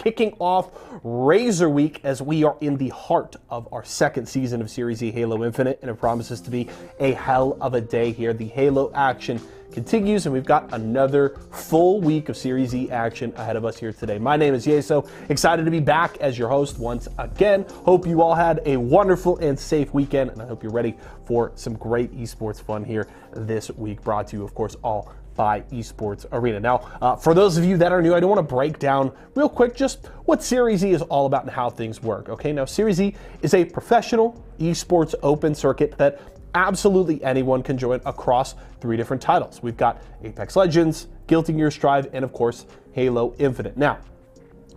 kicking off Razer Week as we are in the heart of our second season of Series E Halo Infinite, and it promises to be a hell of a day here. The Halo action continues, and we've got another full week of Series E action ahead of us here today. My name is Yeso, excited to be back as your host once again. Hope you all had a wonderful and safe weekend, and I hope you're ready for some great esports fun here this week, brought to you, of course, all by Esports Arena. Now, for those of you that are new, I do want to break down real quick just what Series E is all about and how things work, okay? Now, Series E is a professional esports open circuit that absolutely anyone can join across 3 different titles. We've got Apex Legends, Guilty Gear Strive, and of course, Halo Infinite. Now,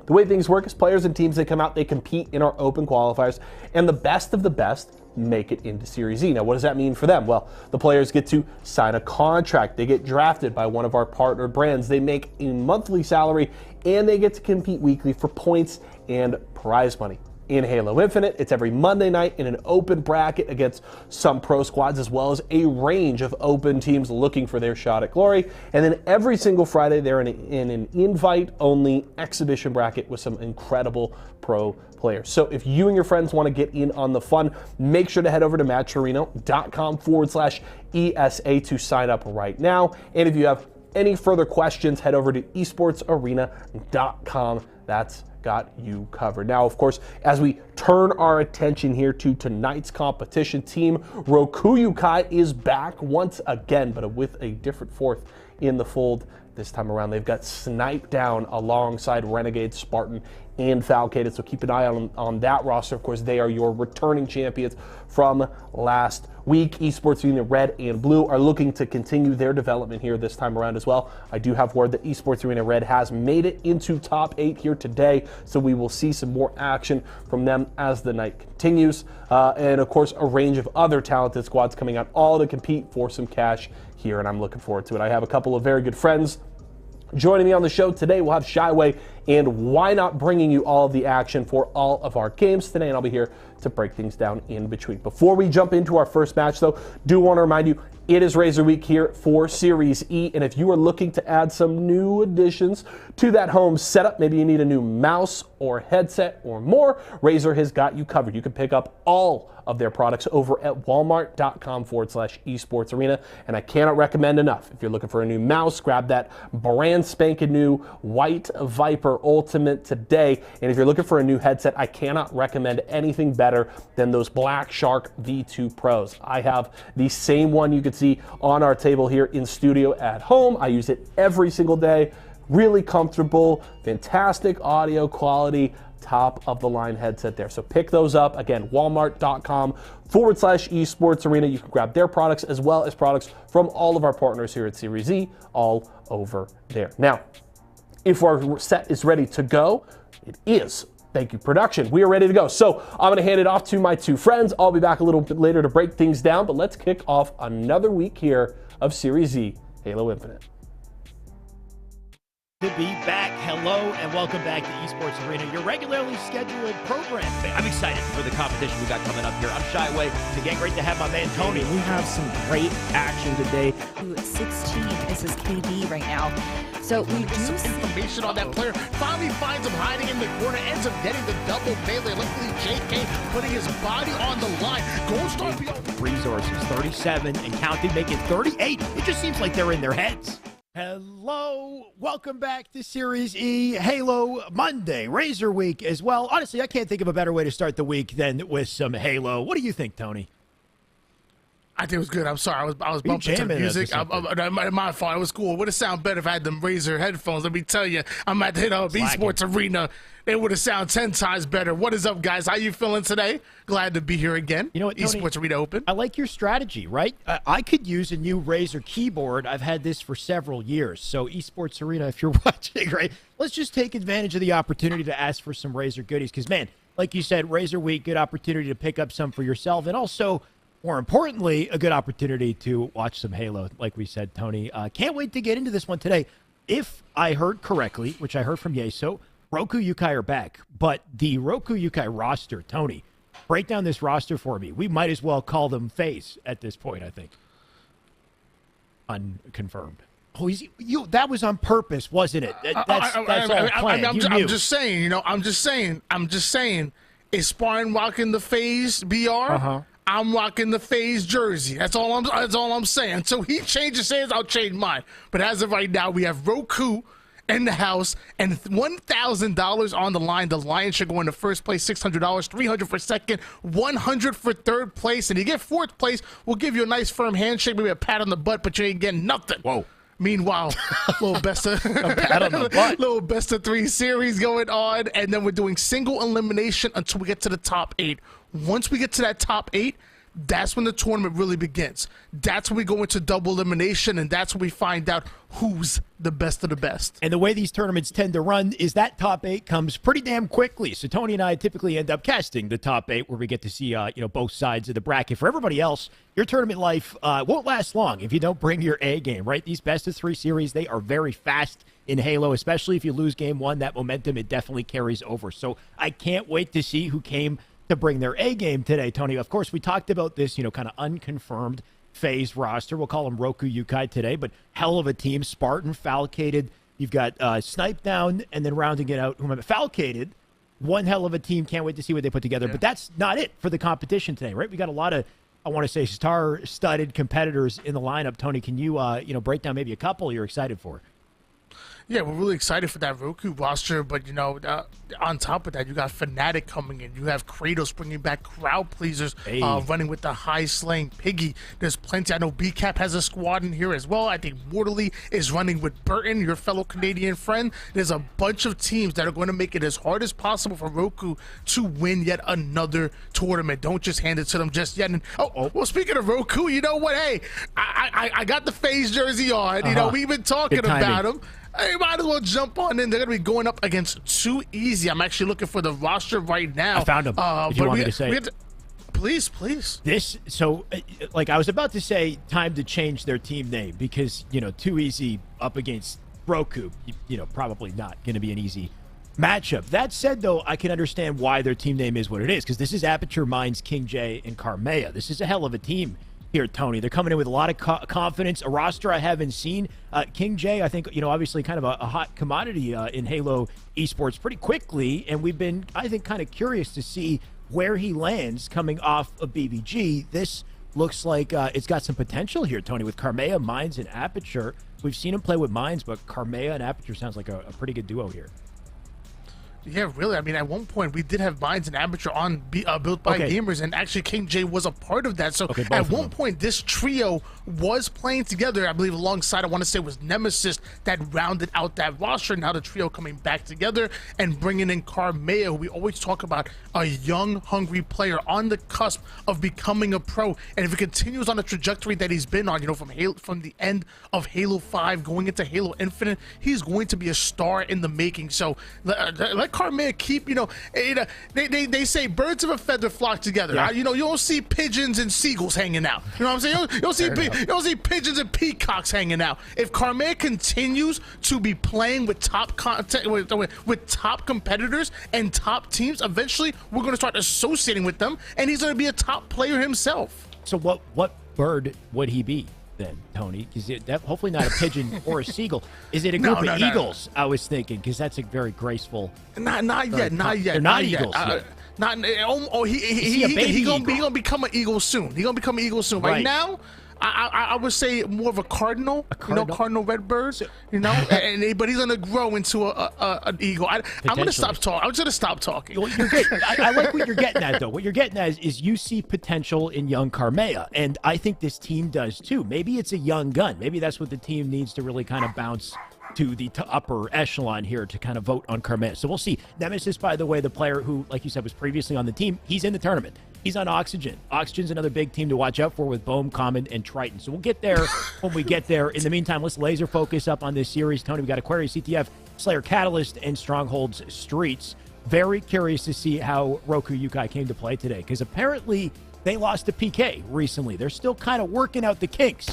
the way things work is players and teams, they come out, they compete in our open qualifiers, and the best of the best make it into Series E. Now, what does that mean for them? Well, the players get to sign a contract, they get drafted by one of our partner brands, they make a monthly salary, and they get to compete weekly for points and prize money. In Halo Infinite, it's every Monday night in an open bracket against some pro squads, as well as a range of open teams looking for their shot at glory. And then every single Friday, they're in an invite-only exhibition bracket with some incredible pro players. So if you and your friends want to get in on the fun, make sure to head over to matcherino.com/ESA to sign up right now. And if you have any further questions, head over to esportsarena.com. That's got you covered. Now, of course, as we turn our attention here to tonight's competition, Team Roku is back once again, but with a different fourth in the fold this time around. They've got Snipe down alongside Renegade, Spartan, and Falcated, so keep an eye on that roster. Of course, they are your returning champions from last week. Esports Arena Red and Blue are looking to continue their development here this time around as well. I do have word that Esports Arena Red has made it into top 8 here today, so we will see some more action from them as the night continues. And of course, a range of other talented squads coming out, all to compete for some cash here, and I'm looking forward to it. I have a couple of very good friends joining me on the show today. We'll have Shyway and Why Not bringing you all of the action for all of our games today, and I'll be here to break things down in between. Before we jump into our first match, though, do want to remind you, it is Razer Week here for Series E, and if you are looking to add some new additions to that home setup, maybe you need a new mouse or headset or more, Razer has got you covered. You can pick up all of their products over at walmart.com/esports arena, and I cannot recommend enough. If you're looking for a new mouse, grab that brand spanking new white Viper Ultimate today, and if you're looking for a new headset, I cannot recommend anything better than those Black Shark V2 Pros. I have the same one you could see on our table here in studio at home. I use it every single day. Really comfortable, fantastic audio quality, top of the line headset there. So pick those up. Again, walmart.com/esports arena. You can grab their products as well as products from all of our partners here at Series E, all over there. Now, if our set is ready to go, it is. Thank you, production. We are ready to go. So I'm going to hand it off to my 2 friends. I'll be back a little bit later to break things down, but let's kick off another week here of Series E Halo Infinite. To be back. Hello and welcome back to Esports Arena, your regularly scheduled program. I'm excited for the competition we got coming up here. I'm Shyway. It's again great to have my man Tony. We have some great action today. 16 is his KD right now. So we do some information on that player. Finally finds him hiding in the corner, ends up getting the double melee. Luckily, JK putting his body on the line. Gold Star resources, 37 and counting, making 38. It just seems like they're in their heads. Hello, welcome back to Series E Halo Monday, Razer Week as well. Honestly, I can't think of a better way to start the week than with some Halo. What do you think, Tony? I think it was good. I'm sorry. I was bumping to the music. My fault. It was cool. It would have sounded better if I had them Razer headphones. Let me tell you, I'm at the Esports Arena. It would have sounded 10 times better. What is up, guys? How you feeling today? Glad to be here again. You know what, Tony, Esports Arena open. I like your strategy, right? I could use a new Razer keyboard. I've had this for several years. So Esports Arena, if you're watching, right, let's just take advantage of the opportunity to ask for some Razer goodies. Because, man, like you said, Razer Week, good opportunity to pick up some for yourself. And also, more importantly, a good opportunity to watch some Halo, like we said, Tony. Can't wait to get into this one today. If I heard correctly, which I heard from Yeso, Roku are back. But the Roku roster, Tony, break down this roster for me. We might as well call them FaZe at this point, I think. Unconfirmed. Oh, that was on purpose, wasn't it? That's all planned. I'm just saying, you know, I'm just saying, is Spartan rocking the FaZe BR? I'm rocking the FaZe jersey. That's all I'm saying. Until he changes his, I'll change mine. But as of right now, we have Roku in the house and $1,000 on the line. The Lions should go into first place, $600, $300 for second, $100 for third place. And you get fourth place, we'll give you a nice firm handshake, maybe a pat on the butt, but you ain't getting nothing. Whoa. Meanwhile, little best of little best of 3 series going on, and then we're doing single elimination until we get to the top 8. Once we get to that top 8, that's when the tournament really begins. That's when we go into double elimination, and that's when we find out who's the best of the best. And the way these tournaments tend to run is that top 8 comes pretty damn quickly. So Tony and I typically end up casting the top 8 where we get to see both sides of the bracket. For everybody else, your tournament life won't last long if you don't bring your A game, right? These best of 3 series, they are very fast in Halo, especially if you lose game 1. That momentum, it definitely carries over. So I can't wait to see who came to bring their A game today, Tony. Of course, we talked about this, kind of unconfirmed FaZe roster. We'll call them Roku Yukai today, but hell of a team. Spartan, Falcated. You've got Snipe Down, and then rounding it out, Falcated. One hell of a team. Can't wait to see what they put together. Yeah. But that's not it for the competition today, right? We got a lot of, I want to say, star-studded competitors in the lineup. Tony, can you, break down maybe a couple you're excited for? Yeah, we're really excited for that Roku roster, but, on top of that, you got Fnatic coming in. You have Kratos bringing back crowd pleasers, running with the high-slaying Piggy. There's plenty. I know BCAP has a squad in here as well. I think Mortally is running with Burton, your fellow Canadian friend. There's a bunch of teams that are going to make it as hard as possible for Roku to win yet another tournament. Don't just hand it to them just yet. And, well, speaking of Roku, you know what? Hey, I got the FaZe jersey on. We've been talking about him. Hey, might as well jump on in. They're going to be going up against Too Easy. I'm actually looking for the roster right now. I found him. Did you want me to say? Please. I was about to say time to change their team name because, Too Easy up against Roku, probably not going to be an easy matchup. That said, though, I can understand why their team name is what it is because this is Aperture Minds, King J, and Carmea. This is a hell of a team here, Tony. They're coming in with a lot of confidence, a roster I haven't seen. King J, I think, obviously kind of a hot commodity in Halo Esports pretty quickly, and we've been, I think, kind of curious to see where he lands coming off of BBG. This looks like it's got some potential here, Tony, with Carmea, Mines, and Aperture. We've seen him play with Mines, but Carmea and Aperture sounds like a pretty good duo here. Yeah, really. I mean, at one point, we did have Minds and Aperture on Built by Gamers, and actually King J was a part of that. So at one point, this trio was playing together, I believe, alongside, I want to say it was Nemesis that rounded out that roster. Now the trio coming back together and bringing in Carmea, who we always talk about, a young, hungry player on the cusp of becoming a pro. And if he continues on the trajectory that he's been on, from the end of Halo 5 going into Halo Infinite, he's going to be a star in the making. So let Carmea keep, they say birds of a feather flock together. Yeah. You don't see pigeons and seagulls hanging out. You know what I'm saying? You don't see pigeons and peacocks hanging out. If Carmea continues to be playing with top competitors and top teams, eventually we're going to start associating with them, and he's going to be a top player himself. So what bird would he be then, Tony? Is it hopefully not a pigeon or a seagull? Is it a group of eagles? I was thinking, because that's a very graceful. Not yet. They're not eagles yet. He's gonna become an eagle soon. He's gonna become an eagle soon. Right now, I would say more of a cardinal. Cardinal redbird. But he's gonna grow into an eagle. I'm gonna stop talking. I'm just gonna stop talking. Well, you're good. I like what you're getting at, though. What you're getting at is you see potential in young Carmea, and I think this team does too. Maybe it's a young gun. Maybe that's what the team needs to really kind of bounce to the upper echelon here to kind of vote on Carmea. So we'll see. Nemesis, by the way, the player who, like you said, was previously on the team, he's in the tournament. He's on Oxygen. Oxygen's another big team to watch out for with Bohm, Common, and Triton. So we'll get there when we get there. In the meantime, let's laser focus up on this series. Tony, we got Aquarius, CTF, Slayer Catalyst, and Stronghold's Streets. Very curious to see how Roku Yukai came to play today, because apparently they lost to PK recently. They're still kind of working out the kinks.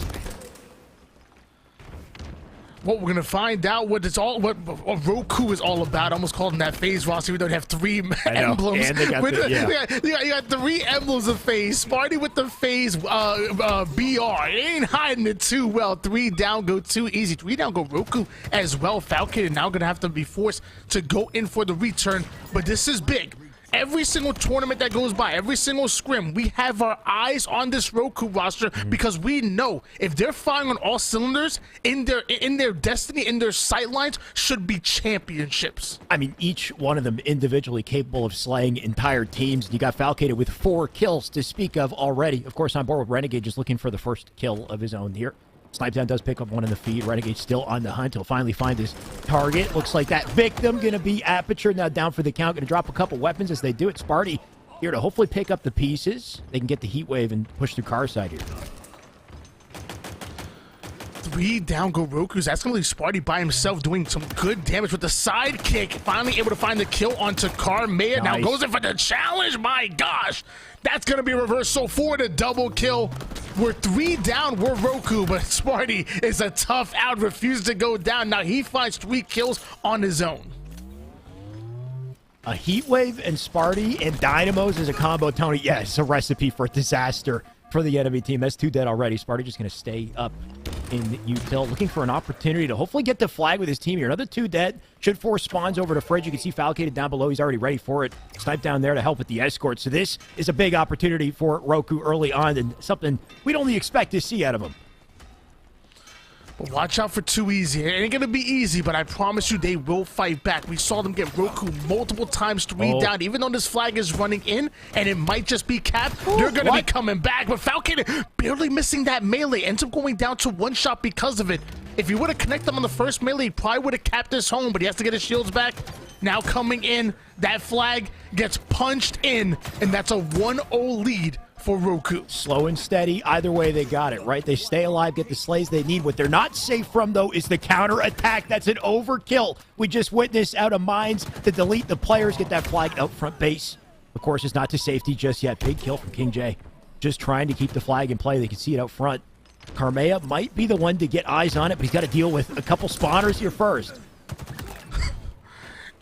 Well, we're gonna find out what Roku is all about. I almost called him that phase roster. We don't have three emblems. And they got you got 3 emblems of phase. Sparty with the phase BR. It ain't hiding it too well. 3 down, go 2 easy. 3 down, go Roku as well. Falcon now gonna have to be forced to go in for the return. But this is big. Every single tournament that goes by, every single scrim, we have our eyes on this Roku roster because we know if they're firing on all cylinders, in their destiny, in their sightlines, should be championships. I mean, each one of them individually capable of slaying entire teams. You got Falcated with 4 kills to speak of already. Of course, on board with Renegade, just looking for the first kill of his own here. Snipedown does pick up one in the feed. Renegade still on the hunt. He'll finally find his target. Looks like that victim going to be Aperture now down for the count. Going to drop a couple weapons as they do it. Sparty here to hopefully pick up the pieces. They can get the heat wave and push through car side here. 3 down, go Roku's. That's going to leave Sparty by himself doing some good damage with the sidekick. Finally able to find the kill onto Carmea. Now goes in for the challenge. My gosh. That's going to be a reversal for the double kill. We're 3 down, we're Roku, but Sparty is a tough out, refuses to go down. Now he finds 3 kills on his own. A heat wave and Sparty and Dynamos is a combo, Tony. Yeah, it's a recipe for disaster for the enemy team. That's 2 dead already. Sparty just going to stay up in util, looking for an opportunity to hopefully get the flag with his team here. Another 2 dead. Should force spawns over to Fridge. You can see Falcated down below. He's already ready for it. Snipe down there to help with the escort. So this is a big opportunity for Roku early on and something we'd only expect to see out of him. But watch out for 2 easy. It ain't gonna be easy, but I promise you they will fight back. We saw them get Roku multiple times, 3 down, even though this flag is running in, and it might just be capped. They're gonna be coming back, but Falcon barely missing that melee. Ends up going down to 1 shot because of it. If he would have connected them on the first melee, he probably would have capped this home, but he has to get his shields back. Now coming in, that flag gets punched in, and that's a 1-0 lead for Roku. Slow and steady. Either way, they got it, right? They stay alive, get the slays they need. What they're not safe from, though, is the counter-attack. That's an overkill. We just witnessed out of mines to delete the players, get that flag out front base. Of course, it's not to safety just yet. Big kill from King J. Just trying to keep the flag in play. They can see it out front. Carmea might be the one to get eyes on it, but he's got to deal with a couple spawners here first.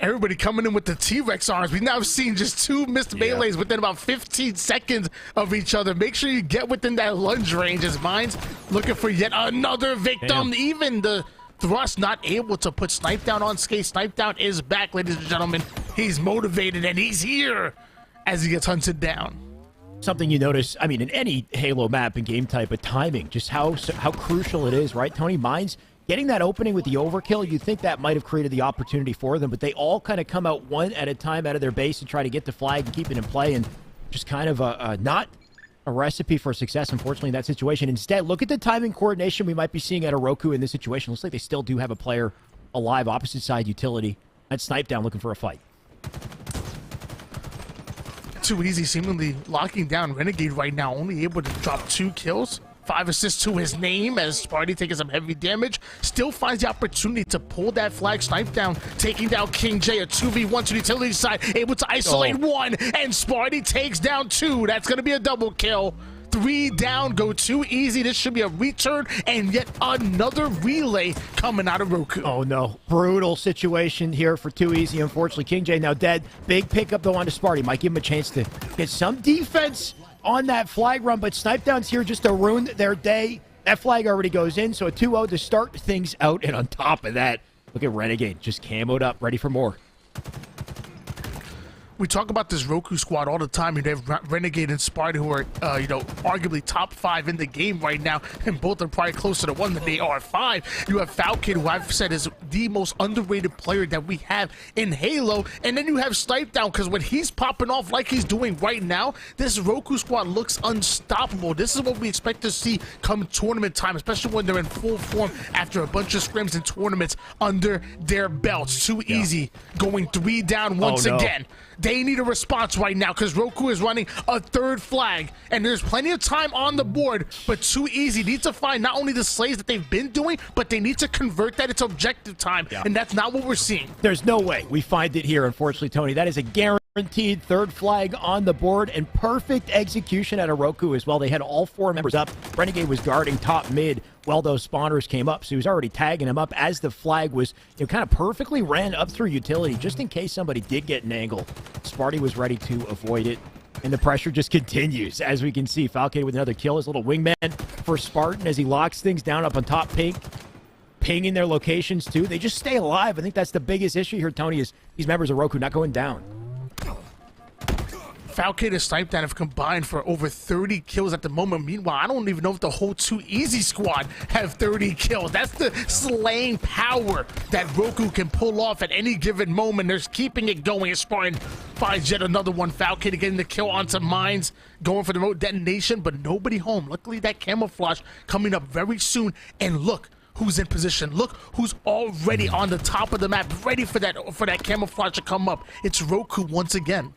Everybody coming in with the T-Rex arms. We've now seen just 2 missed melees within about 15 seconds of each other. Make sure you get within that lunge range as Mines looking for yet another victim. Damn. Even the thrust not able to put Snipedown on skate. Snipedown is back, ladies and gentlemen. He's motivated and he's here as he gets hunted down. Something you notice, I mean, in any Halo map and game type, but timing, just how crucial it is, right? Tony, Mines getting that opening with the overkill, you'd think that might have created the opportunity for them, but they all kind of come out one at a time out of their base and try to get the flag and keep it in play, and just kind of not a recipe for success, unfortunately, in that situation. Instead, look at the timing coordination we might be seeing at a Roku in this situation. Looks like they still do have a player alive, opposite side utility. That's Snipedown looking for a fight. Too easy, seemingly locking down Renegade right now, only able to drop 2 kills. 5 assists to his name as Sparty taking some heavy damage. Still finds the opportunity to pull that flag. Snipedown taking down King J. A 2v1 to the utility side. Able to isolate 1. And Sparty takes down 2. That's going to be a double kill. 3 down, go 2 easy. This should be a return and yet another relay coming out of Roku. Oh no, brutal situation here for 2 easy. Unfortunately, King J now dead. Big pickup though onto Sparty. Might give him a chance to get some defense on that flag run, but Snipedown's here just to ruin their day. That flag already goes in, so a 2-0 to start things out. And on top of that, look at Renegade just camoed up, ready for more. We talk about this Roku squad all the time. You have Renegade and Sparta, who are, arguably top 5 in the game right now, and both are probably closer to 1 than they are 5. You have Falcon, who I've said is the most underrated player that we have in Halo, and then you have Snipedown, because when he's popping off like he's doing right now, this Roku squad looks unstoppable. This is what we expect to see come tournament time, especially when they're in full form after a bunch of scrims and tournaments under their belts. Too easy, going 3 down once again. They need a response right now because Roku is running a 3rd flag, and there's plenty of time on the board, but Too Easy needs to find not only the slays that they've been doing, but they need to convert that into objective time, and that's not what we're seeing. There's no way we find it here, unfortunately, Tony. That is a guaranteed 3rd flag on the board, and perfect execution at a Roku as well. They had all 4 members up. Renegade was guarding top mid well those spawners came up. So he was already tagging them up as the flag was, kind of perfectly ran up through utility just in case somebody did get an angle. Sparty was ready to avoid it. And the pressure just continues, as we can see. Falcade with another kill. His little wingman for Spartan as he locks things down up on top. Pink pinging their locations, too. They just stay alive. I think that's the biggest issue here, Tony, is these members of Roku not going down. Falcade and Sniped have combined for over 30 kills at the moment. Meanwhile, I don't even know if the whole 2Easy squad have 30 kills. That's the slaying power that Roku can pull off at any given moment. They're keeping it going. Spartan finds yet another one. Falcade getting the kill onto Mines, going for the remote detonation, but nobody home. Luckily, that camouflage coming up very soon. And look who's in position. Look who's already on the top of the map, ready for that camouflage to come up. It's Roku once again.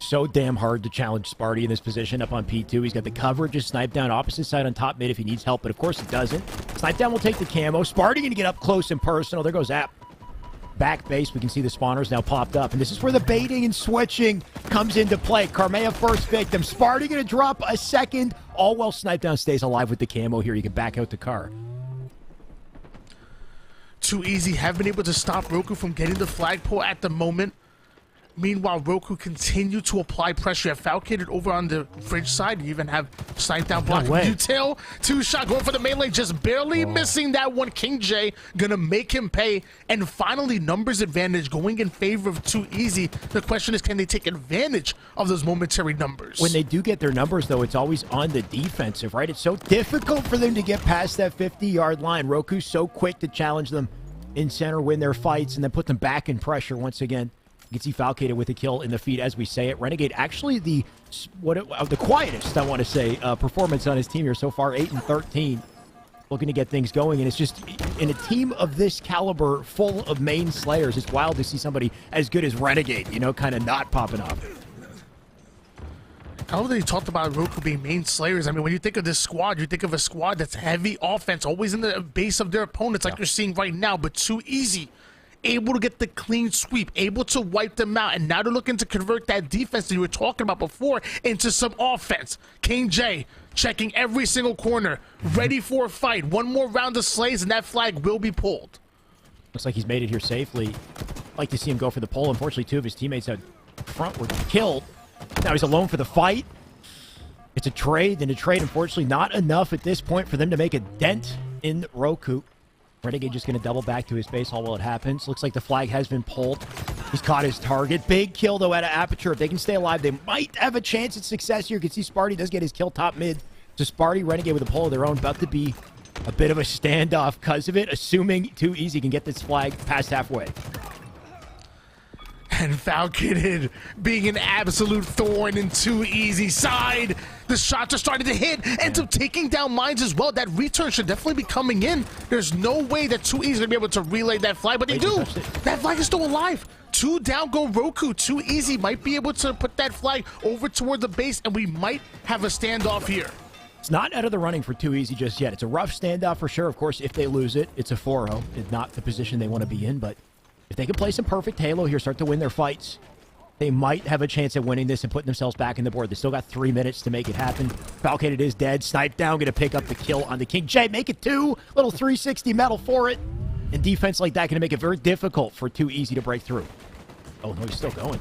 So damn hard to challenge Sparty in this position up on P2. He's got the coverage of Snipe Down opposite side on top mid if he needs help, but of course he doesn't. Snipe Down will take the camo. Sparty going to get up close and personal. There goes App. Back base, we can see the spawners now popped up, and this is where the baiting and switching comes into play. Carmea first victim. Sparty going to drop a second. All while Snipe Down stays alive with the camo here. You can back out the car. 2Easy have been able to stop Roku from getting the flagpole at the moment. Meanwhile, Roku continue to apply pressure. You have Falcated over on the fridge side. You even have Snipe Down blocking Util. 2-shot going for the melee, just barely missing that one. King J gonna make him pay. And finally, numbers advantage going in favor of 2Easy. The question is, can they take advantage of those momentary numbers? When they do get their numbers, though, it's always on the defensive, right? It's so difficult for them to get past that 50-yard line. Roku's so quick to challenge them in center, win their fights, and then put them back in pressure once again. You can see Falcated with a kill in the feed as we say it. Renegade actually the quietest, I want to say, performance on his team here so far, 8-13. Looking to get things going, and it's just, in a team of this caliber, full of main slayers, it's wild to see somebody as good as Renegade, kind of not popping off. I love that you talked about Roku being main slayers. I mean, when you think of this squad, you think of a squad that's heavy offense, always in the base of their opponents, like you're seeing right now, but 2Easy. Able to get the clean sweep, able to wipe them out, and now they're looking to convert that defense that you were talking about before into some offense. King J checking every single corner, ready for a fight. One more round of slays, and that flag will be pulled. Looks like he's made it here safely. Like to see him go for the pole. Unfortunately, two of his teammates out front were killed. Now he's alone for the fight. It's a trade, and a trade, unfortunately, not enough at this point for them to make a dent in Roku. Renegade just going to double back to his base hall while it happens. Looks like the flag has been pulled. He's caught his target. Big kill, though, out of Aperture. If they can stay alive, they might have a chance at success here. You can see Sparty does get his kill top mid. So Sparty, Renegade with a pull of their own. About to be a bit of a standoff because of it, assuming 2Easy can get this flag past halfway. And Falcated being an absolute thorn in 2Easy side. The shots are starting to hit, ends up taking down Mines as well. That return should definitely be coming in. There's no way that 2Easy is going to be able to relay that flag, but they do. That flag is still alive. 2 down go Roku. 2Easy might be able to put that flag over toward the base, and we might have a standoff here. It's not out of the running for 2Easy just yet. It's a rough standoff for sure. Of course, if they lose it, it's a 4-0. It's not the position they want to be in, but if they can play some perfect Halo here, start to win their fights, they might have a chance at winning this and putting themselves back in the board. They still got 3 minutes to make it happen. Falcated is dead. Snipe Down, going to pick up the kill on the King J. Make it 2. Little 360 metal for it. And defense like that going to make it very difficult for 2Easy to break through. Oh, no, he's still going.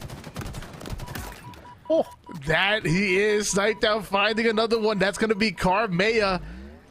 Oh, that he is. Snipe Down finding another one. That's going to be Carmea.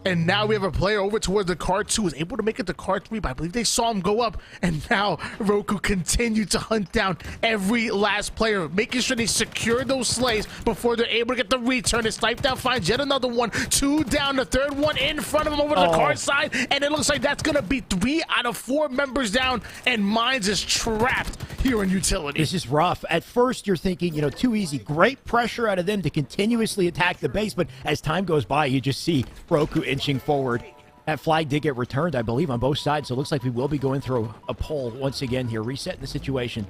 And now we have a player over towards the car 2, is able to make it to car 3, but I believe they saw him go up. And now Roku continued to hunt down every last player, making sure they secure those slays before they're able to get the return. And Snipe Down finds yet another one. 2 down, the third one in front of him over to the car side. And it looks like that's going to be 3 out of 4 members down. And Mines is trapped here in utility. This is rough. At first, you're thinking, 2Easy. Great pressure out of them to continuously attack the base. But as time goes by, you just see Roku inching forward. That flag did get returned, I believe, on both sides, so it looks like we will be going through a poll once again here, resetting the situation.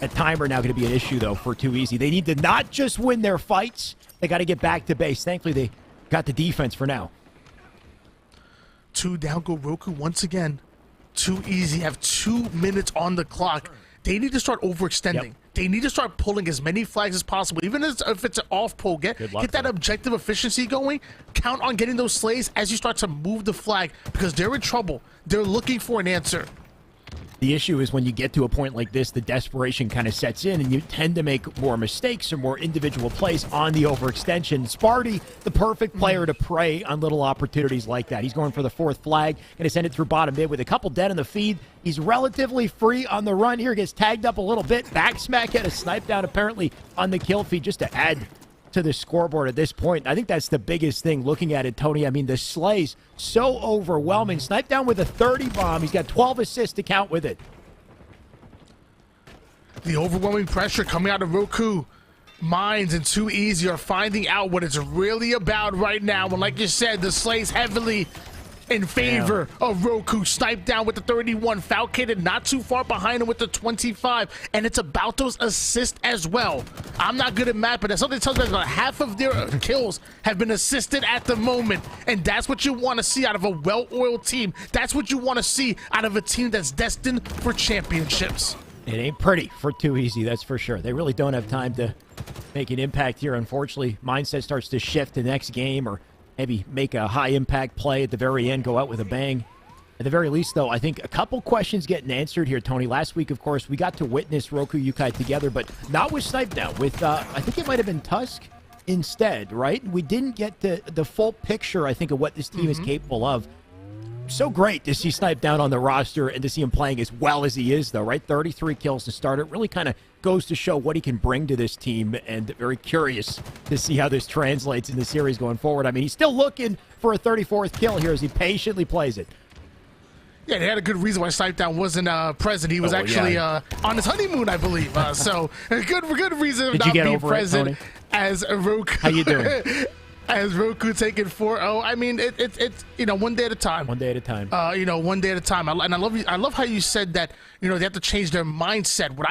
That timer now going to be an issue, though, for 2Easy. They need to not just win their fights, they got to get back to base. Thankfully, they got the defense for now. 2 down go Roku once again. 2Easy have 2 minutes on the clock. they need to start overextending. Yep. They need to start pulling as many flags as possible, even if it's an off pull. Get that objective efficiency going. Count on getting those slays as you start to move the flag, because they're in trouble. They're looking for an answer. The issue is when you get to a point like this, the desperation kind of sets in, and you tend to make more mistakes or more individual plays on the overextension. Sparty, the perfect player to prey on little opportunities like that. He's going for the 4th flag, going to send it through bottom mid with a couple dead on the feed. He's relatively free on the run here, gets tagged up a little bit. Back smack, had a snipe down apparently on the kill feed just to add to the scoreboard at this point. I think that's the biggest thing looking at it, Tony. I mean, the slays so overwhelming. Snipe down with a 30 bomb. He's got 12 assists to count with it. The overwhelming pressure coming out of Roku. Minds and Too Easy are finding out what it's really about right now. And like you said, the slays heavily in favor of Roku. Sniped down with the 31. Falcated not too far behind him with the 25. And it's about those assists as well. I'm not good at math, but something tells me that about half of their kills have been assisted at the moment. And that's what you want to see out of a well-oiled team. That's what you want to see out of a team that's destined for championships. It ain't pretty for Too Easy, that's for sure. They really don't have time to make an impact here, unfortunately. Mindset starts to shift the next game, or maybe make a high-impact play at the very end, go out with a bang. At the very least, though, I think a couple questions getting answered here, Tony. Last week, of course, we got to witness Roku Yukai together, but not with Snipe Down. With, I think it might have been Tusk instead, right? We didn't get the full picture, I think, of what this team is capable of. So great to see Snipe Down on the roster and to see him playing as well as he is, though, right? 33 kills to start. It really kind of goes to show what he can bring to this team, and very curious to see how this translates in the series going forward. I mean, he's still looking for a 34th kill here as he patiently plays it. Yeah, they had a good reason why Snipe Down wasn't present. He was actually on his honeymoon, I believe. So a good reason of not being present as Roku. How you doing? As Roku taking 4-0. I mean, it's one day at a time. One day at a time. One day at a time. And I love how you said that. They have to change their mindset. What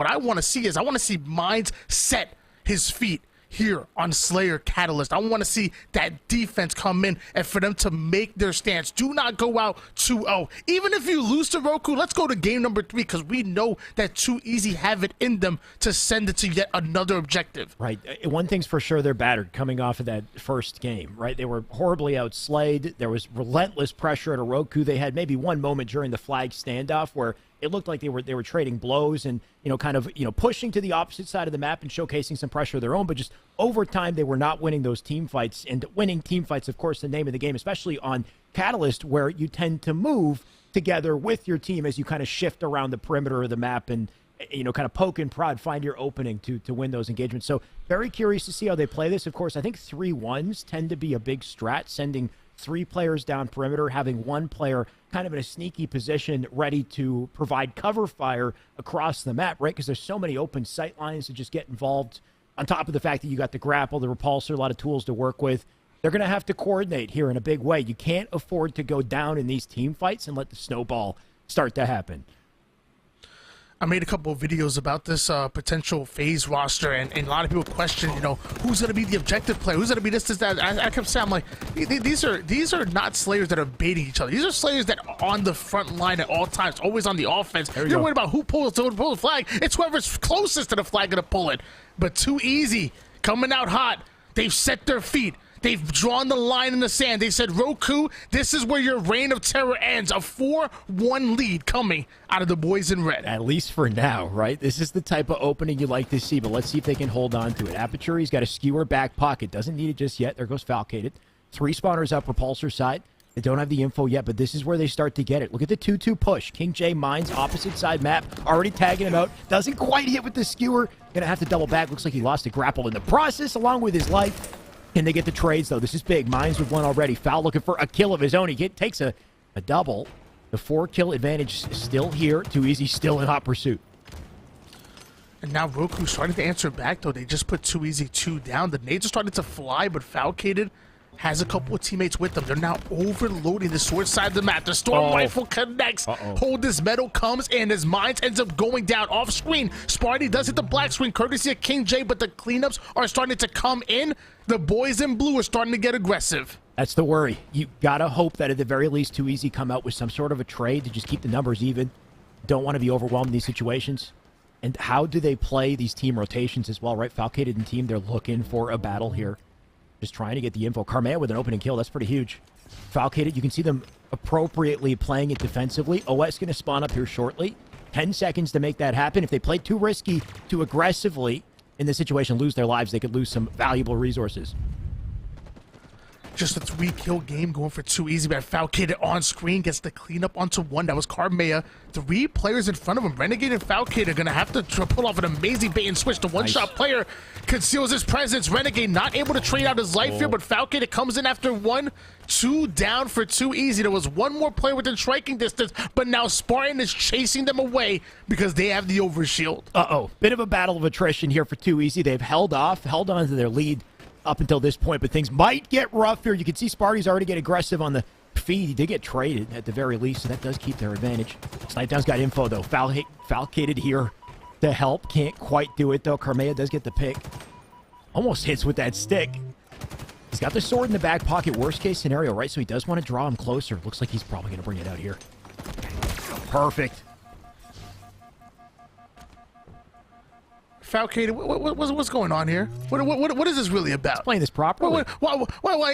I want to see is I want to see Minds set his feet here on Slayer Catalyst. I want to see that defense come in and for them to make their stance. Do not go out 2-0. Even if you lose to Roku, let's go to game number 3, because we know that Too Easy have it in them to send it to yet another objective. Right. One thing's for sure, they're battered coming off of that first game, right? They were horribly outslayed. There was relentless pressure at a Roku. They had maybe one moment during the flag standoff where it looked like they were trading blows and, pushing to the opposite side of the map and showcasing some pressure of their own. But just over time, they were not winning those team fights. And winning team fights, of course, the name of the game, especially on Catalyst, where you tend to move together with your team as you kind of shift around the perimeter of the map and, kind of poke and prod, find your opening to win those engagements. So very curious to see how they play this. Of course, I think 3-1s tend to be a big strat, sending 3 players down perimeter, having 1 player kind of in a sneaky position ready to provide cover fire across the map, right? Because there's so many open sight lines to just get involved. On top of the fact that you got the grapple, the repulsor, a lot of tools to work with. They're going to have to coordinate here in a big way. You can't afford to go down in these team fights and let the snowball start to happen. I made a couple of videos about this potential phase roster, and a lot of people question, who's going to be the objective player, who's going to be this, that. I kept saying, I'm like, these are not Slayers that are baiting each other. These are Slayers that are on the front line at all times, always on the offense. You're worried about who pulls the flag. It's whoever's closest to the flag going to pull it. But Too Easy, coming out hot. They've set their feet. They've drawn the line in the sand. They said, Roku, this is where your reign of terror ends. A 4-1 lead coming out of the boys in red. At least for now, right? This is the type of opening you like to see, but let's see if they can hold on to it. Aperture, he's got a skewer back pocket. Doesn't need it just yet. There goes Falcated. 3 spawners up repulsor side. They don't have the info yet, but this is where they start to get it. Look at the 2-2 push. King J Mines, opposite side map, already tagging him out. Doesn't quite hit with the skewer. Gonna have to double back. Looks like he lost a grapple in the process, along with his life. Can they get the trades, though? This is big. Mines with 1 already. Foul looking for a kill of his own. He takes a double. The 4-kill advantage still here. Too Easy still in hot pursuit. And now Roku's starting to answer back, though. They just put Too Easy 2 down. The nades are starting to fly, but Falcated has a couple of teammates with them. They're now overloading the sword side of the map. The Storm Rifle connects. Hold this metal comes in. His Mines ends up going down off screen. Sparty does hit the black screen courtesy of King J, but the cleanups are starting to come in. The boys in blue are starting to get aggressive. That's the worry. You gotta hope that at the very least Too Easy come out with some sort of a trade to just keep the numbers even. don't want to be overwhelmed in these situations. And how do they play these team rotations as well, right? Falcated and team, they're looking for a battle here. Just trying to get the info. Karmea with an opening kill, that's pretty huge. Falcated, you can see them appropriately playing it defensively. OS going to spawn up here shortly. 10 seconds to make that happen. If they play too risky, too aggressively in this situation, lose their lives, they could lose some valuable resources. Just a 3-kill game going for 2 easy, but Falcated on screen gets the cleanup onto 1. That was Karmea. 3 players in front of him. Renegade and Falcated are going to have to pull off an amazing bait and switch. The one-shot player conceals his presence. Renegade not able to trade out his life here, but Falcated comes in after 1. 2 down for 2 easy. There was one more player within striking distance, but now Spartan is chasing them away because they have the overshield. Bit of a battle of attrition here for 2 easy. They've held on to their lead up until this point, but things might get rough here. You can see Sparty's already get aggressive on the feed. He did get traded at the very least, so that does keep their advantage. Snipedown's got info, though. Falcated here to help. Can't quite do it, though. Karmea does get the pick. Almost hits with that stick. He's got the sword in the back pocket. Worst case scenario, right? So he does want to draw him closer. Looks like he's probably going to bring it out here. Perfect. Falcated, what's going on here? What is this really about? He's playing this properly.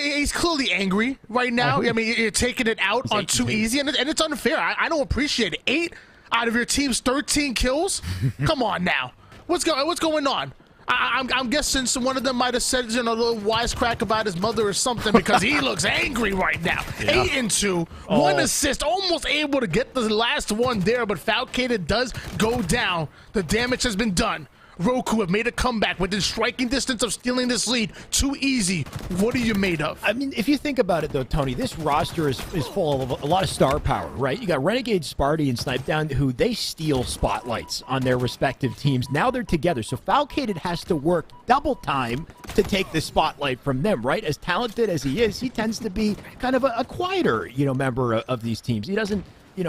He's clearly angry right now. I mean, you're taking it out on 2 easy, and it's unfair. I don't appreciate it. 8 out of your team's 13 kills? Come on now. What's going on? I'm guessing one of them might have said, a little wisecrack about his mother or something because he looks angry right now. Yeah. 8 and 2, 1 assist, almost able to get the last one there, but Falcated does go down. The damage has been done. Roku have made a comeback within striking distance of stealing this lead. 2 easy. What are you made of? I mean, if you think about it, though, Tony, this roster is full of a lot of star power, right? You got Renegade, Sparty, and Snipedown, who they steal spotlights on their respective teams. Now they're together, so Falcated has to work double time to take the spotlight from them, right? As talented as he is, he tends to be kind of a quieter, member of these teams. He doesn't,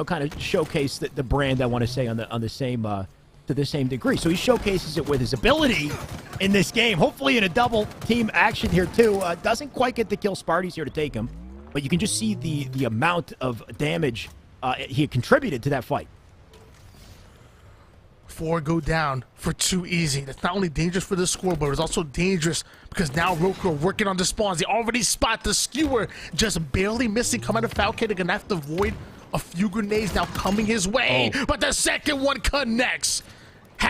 kind of showcase the brand, I want to say, on the same to the same degree. So he showcases it with his ability in this game. Hopefully in a double team action here too. Doesn't quite get the kill. Sparty's here to take him. But you can just see the amount of damage he contributed to that fight. 4 go down for 2 easy. That's not only dangerous for the score, but it's also dangerous because now Roku are working on the spawns. They already spot the skewer, just barely missing. Come out of Falcated, gonna have to avoid a few grenades now coming his way, but the second one connects.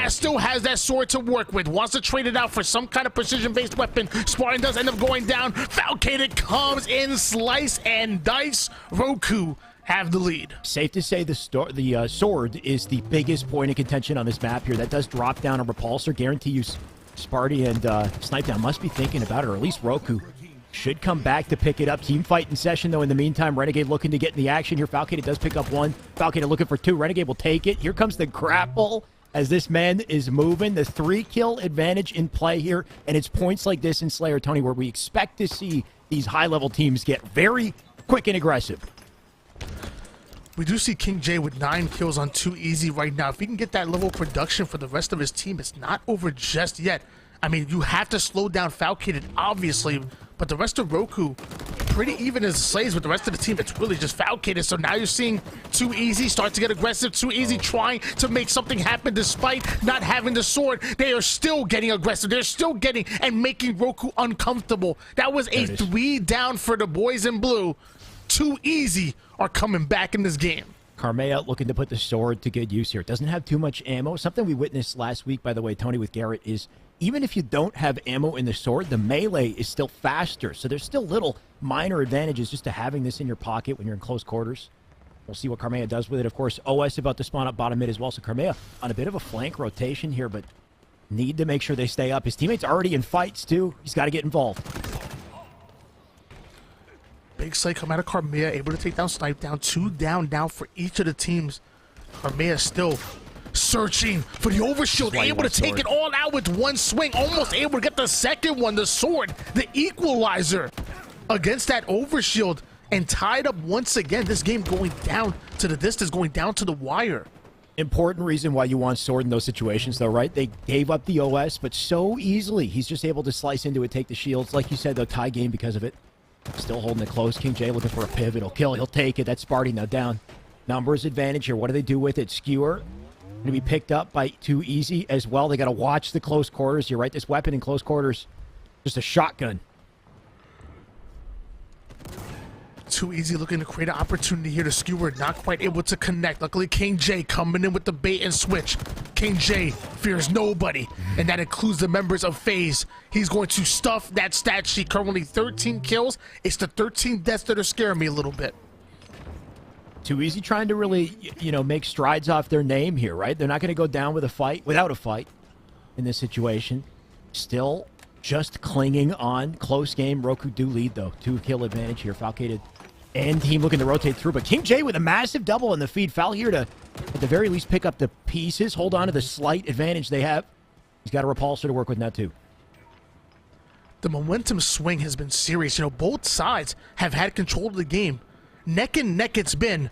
Still has that sword to work with. Wants to trade it out for some kind of precision-based weapon. Spartan does end up going down. Falcated comes in, slice and dice. Roku have the lead. Safe to say the sword is the biggest point of contention on this map here. That does drop down a repulsor. Guarantee you Sparty and Snipedown must be thinking about it, or at least Roku should come back to pick it up. Team fight in session, though. In the meantime, Renegade looking to get in the action here. Falcated does pick up 1. Falcated looking for 2. Renegade will take it. Here comes the grapple as this man is moving. The 3-kill advantage in play here, and it's points like this in Slayer, Tony, where we expect to see these high-level teams get very quick and aggressive. We do see King J with 9 kills on 2 easy right now. If he can get that level of production for the rest of his team, it's not over just yet. I mean, you have to slow down Falcated, obviously, but the rest of Roku pretty even as slays with the rest of the team. It's really just Falcated. So now you're seeing 2 easy start to get aggressive. 2 easy trying to make something happen despite not having the sword. They are still getting aggressive. They're still getting and making Roku uncomfortable. That was a 3 down for the boys in blue. 2 easy are coming back in this game. Karmea looking to put the sword to good use here. It doesn't have too much ammo. Something we witnessed last week, by the way, Tony, with Garrett, is even if you don't have ammo in the sword, the melee is still faster. So there's still little minor advantages just to having this in your pocket when you're in close quarters. We'll see what Karmea does with it. Of course, OS about to spawn up bottom mid as well. So Karmea on a bit of a flank rotation here, but need to make sure they stay up. His teammates already in fights, too. He's got to get involved. Big slay come out of Karmea, able to take down Snipedown. 2 down now for each of the teams. Karmea still searching for the overshield, able to take it all out with 1 swing, almost able to get the second one, the sword, the equalizer against that overshield, and tied up once again. This game going down to the distance, going down to the wire. Important reason why you want sword in those situations, though, right? They gave up the OS, but so easily. He's just able to slice into it, take the shields. Like you said, though, tie game because of it. Still holding it close. King J looking for a pivotal kill. He'll take it. That's Sparty now down. Numbers advantage here. What do they do with it? Skewer going to be picked up by Too Easy as well. They got to watch the close quarters. You're right. This weapon in close quarters, just a shotgun. Too Easy looking to create an opportunity here to Skewer, not quite able to connect. Luckily, King J coming in with the bait and switch. King J fears nobody, and that includes the members of FaZe. He's going to stuff that stat sheet. Currently 13 kills. It's the 13 deaths that are scaring me a little bit. Too Easy trying to really, make strides off their name here, right? They're not going to go down without a fight in this situation. Still just clinging on. Close game. Roku do lead, though. 2-kill advantage here. Falcated and team looking to rotate through. But King J with a massive double in the feed. Foul here to, at the very least, pick up the pieces. Hold on to the slight advantage they have. He's got a repulsor to work with now, too. The momentum swing has been serious. Both sides have had control of the game. Neck and neck it's been,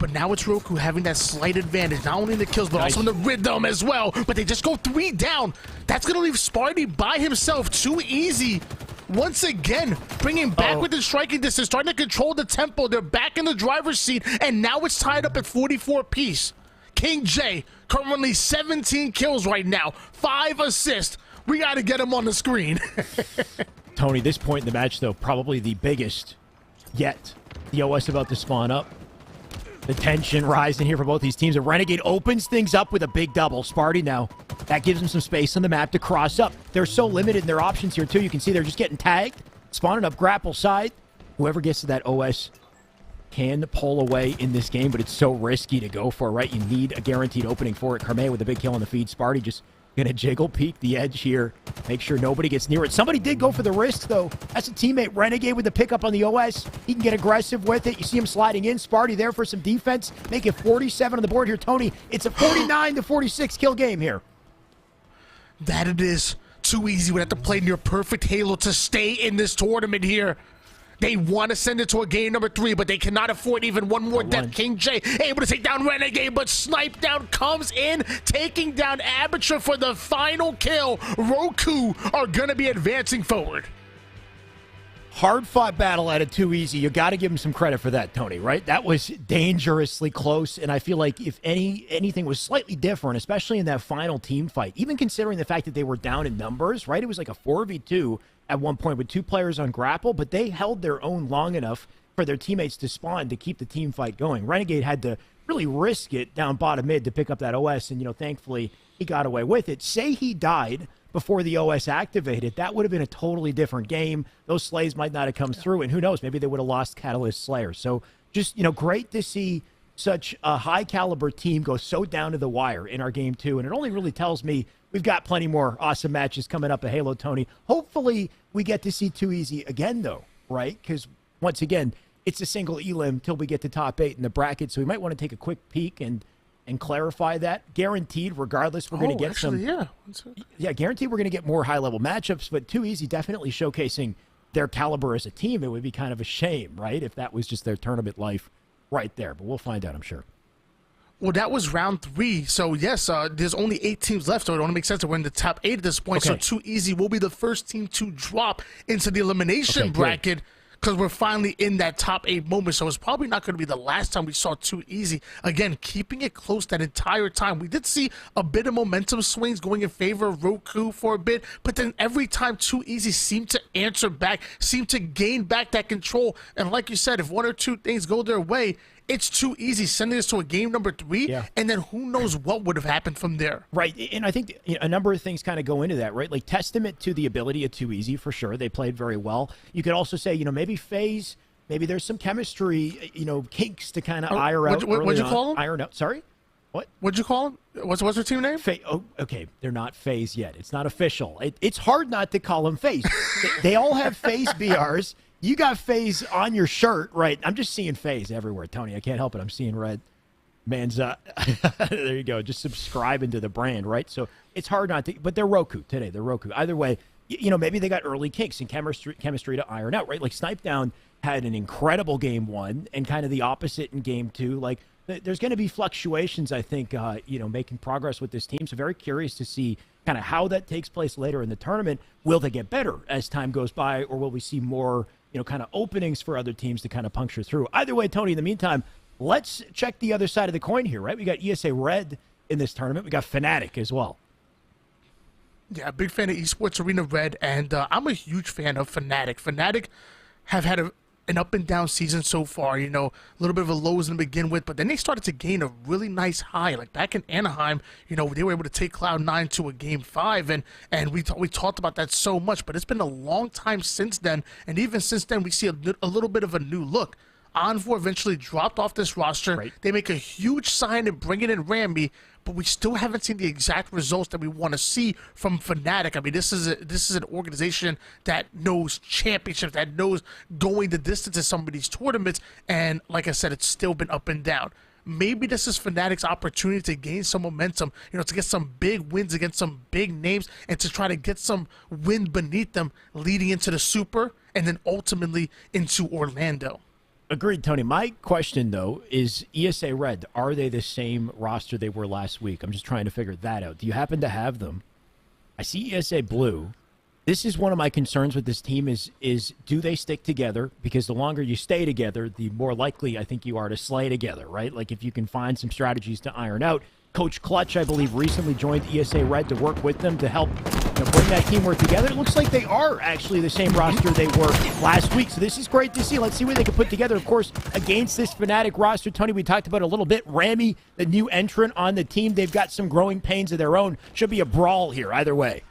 but now it's Roku having that slight advantage, not only in the kills, but also in the rhythm as well. But they just go 3 down. That's going to leave Sparty by himself. Too Easy, once again, bringing back with the striking distance, starting to control the tempo. They're back in the driver's seat, and now it's tied up at 44 apiece. King J, currently 17 kills right now, 5 assists. We got to get him on the screen. Tony, this point in the match, though, probably the biggest yet. The OS about to spawn up. The tension rising here for both these teams. And Renegade opens things up with a big double. Sparty now. That gives them some space on the map to cross up. They're so limited in their options here, too. You can see they're just getting tagged. Spawning up grapple side. Whoever gets to that OS can pull away in this game, but it's so risky to go for, right? You need a guaranteed opening for it. Carme with a big kill on the feed. Sparty just gonna jiggle peek the edge here. Make sure nobody gets near it. Somebody did go for the risk, though. That's a teammate. Renegade with the pickup on the OS. He can get aggressive with it. You see him sliding in. Sparty there for some defense. Make it 47 on the board here, Tony. It's a 49 to 46 kill game here. That it is. Too Easy would have to play near perfect Halo to stay in this tournament here. They want to send it to a game number 3, but they cannot afford even one more death. King J able to take down Renegade, but Snipe Down comes in, taking down Aperture for the final kill. Roku are going to be advancing forward. Hard-fought battle out of Too Easy. You got to give him some credit for that, Tony, right? That was dangerously close, and I feel like if anything was slightly different, especially in that final team fight, even considering the fact that they were down in numbers, right? It was like a 4v2 at one point with 2 players on grapple, but they held their own long enough for their teammates to spawn to keep the team fight going. Renegade had to really risk it down bottom mid to pick up that OS, and, thankfully he got away with it. Say he died before the OS activated, that would have been a totally different game. Those slays might not have come through, and who knows, maybe they would have lost Catalyst Slayer. So just, great to see such a high-caliber team go so down to the wire in our game 2, and it only really tells me we've got plenty more awesome matches coming up at Halo, Tony. Hopefully we get to see Too Easy again, though, right? Because, once again, it's a single elim till we get to top 8 in the bracket, so we might want to take a quick peek and clarify that. Guaranteed, regardless, we're going to get guaranteed we're going to get more high-level matchups, but Too Easy definitely showcasing their caliber as a team. It would be kind of a shame, right, if that was just their tournament life right there, but we'll find out, I'm sure. Well, that was round 3, so yes, there's only 8 teams left, so it only makes sense that we're in the top 8 at this point, so Too Easy will be the first team to drop into the elimination bracket, because we're finally in that top 8 moment, so it's probably not going to be the last time we saw Too Easy. Again, keeping it close that entire time. We did see a bit of momentum swings going in favor of Roku for a bit, but then every time Too Easy seemed to answer back, seemed to gain back that control, and like you said, if 1 or 2 things go their way, it's Too Easy sending us to a game number 3, and then who knows what would have happened from there. Right, and I think a number of things kind of go into that, right? Like, testament to the ability of Too Easy, for sure. They played very well. You could also say, maybe FaZe, maybe there's some chemistry, kinks to kind of iron out. What'd you call them? Iron out. Sorry? What? What'd you call them? What's their team name? Okay, they're not FaZe yet. It's not official. It's hard not to call them FaZe. they all have FaZe BRs. You got FaZe on your shirt, right? I'm just seeing FaZe everywhere, Tony. I can't help it. I'm seeing red. There you go. Just subscribing to the brand, right? So it's hard not to, but they're Roku today. They're Roku. Either way, maybe they got early kinks and chemistry to iron out, right? Like Snipe Down had an incredible game 1 and kind of the opposite in game 2. Like there's going to be fluctuations, I think, making progress with this team. So very curious to see kind of how that takes place later in the tournament. Will they get better as time goes by, or will we see more kind of openings for other teams to kind of puncture through? Either way, Tony, in the meantime, Let's check the other side of the coin here, right? We got ESA Red in this tournament. We got fnatic as well. Yeah, big fan of Esports Arena Red, and I'm a huge fan of fnatic. fnatic have had an up and down season so far, you know, a little bit of a lows to begin with, but then they started to gain a really nice high. Like back in Anaheim, you know, they were able to take Cloud9 to a Game 5, and we talked about that so much, but it's been a long time since then, and even since then, we see a little bit of a new look. Envoy eventually dropped off this roster. Right. They make a huge sign and bring in Rammy, but we still haven't seen the exact results that we want to see from fnatic. I mean, this is an organization that knows championships, that knows going the distance in some of these tournaments, and like I said, it's still been up and down. Maybe this is fnatic's opportunity to gain some momentum, you know, to get some big wins against some big names and to try to get some wind beneath them leading into the Super and then ultimately into Orlando. Agreed, Tony. My question, though, is ESA Red, are they the same roster they were last week? I'm just trying to figure that out. Do you happen to have them? I see ESA Blue. This is one of my concerns with this team is do they stick together? Because the longer you stay together, the more likely I think you are to slay together, right? Like if you can find some strategies to iron out. Coach Clutch, I believe, recently joined ESA Red to work with them to help bring that teamwork together. It looks like they are actually the same roster they were last week, so this is great to see. Let's see what they can put together. Of course, against this fnatic roster, Tony, we talked about a little bit. Rammy, the new entrant on the team, they've got some growing pains of their own. Should be a brawl here either way.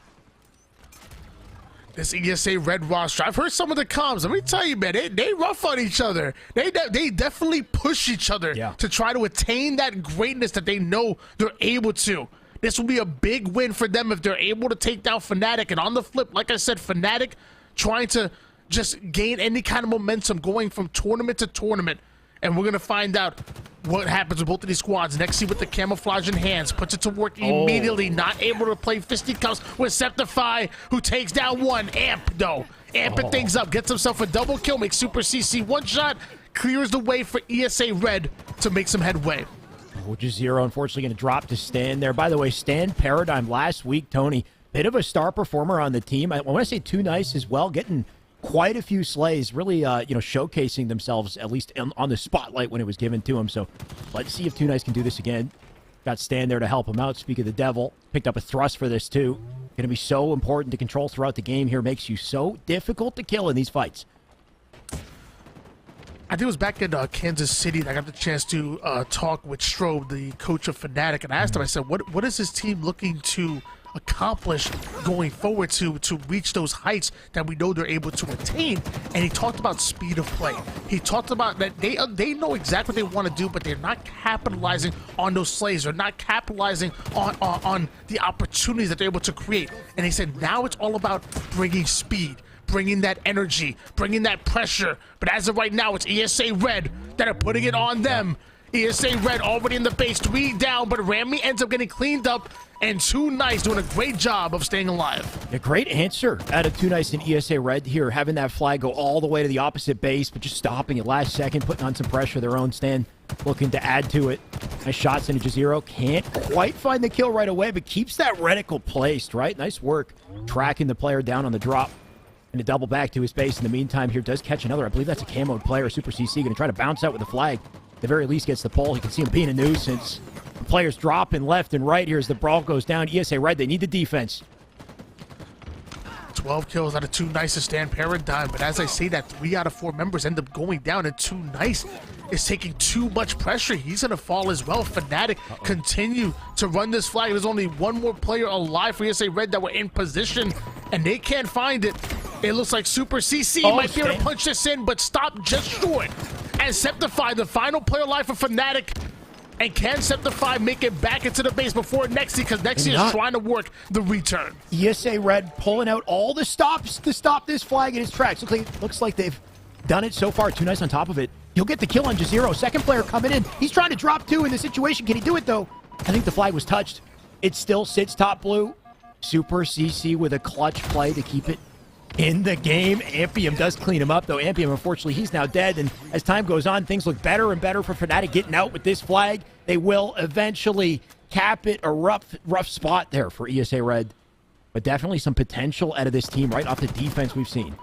This ESA Red roster, I've heard some of the comms. Let me tell you, man, they rough on each other. They definitely push each other to try to attain that greatness that they know they're able to. This will be a big win for them if they're able to take down fnatic. And on the flip, like I said, fnatic trying to just gain any kind of momentum going from tournament to tournament. And we're going to find out what happens with both of these squads. Nexi with the camouflage in hands, puts it to work immediately, not able to play fisticuffs with Septify, who takes down one. Amp, though. Amping things up, gets himself a double kill, makes Super CC one shot, clears the way for ESA Red to make some headway. Jazeera, unfortunately, going to drop to Stan there. By the way, Stan Paradigm last week, Tony, bit of a star performer on the team. I want to say Too Nice as well, getting quite a few slays, really, showcasing themselves, at least on the spotlight when it was given to him. So let's see if Too Nice can do this again. Got Stan there to help him out. Speak of the devil, picked up a thrust for this too. Going to be so important to control throughout the game here. Makes you so difficult to kill in these fights. I think it was back in Kansas City that I got the chance to talk with Strobe, the coach of fnatic, and I asked him, I said, what is his team looking to accomplish going forward to reach those heights that we know they're able to attain? And he talked about speed of play. He talked about that they know exactly what they want to do, but they're not capitalizing on those slays. They're not capitalizing on the opportunities that they're able to create. And he said now it's all about bringing speed, bringing that energy, bringing that pressure. But as of right now, it's ESA Red that are putting it on them. ESA Red already in the base, 3 down, but Rammy ends up getting cleaned up, and Too Nice doing a great job of staying alive. A great answer out of Too Nice and ESA Red here, having that flag go all the way to the opposite base, but just stopping at last second, putting on some pressure. Their own Stan looking to add to it. Nice shots into Jazeera. Can't quite find the kill right away, but keeps that reticle placed, right? Nice work tracking the player down on the drop. And a double back to his base in the meantime here. Does catch another. I believe that's a camoed player. Super CC going to try to bounce out with the flag. At the very least gets the pole. You can see him being a nuisance. The players dropping left and right here as the brawl goes down. ESA Red, they need the defense. 12 kills out of Too Nice to Stan Paradigm, but as I say that, 3 out of 4 members end up going down, and Too Nice is taking too much pressure. He's going to fall as well. fnatic continue to run this flag. There's only one more player alive for ESA Red that were in position, and they can't find it. It looks like Super CC might be able to punch this in, but stop just short. And Septify, the final player alive for fnatic. And can Septify make it back into the base before Nexi? Because Nexi is trying to work the return. ESA Red pulling out all the stops to stop this flag in its tracks. Looks like they've done it so far. Too Nice on top of it. He'll get the kill on Jazeera. Second player coming in. He's trying to drop 2 in the situation. Can he do it, though? I think the flag was touched. It still sits top blue. Super CC with a clutch play to keep it in the game. Ampium does clean him up, though. Ampium, unfortunately, he's now dead. And as time goes on, things look better and better for fnatic getting out with this flag. They will eventually cap it. A rough spot there for ESA Red. But definitely some potential out of this team right off the defense we've seen.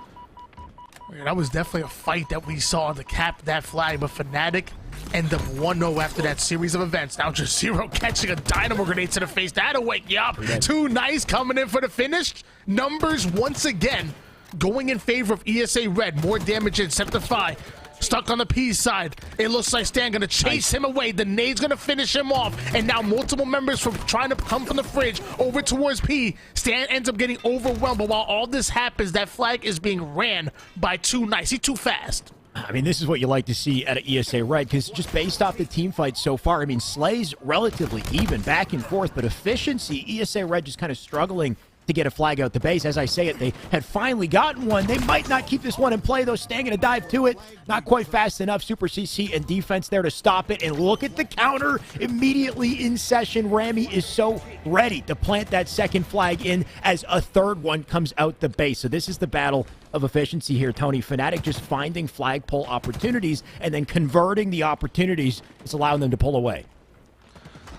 That was definitely a fight that we saw to cap that flag, but fnatic end up 1-0 after that series of events. Now just Zero catching a dynamo grenade to the face. That'll wake you up. Too nice coming in for the finish. Numbers once again going in favor of ESA Red. More damage in. Septify stuck on the P side. It looks like Stan gonna chase him away. The nade's gonna finish him off. And now multiple members from trying to come from the fridge over towards P. Stan ends up getting overwhelmed. But while all this happens, that flag is being ran by Too Nice. He's too fast. I mean, this is what you like to see at ESA Red, because just based off the team fight so far, I mean, Slay's relatively even, back and forth, but efficiency, ESA Red just kind of struggling to get a flag out the base. As I say it, they had finally gotten one. They might not keep this one in play, though. Stan gonna dive to it. Not quite fast enough. Super CC and defense there to stop it. And look at the counter immediately in session. Rami is so ready to plant that second flag in as a third one comes out the base. So this is the battle of efficiency here, Tony. Fnatic just finding flagpole opportunities and then converting the opportunities. It's allowing them to pull away.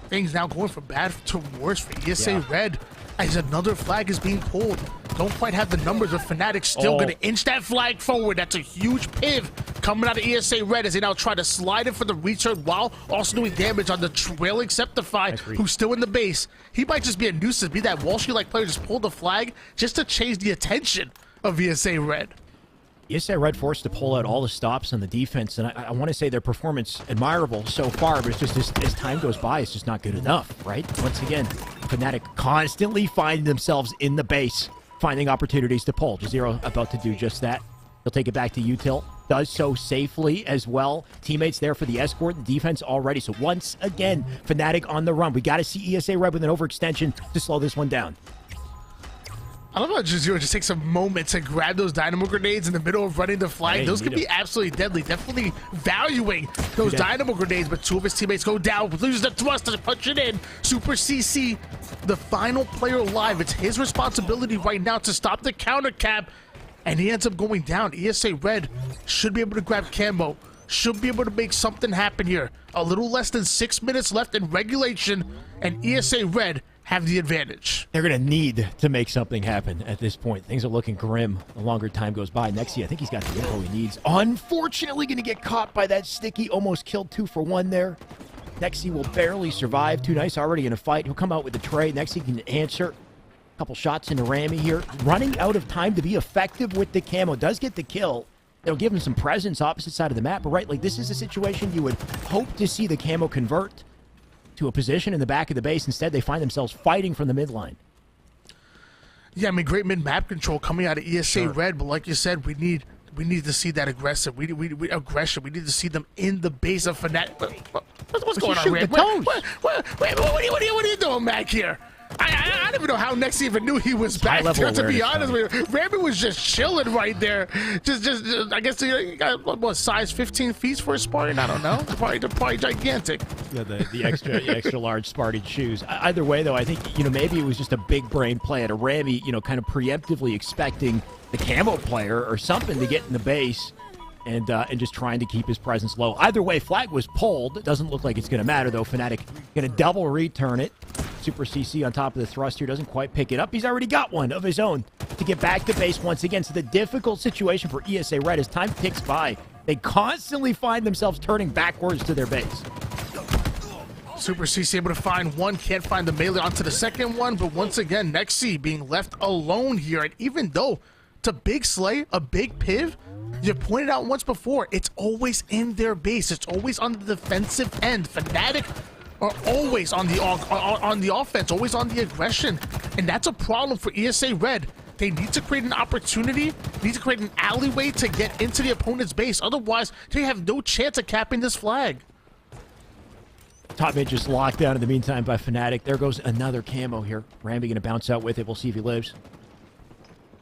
Things now going from bad to worse for ESA Red as another flag is being pulled. Don't quite have the numbers, but Fnatic still going to inch that flag forward. That's a huge piv coming out of ESA Red as they now try to slide it for the return while also doing damage on the trailing Septify, who's still in the base. He might just be a nuisance, be that Wall Street-like player just pulled the flag just to change the attention of ESA Red. ESA Red forced to pull out all the stops on the defense, and I want to say their performance admirable so far, but it's just as time goes by, it's just not good enough, right? Once again, Fnatic constantly find themselves in the base, finding opportunities to pull. Zero about to do just that. He'll take it back to Util. Does so safely as well. Teammates there for the escort, the defense already. So once again, Fnatic on the run. We got to see ESA Red with an overextension to slow this one down. I love how Zero just takes a moment to grab those dynamo grenades in the middle of running the flag. Those could be absolutely deadly. Definitely valuing those dynamo grenades, but two of his teammates go down, loses the thrust to punch it in. Super CC, the final player alive. It's his responsibility right now to stop the counter cap, and he ends up going down. ESA Red should be able to grab Camo, should be able to make something happen here. A little less than 6 minutes left in regulation, and ESA Red have the advantage. They're going to need to make something happen at this point. Things are looking grim the longer time goes by. Nexi, I think he's got the info he needs. Unfortunately, going to get caught by that sticky. Almost killed 2 for 1 there. Nexi will barely survive. Too Nice already in a fight. He'll come out with the trade. Nexi can answer. A couple shots into Rami here. Running out of time to be effective with the camo. Does get the kill. It'll give him some presence opposite side of the map. But right, like this is a situation you would hope to see the camo convert to a position in the back of the base. Instead, they find themselves fighting from the midline. Yeah, I mean, great mid-map control coming out of ESA Red, but like you said, we need to see that aggressive. We aggression. We need to see them in the base of Fnatic. What's going on, Red? What are you doing back here? I don't even know how Nex even knew he was back there, to be honest with you. Rami was just chilling right there. Just I guess he got, what, size 15 feet for a Spartan? I don't know. Probably gigantic. Yeah, the extra large Spartan shoes. Either way, though, I think, maybe it was just a big brain play at a Rami, kind of preemptively expecting the camo player or something to get in the base and just trying to keep his presence low. Either way, flag was pulled. It doesn't look like it's going to matter, though. Fnatic going to double return it. Super CC on top of the thrust here, doesn't quite pick it up. He's already got one of his own to get back to base once again. So the difficult situation for ESA Red as time ticks by, they constantly find themselves turning backwards to their base. Super CC able to find one, can't find the melee onto the second one, but once again, Nexi being left alone here. And even though it's a big slay, a big piv, you pointed out once before, it's always in their base. It's always on the defensive end. Fnatic are always on the offense, always on the aggression, and that's a problem for ESA Red. They need to create an opportunity, need to create an alleyway to get into the opponent's base. Otherwise, they have no chance of capping this flag. Top mid just locked down in the meantime by Fnatic. There goes another camo here. Rambi gonna bounce out with it. We'll see if he lives.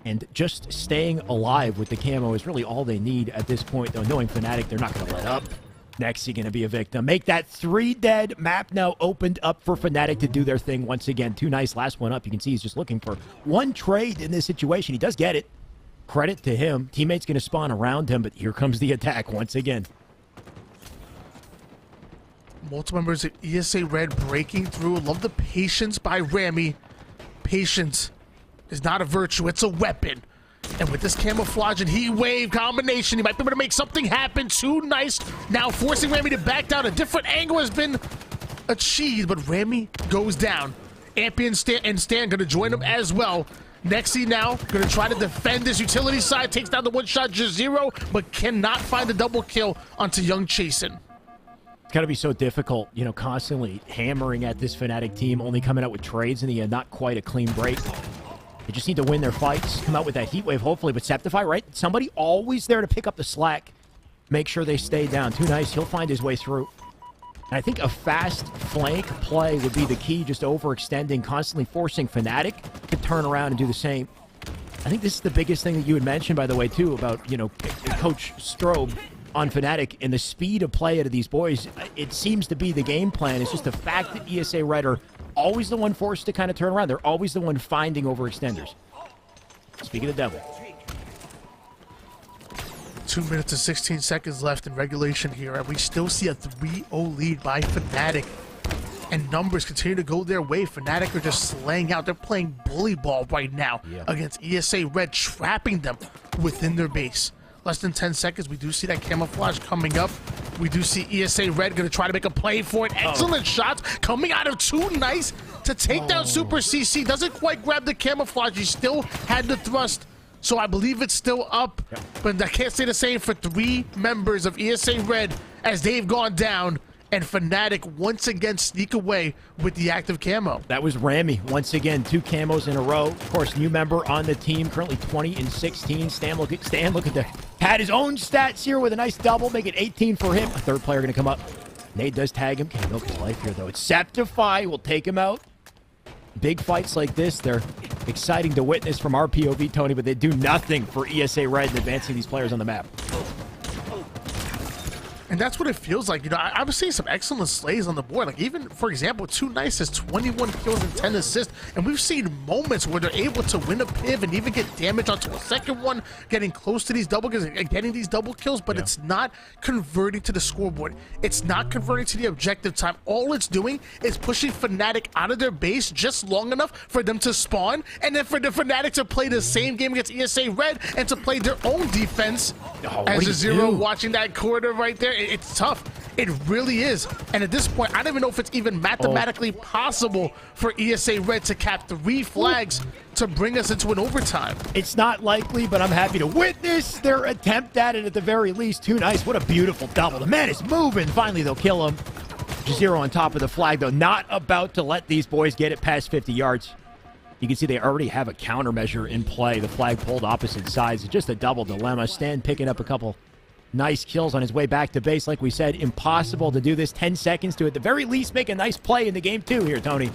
And just staying alive with the camo is really all they need at this point, though. Knowing Fnatic, they're not gonna let up. Next, he's going to be a victim. Make that 3 dead. Map now opened up for Fnatic to do their thing once again. Too Nice, last one up. You can see he's just looking for one trade in this situation. He does get it. Credit to him. Teammate's going to spawn around him, but here comes the attack once again. Multiple members of ESA Red breaking through. Love the patience by Rami. Patience is not a virtue, it's a weapon. And with this camouflage and heat wave combination, he might be able to make something happen. Too nice. Now forcing Rami to back down. A different angle has been achieved, but Rami goes down. Ampy and Stan going to join him as well. Nexi now going to try to defend this utility side. Takes down the one-shot J0, but cannot find the double kill onto Young Chasen. It's got to be so difficult, you know, constantly hammering at this Fnatic team, only coming out with trades in the end. Not quite a clean break. They just need to win their fights, come out with that heat wave, hopefully. But Septify, right? Somebody always there to pick up the slack. Make sure they stay down. Too nice. He'll find his way through. And I think a fast flank play would be the key, just overextending, constantly forcing Fnatic to turn around and do the same. I think this is the biggest thing that you had mentioned, by the way, too, about, you know, Coach Strobe on Fnatic and the speed of play out of these boys. It seems to be the game plan. It's just the fact that ESA Red are always the one forced to kind of turn around. They're always the one finding overextenders. Speaking of the devil. 2 minutes and 16 seconds left in regulation here, and we still see a 3-0 lead by Fnatic. And numbers continue to go their way. Fnatic are just slaying out. They're playing bully ball right now against ESA Red, trapping them within their base. Less than 10 seconds. We do see that camouflage coming up. We do see ESA Red going to try to make a play for it. Excellent shots coming out of Too Nice to take down Super CC. Doesn't quite grab the camouflage. He still had the thrust. So I believe it's still up. But I can't say the same for 3 members of ESA Red as they've gone down. And Fnatic once again sneak away with the active camo. That was Rami. Once again, 2 camos in a row. Of course, new member on the team, currently 20 and 16. Stan, look at the had his own stats here with a nice double, make it 18 for him. A third player going to come up. Nade does tag him. Can't milk his life here, though. It's Septify will take him out. Big fights like this, they're exciting to witness from our POV, Tony, but they do nothing for ESA Red in advancing these players on the map. And that's what it feels like. You know, I was seeing some excellent slays on the board. Like, even, for example, Too Nice has 21 kills and 10 assists. And we've seen moments where they're able to win a piv and even get damage onto a second one, getting close to these double kills and getting these double kills, but it's not converting to the scoreboard. It's not converting to the objective time. All it's doing is pushing Fnatic out of their base just long enough for them to spawn, and then for the Fnatic to play the same game against ESA Red and to play their own defense. As a zero watching that corner right there, it's tough. It really is. And at this point, I don't even know if it's even mathematically possible for ESA Red to cap 3 flags to bring us into an overtime. It's not likely, but I'm happy to witness their attempt at it at the very least. Too Nice. What a beautiful double. The man is moving. Finally, they'll kill him. J0 on top of the flag, though. Not about to let these boys get it past 50 yards. You can see they already have a countermeasure in play. The flag pulled opposite sides. It's just a double dilemma. Stan picking up a couple nice kills on his way back to base. Like we said, impossible to do this. 10 seconds to at the very least make a nice play in the game 2 here, Tony.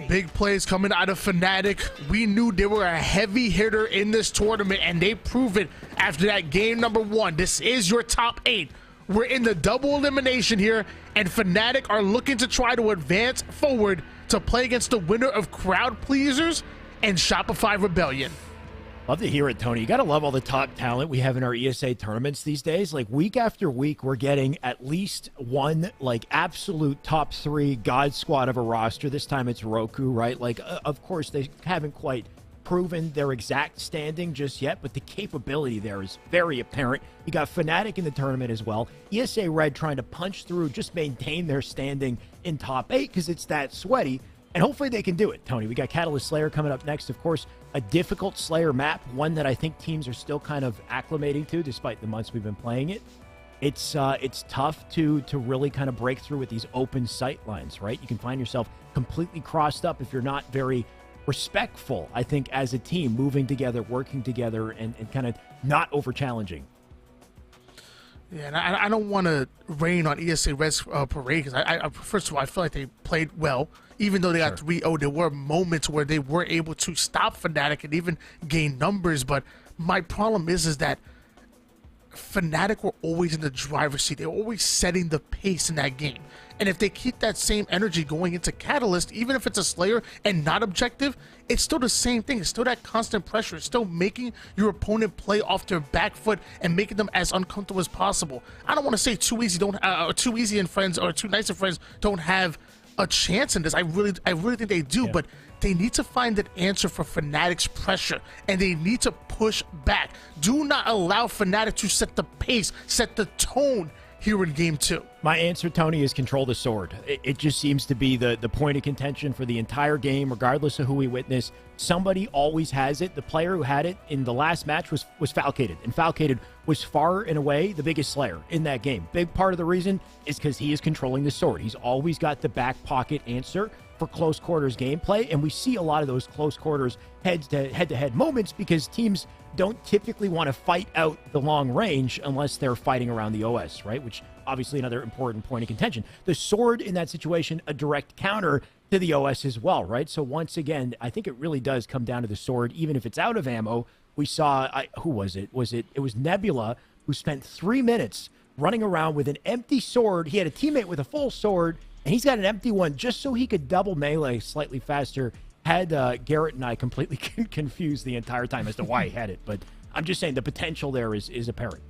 Big plays coming out of Fnatic. We knew they were a heavy hitter in this tournament, and they prove it after that game number 1. This is your top 8. We're in the double elimination here, and Fnatic are looking to try to advance forward to play against the winner of Crowd Pleasers and Shopify Rebellion. Love to hear it, Tony. You got to love all the top talent we have in our ESA tournaments these days. Like, week after week, we're getting at least one, like, absolute top 3 god squad of a roster. This time it's Roku, right? Like, of course, they haven't quite proven their exact standing just yet, but the capability there is very apparent. You got Fnatic in the tournament as well. ESA Red trying to punch through, just maintain their standing in top 8 because it's that sweaty. And hopefully they can do it, Tony. We got Catalyst Slayer coming up next. Of course, a difficult Slayer map, one that I think teams are still kind of acclimating to despite the months we've been playing it. It's tough to really kind of break through with these open sight lines, right? You can find yourself completely crossed up if you're not very respectful, I think, as a team, moving together, working together, and kind of not over-challenging. Yeah, and I don't want to rain on ESA Red's parade because I first of all, I feel like they played well. Even though they got 3-0, there were moments where they were able to stop Fnatic and even gain numbers. But my problem is that Fnatic were always in the driver's seat. They were always setting the pace in that game. And if they keep that same energy going into Catalyst, even if it's a Slayer and not objective, it's still the same thing. It's still that constant pressure. It's still making your opponent play off their back foot and making them as uncomfortable as possible. I don't want to say Too Easy and friends or Too Nice and friends don't have a chance in this. I really think they do, but they need to find an answer for Fnatic's pressure, and they need to push back. Do not allow Fnatic to set the pace, set the tone here in game 2. My answer, Tony, is control the sword. It just seems to be the point of contention for the entire game, regardless of who we witness. Somebody always has it. The player who had it in the last match was Falcated, and Falcated was far and away the biggest slayer in that game. Big part of the reason is because he is controlling the sword. He's always got the back pocket answer for close quarters gameplay, and we see a lot of those close quarters head-to-head moments because teams don't typically want to fight out the long range unless they're fighting around the OS, right? Which obviously another important point of contention. The sword in that situation, a direct counter to the OS as well, right? So once again, I think it really does come down to the sword, even if it's out of ammo. We saw, who was it? It was Nebula, who spent 3 minutes running around with an empty sword. He had a teammate with a full sword, and he's got an empty one just so he could double melee slightly faster. Had Garrett and I completely confused the entire time as to why he had it. But I'm just saying the potential there is apparent.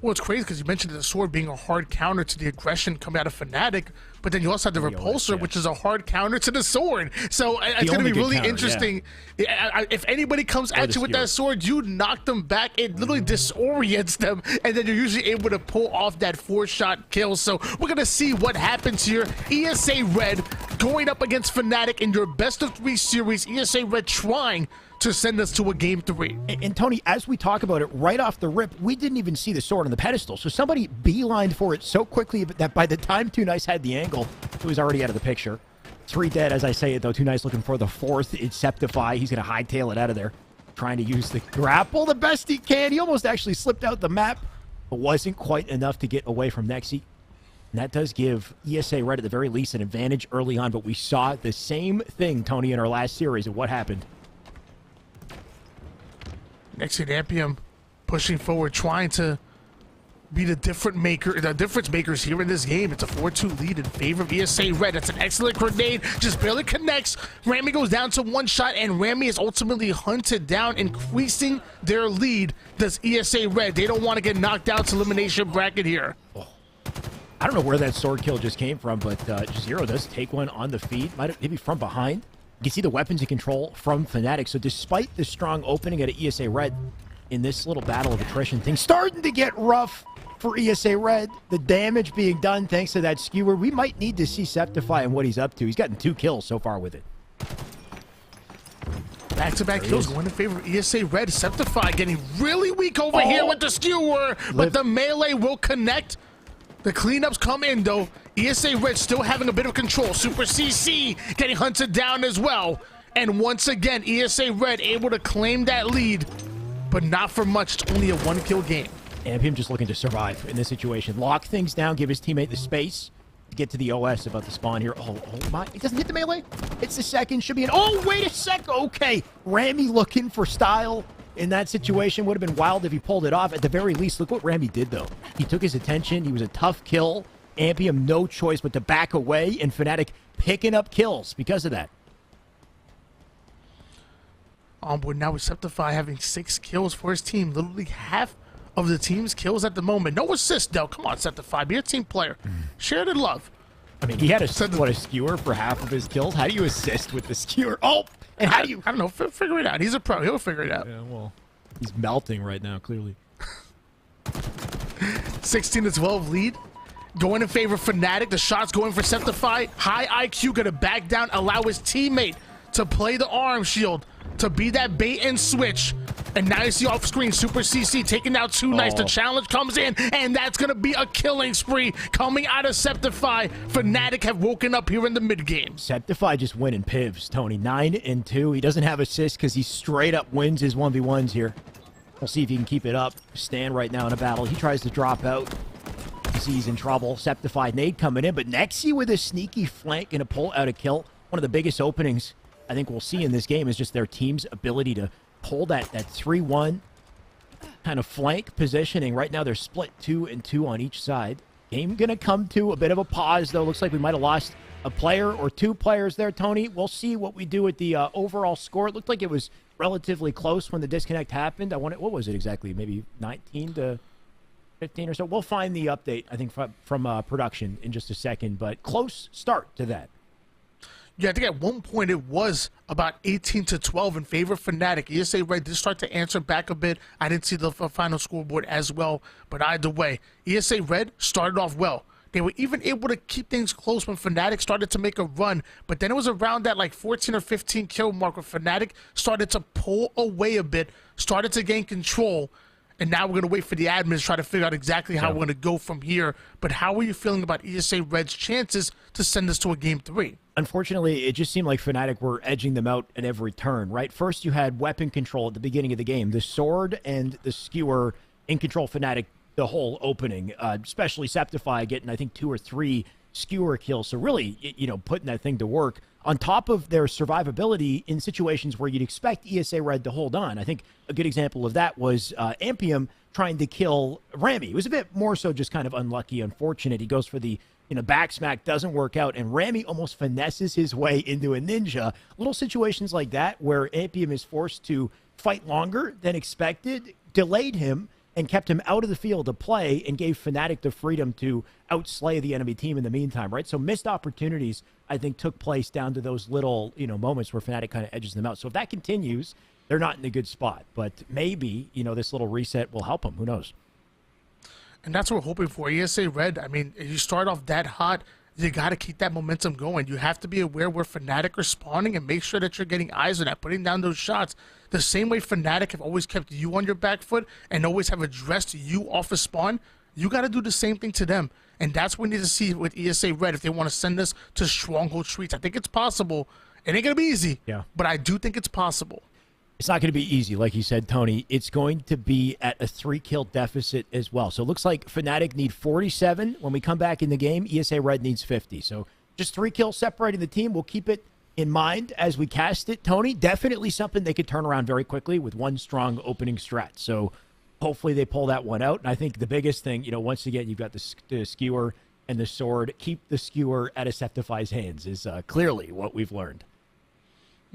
Well, it's crazy because you mentioned the sword being a hard counter to the aggression coming out of Fnatic, but then you also have the repulsor, which is a hard counter to the sword. So it's going to be really interesting. Yeah. If anybody comes at you with that sword, you knock them back. It literally disorients them, and then you're usually able to pull off that 4-shot kill. So we're going to see what happens here. ESA Red going up against Fnatic in your best of 3 series. ESA Red trying to send us to a game 3. And Tony, as we talk about it right off the rip, we didn't even see the sword on the pedestal. So somebody beelined for it so quickly that by the time Too Nice had the angle, it was already out of the picture. 3 dead as I say it, though. Too Nice looking for the 4th. It's Septify. He's going to hightail it out of there. Trying to use the grapple the best he can. He almost actually slipped out the map, but wasn't quite enough to get away from Nexi. And that does give ESA Red at the very least an advantage early on, but we saw the same thing, Tony, in our last series of what happened. Next to Ampium pushing forward, trying to be the difference makers here in this game. It's a 4-2 lead in favor of ESA Red. That's an excellent grenade, just barely connects. Rami goes down to 1 shot, and Rami is ultimately hunted down, increasing their lead. Does ESA Red? They don't want to get knocked out to elimination bracket here. Oh. I don't know where that sword kill just came from, but Zero does take one on the feed, maybe from behind. You can see the weapons in control from Fnatic. So despite the strong opening at ESA Red in this little battle of attrition, things starting to get rough for ESA Red. The damage being done thanks to that skewer. We might need to see Septify and what he's up to. He's gotten 2 kills so far with it. Back-to-back kills going in favor of ESA Red. Septify getting really weak over here with the skewer, but the melee will connect. The cleanups come in, though. ESA Red still having a bit of control. Super CC getting hunted down as well. And once again, ESA Red able to claim that lead, but not for much. It's only a 1-kill game. Ampium just looking to survive in this situation. Lock things down, give his teammate the space to get to the OS about the spawn here. Oh my. It doesn't hit the melee. It's the second. Should be an... Oh, wait a sec. Okay. Rami looking for style in that situation. Would have been wild if he pulled it off. At the very least, look what Rami did, though. He took his attention. He was a tough kill. Ampium, no choice but to back away, and Fnatic picking up kills because of that. On board now with Septify having 6 kills for his team. Literally half of the team's kills at the moment. No assist, though. Come on, Septify. Be a team player. Share the love. I mean, he had a skewer for half of his kills. How do you assist with the skewer? Oh! And how do you... I don't know. Figure it out. He's a pro. He'll figure it out. Yeah, well, he's melting right now, clearly. 16-12 lead. Going in favor of Fnatic. The shot's going for Septify. High IQ going to back down. Allow his teammate to play the arm shield. To be that bait and switch. And now you see off screen Super CC taking out Too Nice. The challenge comes in. And that's going to be a killing spree coming out of Septify. Fnatic have woken up here in the mid game. Septify just winning pivs, Tony. 9-2. He doesn't have assists because he straight up wins his 1v1s here. We'll see if he can keep it up. Stand right now in a battle. He tries to drop out. He's in trouble. Septify nade coming in. But Nexi with a sneaky flank and a pull out a kill. One of the biggest openings I think we'll see in this game is just their team's ability to pull that 3-1 kind of flank positioning. Right now they're split 2-2 on each side. Game gonna come to a bit of a pause, though. Looks like we might have lost a player or 2 players there, Tony. We'll see what we do with the overall score. It looked like it was relatively close when the disconnect happened. What was it exactly? Maybe 19-15 or so. We'll find the update, I think, from production in just a second, but close start to that. Yeah, I think at one point it was about 18-12 in favor of Fnatic. ESA Red did start to answer back a bit. I didn't see the final scoreboard as well, but either way, ESA Red started off well. They were even able to keep things close when Fnatic started to make a run, but then it was around that like 14 or 15 kill mark where Fnatic started to pull away a bit, started to gain control, and now we're going to wait for the admins to try to figure out exactly how we're going to go from here. But how are you feeling about ESA Red's chances to send us to a Game 3? Unfortunately, it just seemed like Fnatic were edging them out at every turn, right? First, you had weapon control at the beginning of the game. The sword and the skewer in control Fnatic the whole opening, especially Septify getting, I think, 2 or 3 skewer kills. So really, putting that thing to work on top of their survivability in situations where you'd expect ESA Red to hold on. I think a good example of that was Ampium trying to kill Rami. It was a bit more so just kind of unlucky, unfortunate. He goes for the back smack, doesn't work out, and Rami almost finesses his way into a ninja. Little situations like that where Ampium is forced to fight longer than expected, delayed him, and kept him out of the field to play and gave Fnatic the freedom to outslay the enemy team in the meantime, right? So missed opportunities, I think, took place down to those little, moments where Fnatic kind of edges them out. So if that continues, they're not in a good spot. But maybe, this little reset will help them. Who knows? And that's what we're hoping for. ESA Red, I mean, if you start off that hot, you got to keep that momentum going. You have to be aware where Fnatic are spawning and make sure that you're getting eyes on that, putting down those shots. The same way Fnatic have always kept you on your back foot and always have addressed you off of spawn, you got to do the same thing to them. And that's what we need to see with ESA Red if they want to send us to Stronghold Streets. I think it's possible. It ain't going to be easy, but I do think it's possible. It's not going to be easy, like you said, Tony. It's going to be at a 3-kill deficit as well. So it looks like Fnatic need 47. When we come back in the game, ESA Red needs 50. So just 3 kills separating the team. We'll keep it in mind as we cast it. Tony, definitely something they could turn around very quickly with one strong opening strat. So hopefully they pull that one out. And I think the biggest thing, once again, you've got the skewer and the sword. Keep the skewer out of Septify's hands is clearly what we've learned.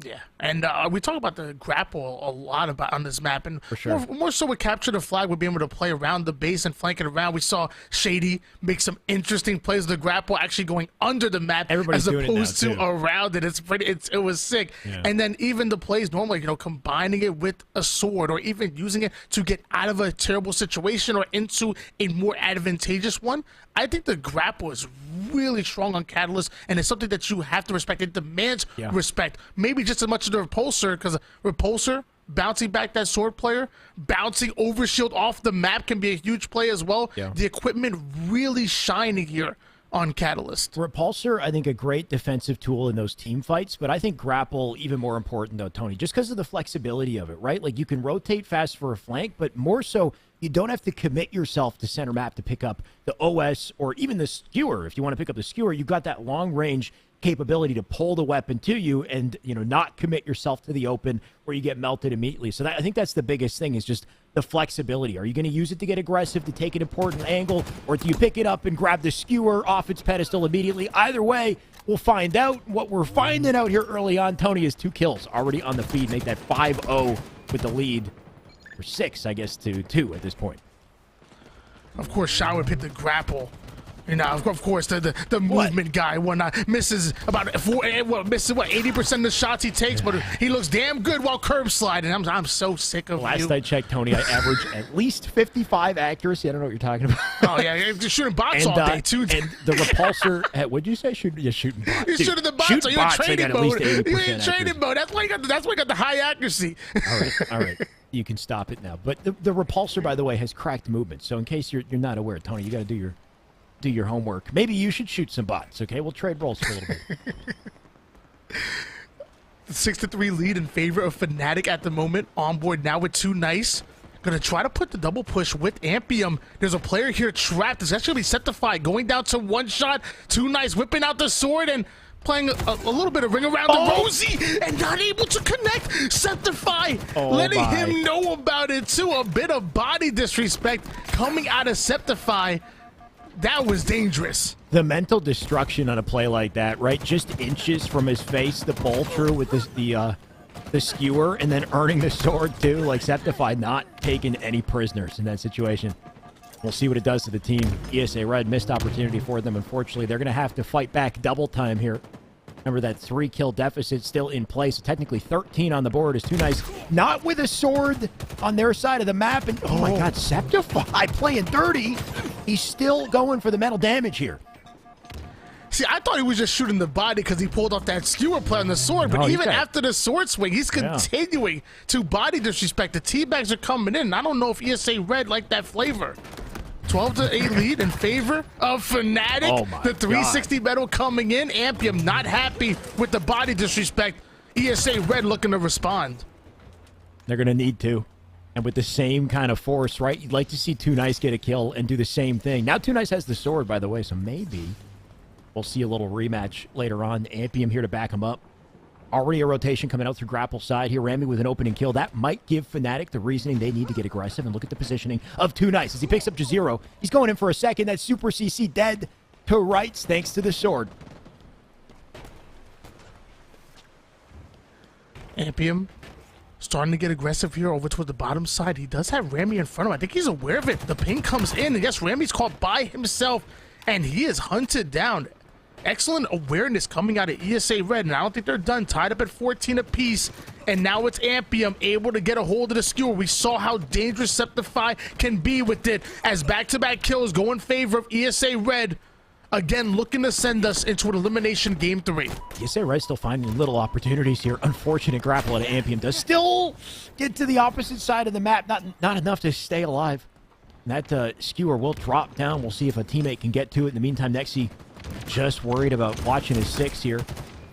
Yeah, and we talk about the grapple a lot on this map, and for sure. more so with Capture the Flag, we'll be able to play around the base and flank it around. We saw Shady make some interesting plays with the grapple, actually going under the map Everybody's as opposed to around it. It was sick. Yeah. And then even the plays normally, combining it with a sword or even using it to get out of a terrible situation or into a more advantageous one. I think the grapple is really strong on Catalyst, and it's something that you have to respect. It demands respect. Maybe just as much as the Repulsor, because Repulsor, bouncing back that sword player, bouncing Overshield off the map can be a huge play as well. Yeah. The equipment really shining here on Catalyst. Repulsor, I think, a great defensive tool in those team fights, but I think grapple even more important, though, Tony, just because of the flexibility of it, right? Like, you can rotate fast for a flank, but more so, you don't have to commit yourself to center map to pick up the OS or even the skewer. If you want to pick up the skewer, you've got that long range capability to pull the weapon to you and, not commit yourself to the open where you get melted immediately. So I think that's the biggest thing is just the flexibility. Are you going to use it to get aggressive, to take an important angle, or do you pick it up and grab the skewer off its pedestal immediately? Either way, we'll find out. What we're finding out here early on, Tony, is 2 kills already on the feed. Make that 5-0 with the lead. 6, I guess, to 2 at this point. Of course, Shower hit the grapple. Of course, the movement guy misses about 80% of the shots he takes, but he looks damn good while curb sliding. I'm so sick of Last I checked, Tony, I average at least 55 accuracy. I don't know what you're talking about. Oh yeah, you're shooting bots all day too. And the Repulsor, what'd you say? Shooting bots. You're shooting the bots. Shoot So you're in training mode. You're in training mode. That's why you got the high accuracy. All right. You can stop it now. But the Repulsor, by the way, has cracked movement. So in case you're not aware, Tony, you got to do your homework. Maybe you should shoot some bots, okay? We'll trade roles for a little bit. The 6-3 lead in favor of Fnatic at the moment. On board now with 2 Nice. Going to try to put the double push with Ampium. There's a player here trapped. It's actually Septify going down to 1 shot. 2 Nice whipping out the sword and playing a little bit of ring around the Rosie and not able to connect. Septify letting him know about it too. A bit of body disrespect coming out of Septify. That was dangerous. The mental destruction on a play like that, right? Just inches from his face, the bowl through with the skewer, and then earning the sword too. Like Septify not taking any prisoners in that situation. We'll see what it does to the team. ESA Red, missed opportunity for them. Unfortunately, they're going to have to fight back double time here. Remember that 3-kill deficit still in place. Technically 13 on the board is too nice. Not with a sword on their side of the map. And oh my God, Septify playing dirty. He's still going for the metal damage here. See, I thought he was just shooting the body because he pulled off that skewer play on the sword. But even after the sword swing, he's continuing to body disrespect. The teabags are coming in. I don't know if ESA Red like that flavor. 12-8 lead in favor of fnatic. Oh the 360 medal coming in. Ampium not happy with the body disrespect. ESA Red looking to respond. They're going to need to. And with the same kind of force, right? You'd like to see Too Nice get a kill and do the same thing. Now Too Nice has the sword, by the way, so maybe we'll see a little rematch later on. Ampium here to back him up. Already a rotation coming out through grapple side here. Rami with an opening kill. That might give fnatic the reasoning they need to get aggressive. And look at the positioning of Too Nice as he picks up Jazero. He's going in for a second. That Super CC dead to rights thanks to the sword. Ampium starting to get aggressive here over toward the bottom side. He does have Rami in front of him. I think he's aware of it. The ping comes in. And yes, Rami's caught by himself. And he is hunted down. Excellent awareness coming out of ESA Red, and I don't think they're done. Tied up at 14 apiece, and now it's Ampium able to get a hold of the skewer. We saw how dangerous Septify can be with it, as back-to-back kills go in favor of ESA Red. Again, looking to send us into an elimination game 3. ESA Red still finding little opportunities here. Unfortunate grapple out of Ampium does still get to the opposite side of the map. Not enough to stay alive. And that skewer will drop down. We'll see if a teammate can get to it. In the meantime, Nexi just worried about watching his 6 here.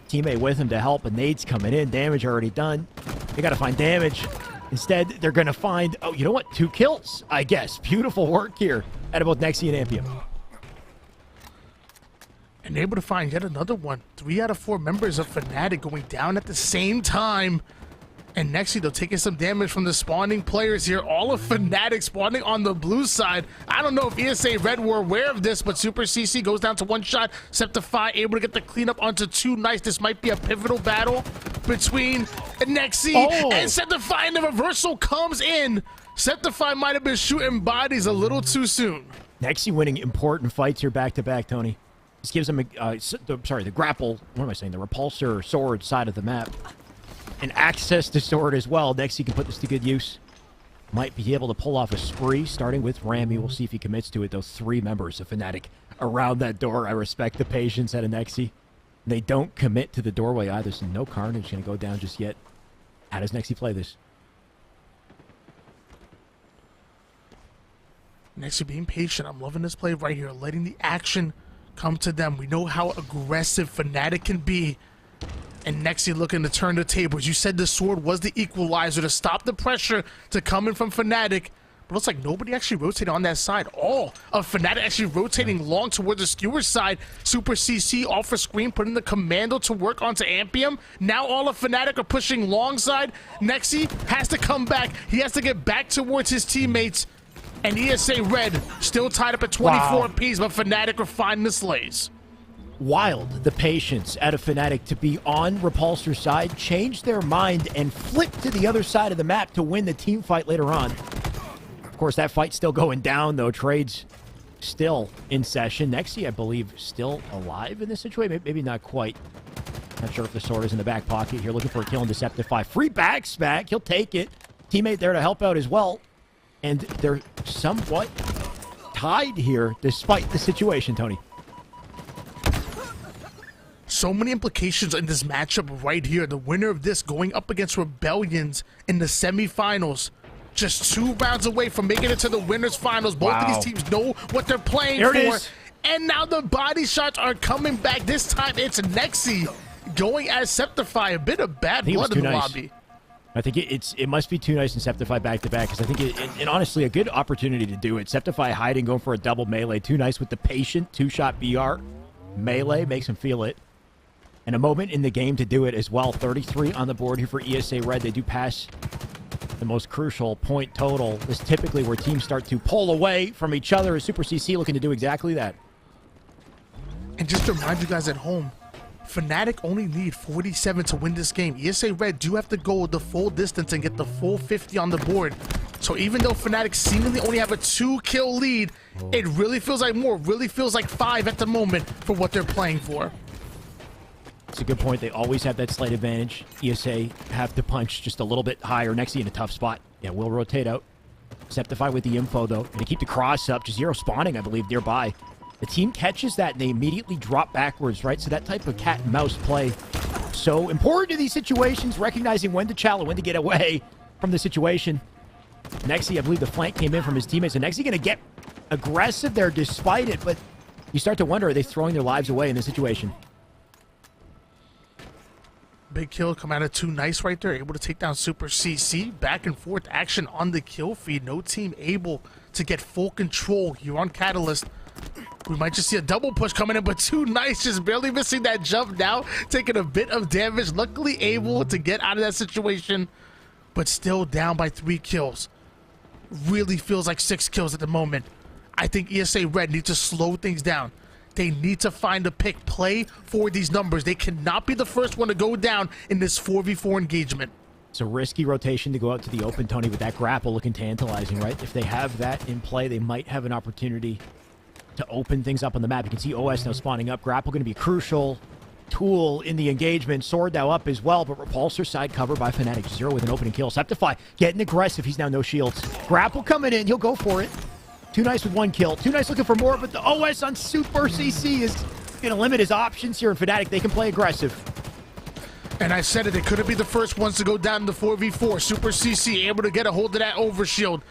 Teammate with him to help, and nade's coming in. Damage already done. They got to find damage. Instead, they're going to find, oh, you know what? 2 kills, I guess. Beautiful work here out of both Nexi and Ampium. And able to find yet another one. 3 out of 4 members of fnatic going down at the same time. And Nexi, though, taking some damage from the spawning players here. All of fnatic spawning on the blue side. I don't know if ESA Red were aware of this, but Super CC goes down to 1 shot. Septify able to get the cleanup onto Too Nice. This might be a pivotal battle between Nexi and Septify, and the reversal comes in. Septify might have been shooting bodies a little too soon. Nexi winning important fights here back-to-back, Tony. This gives him, the grapple, what am I saying, the repulsor sword side of the map. And access to sword as well. Next, he can put this to good use. Might be able to pull off a spree, starting with Rami. We'll see if he commits to it. Those 3 members of fnatic around that door. I respect the patience out of Nexi. They don't commit to the doorway either, so no carnage going to go down just yet. How does Nexi play this? Nexi being patient. I'm loving this play right here. Letting the action come to them. We know how aggressive fnatic can be. And Nexi looking to turn the tables. You said the sword was the equalizer to stop the pressure to come in from fnatic. But it looks like nobody actually rotated on that side. All of fnatic actually rotating long towards the skewer side. Super CC off for screen, putting the commando to work onto Ampium. Now all of fnatic are pushing long side. Nexi has to come back. He has to get back towards his teammates. And ESA Red still tied up at 24 apiece, but fnatic are finding the slays. Wild, the patience out of fnatic to be on Repulsor's side, change their mind, and flip to the other side of the map to win the team fight later on. Of course, that fight's still going down, though. Trades still in session. Nexi, I believe, still alive in this situation. Maybe not quite. Not sure if the sword is in the back pocket here. Looking for a kill and Deceptify. Free back smack. He'll take it. Teammate there to help out as well. And they're somewhat tied here, despite the situation, Tony. So many implications in this matchup right here. The winner of this going up against Rebellions in the semifinals. Just 2 rounds away from making it to the winners finals. Both of these teams know what they're playing for. And now the body shots are coming back. This time it's Nexi going as Septify. A bit of bad blood in the lobby. I think it must be Too Nice and Septify back-to-back, because I think it honestly a good opportunity to do it. Septify hiding, going for a double melee. Too Nice with the patient 2-shot BR. Melee makes him feel it. And a moment in the game to do it as well. 33 on the board here for ESA Red. They do pass the most crucial point total. This is typically where teams start to pull away from each other. Super CC looking to do exactly that. And just to remind you guys at home, fnatic only need 47 to win this game. ESA Red do have to go the full distance and get the full 50 on the board. So even though fnatic seemingly only have a 2-kill lead, it really feels like more, really feels like 5 at the moment for what they're playing for. It's a good point. They always have that slight advantage. ESA have to punch just a little bit higher. Nexi in a tough spot. Yeah, will rotate out. Septify with the info, though. Going to keep the cross up. Just zero spawning, I believe, nearby. The team catches that, and they immediately drop backwards, right? So that type of cat and mouse play, so important to these situations, recognizing when to challenge, when to get away from the situation. Nexi, I believe the flank came in from his teammates, and Nexi going to get aggressive there despite it, but you start to wonder, are they throwing their lives away in this situation? Big kill come out of too nice right there, able to take down Super CC. Back and forth action on the kill feed. No team able to get full control here on Catalyst. We might just see a double push coming in, but too nice, just barely missing that jump now, taking a bit of damage. Luckily able to get out of that situation, but still down by 3 kills. Really feels like 6 kills at the moment. I think ESA Red needs to slow things down. They need to find a pick, play for these numbers. They cannot be the first one to go down in this 4v4 engagement. It's a risky rotation to go out to the open, Tony, with that grapple looking tantalizing, right? If they have that in play, they might have an opportunity to open things up on the map. You can see OS now spawning up. Grapple going to be a crucial tool in the engagement. Sword now up as well, but Repulsor side cover by fnatic. Zero with an opening kill. Septify getting aggressive. He's now no shields. Grapple coming in. He'll go for it. Too nice with 1 kill. Too nice looking for more, but the OS on Super CC is going to limit his options here in fnatic. They can play aggressive. And I said it, they couldn't be the first ones to go down in the 4v4. Super CC able to get a hold of that overshield.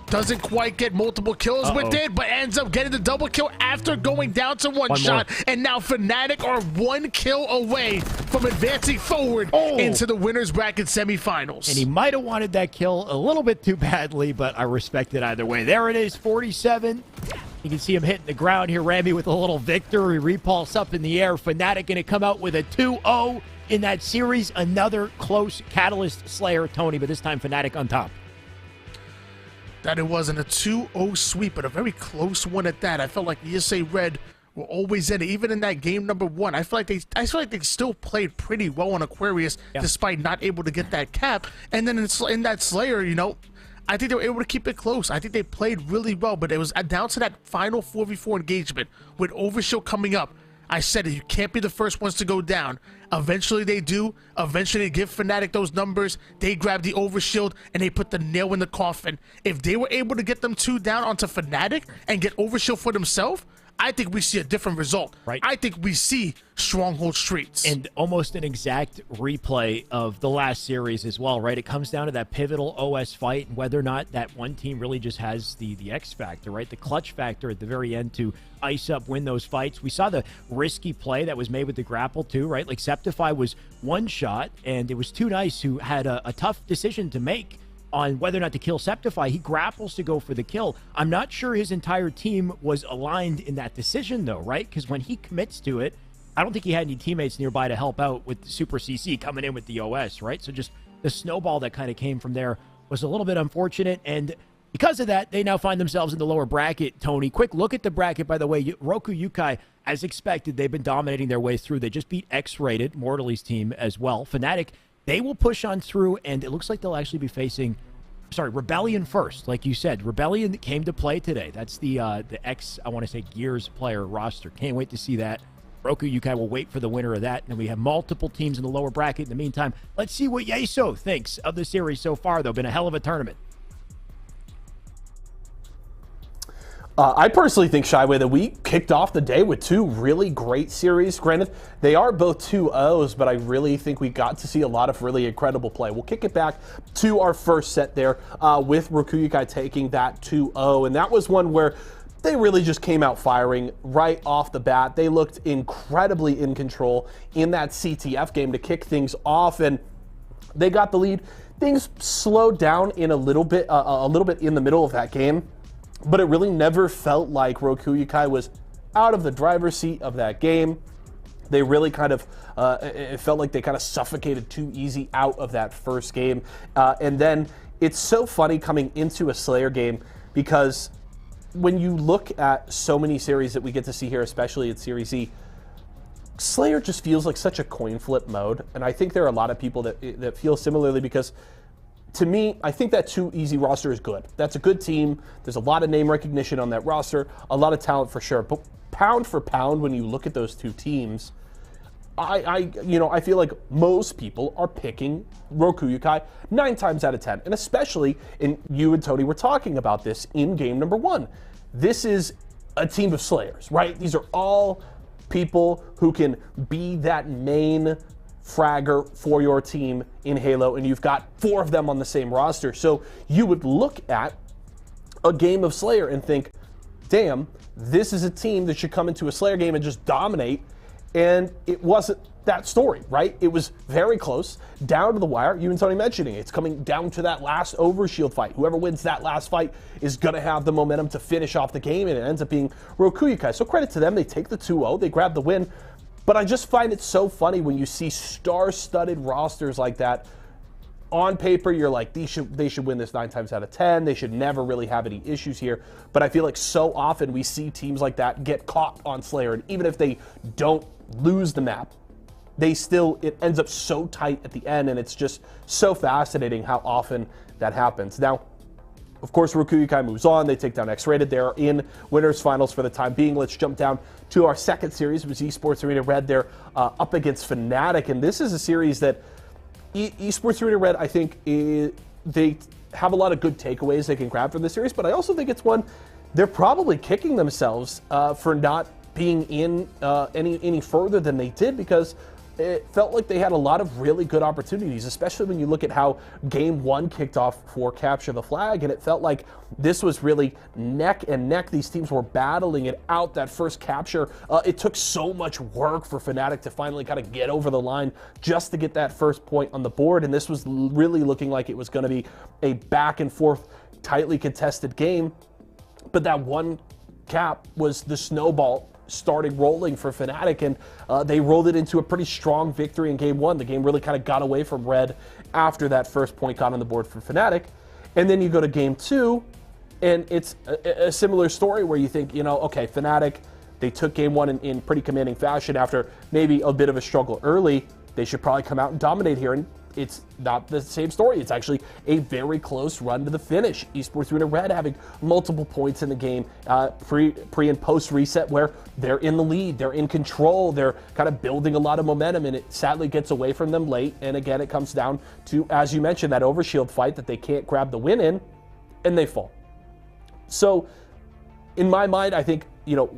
Doesn't quite get multiple kills with it, but ends up getting the double kill after going down to one shot. More. And now fnatic are 1 kill away from advancing forward into the winner's bracket semifinals. And he might have wanted that kill a little bit too badly, but I respect it either way. There it is, 47. You can see him hitting the ground here. Rami with a little victory repulse up in the air. fnatic going to come out with a 2-0 in that series. Another close Catalyst Slayer, Tony, but this time fnatic on top. That it wasn't a 2-0 sweep, but a very close one at that. I felt like ESA Red were always in it, even in that game number 1. I feel like they still played pretty well on Aquarius, despite not able to get that cap. And then in that Slayer, you know, I think they were able to keep it close. I think they played really well, but it was down to that final 4v4 engagement with Overshield coming up. I said it, you can't be the first ones to go down. Eventually they do. Eventually they give fnatic those numbers. They grab the overshield and they put the nail in the coffin. If they were able to get them 2 down onto fnatic and get overshield for themselves, I think we see a different result. Right. I think we see Stronghold Streets. And almost an exact replay of the last series as well, right? It comes down to that pivotal OS fight and whether or not that one team really just has the X factor, right? The clutch factor at the very end to ice up, win those fights. We saw the risky play that was made with the grapple too, right? Like Septify was 1 shot and it was Too Nice who had a tough decision to make on whether or not to kill Septify. He grapples to go for the kill. I'm not sure his entire team was aligned in that decision though, right? Because when he commits to it, I don't think he had any teammates nearby to help out with Super CC coming in with the OS, right? So just the snowball that kind of came from there was a little bit unfortunate, and because of that, they now find themselves in the lower bracket, Tony. Quick look at the bracket, by the way. Roku Yukai, as expected, they've been dominating their way through. They just beat X-Rated, Mortali's team as well. fnatic, they will push on through, and it looks like they'll actually be facing, Rebellion first, like you said. Rebellion came to play today. That's the X, I want to say, Gears player roster. Can't wait to see that. Roku Yukai will wait for the winner of that, and we have multiple teams in the lower bracket. In the meantime, let's see what Yeso thinks of the series so far, though. Been a hell of a tournament. I personally think, Shyway, that we kicked off the day with 2 really great series. Granted, they are both 2-0s, but I really think we got to see a lot of really incredible play. We'll kick it back to our first set there with Roku Yukai taking that 2-0, and that was one where they really just came out firing right off the bat. They looked incredibly in control in that CTF game to kick things off, and they got the lead. Things slowed down in a little bit in the middle of that game, but it really never felt like Roku Yukai was out of the driver's seat of that game. They really kind of, it felt like they kind of suffocated Too Easy out of that first game. And then it's so funny coming into a Slayer game because when you look at so many series that we get to see here, especially at Series E, Slayer just feels like such a coin flip mode. And I think there are a lot of people that feel similarly because, to me, I think that Too Easy roster is good. That's a good team. There's a lot of name recognition on that roster, a lot of talent for sure. But pound for pound, when you look at those 2 teams, I feel like most people are picking Roku Yukai 9 times out of 10, and especially, and you and Tony were talking about this in game number 1. This is a team of slayers, right? These are all people who can be that main fragger for your team in Halo, and you've got 4 of them on the same roster. So you would look at a game of Slayer and think, damn, this is a team that should come into a Slayer game and just dominate. And it wasn't that story, right? It was very close, down to the wire. You and Tony mentioning it. It's coming down to that last overshield fight. Whoever wins that last fight is going to have the momentum to finish off the game, and it ends up being Roku Yukai. So credit to them. They take the 2-0. They grab the win. But I just find it so funny when you see star-studded rosters like that. On paper, you're like, they should win this 9 times out of 10. They should never really have any issues here. But I feel like so often we see teams like that get caught on Slayer. And even if they don't lose the map, it ends up so tight at the end. And it's just so fascinating how often that happens. Now, of course, Roku Yukai moves on. They take down X-Rated. They're in winners finals for the time being. Let's jump down to our second series. It was Esports Arena Red. They're up against Fnatic. And this is a series that Esports Arena Red, I think, they have a lot of good takeaways they can grab from this series, but I also think it's one they're probably kicking themselves for not being in any further than they did, because it felt like they had a lot of really good opportunities, especially when you look at how Game 1 kicked off for Capture the Flag, and it felt like this was really neck and neck. These teams were battling it out, that first capture. It took so much work for Fnatic to finally kind of get over the line just to get that first point on the board, and this was really looking like it was going to be a back and forth, tightly contested game. But that one cap was the snowball starting rolling for Fnatic, and they rolled it into a pretty strong victory in Game 1. The game really kind of got away from Red after that first point got on the board for Fnatic. And then you go to Game 2, and it's a similar story where you think, okay, Fnatic, they took Game 1 in pretty commanding fashion after maybe a bit of a struggle early. They should probably come out and dominate here, and it's not the same story. It's actually a very close run to the finish. Esports Arena Red having multiple points in the game, pre and post reset, where they're in the lead, they're in control, they're kind of building a lot of momentum, and it sadly gets away from them late. And again, it comes down to, as you mentioned, that overshield fight that they can't grab the win in, and they fall. So in my mind, I think,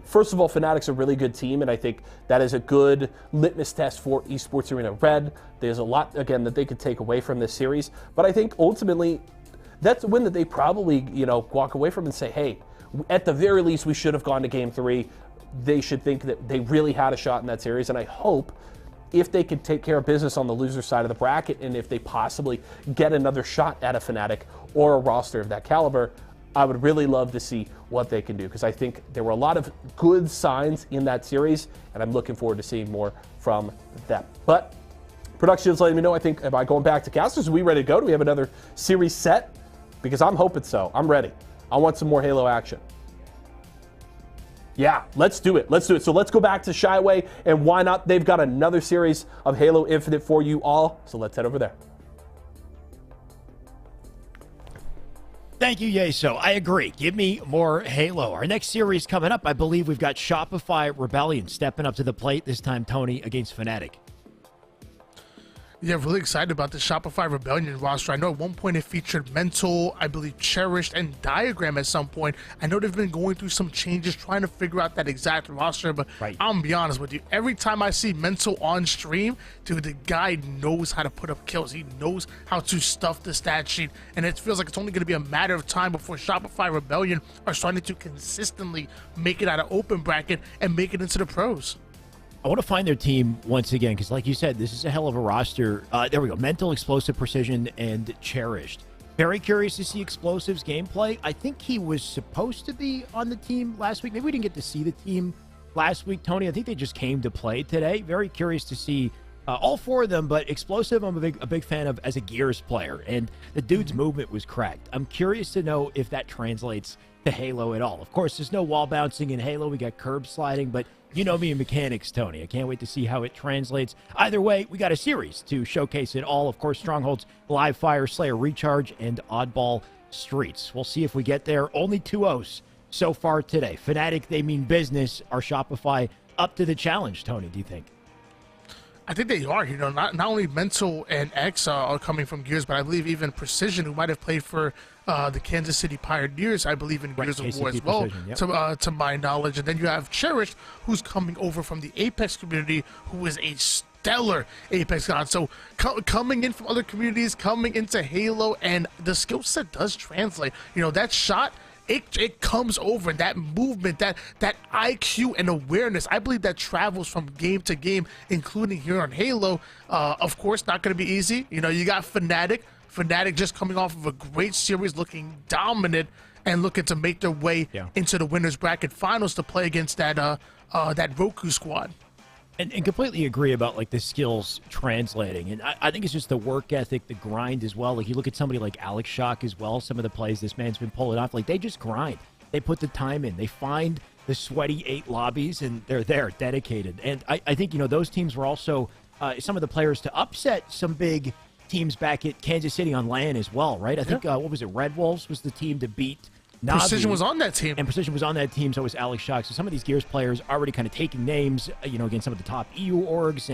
first of all, Fnatic's a really good team, and I think that is a good litmus test for Esports Arena Red. There's a lot, again, that they could take away from this series, but I think ultimately that's a win that they probably, walk away from and say, hey, at the very least, we should have gone to Game 3. They should think that they really had a shot in that series, and I hope if they could take care of business on the loser side of the bracket, and if they possibly get another shot at a Fnatic or a roster of that caliber, I would really love to see what they can do, because I think there were a lot of good signs in that series, and I'm looking forward to seeing more from them. But production is letting me know, I think, am I going back to casters? Are we ready to go? Do we have another series set? Because I'm hoping so. I'm ready. I want some more Halo action. Yeah, let's do it. Let's do it. So let's go back to Shyway, and why not? They've got another series of Halo Infinite for you all, so let's head over there. Thank you, Yeso. I agree. Give me more Halo. Our next series coming up, I believe we've got Shopify Rebellion stepping up to the plate, this time Tony against Fnatic. Yeah, really excited about the Shopify Rebellion roster. I know at one point it featured Mental, I believe Cherished, and Diagram at some point. I know they've been going through some changes, trying to figure out that exact roster, but I'm going to be honest with you. Every time I see Mental on stream, dude, the guy knows how to put up kills. He knows how to stuff the stat sheet, and it feels like it's only going to be a matter of time before Shopify Rebellion are starting to consistently make it out of open bracket and make it into the pros. I want to find their team once again, because like you said, this is a hell of a roster. There we go. Mental, Explosive, Precision, and Cherished. Very curious to see Explosive's gameplay. I think he was supposed to be on the team last week. Maybe we didn't get to see the team last week, Tony. I think they just came to play today. Very curious to see all 4 of them, but Explosive I'm a big fan of as a Gears player, and the dude's movement was cracked. I'm curious to know if that translates to Halo at all. Of course, there's no wall bouncing in Halo. We got curb sliding, but you know me in mechanics, Tony. I can't wait to see how it translates. Either way, we got a series to showcase it all. Of course, Strongholds, Live Fire, Slayer Recharge, and Oddball Streets. We'll see if we get there. Only 2-0s so far today. Fnatic, they mean business. Are Shopify up to the challenge, Tony, do you think? I think they are. Not only Mental and X are coming from Gears, but I believe even Precision, who might have played for the Kansas City Pioneers, I believe in Gears of War as well, yep. To my knowledge. And then you have Cherish, who's coming over from the Apex community, who is a stellar Apex god. So coming in from other communities, coming into Halo, and the skill set does translate. That shot, it comes over, that movement, that IQ and awareness. I believe that travels from game to game, including here on Halo. Of course, not going to be easy. You got Fnatic just coming off of a great series, looking dominant and looking to make their way into the winners bracket finals to play against that Roku squad. And completely agree about like the skills translating. And I think it's just the work ethic, the grind as well. Like you look at somebody like Alex Shock as well, some of the plays this man's been pulling off, like they just grind. They put the time in. They find the sweaty 8 lobbies and they're there, dedicated. And I think, those teams were also some of the players to upset some big teams back at Kansas City on LAN as well, right? I think, what was it, Red Wolves was the team to beat Navi. Precision was on that team. And Precision was on that team, so was Alex Shock. So some of these Gears players already kind of taking names, against some of the top EU orgs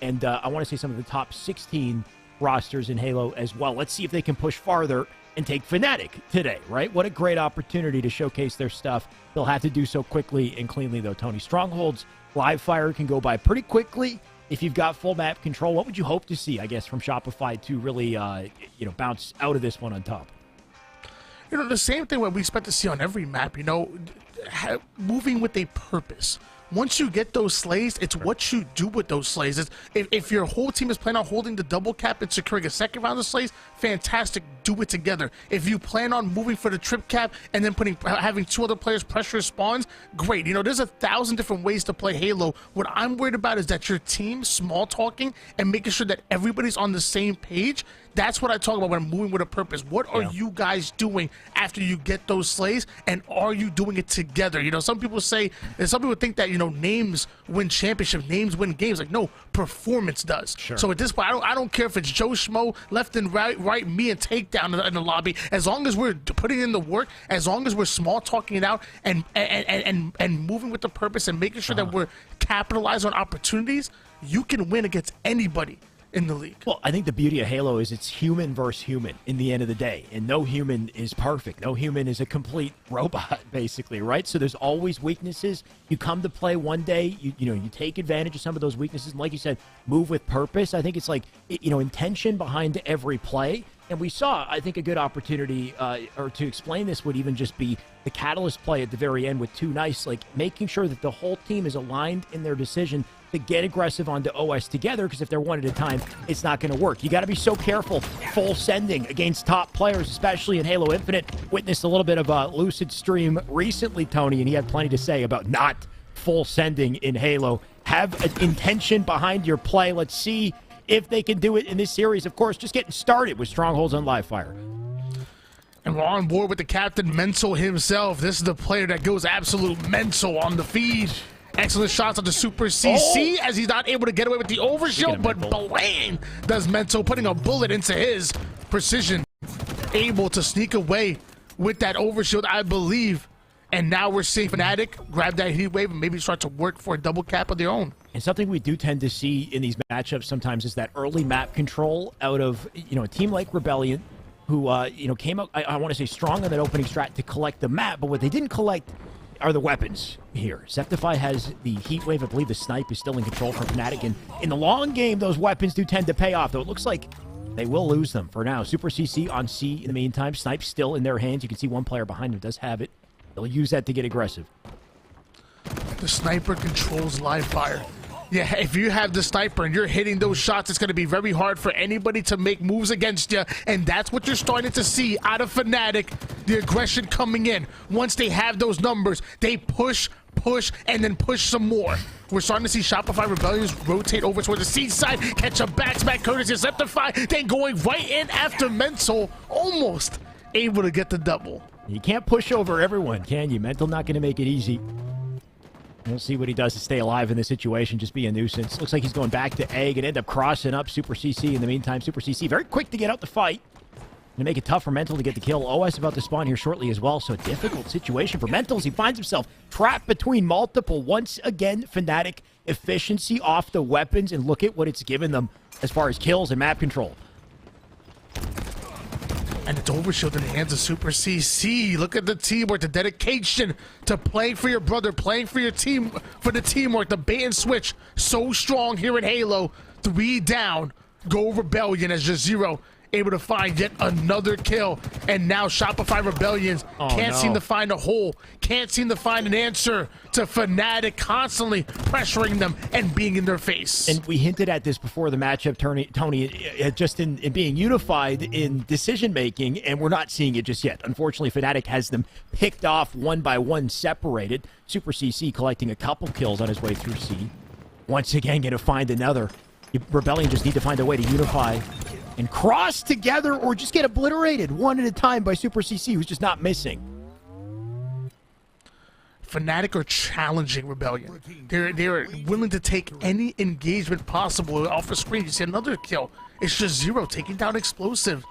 and I want to say some of the top 16 rosters in Halo as well. Let's see if they can push farther and take Fnatic today, right? What a great opportunity to showcase their stuff. They'll have to do so quickly and cleanly, though, Tony. Stronghold's live fire can go by pretty quickly if you've got full map control. What would you hope to see, I guess, from Shopify to really, bounce out of this one on top? The same thing what we expect to see on every map, moving with a purpose. Once you get those slays, it's what you do with those slays. If your whole team is planning on holding the double cap and securing a second round of slays, fantastic, do it together. If you plan on moving for the trip cap and then having 2 other players pressure spawns, great. There's 1,000 different ways to play Halo. What I'm worried about is that your team small talking and making sure that everybody's on the same page. That's what I talk about when I'm moving with a purpose. What are you guys doing after you get those slays, and are you doing it together? Some people say, and some people think that names win championships, names win games. Like, no, performance does. Sure. So at this point, I don't care if it's Joe Schmo left and right, me and takedown in the lobby. As long as we're putting in the work, as long as we're small talking it out and moving with the purpose and making sure that we're capitalizing on opportunities, you can win against anybody in the league. Well, I think the beauty of Halo is it's human versus human in the end of the day, and no human is perfect. No human is a complete robot, basically, right? So there's always weaknesses. You come to play one day, you take advantage of some of those weaknesses, and like you said, move with purpose. I think it's like, intention behind every play. And we saw, I think, a good opportunity, or to explain this would even just be the Catalyst play at the very end with 2 Nice, like making sure that the whole team is aligned in their decision to get aggressive onto OS together, because if they're one at a time, it's not going to work. You got to be so careful full sending against top players, especially in Halo Infinite. Witnessed a little bit of a Lucid stream recently, Tony, and he had plenty to say about not full sending in Halo. Have an intention behind your play. Let's see if they can do it in this series. Of course, just getting started with Strongholds on live fire. And we're on board with the captain, Mental himself. This is the player that goes absolute mental on the feed. Excellent shots on the Super CC as he's not able to get away with the overshield, but Blaine does Mental, putting a bullet into his Precision. Able to sneak away with that overshield, I believe. And now we're seeing Fnatic grab that heat wave and maybe start to work for a double cap of their own. And something we do tend to see in these matchups sometimes is that early map control out of, a team like Rebellion, who, came out, I want to say, strong on that opening strat to collect the map, but what they didn't collect are the weapons here. Septify has the heat wave. I believe the snipe is still in control from Fnatic, and in the long game, those weapons do tend to pay off, though it looks like they will lose them for now. Super CC on C in the meantime. Snipe still in their hands. You can see one player behind him does have it. They'll use that to get aggressive. The sniper controls live fire. Yeah, if you have the sniper and you're hitting those shots, it's going to be very hard for anybody to make moves against you. And that's what you're starting to see out of Fnatic. The aggression coming in. Once they have those numbers, they push, and then push some more. We're starting to see Shopify Rebellions rotate over toward the C side, catch a back courtesy of Septify, then going right in after Mental, almost able to get the double. You can't push over everyone, can you? Mental not going to make it easy. We'll see what he does to stay alive in this situation, just be a nuisance. Looks like he's going back to Egg and end up crossing up Super CC in the meantime. Super CC very quick to get out the fight. to make it tough for Mental to get the kill. OS about to spawn here shortly as well, so a difficult situation for Mental as he finds himself trapped between multiple. Once again, Fnatic efficiency off the weapons, and look at what it's given them as far as kills and map control. And it's Overshield in the hands of Super CC. Look at the teamwork, the dedication to playing for your brother, playing for your team, for the teamwork, the bait and switch. So strong here in Halo. 3 down. Go Rebellion as J0 able to find yet another kill. And now Shopify Rebellions can't seem to find a hole, can't seem to find an answer to Fnatic constantly pressuring them and being in their face. And we hinted at this before the matchup, Tony, just in being unified in decision-making, and we're not seeing it just yet. Unfortunately, Fnatic has them picked off one by one, separated. Super CC collecting a couple kills on his way through C. Once again, going to find another. Rebellion just need to find a way to unify and cross together or just get obliterated one at a time by Super CC, who's just not missing. Fnatic are challenging Rebellion. They're willing to take any engagement possible off the screen. You see another kill. It's just J0 taking down Explosive.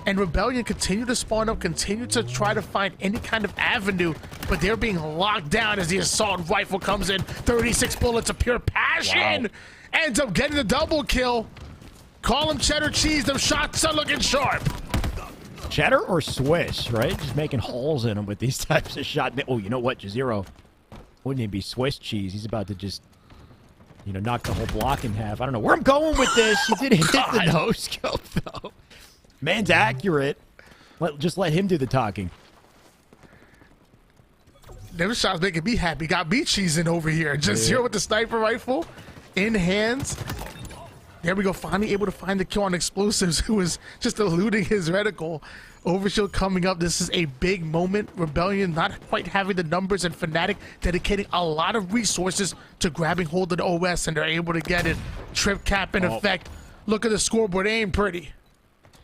And Rebellion continue to spawn up, continue to try to find any kind of avenue, but they're being locked down as the assault rifle comes in. 36 bullets of pure passion. Wow. Ends up getting the double kill. Call him cheddar cheese. Them shots are looking sharp. Cheddar or Swiss, right? Just making holes in them with these types of shots. Oh, you know what, J0? Wouldn't it be Swiss cheese? He's about to just, you know, knock the whole block in half. I don't know where I'm going with this. He didn't hit the no-scope, though. Man's accurate. Just let him do the talking. Them shots making me happy. Got me cheesing over here. Just J0 with the sniper rifle in hands. There we go, finally able to find the kill on Explosives, who was just eluding his reticle. Overshield coming up. This is a big moment. Rebellion not quite having the numbers, and Fnatic dedicating a lot of resources to grabbing hold of the OS, and they're able to get it. Trip cap in effect. Look at the scoreboard, ain't pretty.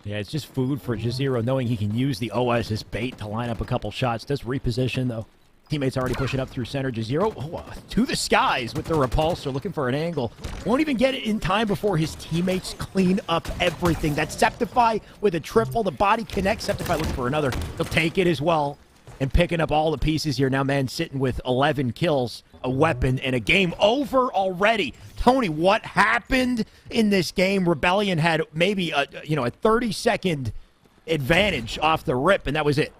Yeah, it's just food for J0, knowing he can use the OS as bait to line up a couple shots. Does reposition, though. Teammates already pushing up through center. J0 to the skies with the repulsor, looking for an angle. Won't even get it in time before his teammates clean up everything. That's Septify with a triple. The body connects. Septify looking for another. He'll take it as well. And picking up all the pieces here. Now, man, sitting with 11 kills, a weapon, and a game over already. Tony, what happened in this game? Rebellion had maybe a 30-second advantage off the rip, and that was it.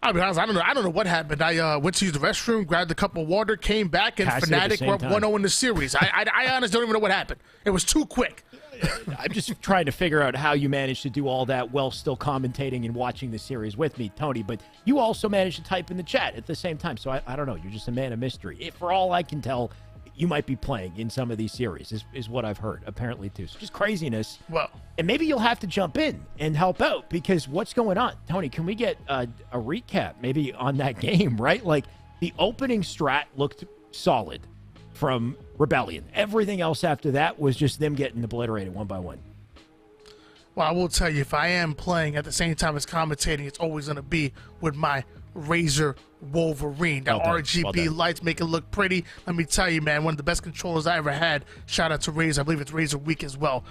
I'll be honest, I don't know what happened. I went to use the restroom, grabbed a cup of water, came back, and Fnatic were up 1-0 in the series. I honestly don't even know what happened. It was too quick. I'm just trying to figure out how you managed to do all that while still commentating and watching the series with me, Tony. But you also managed to type in the chat at the same time. So I don't know. You're just a man of mystery. For all I can tell, you might be playing in some of these series, is what I've heard, apparently, too. So just craziness. Well, and maybe you'll have to jump in and help out, because what's going on? Tony, can we get a recap maybe on that game, right? Like, the opening strat looked solid from Rebellion. Everything else after that was just them getting obliterated one by one. Well, I will tell you, if I am playing at the same time as commentating, it's always going to be with my Razer Wolverine. The RGB lights make it look pretty. Let me tell you, man, one of the best controllers I ever had. Shout out to Razer. I believe it's Razer Week as well.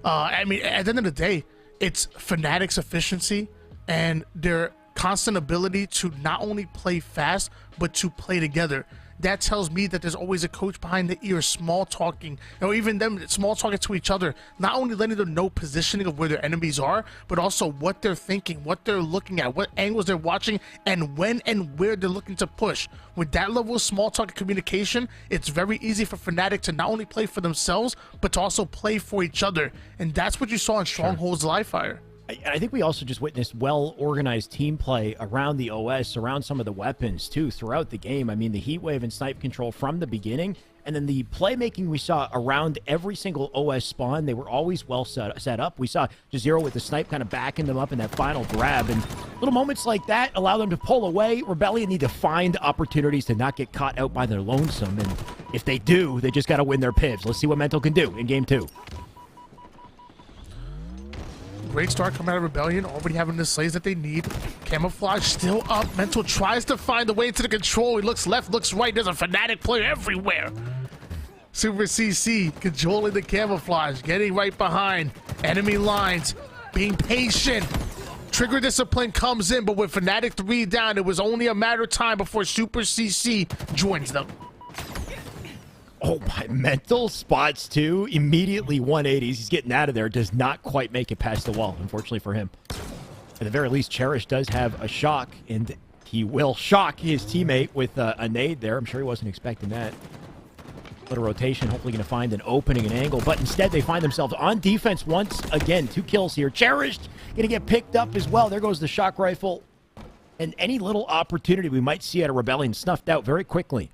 I mean, at the end of the day, it's Fnatic's efficiency and their constant ability to not only play fast, but to play together. That tells me that there's always a coach behind the ear, small talking, or even them small talking to each other, not only letting them know positioning of where their enemies are, but also what they're thinking, what they're looking at, what angles they're watching, and when and where they're looking to push. With that level of small talk and communication, it's very easy for Fnatic to not only play for themselves, but to also play for each other. And that's what you saw in Stronghold's live fire. I think we also just witnessed well-organized team play around the OS, around some of the weapons, too, throughout the game. I mean, the heat wave and snipe control from the beginning, and then the playmaking we saw around every single OS spawn. They were always well set up. We saw J0 with the snipe kind of backing them up in that final grab, and little moments like that allow them to pull away. Rebellion need to find opportunities to not get caught out by their lonesome, and if they do, they just got to win their pips. Let's see what Mental can do in Game 2. Great start coming out of Rebellion, already having the slays that they need. Camouflage still up. Mental tries to find the way into the control. He looks left, looks right. There's a Fnatic player everywhere. Super CC controlling the camouflage, getting right behind enemy lines. being patient. Trigger discipline comes in, but with fnatic 3 down, it was only a matter of time before Super CC joins them. Oh, my mental spots too. Immediately 180s. He's getting out of there. Does not quite make it past the wall, unfortunately for him. At the very least, Cherish does have a shock, and he will shock his teammate with a nade there. I'm sure he wasn't expecting that. Little rotation, hopefully going to find an opening, an angle, but instead they find themselves on defense once again. 2 kills here. Cherished going to get picked up as well. There goes the shock rifle. And any little opportunity we might see at a Rebellion snuffed out very quickly.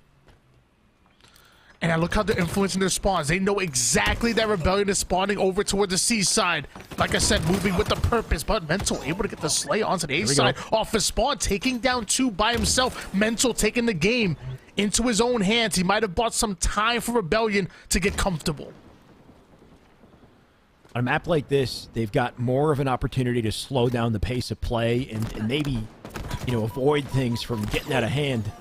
And I look how they're influencing their spawns. They know exactly that Rebellion is spawning over toward the C side. Like I said, moving with the purpose, but Mental able to get the slay onto the A side off his spawn, taking down 2 by himself. Mental taking the game into his own hands. He might have bought some time for Rebellion to get comfortable. On a map like this, they've got more of an opportunity to slow down the pace of play and maybe, you know, avoid things from getting out of hand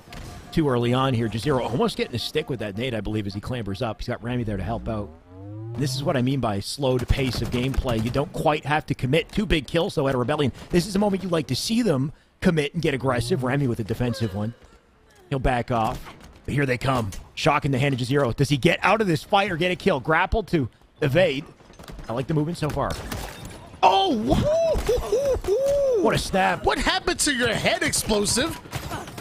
too early on here. Jazero almost getting a stick with that nade, I believe, as he clambers up. He's got Rami there to help out. And this is what I mean by slowed pace of gameplay. You don't quite have to commit 2 big kills, though, at a Rebellion. This is the moment you like to see them commit and get aggressive. Rami with a defensive one. He'll back off. But here they come. Shock in the hand of Jazero. Does he get out of this fight or get a kill? Grappled to evade. I like the movement so far. Oh! What a snap. What happened to your head, Explosive?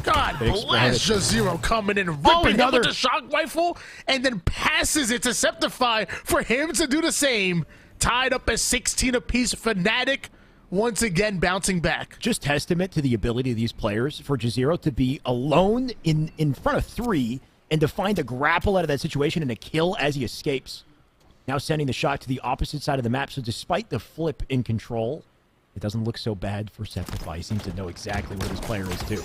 God bless Jazero coming in, ripping him with the shock rifle, and then passes it to Septify for him to do the same. Tied up at 16 apiece. Fnatic once again bouncing back. Just testament to the ability of these players for Jazero to be alone in front of 3 and to find a grapple out of that situation and a kill as he escapes. Now sending the shot to the opposite side of the map, so despite the flip in control, it doesn't look so bad for Septify. He seems to know exactly where this player is too.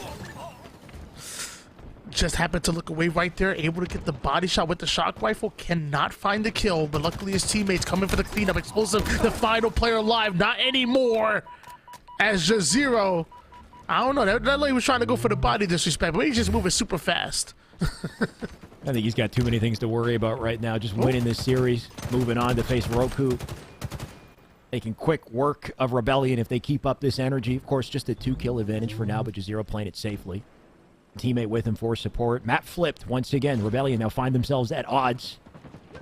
Just happened to look away right there, able to get the body shot with the shock rifle. Cannot find the kill, but luckily his teammates coming for the cleanup. Explosive, the final player alive. Not anymore. As Jazero, I don't know, that lady was trying to go for the body disrespect, but he's just moving super fast. I think he's got too many things to worry about right now. Just winning this series, moving on to face Roku. Making quick work of Rebellion if they keep up this energy. Of course, just a 2-kill advantage for now, but Jazero playing it safely. Teammate with him for support. Map flipped once again. Rebellion now find themselves at odds.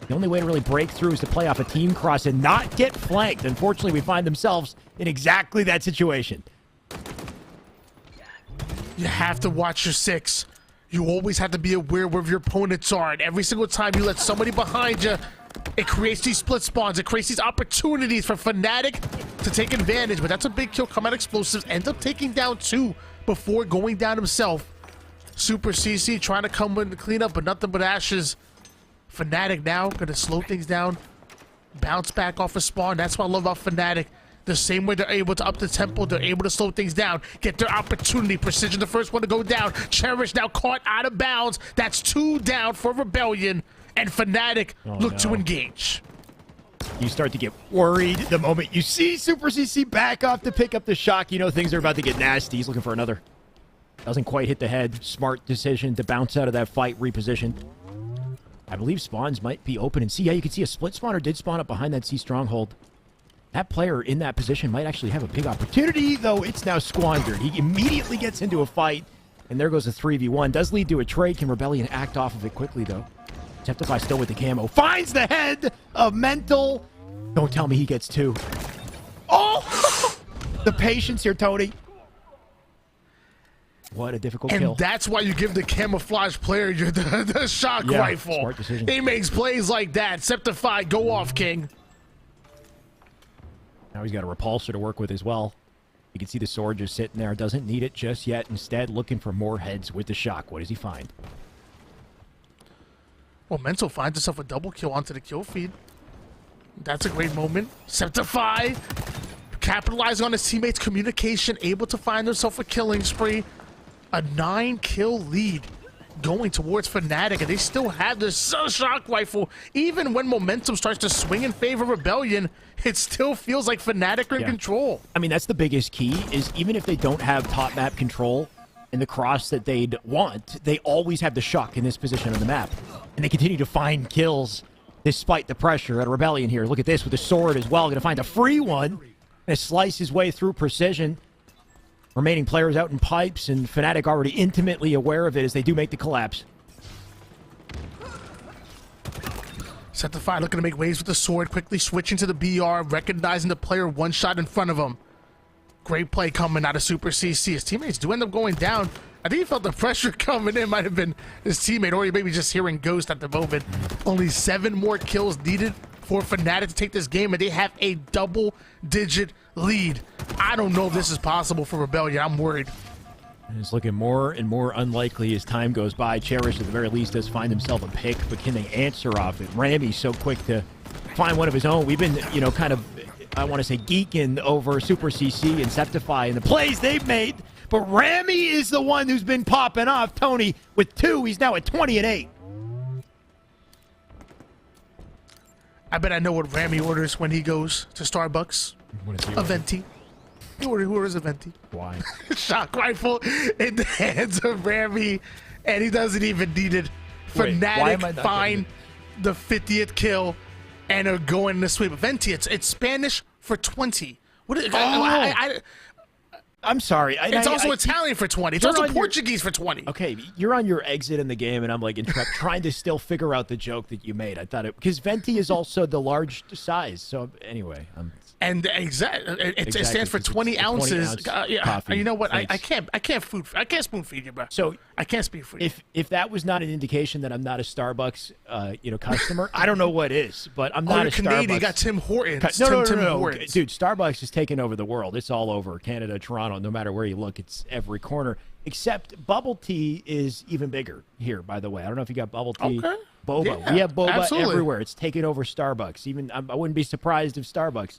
The only way to really break through is to play off a team cross and not get flanked. Unfortunately, we find themselves in exactly that situation. You have to watch your 6. You always have to be aware where your opponents are. And every single time you let somebody behind you, it creates these split spawns. It creates these opportunities for Fnatic to take advantage. But that's a big kill. Come out Explosives. Ends up taking down 2 before going down himself. Super CC trying to come in to clean up, but nothing but ashes. Fnatic now going to slow things down. Bounce back off a spawn. That's what I love about Fnatic. The same way they're able to up the tempo, they're able to slow things down. Get their opportunity. Precision, the first one to go down. Cherish now caught out of bounds. That's 2 down for Rebellion. And Fnatic look to engage. You start to get worried the moment you see Super CC back off to pick up the shock. You know things are about to get nasty. He's looking for another. Doesn't quite hit the head. Smart decision to bounce out of that fight, reposition. I believe spawns might be open. And see, yeah, you can see a split spawner did spawn up behind that C stronghold. That player in that position might actually have a big opportunity, though it's now squandered. He immediately gets into a fight, and there goes a 3v1. Does lead to a trade. Can Rebellion act off of it quickly, though? Septify still with the camo. Finds the head of Mental. Don't tell me he gets 2. Oh! The patience here, Tony. What a difficult kill. And that's why you give the camouflage player the shock rifle. Smart decision. He makes plays like that. Septify, go off, King. Now he's got a repulsor to work with as well. You can see the sword just sitting there. Doesn't need it just yet. Instead, looking for more heads with the shock. What does he find? Well, Mental finds himself a double kill onto the kill feed. That's a great moment. Septify, capitalizing on his teammates' communication, able to find himself a killing spree. A 9-kill lead going towards Fnatic, and they still have this shock rifle. Even when momentum starts to swing in favor of Rebellion, it still feels like Fnatic are in control. I mean, that's the biggest key, is even if they don't have top map control in the cross that they'd want, they always have the shock in this position on the map. And they continue to find kills despite the pressure at Rebellion here. Look at this with the sword as well. Going to find a free one. and slice his way through precision. Remaining players out in pipes, and fnatic already intimately aware of it as they do make the collapse. Shopify looking to make waves with the sword, quickly switching to the BR, recognizing the player one shot in front of him. Great play coming out of Super CC. His teammates do end up going down. I think he felt the pressure coming in. Might have been his teammate, or he maybe just hearing Ghost at the moment. Only 7 more kills needed for fnatic to take this game, and they have a double-digit lead. I don't know if this is possible for Rebellion. I'm worried. And it's looking more and more unlikely as time goes by. Cherish, at the very least, does find himself a pick, but can they answer off it? Rami's so quick to find one of his own. We've been, kind of, I want to say, geeking over Super CC and Shopify and the plays they've made. But Rami is the one who's been popping off. Tony with 2. He's now at 20 and 8. I bet I know what Rami orders when he goes to Starbucks. What is he a venti. He orders a venti. Why? Shock rifle in the hands of Rami, and he doesn't even need it. Fnatic find the 50th kill and are going to sweep. Venti, it's Spanish for 20. What is, I'm sorry. It's also Italian for 20. It's also Portuguese for 20. Okay, you're on your exit in the game, and I'm like trying to still figure out the joke that you made. I thought it because venti is also the large size. So anyway, and it stands for 20 ounces. Coffee. You know what? I can't spoon feed you, bro. So I can't speak for you. If that was not an indication that I'm not a Starbucks customer, I don't know what is. But I'm not a Canadian. Starbucks. You got Tim Hortons. No. Hortons. Dude, Starbucks is taking over the world. It's all over Canada, Toronto. No matter where you look, it's every corner. Except bubble tea is even bigger here, by the way. I don't know if you got bubble tea. Okay. Boba. Yeah, we have boba absolutely. everywhere. It's taking over Starbucks. Even I wouldn't be surprised if Starbucks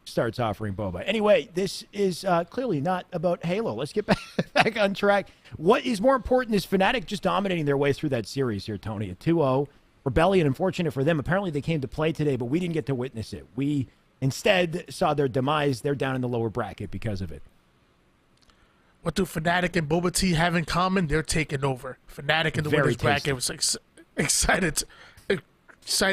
starts offering boba. Anyway, this is clearly not about Halo. Let's get back on track. What is more important is fnatic just dominating their way through that series here, Tony. A 2-0. Rebellion, unfortunate for them. Apparently they came to play today, but we didn't get to witness it. We instead saw their demise. They're down in the lower bracket because of it. What do Fnatic and Boba Tea have in common? They're taking over. Fnatic in the winners bracket was excited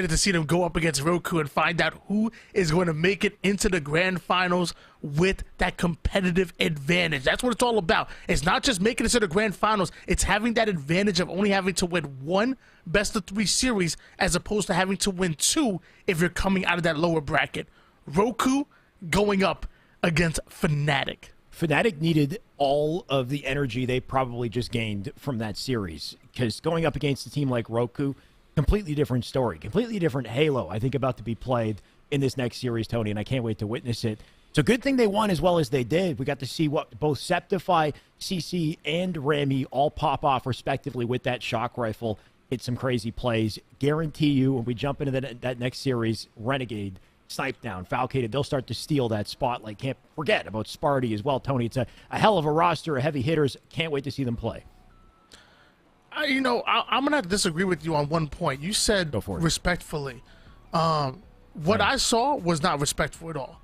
to see them go up against Roku and find out who is going to make it into the grand finals with that competitive advantage. That's what it's all about. It's not just making it to the grand finals. It's having that advantage of only having to win 1 best-of-3 series as opposed to having to win 2 if you're coming out of that lower bracket. Roku going up against Fnatic. Fnatic needed all of the energy they probably just gained from that series because going up against a team like Roku, completely different story, completely different Halo, I think, about to be played in this next series, Tony, and I can't wait to witness it. It's a good thing they won as well as they did. We got to see what both Shopify, CC, and Rami all pop off respectively with that shock rifle, hit some crazy plays. Guarantee you when we jump into that next series, Renegade, Snipe down, Falcated, they'll start to steal that spotlight. Can't forget about Sparty as well, Tony. It's a hell of a roster of heavy hitters. Can't wait to see them play. I'm going to have to disagree with you on one point. You said respectfully. What I saw was not respectful at all.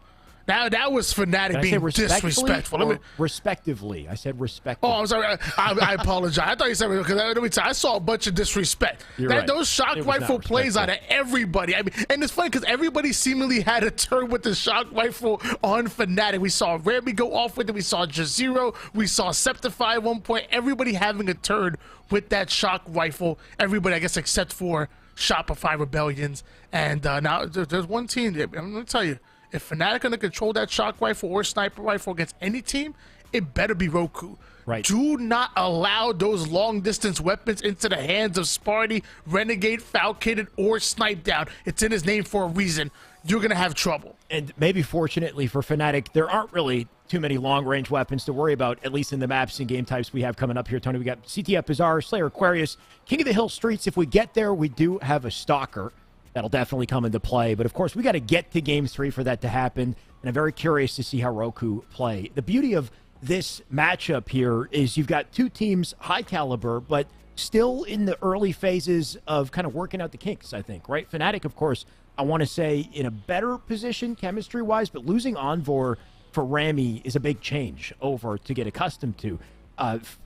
Now that was Fnatic being disrespectful. Respectively, I said respectfully. Oh, I'm sorry. I apologize. I thought you said because I saw a bunch of disrespect. Right. Those shock rifle plays out of everybody. I mean, and it's funny because everybody seemingly had a turn with the shock rifle on Fnatic. We saw Rami go off with it. We saw Jazero. We saw Shopify at one point. Everybody having a turn with that shock rifle. Everybody, I guess, except for Shopify Rebellions. And now there's one team. I'm going to tell you. If Fnatic going to control that shock rifle or sniper rifle against any team, it better be Roku. Right. Do not allow those long-distance weapons into the hands of Sparty, Renegade, Falcated, or Snipe Down. It's in his name for a reason. You're going to have trouble. And maybe fortunately for Fnatic, there aren't really too many long-range weapons to worry about, at least in the maps and game types we have coming up here, Tony. We got CTF Bazaar, Slayer Aquarius, King of the Hill Streets. If we get there, we do have a Stalker. That'll definitely come into play. But, of course, we got to get to Game 3 for that to happen. And I'm very curious to see how Roku play. The beauty of this matchup here is you've got 2 teams high caliber, but still in the early phases of kind of working out the kinks, I think, right? Fnatic, of course, I want to say in a better position chemistry-wise, but losing Envor for Rami is a big change over to get accustomed to.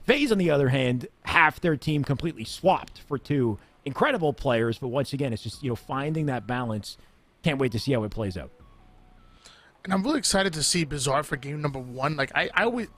FaZe, on the other hand, half their team completely swapped for 2 incredible players, but once again, it's just, finding that balance. Can't wait to see how it plays out. And I'm really excited to see Bizarre for game number 1. Like, I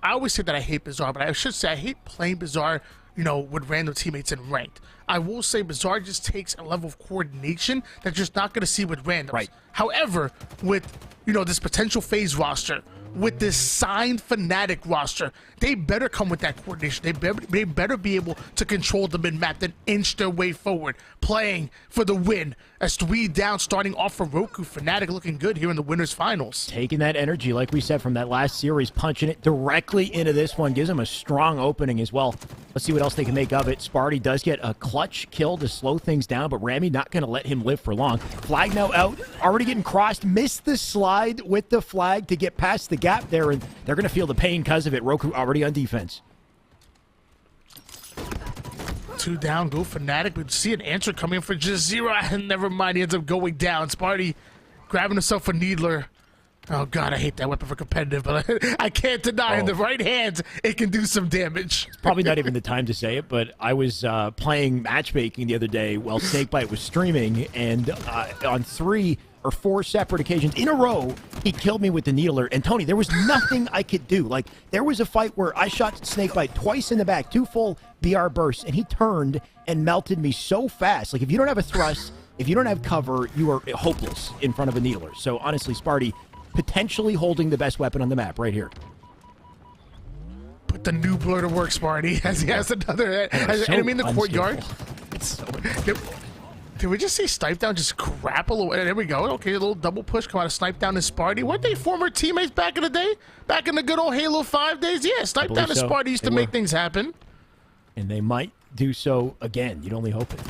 always say that I hate Bizarre, but I should say I hate playing Bizarre, you know, with random teammates in ranked. I will say Bizarre just takes a level of coordination that you're just not going to see with randoms. Right. However, with, you know, this potential phase roster, with this signed Fnatic roster, they better come with that coordination. They better be able to control the mid-map and inch their way forward, playing for the win. As 3 down, starting off for Roku, Fnatic looking good here in the winners finals. Taking that energy, like we said, from that last series, punching it directly into this one, gives them a strong opening as well. Let's see what else they can make of it. Sparty does get a clutch kill to slow things down, but Rami not going to let him live for long. Flag now out, already getting crossed, missed the slide with the flag to get past the gap there, and they're going to feel the pain because of it. Roku already on defense. 2 down, go Fnatic. We see an answer coming for just 0, and never mind, he ends up going down. Sparty grabbing himself a Needler. Oh god, I hate that weapon for competitive, but I can't deny in the right hands it can do some damage. It's probably not even the time to say it, but I was playing matchmaking the other day while Snakebite was streaming, and on 3 or 4 separate occasions in a row, he killed me with the Needler. And Tony, there was nothing I could do. Like, there was a fight where I shot Snakebite twice in the back, 2 full BR bursts, and he turned and melted me so fast. Like, if you don't have a thrust, if you don't have cover, you are hopeless in front of a Needler. So, honestly, Sparty potentially holding the best weapon on the map right here. Put the new blur to work, Sparty, as he has another enemy in the courtyard. It's so Did we just see Snipe Down just grapple away? There we go. Okay, a little double push come out of Snipe Down and Sparty. Weren't they former teammates back in the day? Back in the good old Halo 5 days? Yeah, Snipe Down and Sparty used to make things happen. And they might do so again. You'd only hope it.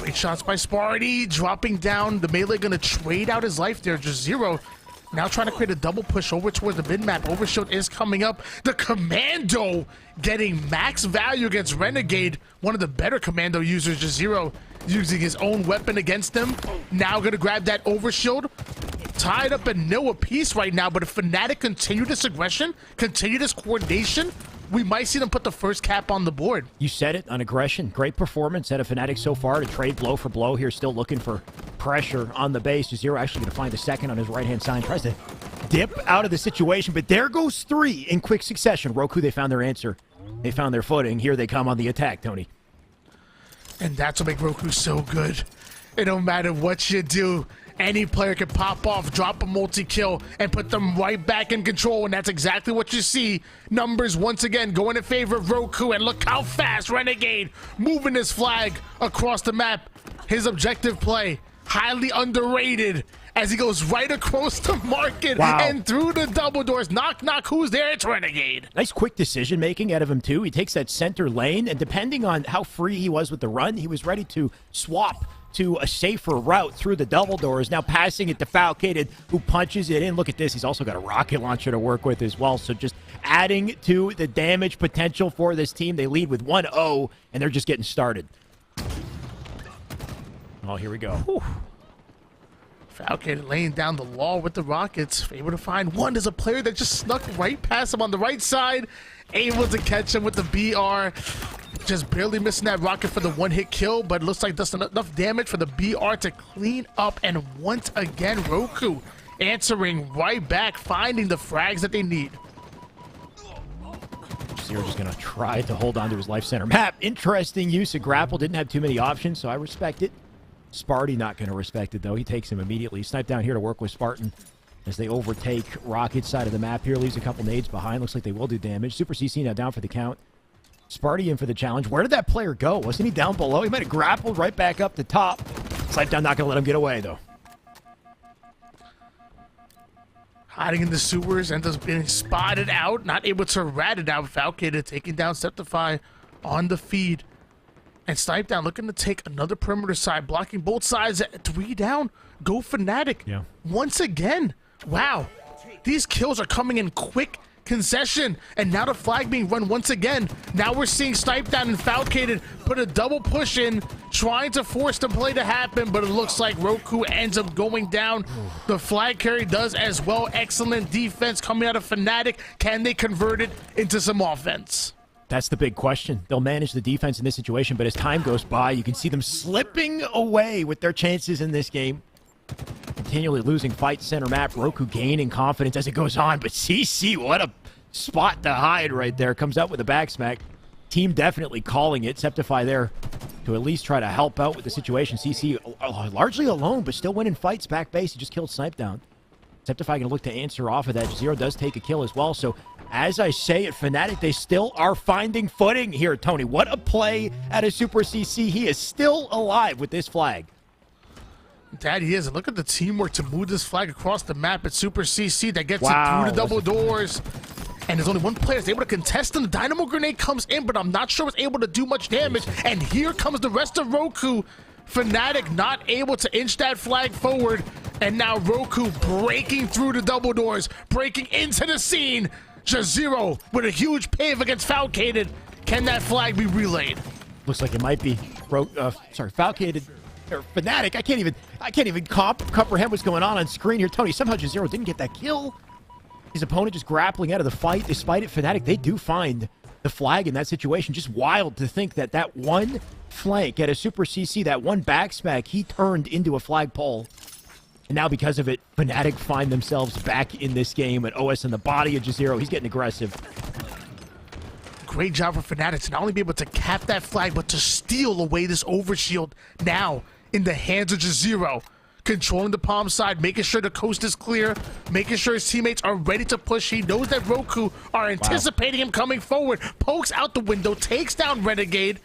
Great shots by Sparty. Dropping down. The melee going to trade out his life there. Just 0. Now trying to create a double push over toward the mid-map. Overshield is coming up. The Commando getting max value against Renegade. One of the better Commando users, just 0, using his own weapon against them. Now going to grab that Overshield. Tied up in nil apiece right now, but if Fnatic continue this aggression, continue this coordination, we might see them put the first cap on the board. You said it, on aggression. Great performance out of Fnatic so far to trade blow for blow here. Still looking for pressure on the base. 0 actually going to find a second on his right-hand side. Tries to dip out of the situation, but there goes 3 in quick succession. Roku, they found their answer. They found their footing. Here they come on the attack, Tony. And that's what makes Roku so good. It don't matter what you do. Any player can pop off, drop a multi-kill, and put them right back in control, and that's exactly what you see. Numbers once again going in favor of Roku, and look how fast Renegade moving his flag across the map. His objective play, highly underrated, as he goes right across the market and through the double doors. Knock, knock, who's there? It's Renegade. Nice quick decision-making out of him, too. He takes that center lane, and depending on how free he was with the run, he was ready to swap to a safer route through the double doors, now passing it to Falcated, who punches it in. Look at this. He's also got a rocket launcher to work with as well, so just adding to the damage potential for this team. They lead with 1-0, and they're just getting started. Oh, here we go. Whew. Falcated laying down the law with the rockets, able to find one. There's a player that just snuck right past him on the right side, able to catch him with the BR. Just barely missing that rocket for the one-hit kill, but it looks like that's enough damage for the BR to clean up. And once again, Roku answering right back, finding the frags that they need. Zero just going to try to hold on to his life center map. Interesting use of grapple. Didn't have too many options, so I respect it. Sparty not going to respect it, though. He takes him immediately. Snipe down here to work with Spartan as they overtake Rocket's side of the map here. Leaves a couple nades behind. Looks like they will do damage. Super CC now down for the count. Sparty in for the challenge. Where did that player go? Wasn't he down below? He might have grappled right back up the top. Snipe down not going to let him get away, though. Hiding in the sewers, ends up being spotted out. Not able to rat it out. Falcated taking down Septify on the feed. And Snipe down looking to take another perimeter side, blocking both sides at 3 down. Go Fnatic. Yeah. Once again. Wow. These kills are coming in quick concession, and now the flag being run once again. Now we're seeing Snipe down and Falcated put a double push in, trying to force the play to happen, but it looks like Roku ends up going down. The flag carry does as well. Excellent defense coming out of Fnatic. Can they convert it into some offense? That's the big question. They'll manage the defense in this situation, but as time goes by, you can see them slipping away with their chances in this game. continually losing fight center map. Roku gaining confidence as it goes on. But CC, what a spot to hide right there. Comes out with a back smack. Team definitely calling it. Septify there to at least try to help out with the situation. CC largely alone, but still winning fights back base. He just killed Snipe down. Septify going to look to answer off of that. Zero does take a kill as well. So as I say at Fnatic, they still are finding footing here, Tony. What a play at a Super CC. He is still alive with this flag. That he is. And look at the teamwork to move this flag across the map at Super CC that gets it through the double doors. And there's only one player that's able to contest him. The Dynamo Grenade comes in, but I'm not sure it's able to do much damage. And here comes the rest of Roku. Fnatic not able to inch that flag forward. And now Roku breaking through the double doors, breaking into the scene. Jazero with a huge pave against Falcated. Can that flag be relayed? Looks like it might be. Falcated or Fnatic. I can't even comprehend what's going on screen here. Tony, somehow Jazero didn't get that kill. His opponent just grappling out of the fight. Despite it, Fnatic, they do find the flag in that situation. Just wild to think that that one flank at a Super CC, that one back smack, he turned into a flagpole. And now because of it, Fnatic find themselves back in this game. And OS in the body of Jazero, he's getting aggressive. Great job for Fnatic to not only be able to cap that flag, but to steal away this overshield now in the hands of Jazero. Controlling the palm side, making sure the coast is clear, making sure his teammates are ready to push. He knows that Roku are anticipating him coming forward. Pokes out the window, takes down Renegade,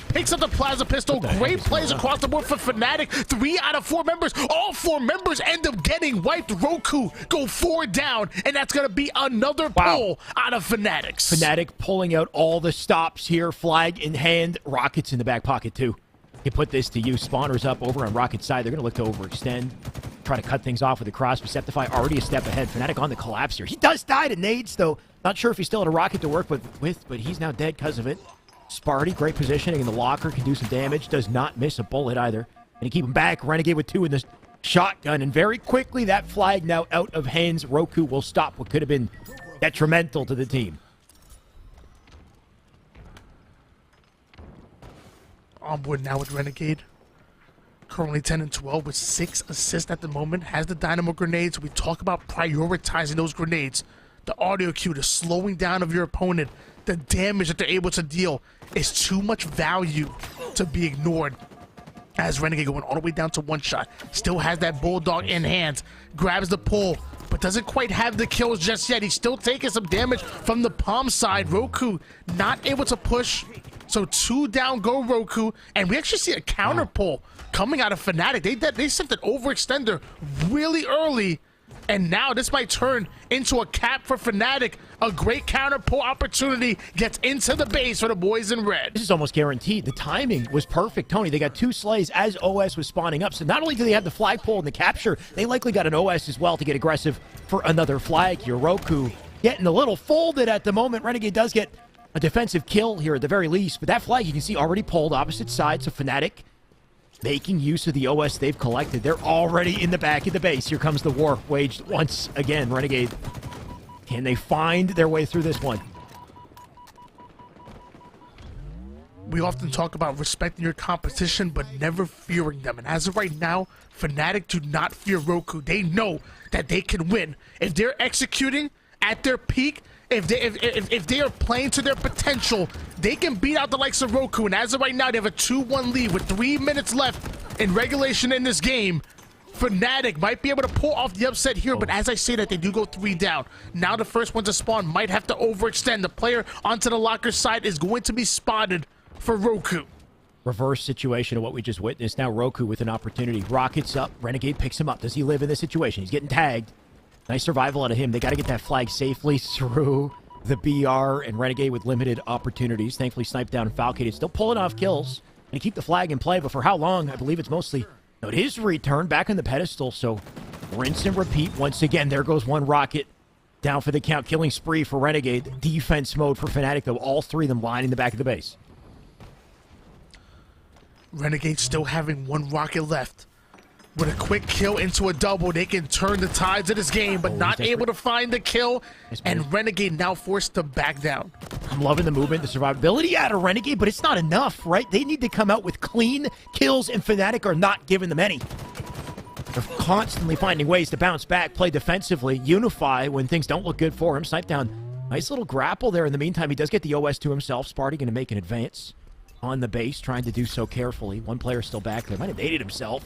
picks up the Plaza Pistol. Great plays across the board for Fnatic. 3 out of 4 members. All 4 members end up getting wiped. Roku go 4 down, and that's going to be another pull out of Fnatic. Fnatic pulling out all the stops here. Flag in hand. Rockets in the back pocket, too. He put this to use. Spawners up over on Rocket's side. They're going to look to overextend. Try to cut things off with the cross. Septify already a step ahead. Fnatic on the collapse here. He does die to nades, though. Not sure if he still had a rocket to work with, but he's now dead because of it. Sparty, great positioning in the locker. Can do some damage. Does not miss a bullet either. And he keep him back. Renegade with 2 in the shotgun. And very quickly, that flag now out of hands. Roku will stop what could have been detrimental to the team. On board now with Renegade. Currently 10 and 12 with 6 assists at the moment. Has the Dynamo Grenades. We talk about prioritizing those grenades. The audio cue, the slowing down of your opponent, the damage that they're able to deal is too much value to be ignored. As Renegade going all the way down to 1 shot. Still has that Bulldog in hand. Grabs the pull, but doesn't quite have the kills just yet. He's still taking some damage from the palm side. Roku not able to push. So 2 down go Roku, and we actually see a counter pull coming out of Fnatic. They sent an overextender really early, and now this might turn into a cap for Fnatic. A great counter pull opportunity gets into the base for the boys in red. This is almost guaranteed. The timing was perfect, Tony. They got 2 slays as OS was spawning up. So not only do they have the flagpole and the capture, they likely got an OS as well to get aggressive for another flag here. Roku getting a little folded at the moment. Renegade does get a defensive kill here at the very least, but that flag you can see already pulled opposite sides. So Fnatic making use of the OS they've collected. They're already in the back of the base. Here comes the war waged once again. Renegade, can they find their way through this one? We often talk about respecting your competition, but never fearing them. And as of right now, Fnatic do not fear Roku. They know that they can win. If they're executing at their peak, if they are playing to their potential, they can beat out the likes of Roku. And as of right now, they have a 2-1 lead with 3 minutes left in regulation in this game. Fnatic might be able to pull off the upset here, but as I say that, they do go 3 down. Now the first one to spawn might have to overextend. The player onto the locker side is going to be spotted for Roku. Reverse situation of what we just witnessed. Now Roku with an opportunity. Rockets up. Renegade picks him up. Does he live in this situation? He's getting tagged. Nice survival out of him. They got to get that flag safely through the BR, and Renegade with limited opportunities. Thankfully, sniped down and Falcated. Still pulling off kills and keep the flag in play, but for how long? I believe it's mostly... No, it is return back on the pedestal, so rinse and repeat once again. There goes 1 rocket down for the count. Killing spree for Renegade. Defense mode for Fnatic, though. All 3 of them lining the back of the base. Renegade still having 1 rocket left. With a quick kill into a double, they can turn the tides of this game, but not able to find the kill, and Renegade now forced to back down. I'm loving the movement, the survivability out of Renegade, but it's not enough, right? They need to come out with clean kills, and Fnatic are not giving them any. They're constantly finding ways to bounce back, play defensively, unify when things don't look good for him. Snipe down. Nice little grapple there. In the meantime, he does get the OS to himself. Sparty going to make an advance on the base, trying to do so carefully. One player still back there. Might have aided himself.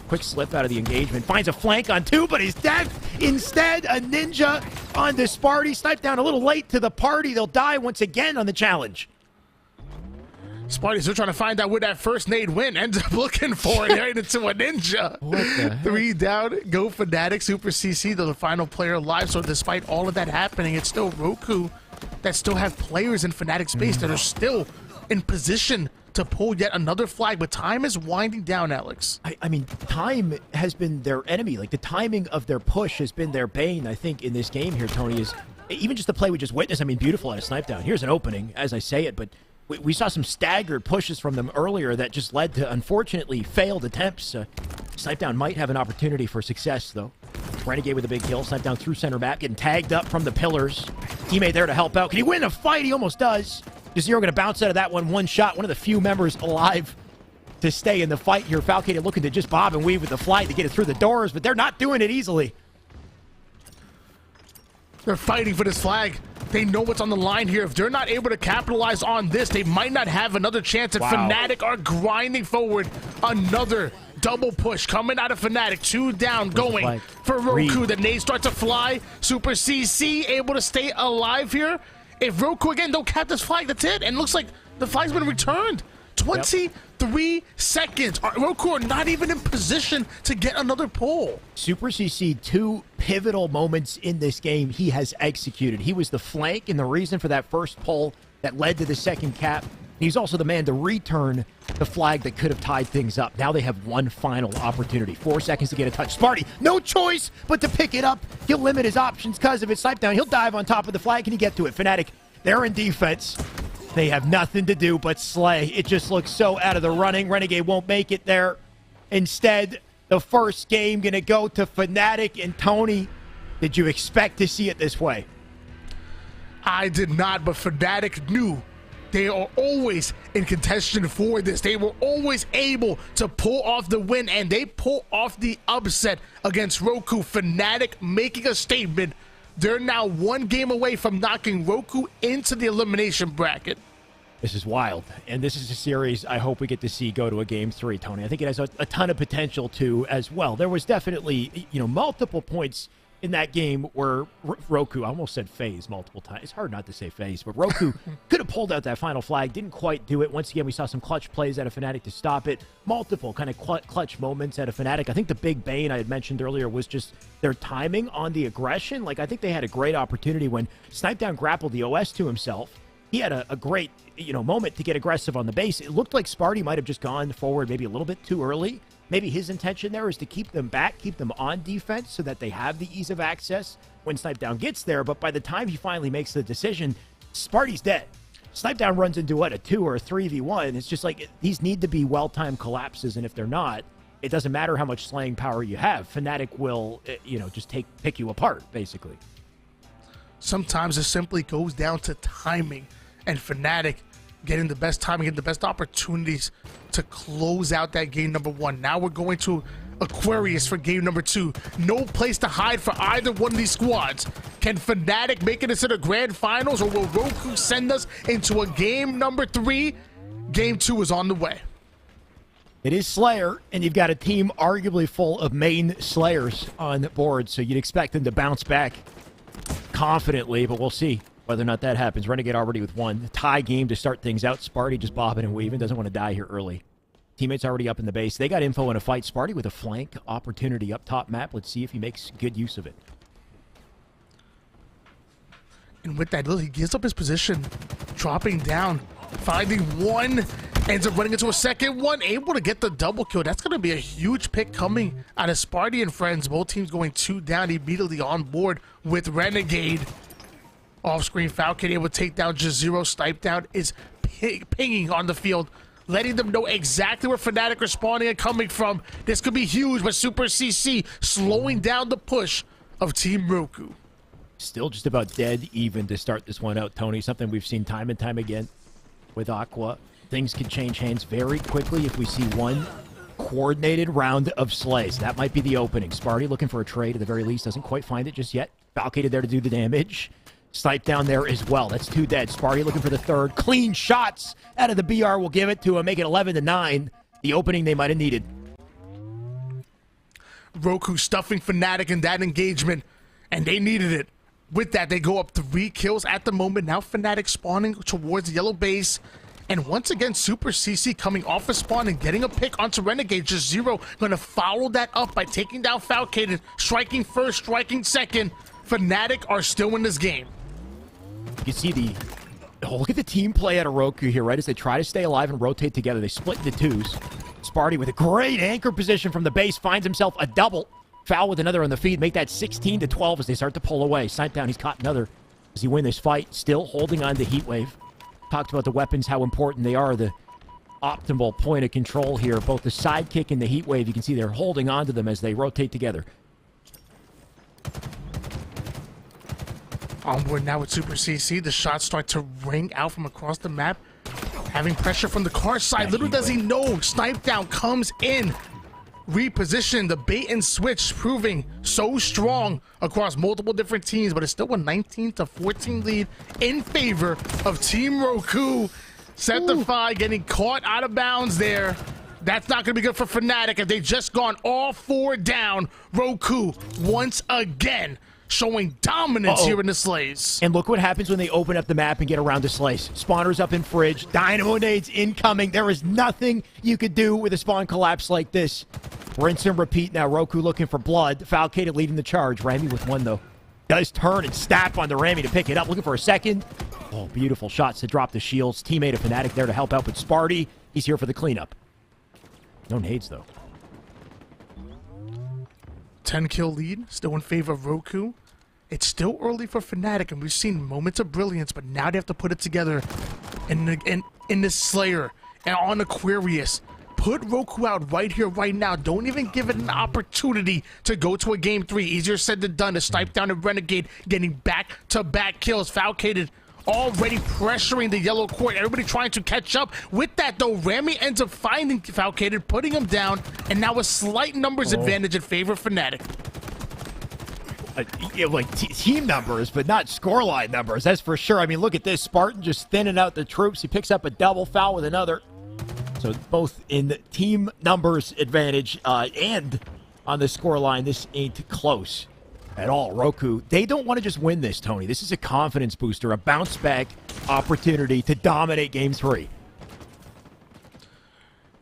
Quick slip out of the engagement. Finds a flank on two, but he's dead. Instead, a ninja onto Sparty. Snipe down a little late to the party. They'll die once again on the challenge. Sparty's still trying to find out where that first nade went. Ends up looking for it right into a ninja. What the heck? 3 down. Go Fnatic. Super CC, the final player alive. So despite all of that happening, it's still Roku that still have players in Fnatic space that are still in position to pull yet another flag. But time is winding down, Alex. I mean, time has been their enemy. Like, the timing of their push has been their bane, I think, in this game here, Tony, is even just the play we just witnessed. I mean, beautiful at a snipe down. Here's an opening, as I say it, but we saw some staggered pushes from them earlier that just led to, unfortunately, failed attempts. Snipe down might have an opportunity for success, though. Renegade with a big kill. Snipe down through center map, getting tagged up from the pillars. Teammate there to help out. Can he win a fight? He almost does. Zero going to bounce out of that one shot. One of the few members alive to stay in the fight here. Falcated looking to just bob and weave with the flight to get it through the doors, but they're not doing it easily. They're fighting for this flag. They know what's on the line here. If they're not able to capitalize on this, they might not have another chance. And Fnatic are grinding forward. Another double push coming out of Fnatic. 2 down, going for Roku. The nade starts to fly. Super CC able to stay alive here. If Roku again don't cap this flag, that's it. And looks like the flag's been returned. 23 seconds. Roku are not even in position to get another pull. Super CC, 2 pivotal moments in this game he has executed. He was the flank and the reason for that first pull that led to the second cap. He's also the man to return the flag that could have tied things up. Now they have one final opportunity. 4 seconds to get a touch. Sparty, no choice but to pick it up. He'll limit his options because of his snipe down. He'll dive on top of the flag. Can he get to it? Fnatic, they're in defense. They have nothing to do but slay. It just looks so out of the running. Renegade won't make it there. Instead, the first game going to go to Fnatic. And Tony, did you expect to see it this way? I did not, but Fnatic knew they are always in contention for this. They were always able to pull off the win, and they pull off the upset against Roku. Fnatic making a statement. They're now 1 game away from knocking Roku into the elimination bracket. This is wild, and this is a series I hope we get to see go to a Game 3, Tony. I think it has a ton of potential to as well. There was definitely, multiple points in that game where Roku, I almost said FaZe multiple times. It's hard not to say FaZe, but Roku could have pulled out that final flag, didn't quite do it. Once again, we saw some clutch plays out of Fnatic to stop it. Multiple kind of clutch moments out of Fnatic. I think the big bane I had mentioned earlier was just their timing on the aggression. Like, I think they had a great opportunity when Snipe Down grappled the OS to himself. He had a great, moment to get aggressive on the base. It looked like Sparty might have just gone forward maybe a little bit too early. Maybe his intention there is to keep them back, keep them on defense so that they have the ease of access when Snipe Down gets there. But by the time he finally makes the decision, Sparty's dead. Snipe Down runs into a 2 or a 3v1. It's just like these need to be well-timed collapses, and if they're not, it doesn't matter how much slaying power you have. Fnatic will, just pick you apart, basically. Sometimes it simply goes down to timing, and Fnatic getting the best timing, getting the best opportunities to close out that game number 1. Now we're going to Aquarius for game number 2. No place to hide for either one of these squads. Can Fnatic make it into the grand finals, or will Roku send us into a game number 3? Game 2 is on the way. It is Slayer, and you've got a team arguably full of main Slayers on board, so you'd expect them to bounce back confidently, but we'll see whether or not that happens. Renegade already with 1. Tie game to start things out. Sparty just bobbing and weaving. Doesn't want to die here early. Teammates already up in the base. They got info in a fight. Sparty with a flank opportunity up top map. Let's see if he makes good use of it. And with that, he gives up his position, dropping down, finding 1, ends up running into a second 1, able to get the double kill. That's going to be a huge pick coming out of Sparty and friends. Both teams going 2 down, immediately on board with Renegade. Off-screen, Falcon able to take down Jazero. Snipe Down is pinging on the field, letting them know exactly where Fnatic are spawning and coming from. This could be huge, but Super CC slowing down the push of Team Roku. Still just about dead even to start this one out, Tony. Something we've seen time and time again with Aqua. Things can change hands very quickly if we see one coordinated round of slays. That might be the opening. Sparty looking for a trade at the very least. Doesn't quite find it just yet. Falcated there to do the damage. Snipe down there as well. That's 2 dead. Sparty looking for the third. Clean shots out of the BR will give it to him. Make it 11-9. The opening they might have needed. Roku stuffing fnatic in that engagement, and they needed it. With that, they go up 3 kills at the moment. Now fnatic spawning towards the yellow base. And once again, Super CC coming off a spawn and getting a pick onto Renegade. Just Zero going to follow that up by taking down Falcated, striking first, striking second. fnatic are still in this game. You can see look at the team play out of Roku here, right? As they try to stay alive and rotate together. They split into 2s. Sparty with a great anchor position from the base finds himself a double. Foul with another on the feed. Make that 16-12 as they start to pull away. Snipe down. He's caught another as he win this fight. Still holding on to Heatwave. Talked about the weapons, how important they are. The optimal point of control here. Both the sidekick and the Heatwave. You can see they're holding on to them as they rotate together. Onward now with Super CC. The shots start to ring out from across the map. Having pressure from the car side. Little does he know, Snipe down comes in. Reposition, the bait and switch proving so strong across multiple different teams, but it's still a 19-14 lead in favor of Team Roku. Septify getting caught out of bounds there. That's not going to be good for fnatic if they just gone all 4 down. Roku once again showing dominance here in the slays. And look what happens when they open up the map and get around the slays. Spawners up in fridge, dynamo nades incoming. There is nothing you could do with a spawn collapse like this. Rinse and repeat now. Roku looking for blood. Falcated leading the charge. Rami with 1 though. Does turn and snap on the Rami to pick it up. Looking for a second. Oh, beautiful shots to drop the shields. Teammate of fnatic there to help out with Sparty. He's here for the cleanup. No nades though. 10-kill lead, still in favor of Roku. It's still early for fnatic, and we've seen moments of brilliance, but now they have to put it together in the Slayer and on Aquarius. Put Roku out right here, right now. Don't even give it an opportunity to go to a game 3. Easier said than done to snipe down a Renegade, getting back-to-back kills. Falcated already pressuring the yellow court. Everybody trying to catch up. With that, though, Rami ends up finding Falcated, putting him down, and now a slight numbers advantage in favor of fnatic. Like team numbers, but not scoreline numbers. That's for sure. I mean, look at this. Spartan just thinning out the troops. He picks up a double foul with another. So both in the team numbers advantage and on the scoreline, this ain't close at all. Roku, they don't want to just win this, Tony. This is a confidence booster, a bounce back opportunity to dominate game 3.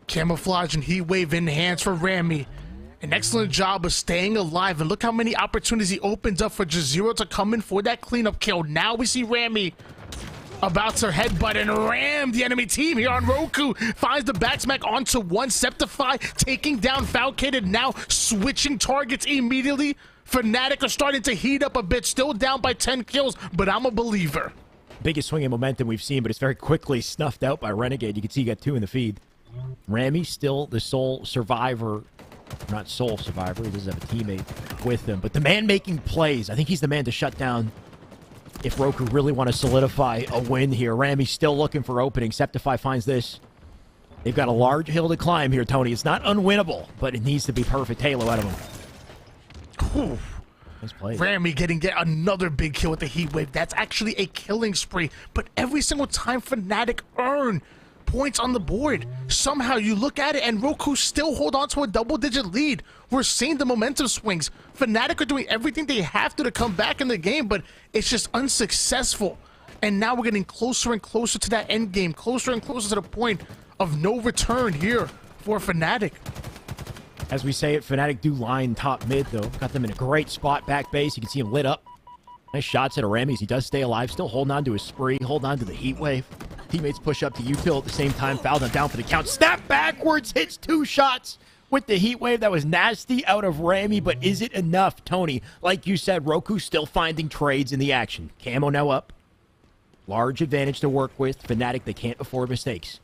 Camouflage and heat wave in hands for Rami. An excellent job of staying alive, and look how many opportunities he opens up for just Zero to come in for that cleanup kill. Now we see Rami about to headbutt and ram the enemy team here on Roku. Finds the back smack onto 1. Septify taking down Falcated, now switching targets immediately. fnatic are starting to heat up a bit, still down by 10 kills, but I'm a believer. Biggest swing in momentum we've seen, but it's very quickly snuffed out by Renegade. You can see you got 2 in the feed. Rami still the sole survivor. Not sole survivor, he does have a teammate with him, but the man making plays. I think he's the man to shut down if Roku really want to solidify a win here. Rami's still looking for opening. Septify finds this. They've got a large hill to climb here, Tony. It's not unwinnable, but it needs to be perfect Halo out of him. Whew. Nice play. Rami getting another big kill with the heat wave. That's actually a killing spree, but every single time fnatic earn points on the board, somehow you look at it and Roku still hold on to a double-digit lead. We're seeing the momentum swings. fnatic are doing everything they have to come back in the game, but it's just unsuccessful. And now we're getting closer and closer to that end game, closer and closer to the point of no return here for fnatic. As we say it, fnatic do line top mid, though. Got them in a great spot back base. You can see him lit up. Nice shots at Aramis. He does stay alive, still holding on to his spree, holding on to the heat wave. Teammates push up to util at the same time, foul them down for the count. Snap backwards, hits 2 shots with the heat wave. That was nasty out of Rami, but is it enough, Tony? Like you said, Roku still finding trades in the action. Camo now up. Large advantage to work with. fnatic, they can't afford mistakes.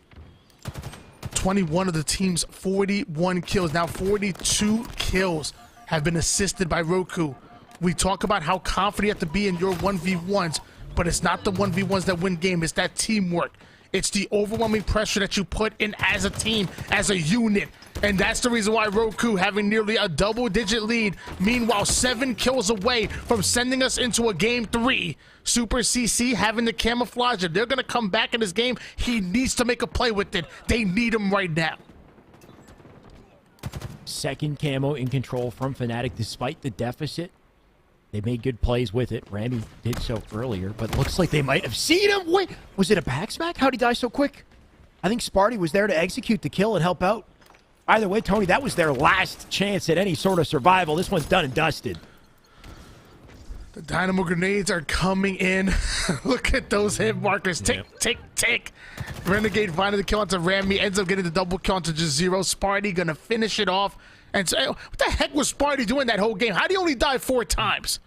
21 of the team's 41 kills, now 42 kills have been assisted by Roku. We talk about how confident you have to be in your 1v1s, but it's not the 1v1s that win game. It's that teamwork. It's the overwhelming pressure that you put in as a team, as a unit. And that's the reason why Roku having nearly a double-digit lead, meanwhile 7 kills away from sending us into a game 3. Super CC having the camouflage, and they're going to come back in this game. He needs to make a play with it. They need him right now. Second camo in control from fnatic despite the deficit. They made good plays with it. Rami did so earlier, but looks like they might have seen him. Wait, was it a back smack? How'd he die so quick? I think Sparty was there to execute the kill and help out. Either way, Tony, that was their last chance at any sort of survival. This one's done and dusted. The dynamo grenades are coming in. Look at those hit markers. Tick, tick, tick. Renegade finding the kill onto Rami. Ends up getting the double kill onto Jazero. Sparty gonna finish it off. And so, what the heck was Sparty doing that whole game? How did he only die 4 times?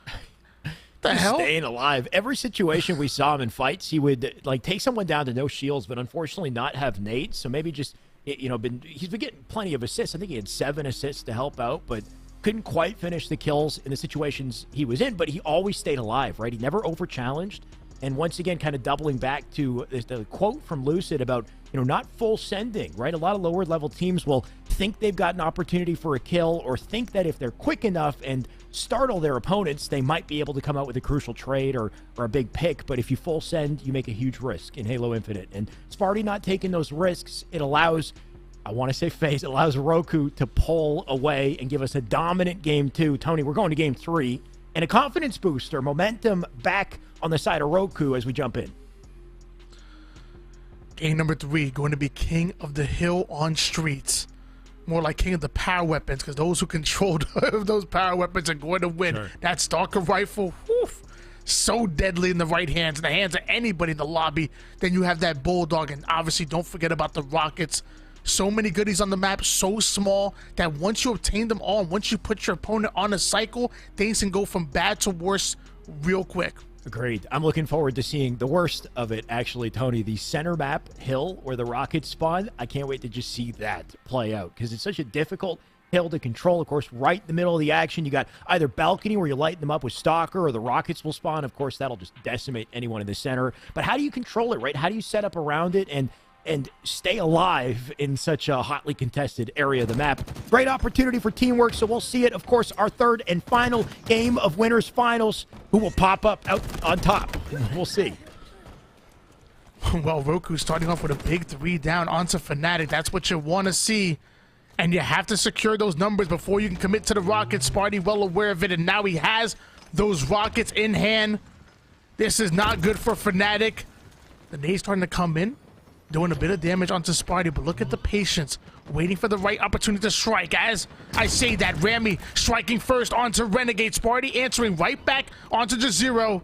The hell? Staying alive. Every situation we saw him in fights, he would like take someone down to no shields, but unfortunately not have nades. So maybe just, you know, he's been getting plenty of assists. I think he had 7 assists to help out, but couldn't quite finish the kills in the situations he was in. But he always stayed alive, right? He never over-challenged. And once again, kind of doubling back to the quote from Lucid about, you know, not full sending, right? A lot of lower level teams will think they've got an opportunity for a kill or think that if they're quick enough and startle their opponents, they might be able to come out with a crucial trade or a big pick. But if you full send, you make a huge risk in Halo Infinite. And Sparty not taking those risks, it allows, I want to say FaZe, it allows Roku to pull away and give us a dominant game 2. Tony, we're going to game 3. And a confidence booster, momentum back on the side of Roku as we jump in. Game number 3, going to be King of the Hill on streets. More like King of the power weapons, because those who control those power weapons are going to win. Sure. That Stalker rifle, whew, so deadly in the right hands, in the hands of anybody in the lobby. Then you have that Bulldog, and obviously don't forget about the rockets. So many goodies on the map, so small that once you obtain them all, once you put your opponent on a cycle, things can go from bad to worse real quick. Agreed. I'm looking forward to seeing the worst of it, actually, Tony. The center map hill where the rockets spawn, I can't wait to just see that play out because it's such a difficult hill to control. Of course, right in the middle of the action, you got either balcony where you light them up with Stalker or the rockets will spawn. Of course, that'll just decimate anyone in the center. But how do you control it, right? How do you set up around it and stay alive in such a hotly contested area of the map? Great opportunity for teamwork, so we'll see it. Of course, our third and final game of winners finals. Who will pop up out on top? We'll see. Well, Roku starting off with a big 3 down onto fnatic. That's what you want to see. And you have to secure those numbers before you can commit to the rockets. Sparty well aware of it, and now he has those rockets in hand. This is not good for fnatic. The nade's starting to come in, doing a bit of damage onto Sparty, but look at the patience, waiting for the right opportunity to strike. As I say that, Rami striking first onto Renegade. Sparty answering right back onto Jazero,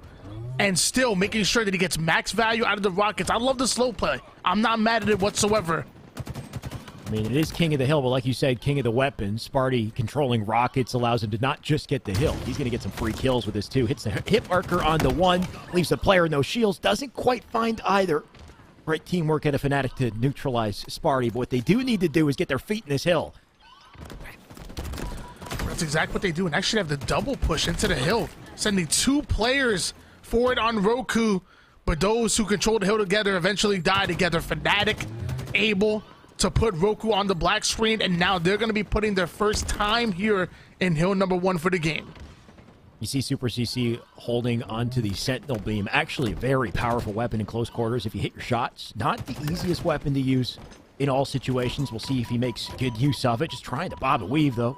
and still making sure that he gets max value out of the rockets. I love the slow play. I'm not mad at it whatsoever. I mean, it is King of the Hill, but like you said, King of the Weapons. Sparty controlling rockets allows him to not just get the hill. He's going to get some free kills with this, too. Hits the hit marker on the 1, leaves the player no shields, doesn't quite find either. Great teamwork at a fnatic to neutralize Sparty, but what they do need to do is get their feet in this hill. That's exactly what they do, and actually have the double push into the hill, sending 2 players forward on Roku, but those who control the hill together eventually die together. fnatic able to put Roku on the black screen, and now they're going to be putting their first time here in hill number 1 for the game. You see Super CC holding onto the Sentinel Beam. Actually a very powerful weapon in close quarters if you hit your shots. Not the easiest weapon to use in all situations. We'll see if he makes good use of it. Just trying to bob and weave, though.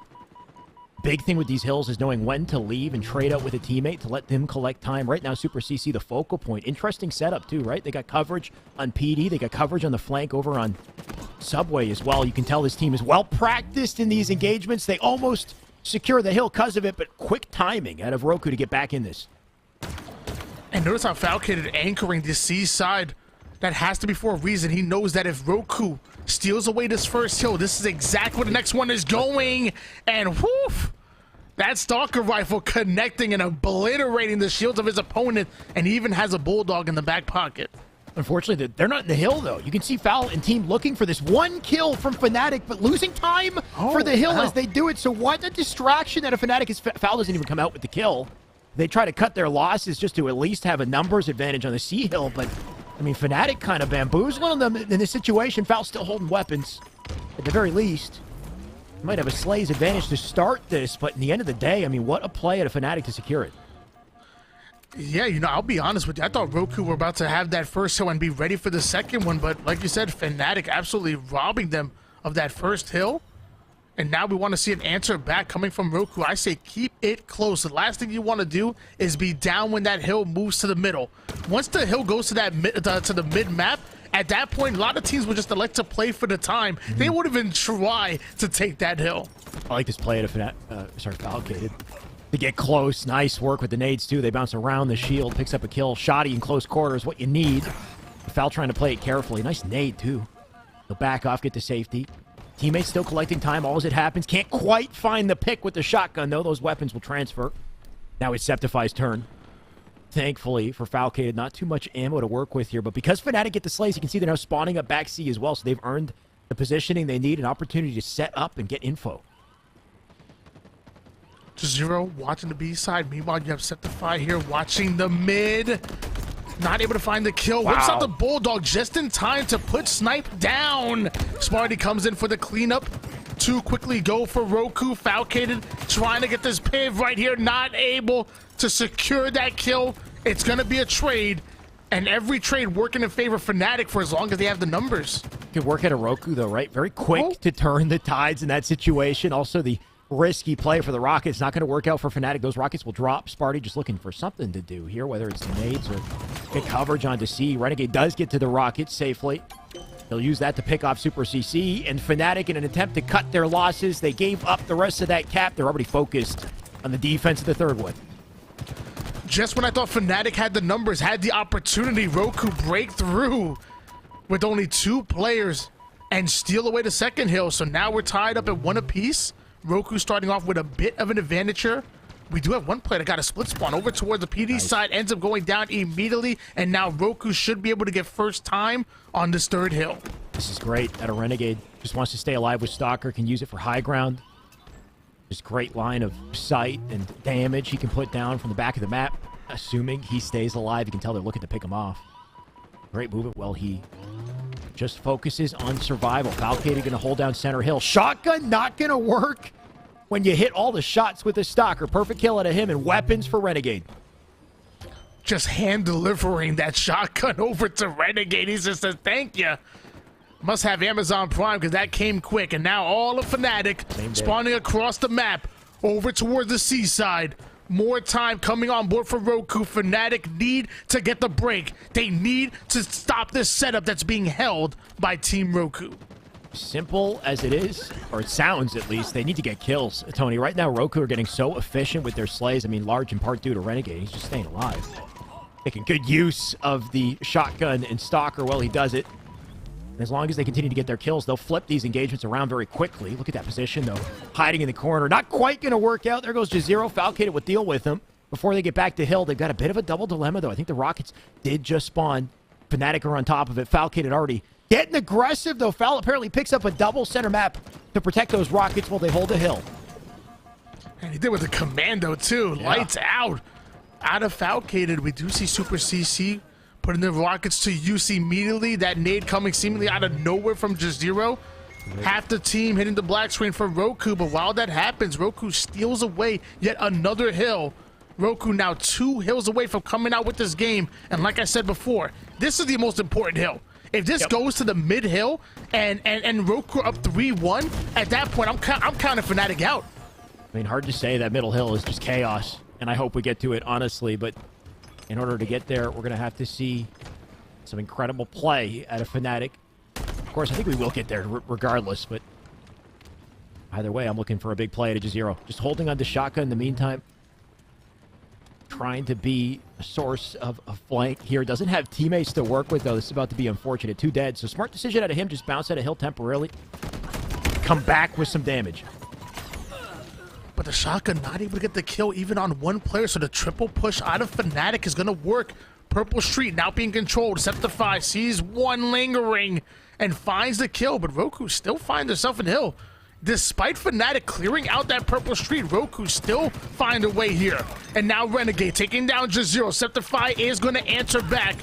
Big thing with these hills is knowing when to leave and trade out with a teammate to let them collect time. Right now, Super CC, the focal point. Interesting setup, too, right? They got coverage on PD. They got coverage on the flank over on Subway as well. You can tell this team is well-practiced in these engagements. They almost secure the hill because of it, but quick timing out of Roku to get back in this. And notice how Falcated anchoring the C side. That has to be for a reason. He knows that if Roku steals away this first hill, this is exactly where the next one is going. And whoof! That Stalker rifle connecting and obliterating the shields of his opponent, and he even has a Bulldog in the back pocket. Unfortunately, they're not in the hill, though. You can see Foul and team looking for this 1 kill from fnatic, but losing time for the hill as they do it. So what a distraction that a fnatic is. Foul doesn't even come out with the kill. They try to cut their losses just to at least have a numbers advantage on the C hill, but I mean, fnatic kind of bamboozling them in this situation. Foul still holding weapons, at the very least. Might have a Slay's advantage to start this, but in the end of the day, I mean, what a play at a fnatic to secure it. Yeah, you know, I'll be honest with you. I thought Roku were about to have that first hill and be ready for the second one, but like you said, fnatic absolutely robbing them of that first hill. And now we want to see an answer back coming from Roku. I say keep it close. The last thing you want to do is be down when that hill moves to the middle. Once the hill goes to that to the mid map, at that point, a lot of teams would just elect to play for the time. They wouldn't even try to take that hill. I like this play at a Falcated. To get close, nice work with the nades too. They bounce around the shield, picks up a kill. Shoddy in close quarters, what you need. Foul trying to play it carefully. Nice nade too. They'll back off, get to safety. Teammates still collecting time, all as it happens. Can't quite find the pick with the shotgun, though. Those weapons will transfer. Now it's Septify's turn. Thankfully for Falcated, not too much ammo to work with here, but because fnatic get the slays, you can see they're now spawning up back C as well, so they've earned the positioning they need, an opportunity to set up and get info. Zero watching the B side. Meanwhile, you have Septify here watching the mid. Not able to find the kill. Wow. Whips out the Bulldog just in time to put Snipe down. Smarty comes in for the cleanup. Too quickly go for Roku. Falcated trying to get this piv right here. Not able to secure that kill. It's going to be a trade. And every trade working in favor of fnatic for as long as they have the numbers. Good work at a Roku, though, right? Very quick to turn the tides in that situation. Also, the risky play for the Rockets. Not going to work out for fnatic. Those Rockets will drop. Sparty just looking for something to do here, whether it's nades or get coverage onto C. Renegade does get to the Rockets safely. They'll use that to pick off Super CC. And fnatic, in an attempt to cut their losses, they gave up the rest of that cap. They're already focused on the defense of the third one. Just when I thought fnatic had the numbers, had the opportunity, Roku break through with only 2 players and steal away the second hill. So now we're tied up at 1 apiece. Roku starting off with a bit of an advantage here. We do have one player that got a split spawn over towards the PD side, ends up going down immediately, and now Roku should be able to get first time on this third hill. This is great at a Renegade. Just wants to stay alive with Stalker, can use it for high ground. Just great line of sight and damage he can put down from the back of the map. Assuming he stays alive, you can tell they're looking to pick him off. Great movement while he just focuses on survival. Falcated going to hold down center hill. Shotgun not going to work when you hit all the shots with the Stalker. Perfect kill out of him, and weapons for Renegade. Just hand delivering that shotgun over to Renegade. He just says, thank you. Must have Amazon Prime because that came quick. And now all of fnatic spawning across the map over towards the seaside. More time coming on board for Roku. fnatic need to get the break. They need to stop this setup that's being held by Team Roku. Simple as it is, or it sounds at least, they need to get kills. Tony, right now Roku are getting so efficient with their slays. I mean, large in part due to Renegade. He's just staying alive. Making good use of the shotgun and Stalker while he does it. And as long as they continue to get their kills, they'll flip these engagements around very quickly. Look at that position, though. Hiding in the corner. Not quite going to work out. There goes Jazero. Falcated will deal with him. Before they get back to hill, they've got a bit of a double dilemma, though. I think the Rockets did just spawn. fnatic are on top of it. Falcated already getting aggressive, though. Foul apparently picks up a double center map to protect those Rockets while they hold the hill. And he did with the commando, too. Yeah. Lights out. Out of Falcated, we do see Super CC putting the Rockets to use immediately. That nade coming seemingly out of nowhere from Jazero. Half the team hitting the black screen for Roku, but while that happens, Roku steals away yet another hill. Roku now 2 hills away from coming out with this game. And like I said before, this is the most important hill. If this goes to the mid hill and Roku up 3-1, at that point, I'm counting fnatic out. I mean, hard to say. That middle hill is just chaos, and I hope we get to it, honestly, but in order to get there, we're going to have to see some incredible play out of fnatic. Of course, I think we will get there regardless, but either way, I'm looking for a big play at Jazero. Just holding on to shotgun in the meantime. Trying to be a source of a flank here. Doesn't have teammates to work with, though. This is about to be unfortunate. 2 dead, so smart decision out of him. Just bounce out of hill temporarily. Come back with some damage. But the shotgun not able to get the kill even on 1 player, so the triple push out of fnatic is going to work. Purple Street now being controlled. Septify sees 1 lingering and finds the kill, but Roku still finds herself in hill. Despite fnatic clearing out that Purple Street, Roku still find a way here. And now Renegade taking down Jazero. Septify is going to answer back.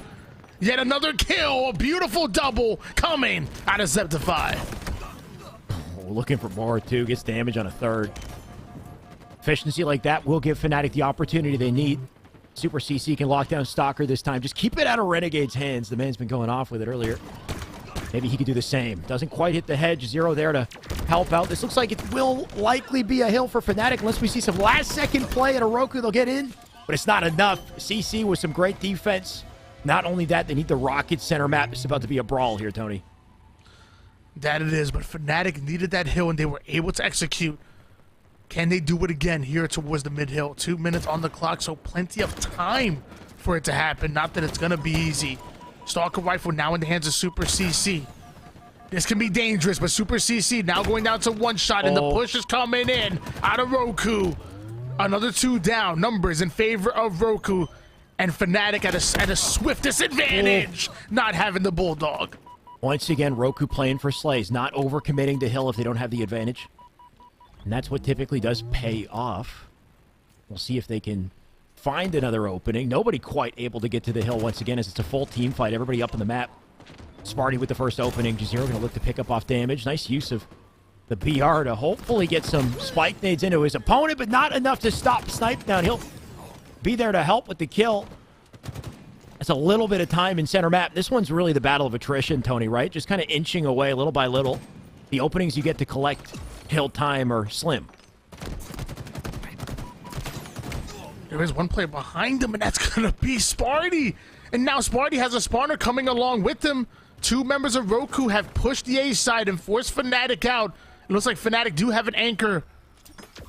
Yet another kill, a beautiful double coming out of Zeptify. Looking for more, too. Gets damage on a third. Efficiency like that will give fnatic the opportunity they need. Super CC can lock down Stalker this time. Just keep it out of Renegade's hands. The man's been going off with it earlier. Maybe he could do the same. Doesn't quite hit the hedge. Zero there to help out. This looks like it will likely be a hill for fnatic unless we see some last-second play at a Roku. They'll get in, but it's not enough. CC with some great defense. Not only that, they need the Rocket center map. It's about to be a brawl here, Tony. That it is, but fnatic needed that hill, and they were able to execute. Can they do it again here towards the mid-hill? 2 minutes on the clock, so plenty of time for it to happen. Not that it's going to be easy. Stalker Rifle now in the hands of Super CC. This can be dangerous, but Super CC now going down to one shot, and the push is coming in out of Roku. Another 2 down. Numbers in favor of Roku, and fnatic at a swift disadvantage, not having the Bulldog. Once again, Roku playing for Slays, not overcommitting to hill if they don't have the advantage. And that's what typically does pay off. We'll see if they can find another opening. Nobody quite able to get to the hill once again as it's a full team fight. Everybody up on the map. Sparty with the first opening. Jazero going to look to pick up off damage. Nice use of the BR to hopefully get some spike nades into his opponent, but not enough to stop Snipe down. He'll be there to help with the kill. That's a little bit of time in center map. This one's really the battle of attrition, Tony, right? Just kind of inching away little by little. The openings you get to collect hill time are slim. There is one player behind him, and that's going to be Sparty. And now Sparty has a spawner coming along with him. 2 members of Roku have pushed the A side and forced fnatic out. It looks like fnatic do have an anchor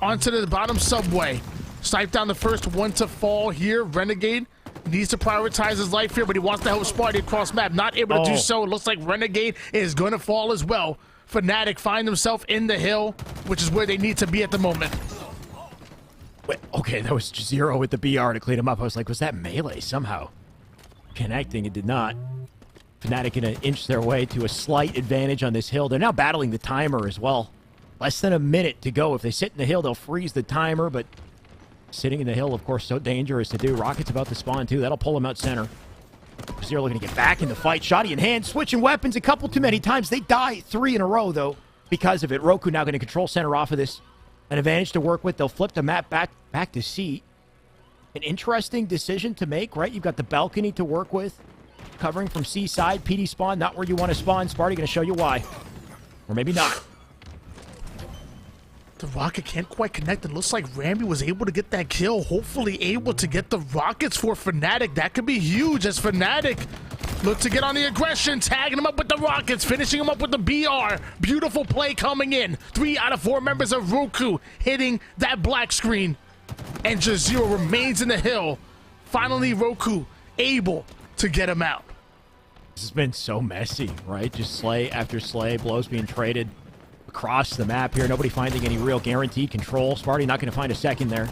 onto the bottom subway. Snipe down the first one to fall here. Renegade needs to prioritize his life here, but he wants to help Sparty across map. Not able to do so. It looks like Renegade is going to fall as well. fnatic find themselves in the hill, which is where they need to be at the moment. Wait, okay, that was Zero with the BR to clean him up. I was like, was that melee somehow connecting? It did not. fnatic going to inch their way to a slight advantage on this hill. They're now battling the timer as well. Less than a minute to go. If they sit in the hill, they'll freeze the timer, but sitting in the hill, of course, so dangerous to do. Rocket's about to spawn, too. That'll pull him out center. Zero looking to get back in the fight. Shoddy in hand, switching weapons a couple too many times. They die 3 in a row, though, because of it. Roku now going to control center off of this. An advantage to work with. They'll flip the map back to C. An interesting decision to make, right? You've got the balcony to work with. Covering from C side. PD spawn, not where you want to spawn. Sparty going to show you why. Or maybe not. The rocket can't quite connect. It looks like Rambi was able to get that kill. Hopefully able to get the rockets for fnatic. That could be huge as fnatic look to get on the aggression, tagging him up with the rockets, finishing him up with the BR. Beautiful play coming in. 3 out of 4 members of Roku hitting that black screen. And Jazero remains in the hill. Finally, Roku able to get him out. This has been so messy, right? Just slay after slay, blows being traded across the map here. Nobody finding any real guaranteed control. Sparty not going to find a second there.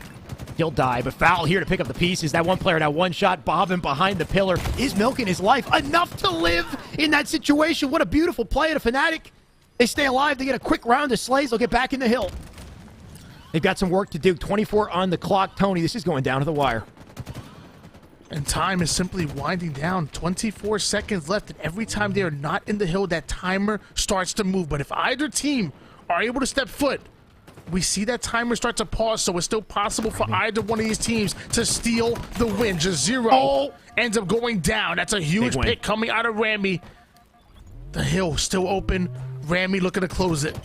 He'll die, but Foul here to pick up the pieces. That one player now one shot, bobbing behind the pillar. Is milking his life enough to live in that situation? What a beautiful play at a fnatic. They stay alive. They get a quick round of slays. They'll get back in the hill. They've got some work to do. 24 on the clock. Tony, this is going down to the wire. And time is simply winding down. 24 seconds left, and every time they are not in the hill, that timer starts to move. But if either team are able to step foot, we see that timer start to pause, so it's still possible for either one of these teams to steal the win. Jazero ends up going down. That's a huge pick coming out of Rami. The hill still open. Rami looking to close it.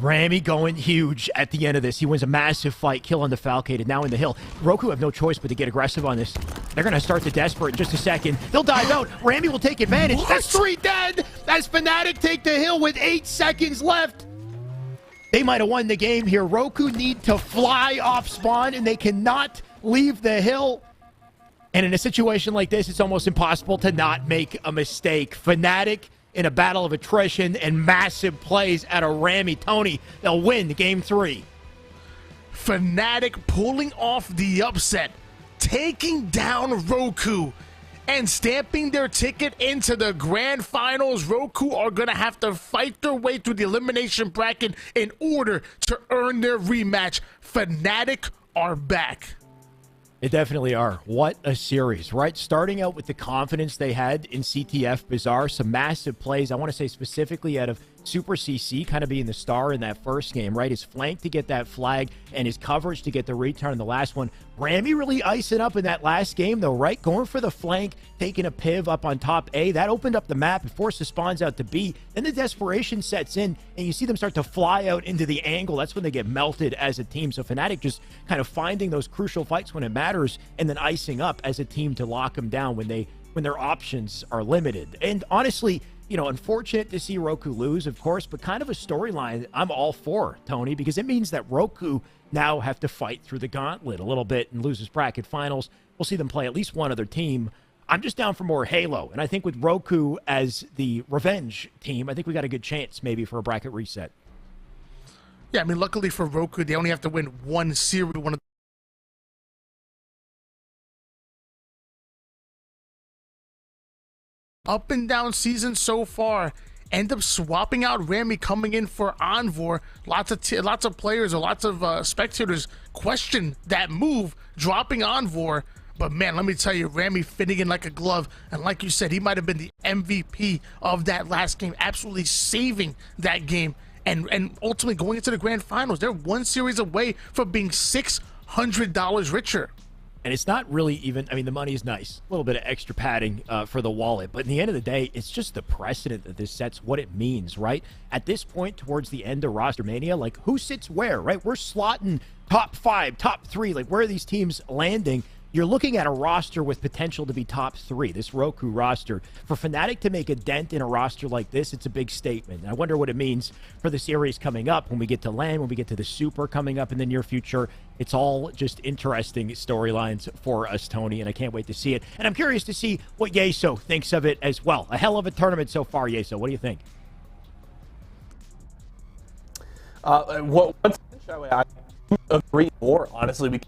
Rami going huge at the end of this. He wins a massive fight, kill on the Falcated, now in the hill. Roku have no choice but to get aggressive on this. They're going to start the Desperate in just a second. They'll dive out. Rami will take advantage. What? That's 3 dead. As fnatic take the hill with 8 seconds left. They might have won the game here. Roku need to fly off spawn, and they cannot leave the hill. And in a situation like this, it's almost impossible to not make a mistake. fnatic in a battle of attrition and massive plays out of Rami. Tony, they'll win game 3. fnatic pulling off the upset, taking down Roku, and stamping their ticket into the grand finals. Roku are going to have to fight their way through the elimination bracket in order to earn their rematch. fnatic are back. They definitely are. What a series, right? Starting out with the confidence they had in CTF Bazaar, some massive plays. I want to say specifically out of Super CC kind of being the star in that first game, right? His flank to get that flag and his coverage to get the return in the last one. Rami really icing up in that last game, though, right? Going for the flank, taking a piv up on top A. That opened up the map. It forced the spawns out to B. Then the desperation sets in, and you see them start to fly out into the angle. That's when they get melted as a team. So fnatic just kind of finding those crucial fights when it matters, and then icing up as a team to lock them down when their options are limited. And honestly, you know, unfortunate to see Roku lose, of course, but kind of a storyline I'm all for, Tony, because it means that Roku now have to fight through the gauntlet a little bit and lose his bracket finals. We'll see them play at least one other team. I'm just down for more Halo, and I think with Roku as the revenge team, I think we got a good chance maybe for a bracket reset. Yeah, I mean, luckily for Roku, they only have to win one series, one of up and down season so far. End up swapping out Rami, coming in for Envor. Lots of players or lots of spectators question that move, dropping Envor. But man, let me tell you, Rami fitting in like a glove. And like you said, he might have been the MVP of that last game, absolutely saving that game. And ultimately going into the grand finals. They're one series away from being $600 richer. And it's not really even, I mean, the money is nice. A little bit of extra padding for the wallet. But in the end of the day, it's just the precedent that this sets, what it means, right? At this point, towards the end of Roster Mania, like, who sits where, right? We're slotting top 5, top 3. Like, where are these teams landing? You're looking at a roster with potential to be top 3, this Roku roster. For fnatic to make a dent in a roster like this, it's a big statement. And I wonder what it means for the series coming up when we get to LAN, when we get to the Super coming up in the near future. It's all just interesting storylines for us, Tony, and I can't wait to see it. And I'm curious to see what Yeso thinks of it as well. A hell of a tournament so far, Yeso. What do you think? I agree more, honestly. We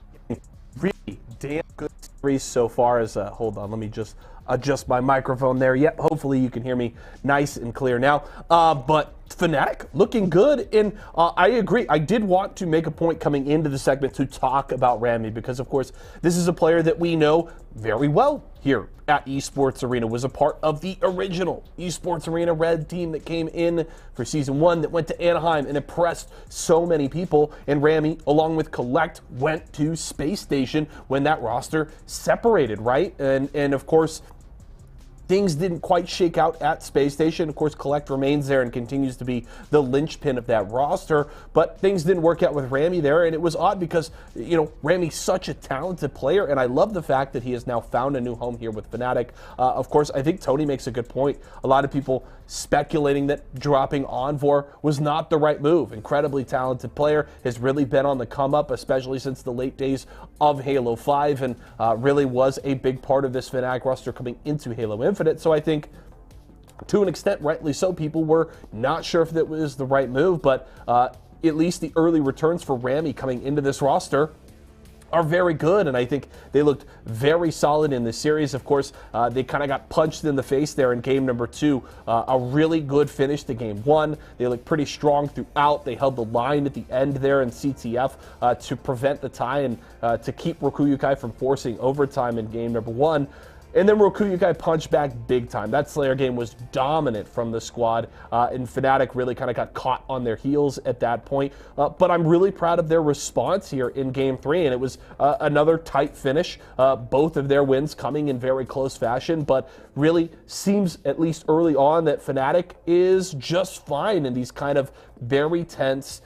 really damn good series so far. As hold on, let me just adjust my microphone there. Yep, hopefully you can hear me nice and clear now. But fnatic looking good, and I agree. I did want to make a point coming into the segment to talk about Rami, because of course this is a player that we know very well here at Esports Arena. Was a part of the original Esports Arena red team that came in for season 1, that went to Anaheim and impressed so many people. And Rami, along with Collect, went to Space Station when that roster separated, right? And of course, things didn't quite shake out at Space Station. Of course, Collect remains there and continues to be the linchpin of that roster, but things didn't work out with Rami there, and it was odd because, you know, Rami's such a talented player, and I love the fact that he has now found a new home here with fnatic. Of course, I think Tony makes a good point. A lot of people speculating that dropping Envor was not the right move. Incredibly talented player, has really been on the come up, especially since the late days of Halo 5, and really was a big part of this fnatic roster coming into Halo Infinite. So I think, to an extent, rightly so, people were not sure if that was the right move, but at least the early returns for Rami coming into this roster are very good, and I think they looked very solid in this series. Of course, they kind of got punched in the face there in game number 2. A really good finish to game 1. They looked pretty strong throughout. They held the line at the end there in CTF to prevent the tie and to keep Roku from forcing overtime in game number 1. And then Roku punched back big time. That Slayer game was dominant from the squad, and fnatic really kind of got caught on their heels at that point. But I'm really proud of their response here in Game 3, and it was another tight finish. Both of their wins coming in very close fashion, but really seems, at least early on, that fnatic is just fine in these kind of very tense,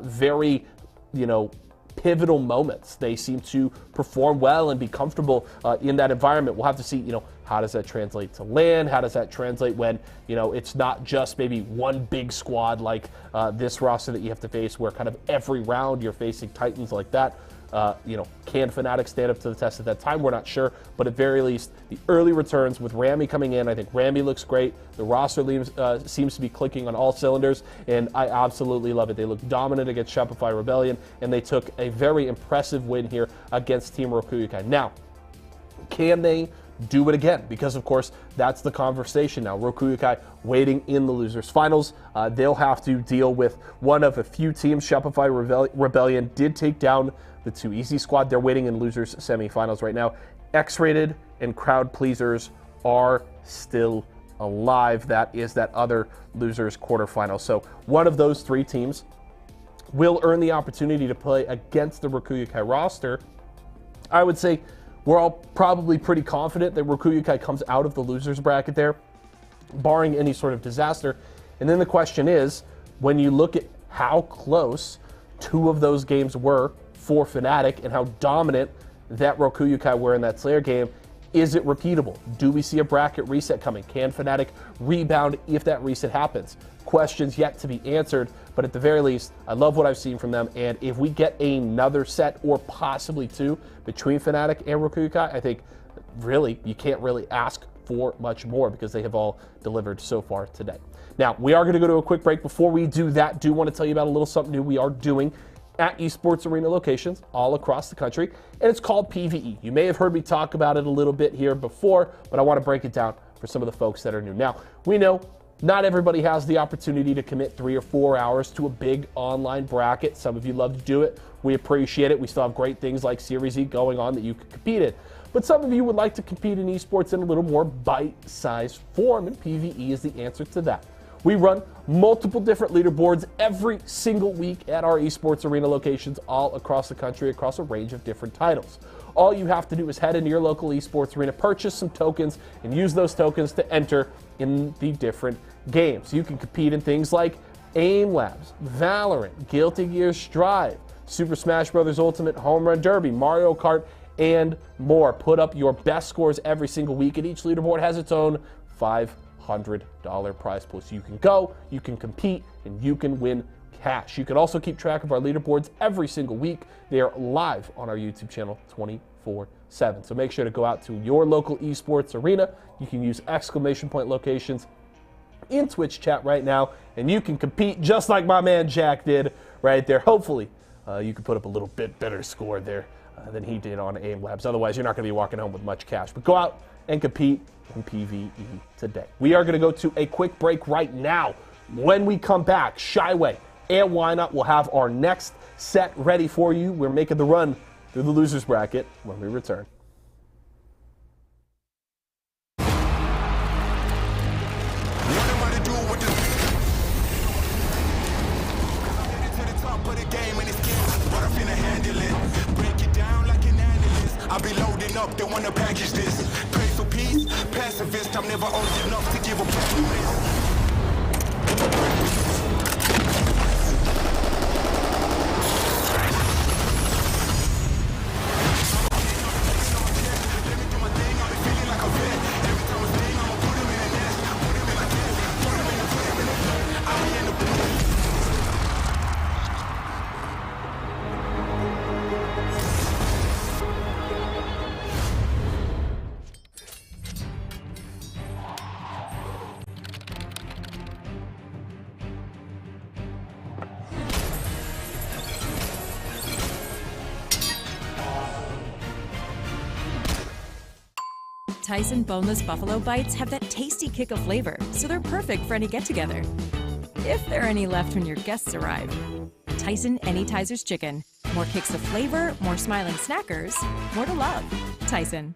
very, you know, pivotal moments. They seem to perform well and be comfortable in that environment. We'll have to see, you know, how does that translate to LAN? How does that translate when, you know, it's not just maybe one big squad like this roster that you have to face, where kind of every round you're facing titans like that. You know, can fnatic stand up to the test at that time? We're not sure, but at very least, the early returns with Rami coming in, I think Rami looks great. The roster seems to be clicking on all cylinders, and I absolutely love it. They look dominant against Shopify Rebellion, and they took a very impressive win here against Team Roku. Now, can they do it again, because of course that's the conversation now. Roku Yokai waiting in the losers finals. They'll have to deal with one of a few teams. Shopify Rebellion did take down the 2EZ squad. They're waiting in losers semifinals right now. X-Rated and Crowd Pleasers are still alive. That is that other losers quarterfinal. So one of those three teams will earn the opportunity to play against the Roku Yokai roster. I would say we're all probably pretty confident that Roku Yokai comes out of the losers bracket there, barring any sort of disaster. And then the question is, when you look at how close two of those games were for Fnatic and how dominant that Roku Yokai were in that Slayer game, is it repeatable? Do we see a bracket reset coming? Can Fnatic rebound if that reset happens? Questions yet to be answered, but at the very least, I love what I've seen from them. And if we get another set or possibly two between Fnatic and Roku Yokai, I think really you can't really ask for much more because they have all delivered so far today. Now, we are going to go to a quick break. Before we do that, do want to tell you about a little something new we are doing at Esports Arena locations all across the country, and it's called PvE. You may have heard me talk about it a little bit here before, but I want to break it down for some of the folks that are new. Now, we know not everybody has the opportunity to commit 3 or 4 hours to a big online bracket. Some of you love to do it. We appreciate it. We still have great things like Series E going on that you can compete in. But some of you would like to compete in esports in a little more bite-sized form, and PvE is the answer to that. We run multiple different leaderboards every single week at our Esports Arena locations all across the country, across a range of different titles. All you have to do is head into your local Esports Arena, purchase some tokens, and use those tokens to enter in the different games. You can compete in things like Aim Labs, Valorant, Guilty Gear Strive, Super Smash Bros. Ultimate Home Run Derby, Mario Kart, and more. Put up your best scores every single week, and each leaderboard has its own $500 prize pool. So you can go, you can compete, and you can win cash. You can also keep track of our leaderboards every single week. They are live on our YouTube channel 24/7. So make sure to go out to your local Esports Arena. You can use exclamation point locations in Twitch chat right now, and you can compete just like my man Jack did right there. Hopefully, you can put up a little bit better score there than he did on Aim Labs. Otherwise, you're not going to be walking home with much cash. But go out and compete in PvE today. We are going to go to a quick break right now. When we come back, Shyway and Why Not will have our next set ready for you. We're making the run through the losers bracket when we return. I'll be loading up, they wanna package this. Pray for peace, pacifist, I'm never old enough to give a promise. Tyson boneless buffalo bites have that tasty kick of flavor, so they're perfect for any get-together. If there are any left when your guests arrive. Tyson Anytizers Chicken. More kicks of flavor, more smiling snackers, more to love. Tyson.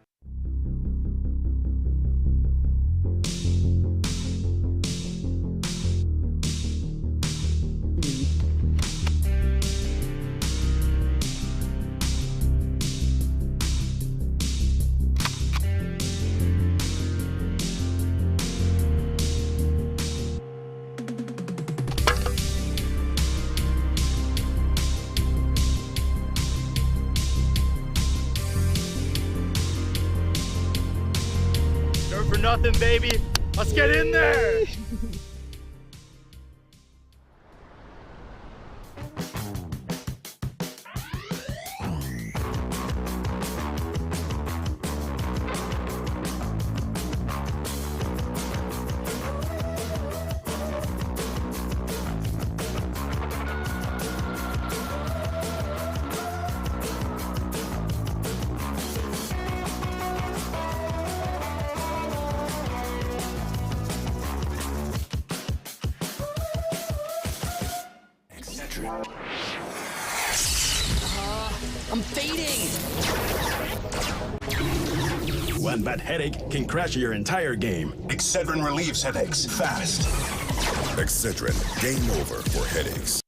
For nothing, baby. Let's get in there. country. I'm fading. One bad headache can crash your entire game. Excedrin relieves headaches fast. Excedrin, game over for headaches.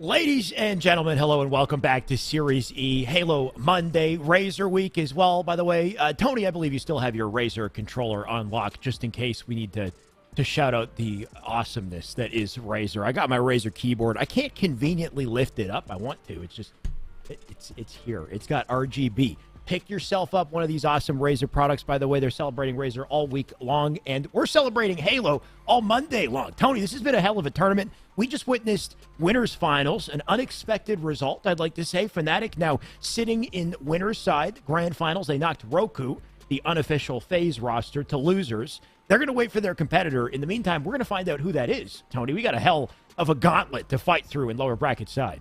Ladies and gentlemen, hello and welcome back to Series E Halo Monday, Razer Week as well. By the way, Tony, I believe you still have your Razer controller on lock, just in case we need to shout out the awesomeness that is Razer. I got my Razer keyboard. I can't conveniently lift it up. I want to. It's just, it's here. It's got RGB. Pick yourself up one of these awesome Razer products. By the way, they're celebrating Razer all week long, and we're celebrating Halo all Monday long. Tony, this has been a hell of a tournament. We just witnessed winners finals, an unexpected result, I'd like to say. Fnatic now sitting in winners side grand finals. They knocked Roku, the unofficial FaZe roster, to losers. They're going to wait for their competitor. In the meantime, we're going to find out who that is. Tony, we got a hell of a gauntlet to fight through in lower bracket side.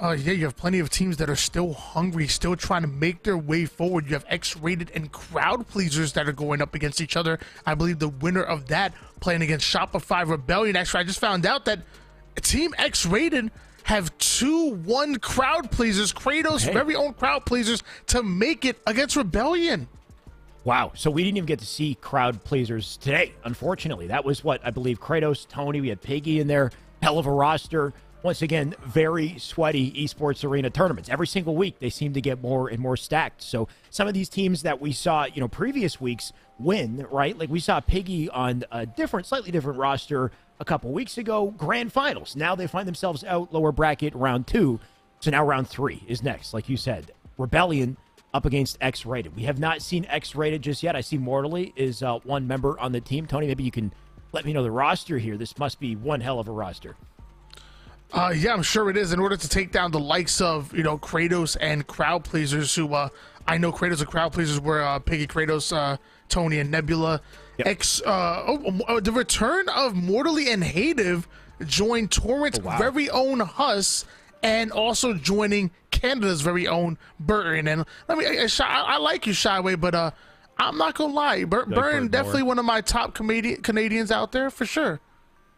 Yeah, you have plenty of teams that are still hungry, still trying to make their way forward. You have X-Rated and Crowd Pleasers that are going up against each other. I believe the winner of that playing against Shopify Rebellion. Actually, I just found out that Team X-Rated have 2-1 Crowd Pleasers, Kratos' very own Crowd Pleasers, to make it against Rebellion. Wow, so we didn't even get to see Crowd Pleasers today, unfortunately. That was what I believe Kratos, Tony, we had Piggy in there, hell of a roster. Once again, very sweaty esports arena tournaments. Every single week, they seem to get more and more stacked. So some of these teams that we saw, previous weeks win, right? Like we saw Piggy on a slightly different roster a couple weeks ago, grand finals. Now they find themselves out lower bracket round 2. So now round 3 is next, like you said. Rebellion up against X-Rated. We have not seen X-Rated just yet. I see Mortally is one member on the team. Tony, maybe you can let me know the roster here. This must be one hell of a roster. Yeah, I'm sure it is. In order to take down the likes of, Kratos and Crowd Pleasers, who I know Kratos and Crowd Pleasers were Piggy, Kratos, Tony, and Nebula. Yep. The return of Mortally and Hative joined Torrent's very own Huss, and also joining Canada's very own Burton. And I like you, Shyway, but I'm not gonna lie, Burton definitely one of my top Canadians out there for sure.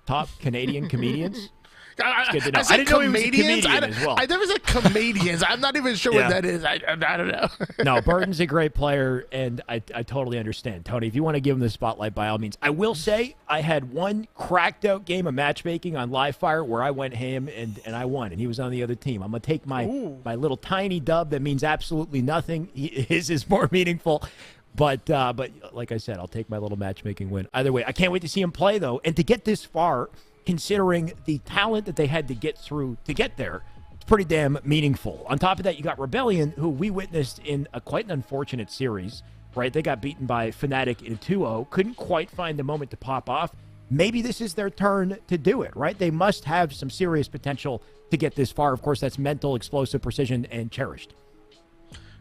Top Canadian comedians. I said comedians. I never said comedians. I'm not even sure what that is. I don't know. No, Burton's a great player, and I totally understand. Tony, if you want to give him the spotlight, by all means. I will say I had one cracked out game of matchmaking on Livefire where I went ham and I won, and he was on the other team. I'm going to take my little tiny dub that means absolutely nothing. His is more meaningful. But like I said, I'll take my little matchmaking win. Either way, I can't wait to see him play, though. And to get this far, considering the talent that they had to get through to get there, it's pretty damn meaningful. On top of that, you got Rebellion, who we witnessed in quite an unfortunate series, right? They got beaten by Fnatic in 2-0, couldn't quite find the moment to pop off. Maybe this is their turn to do it, right? They must have some serious potential to get this far. Of course, that's mental, explosive, precision, and cherished.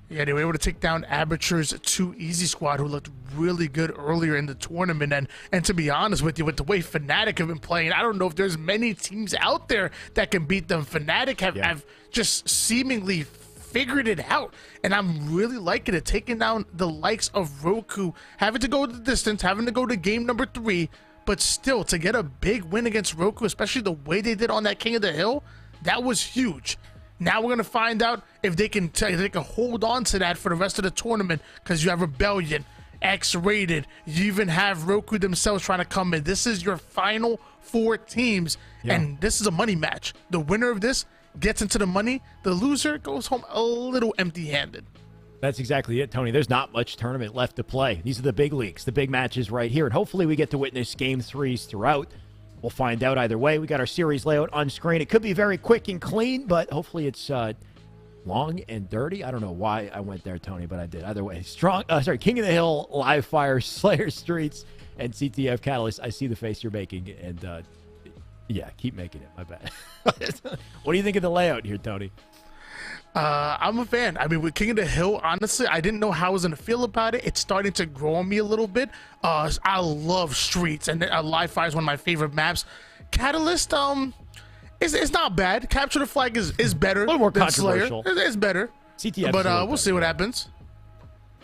Yeah, they were able to take down Aperture's 2 Easy squad, who looked really good earlier in the tournament. And to be honest with you, with the way Fnatic have been playing, I don't know if there's many teams out there that can beat them. Fnatic have just seemingly figured it out, and I'm really liking it, taking down the likes of Roku, having to go the distance, having to go to game number 3, but still to get a big win against Roku, especially the way they did on that King of the Hill, that was huge. Now we're gonna find out if they can hold on to that for the rest of the tournament, because you have Rebellion, X-Rated, you even have Roku themselves trying to come in. This is your final 4 teams, and this is a money match. The winner of this gets into the money. The loser goes home a little empty-handed. That's exactly it, Tony. There's not much tournament left to play. These are the big leagues, the big matches right here, and hopefully we get to witness Game 3s throughout. We'll find out either way. We got our series layout on screen. It could be very quick and clean, but hopefully it's long and dirty. I don't know why I went there, Tony, but I did. Either way, King of the Hill, Live Fire, Slayer Streets, and CTF Catalyst. I see the face you're making, and yeah, keep making it. My bad. What do you think of the layout here, Tony? I'm a fan. I mean, with King of the Hill, honestly, I didn't know how I was going to feel about it. It's starting to grow on me a little bit. I love Streets, and Live Fire is one of my favorite maps. Catalyst, it's not bad. Capture the Flag is better. A little more than controversial. Slayer. It's better. CTF, but we'll see what happens.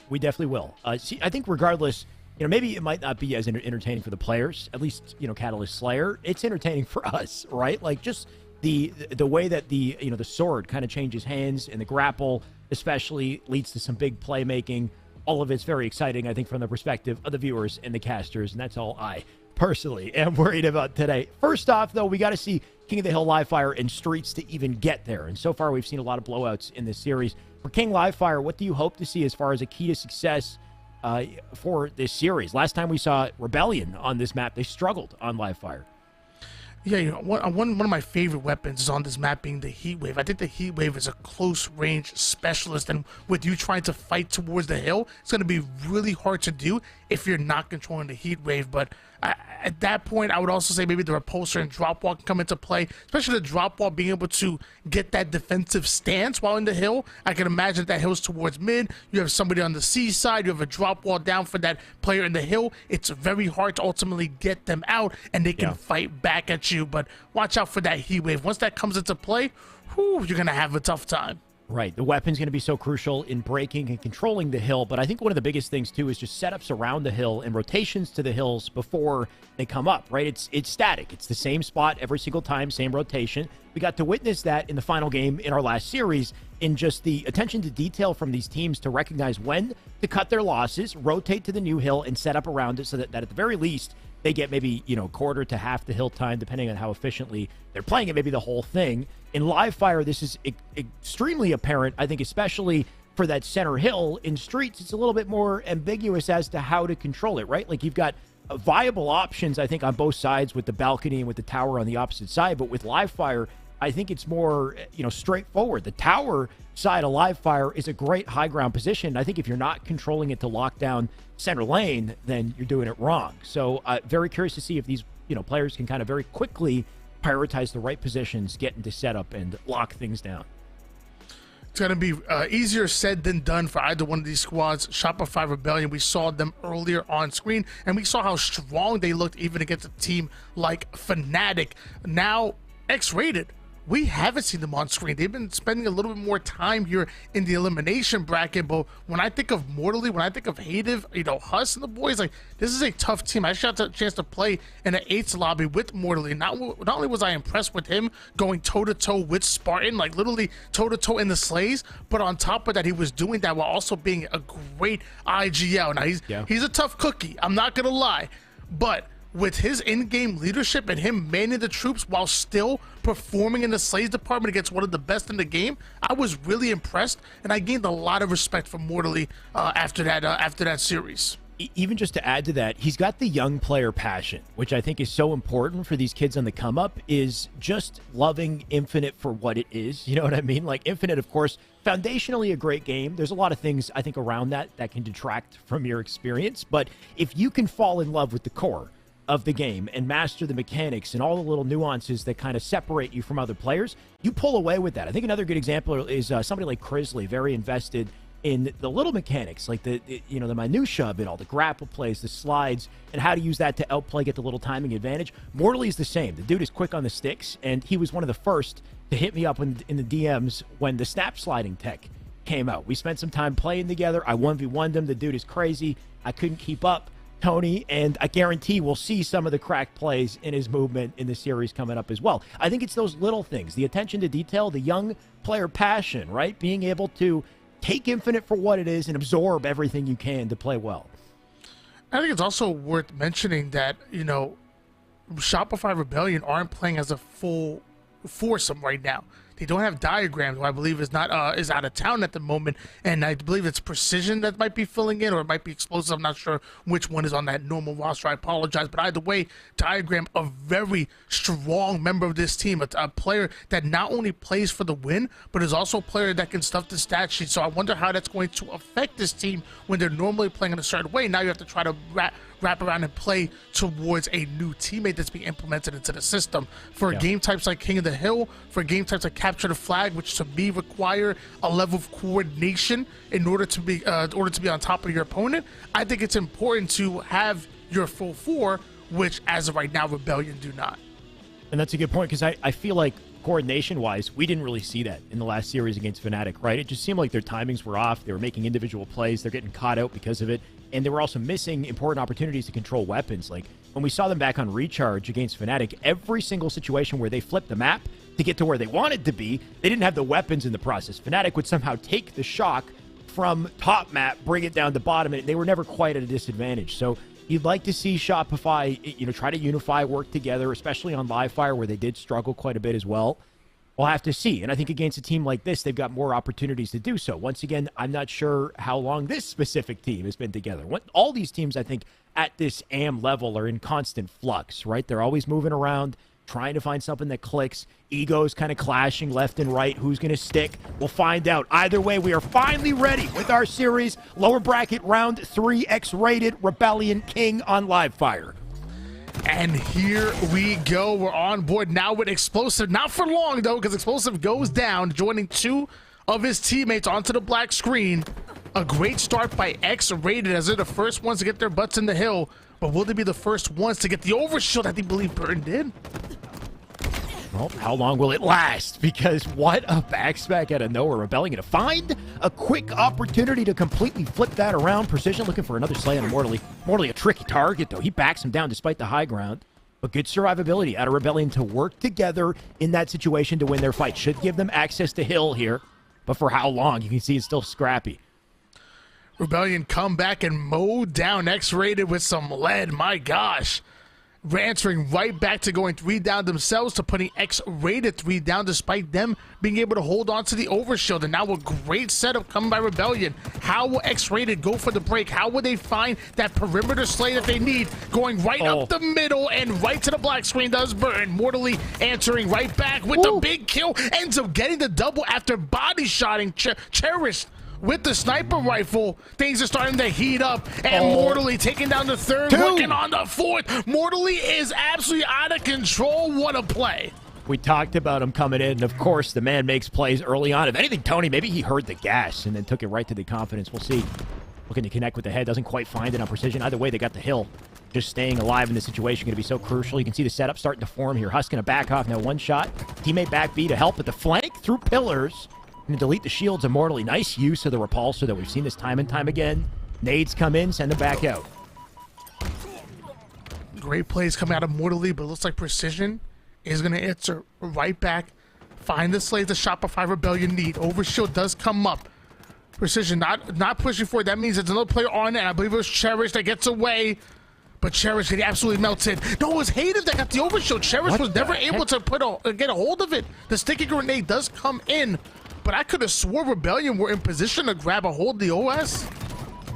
We definitely will. I think regardless, maybe it might not be as entertaining for the players. At least, Catalyst Slayer, it's entertaining for us, right? Like just the way that the sword kind of changes hands, and the grapple especially leads to some big playmaking. All of it's very exciting, I think, from the perspective of the viewers and the casters, and that's all I personally am worried about today. First off, though, we got to see King of the Hill, Live Fire, and Streets to even get there, and so far we've seen a lot of blowouts in this series. For King Live Fire, what do you hope to see as far as a key to success for this series? Last time we saw Rebellion on this map, they struggled on Live Fire. Yeah, one of my favorite weapons is on this map being the Heat Wave. I think the Heat Wave is a close-range specialist, and with you trying to fight towards the hill, it's going to be really hard to do if you're not controlling the Heat Wave. But at that point, I would also say maybe the Repulsor and Drop Wall can come into play, especially the Drop Wall being able to get that defensive stance while in the hill. I can imagine that hill's towards mid. You have somebody on the C side. You have a Drop Wall down for that player in the hill. It's very hard to ultimately get them out, and they can fight back at you. But watch out for that Heat Wave. Once that comes into play, you're going to have a tough time. Right. The weapon's going to be so crucial in breaking and controlling the hill, but I think one of the biggest things, too, is just setups around the hill and rotations to the hills before they come up, right? It's static. It's the same spot every single time, same rotation. We got to witness that in the final game in our last series, in just the attention to detail from these teams to recognize when to cut their losses, rotate to the new hill, and set up around it so that at the very least, they get maybe, quarter to half the hill time, depending on how efficiently they're playing it, maybe the whole thing. In Live Fire, this is extremely apparent, I think, especially for that center hill. In Streets, it's a little bit more ambiguous as to how to control it, right? Like, you've got viable options, I think, on both sides with the balcony and with the tower on the opposite side. But with Live Fire, I think it's more, straightforward. The tower side of Live Fire is a great high ground position. I think if you're not controlling it to lock down center lane, then you're doing it wrong. So very curious to see if these, players can kind of very quickly prioritize the right positions, get into setup, and lock things down. It's going to be easier said than done for either one of these squads. Shopify Rebellion, we saw them earlier on screen, and we saw how strong they looked even against a team like Fnatic. Now, X-Rated. We haven't seen them on screen. They've been spending a little bit more time here in the elimination bracket. But when I think of Mortally, when I think of Hative, Huss and the boys, like, this is a tough team. I actually had a chance to play in an 8th lobby with Mortally. Not only was I impressed with him going toe-to-toe with Spartan, like literally toe-to-toe in the slays, but on top of that, he was doing that while also being a great IGL. Now, he's a tough cookie. I'm not going to lie. But with his in-game leadership and him manning the troops while still performing in the slays department against one of the best in the game, I was really impressed, and I gained a lot of respect for Mortally after that series. Even just to add to that, he's got the young player passion, which I think is so important for these kids on the come up, is just loving Infinite for what it is. You know what I mean? Like, Infinite, of course, foundationally a great game. There's a lot of things, I think, around that can detract from your experience. But if you can fall in love with the core of the game and master the mechanics and all the little nuances that kind of separate you from other players, you pull away with that. I think another good example is somebody like Crisley, very invested in the little mechanics, like the minutia of it all, the grapple plays, the slides, and how to use that to outplay, get the little timing advantage. Mortally is the same. The dude is quick on the sticks, and he was one of the first to hit me up in the DMs when the snap sliding tech came out. We spent some time playing together. I 1v1'd him. The dude is crazy. I couldn't keep up, Tony, and I guarantee we'll see some of the cracked plays in his movement in the series coming up as well. I think it's those little things, the attention to detail, the young player passion, right? Being able to take Infinite for what it is and absorb everything you can to play well. I think it's also worth mentioning that, Shopify Rebellion aren't playing as a full foursome right now. They don't have Diagrams, who I believe is out of town at the moment, and I believe it's Precision that might be filling in, or it might be Explosive. I'm not sure which one is on that normal roster. I apologize, but either way, Diagram, a very strong member of this team, a player that not only plays for the win, but is also a player that can stuff the stat sheet. So I wonder how that's going to affect this team when they're normally playing in a certain way. Now you have to try to wrap around and play towards a new teammate that's being implemented into the system. For game types like King of the Hill, for game types like Capture the Flag, which to me require a level of coordination in order to be on top of your opponent, I think it's important to have your full four, which as of right now, Rebellion do not. And that's a good point, because I feel like coordination-wise, we didn't really see that in the last series against Fnatic, right? It just seemed like their timings were off. They were making individual plays. They're getting caught out because of it. And they were also missing important opportunities to control weapons. Like, when we saw them back on Recharge against Fnatic, every single situation where they flipped the map to get to where they wanted to be, they didn't have the weapons in the process. Fnatic would somehow take the shock from top map, bring it down to bottom, and they were never quite at a disadvantage. So you'd like to see Shopify, try to unify, work together, especially on live fire, where they did struggle quite a bit as well. We'll have to see. And I think against a team like this, they've got more opportunities to do so. Once again, I'm not sure how long this specific team has been together. All these teams, I think, at this AM level are in constant flux, right? They're always moving around, trying to find something that clicks. Egos kind of clashing left and right. Who's going to stick? We'll find out. Either way, we are finally ready with our series. Lower bracket round 3, X-rated Rebellion King on live fire. And here we go. We're on board now with Explosive. Not for long, though, because Explosive goes down, joining two of his teammates onto the black screen. A great start by X-rated, as they're the first ones to get their butts in the hill. But will they be the first ones to get the overshield that they believe Burton did? Well, how long will it last? Because what a backspec out of nowhere. Rebellion going to find a quick opportunity to completely flip that around. Precision looking for another slay on Mortally. Mortally a tricky target, though. He backs him down despite the high ground. But good survivability out of Rebellion to work together in that situation to win their fight. Should give them access to Hill here. But for how long? You can see it's still scrappy. Rebellion come back and mow down X-rated with some lead. My gosh. Answering right back to going 3 down themselves, to putting X-rated 3 down despite them being able to hold on to the overshield. And now a great setup coming by Rebellion. How will X-rated go for the break? How will they find that perimeter slay that they need? Going right up the middle and right to the black screen does Burn. Mortally answering right back with the big kill. Ends up getting the double after body shotting Cherished. With the sniper rifle, things are starting to heat up, and Mortally taking down the third, working on the fourth. Mortally is absolutely out of control. What a play. We talked about him coming in, and of course, the man makes plays early on. If anything, Tony, maybe he heard the gas and then took it right to the confidence. We'll see. Looking to connect with the head, doesn't quite find it on Precision. Either way, they got the hill. Just staying alive in this situation going to be so crucial. You can see the setup starting to form here. Husk going to back off now. One shot. Teammate back B to help at the flank through pillars. Going to delete the shields immortally. Nice use of the repulsor that we've seen this time and time again. Nades come in, send them back out. Great plays coming out of Mortally, but it looks like Precision is going to answer right back. Find the slaves the Shopify Rebellion need. Overshield does come up. Precision not pushing for it. That means there's another player on it. I believe it was Cherish that gets away. But Cherish get absolutely melted. No, it was Hayden that got the overshield. Cherish was never able to get a hold of it. The sticky grenade does come in. But I could have swore Rebellion were in position to grab a hold of the OS.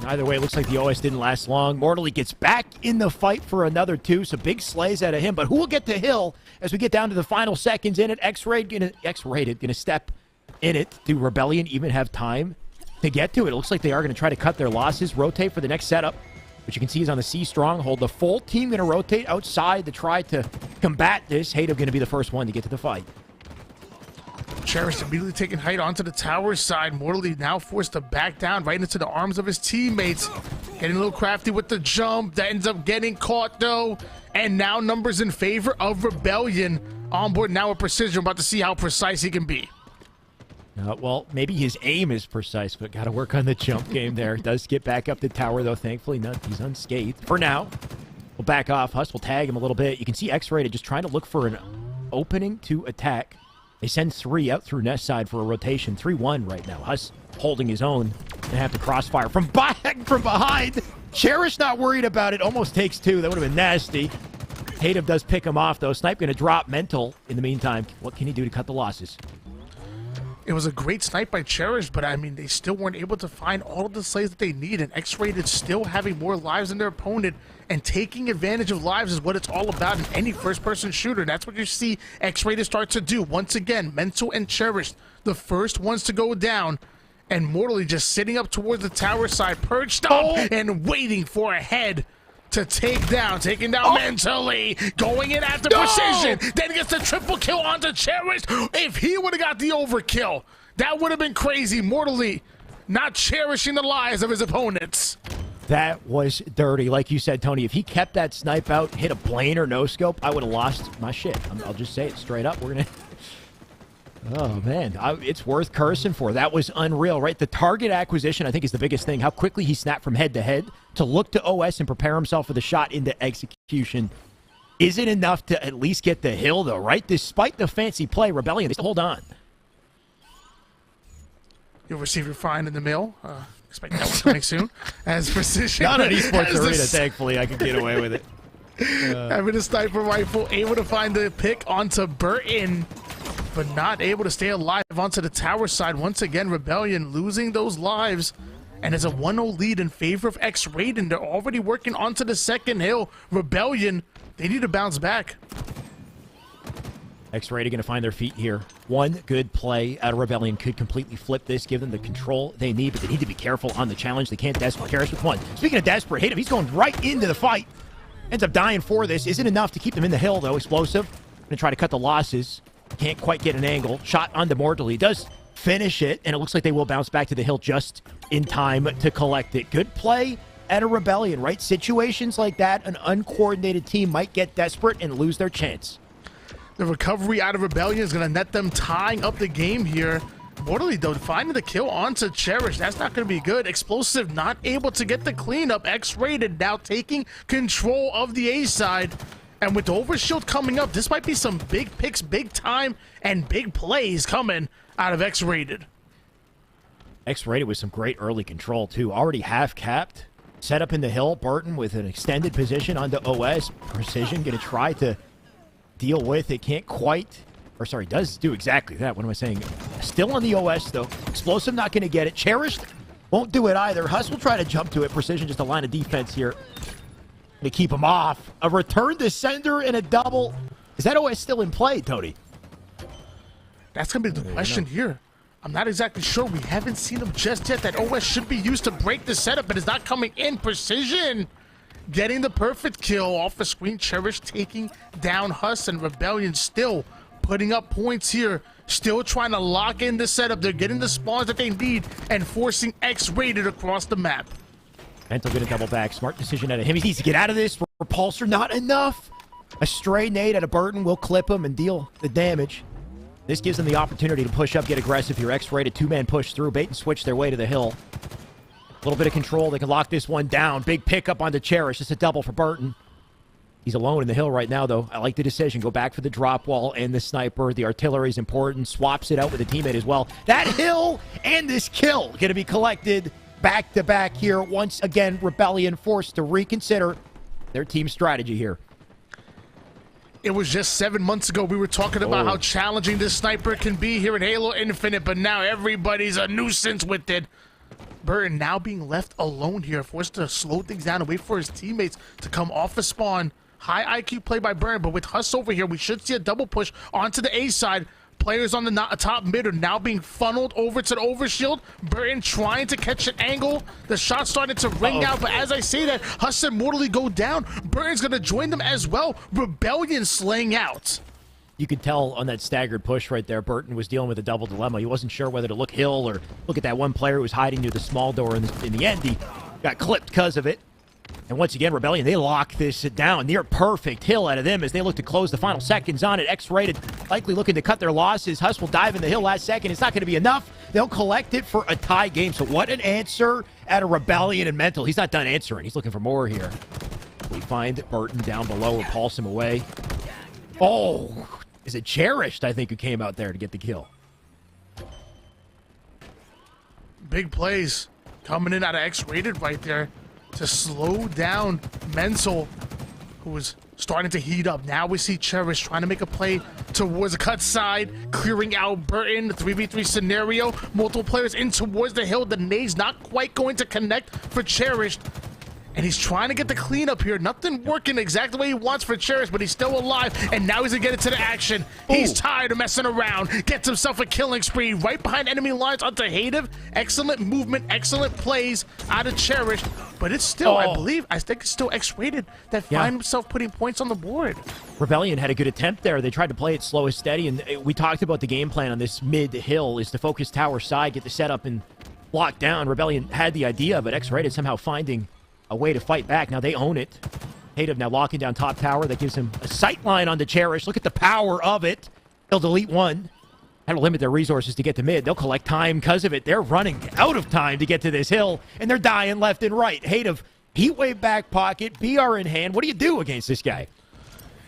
Either way, it looks like the OS didn't last long. Mortally gets back in the fight for another 2, so big slays out of him. But who will get to Hill as we get down to the final seconds in it? X-rated gonna step in it. Do Rebellion even have time to get to it? It looks like they are going to try to cut their losses, rotate for the next setup, which you can see is on the C stronghold. The full team going to rotate outside to try to combat this. Hayden going to be the first one to get to the fight. Cherish immediately taking height onto the tower side. Mortally now forced to back down right into the arms of his teammates. Getting a little crafty with the jump. That ends up getting caught though. And now numbers in favor of Rebellion. On board now with Precision. We're about to see how precise he can be. Well, maybe his aim is precise, but got to work on the jump game there. Does get back up the tower, though. Thankfully, he's unscathed. For now, we'll back off. Huss will tag him a little bit. You can see X-Rated just trying to look for an opening to attack. They send 3 out through Nest side for a rotation. 3-1 right now. Huss holding his own. Gonna have to crossfire from behind. Cherish not worried about it. Almost takes 2. That would have been nasty. Tatum does pick him off, though. Snipe gonna drop Mental in the meantime. What can he do to cut the losses? It was a great snipe by Cherish, but I mean, they still weren't able to find all of the slays that they need, and X-Rated still having more lives than their opponent, and taking advantage of lives is what it's all about in any first-person shooter, and that's what you see X-Rated start to do. Once again, Mental and Cherish, the first ones to go down, and Mortally just sitting up towards the tower side, perched up and waiting for a head to taking down Mentally, going in after Precision, then gets the triple kill onto Cherish. If he would have got the overkill, that would have been crazy. Mortally not cherishing the lives of his opponents. That was dirty. Like you said, Tony, if he kept that snipe out, hit a plane or no scope, I would have lost my shit. I'll just say it straight up. We're going to... Oh, man. It's worth cursing for. That was unreal, right? The target acquisition, I think, is the biggest thing. How quickly he snapped from head to head to look to OS and prepare himself for the shot into execution. Is it enough to at least get the hill, though, right? Despite the fancy play, Rebellion, they still hold on. You'll receive your fine in the mail. Expect that one coming soon. As Precision. Not an Esports arena, thankfully. I can get away with it. Having a sniper rifle, able to find the pick onto Burton, but not able to stay alive onto the tower side. Once again, Rebellion losing those lives, and it's a 1-0 lead in favor of X-Rated. They're already working onto the second hill. Rebellion, they need to bounce back. X-Rated going to find their feet here. One good play out of Rebellion could completely flip this, give them the control they need, but they need to be careful on the challenge. They can't desperate. Karras with 1. Speaking of desperate, hit him. He's going right into the fight. Ends up dying for this. Isn't enough to keep them in the hill, though. Explosive. Going to try to cut the losses. Can't quite get an angle. Shot onto Mortally. Does finish it, and it looks like they will bounce back to the hill just in time to collect it. Good play at a Rebellion, right? Situations like that, an uncoordinated team might get desperate and lose their chance. The recovery out of Rebellion is going to net them tying up the game here. Mortally, though, finding the kill onto Cherish. That's not going to be good. Explosive not able to get the cleanup. X-Rated now taking control of the A side. And with the overshield coming up, this might be some big picks, big time, and big plays coming out of X-Rated. X-Rated with some great early control, too. Already half-capped. Set up in the hill. Burton with an extended position onto OS. Precision going to try to deal with it. Can't quite... Or, sorry, does do exactly that. What am I saying? Still on the OS, though. Explosive not going to get it. Cherished won't do it either. Huss will try to jump to it. Precision just a line of defense here to keep him off. A return to sender and a double. Is that OS still in play, Tony? That's going to be the question here. I'm not exactly sure. We haven't seen him just yet. That OS should be used to break the setup, but it's not coming in. Precision getting the perfect kill off the screen. Cherish taking down Huss, and Rebellion still putting up points here. Still trying to lock in the setup. They're getting the spawns that they need and forcing X-Rated across the map. Mental gonna double back. Smart decision out of him. He needs to get out of this. Repulsor not enough. A stray nade at a Burton will clip him and deal the damage. This gives them the opportunity to push up, get aggressive here. X-Rated, 2-man push through. Bait and switch their way to the hill. A little bit of control. They can lock this one down. Big pickup onto Cherish. Just a double for Burton. He's alone in the hill right now, though. I like the decision. Go back for the drop wall and the sniper. The artillery is important. Swaps it out with a teammate as well. That hill and this kill going to be collected back-to-back here. Once again, Rebellion forced to reconsider their team strategy here. It was just 7 months ago we were talking about how challenging this sniper can be here in Halo Infinite, but now everybody's a nuisance with it. Burton now being left alone here, forced to slow things down and wait for his teammates to come off a spawn. High IQ play by Burton, but with Huss over here, we should see a double push onto the A side. Players on the top mid are now being funneled over to the overshield. Burton trying to catch an angle. The shot started to ring out, but as I say that, Huss and Mortally go down. Burton's going to join them as well. Rebellion slaying out. You could tell on that staggered push right there, Burton was dealing with a double dilemma. He wasn't sure whether to look hill or look at that one player who was hiding near the small door. In the end, he got clipped because of it. And once again, Rebellion, they lock this down. Near perfect hill out of them as they look to close the final seconds on it. X-Rated likely looking to cut their losses. Huss will dive in the hill last second. It's not going to be enough. They'll collect it for a tie game. So what an answer out of Rebellion and Mental. He's not done answering. He's looking for more here. We find Burton down below and pulse him away. Oh, is it Cherished, I think, who came out there to get the kill. Big plays coming in out of X-Rated right there to slow down Mental, who was starting to heat up. Now we see Cherish trying to make a play towards the cut side, clearing out Burton. 3v3 scenario, multiple players in towards the hill. The nade's not quite going to connect for Cherished. And he's trying to get the cleanup here. Nothing working exactly the way he wants for Cherish, but he's still alive. And now he's going to get into the action. He's tired of messing around. Gets himself a killing spree right behind enemy lines onto Hative. Excellent movement, excellent plays out of Cherish. But it's still, I think it's still X-Rated that find himself putting points on the board. Rebellion had a good attempt there. They tried to play it slow and steady. And we talked about the game plan on this mid-hill is to focus tower side, get the setup and lock down. Rebellion had the idea, but X-Rated somehow finding a way to fight back. Now they own it. Hative now locking down top tower. That gives him a sight line on the Cherish. Look at the power of it. They'll delete one. That'll limit their resources to get to mid. They'll collect time because of it. They're running out of time to get to this hill, and they're dying left and right. Hative, Heatwave back pocket, BR in hand. What do you do against this guy?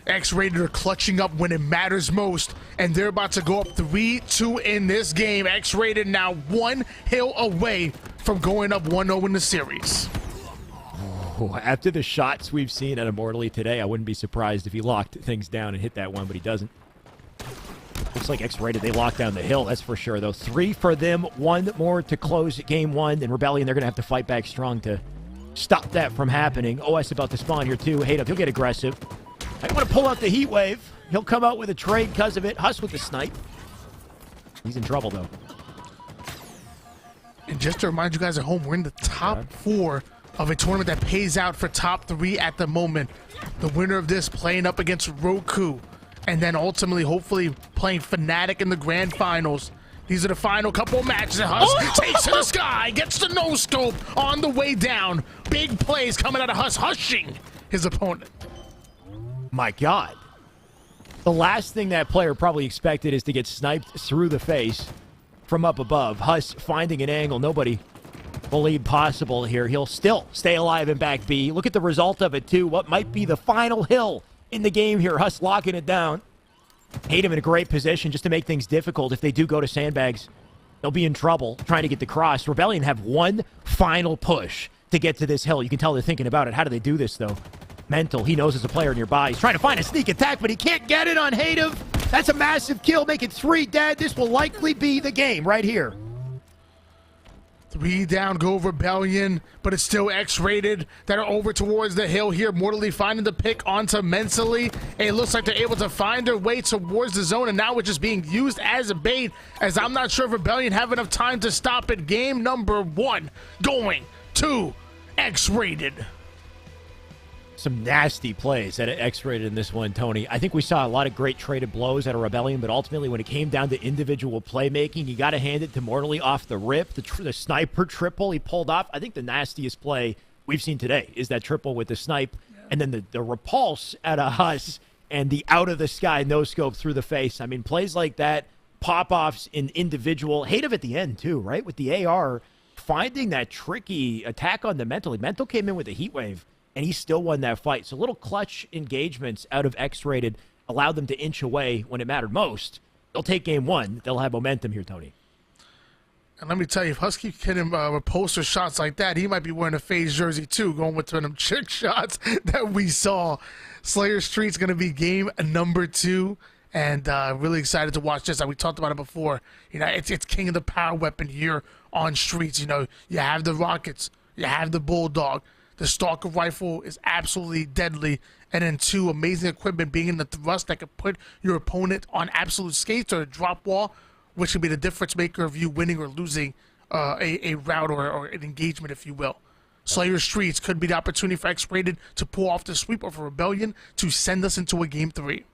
X-Rated are clutching up when it matters most, and they're about to go up 3-2 in this game. X-Rated now one hill away from going up 1-0 in the series. After the shots we've seen at Immortally today, I wouldn't be surprised if he locked things down and hit that one, but he doesn't. Looks like X-Rated, they locked down the hill, that's for sure, though. 3 for them, 1 more to close game 1. And Rebellion, they're going to have to fight back strong to stop that from happening. OS about to spawn here, too. Hative, he'll get aggressive. I want to pull out the Heat Wave. He'll come out with a trade because of it. Huss with the snipe. He's in trouble, though. And just to remind you guys at home, we're in the top 4 of a tournament that pays out for top 3 at the moment. The winner of this playing up against Roku, and then ultimately, hopefully, playing Fnatic in the grand finals. These are the final couple of matches. Huss takes to the sky, gets the no-scope on the way down. Big plays coming out of Huss, hushing his opponent. My God. The last thing that player probably expected is to get sniped through the face from up above. Huss finding an angle nobody believed possible here. He'll still stay alive in back B. Look at the result of it, too. What might be the final hill in the game here. Huss locking it down. Hative in a great position just to make things difficult. If they do go to sandbags, they'll be in trouble trying to get the cross. Rebellion have one final push to get to this hill. You can tell they're thinking about it. How do they do this, though? Mental, he knows there's a player nearby. He's trying to find a sneak attack, but he can't get it on Hative. That's a massive kill, making 3 dead. This will likely be the game right here. 3 down, go Rebellion, but it's still X-Rated that are over towards the hill here. Mortally finding the pick onto Mentally. It looks like they're able to find their way towards the zone, and now it's just being used as a bait, as I'm not sure if Rebellion have enough time to stop it. Game number 1 going to X-Rated. Some nasty plays at X-Rated in this one, Tony. I think we saw a lot of great traded blows at a Rebellion, but ultimately when it came down to individual playmaking, you got to hand it to Mortally off the rip. The sniper triple he pulled off. I think the nastiest play we've seen today is that triple with the snipe, and then the repulse at a Huss and the out-of-the-sky no-scope through the face. I mean, plays like that, pop-offs in individual. Hative at the end, too, right? With the AR, finding that tricky attack on the Mental. Mental came in with a heat wave, and he still won that fight. So little clutch engagements out of X-Rated allowed them to inch away when it mattered most. They'll take game 1. They'll have momentum here, Tony. And let me tell you, if Husky hit him with poster shots like that, he might be wearing a FaZe jersey too, going with them trick shots that we saw. Slayer Street's going to be game number 2. And really excited to watch this. Like we talked about it before. You know, it's king of the power weapon here on Streets. You know, you have the rockets. You have the Bulldog. The Stalker rifle is absolutely deadly. And then 2, amazing equipment being in the thrust that could put your opponent on absolute skates or a drop wall, which could be the difference maker of you winning or losing a route or an engagement, if you will. Slayer Streets could be the opportunity for X-Rated to pull off the sweep of a Rebellion to send us into a game 3.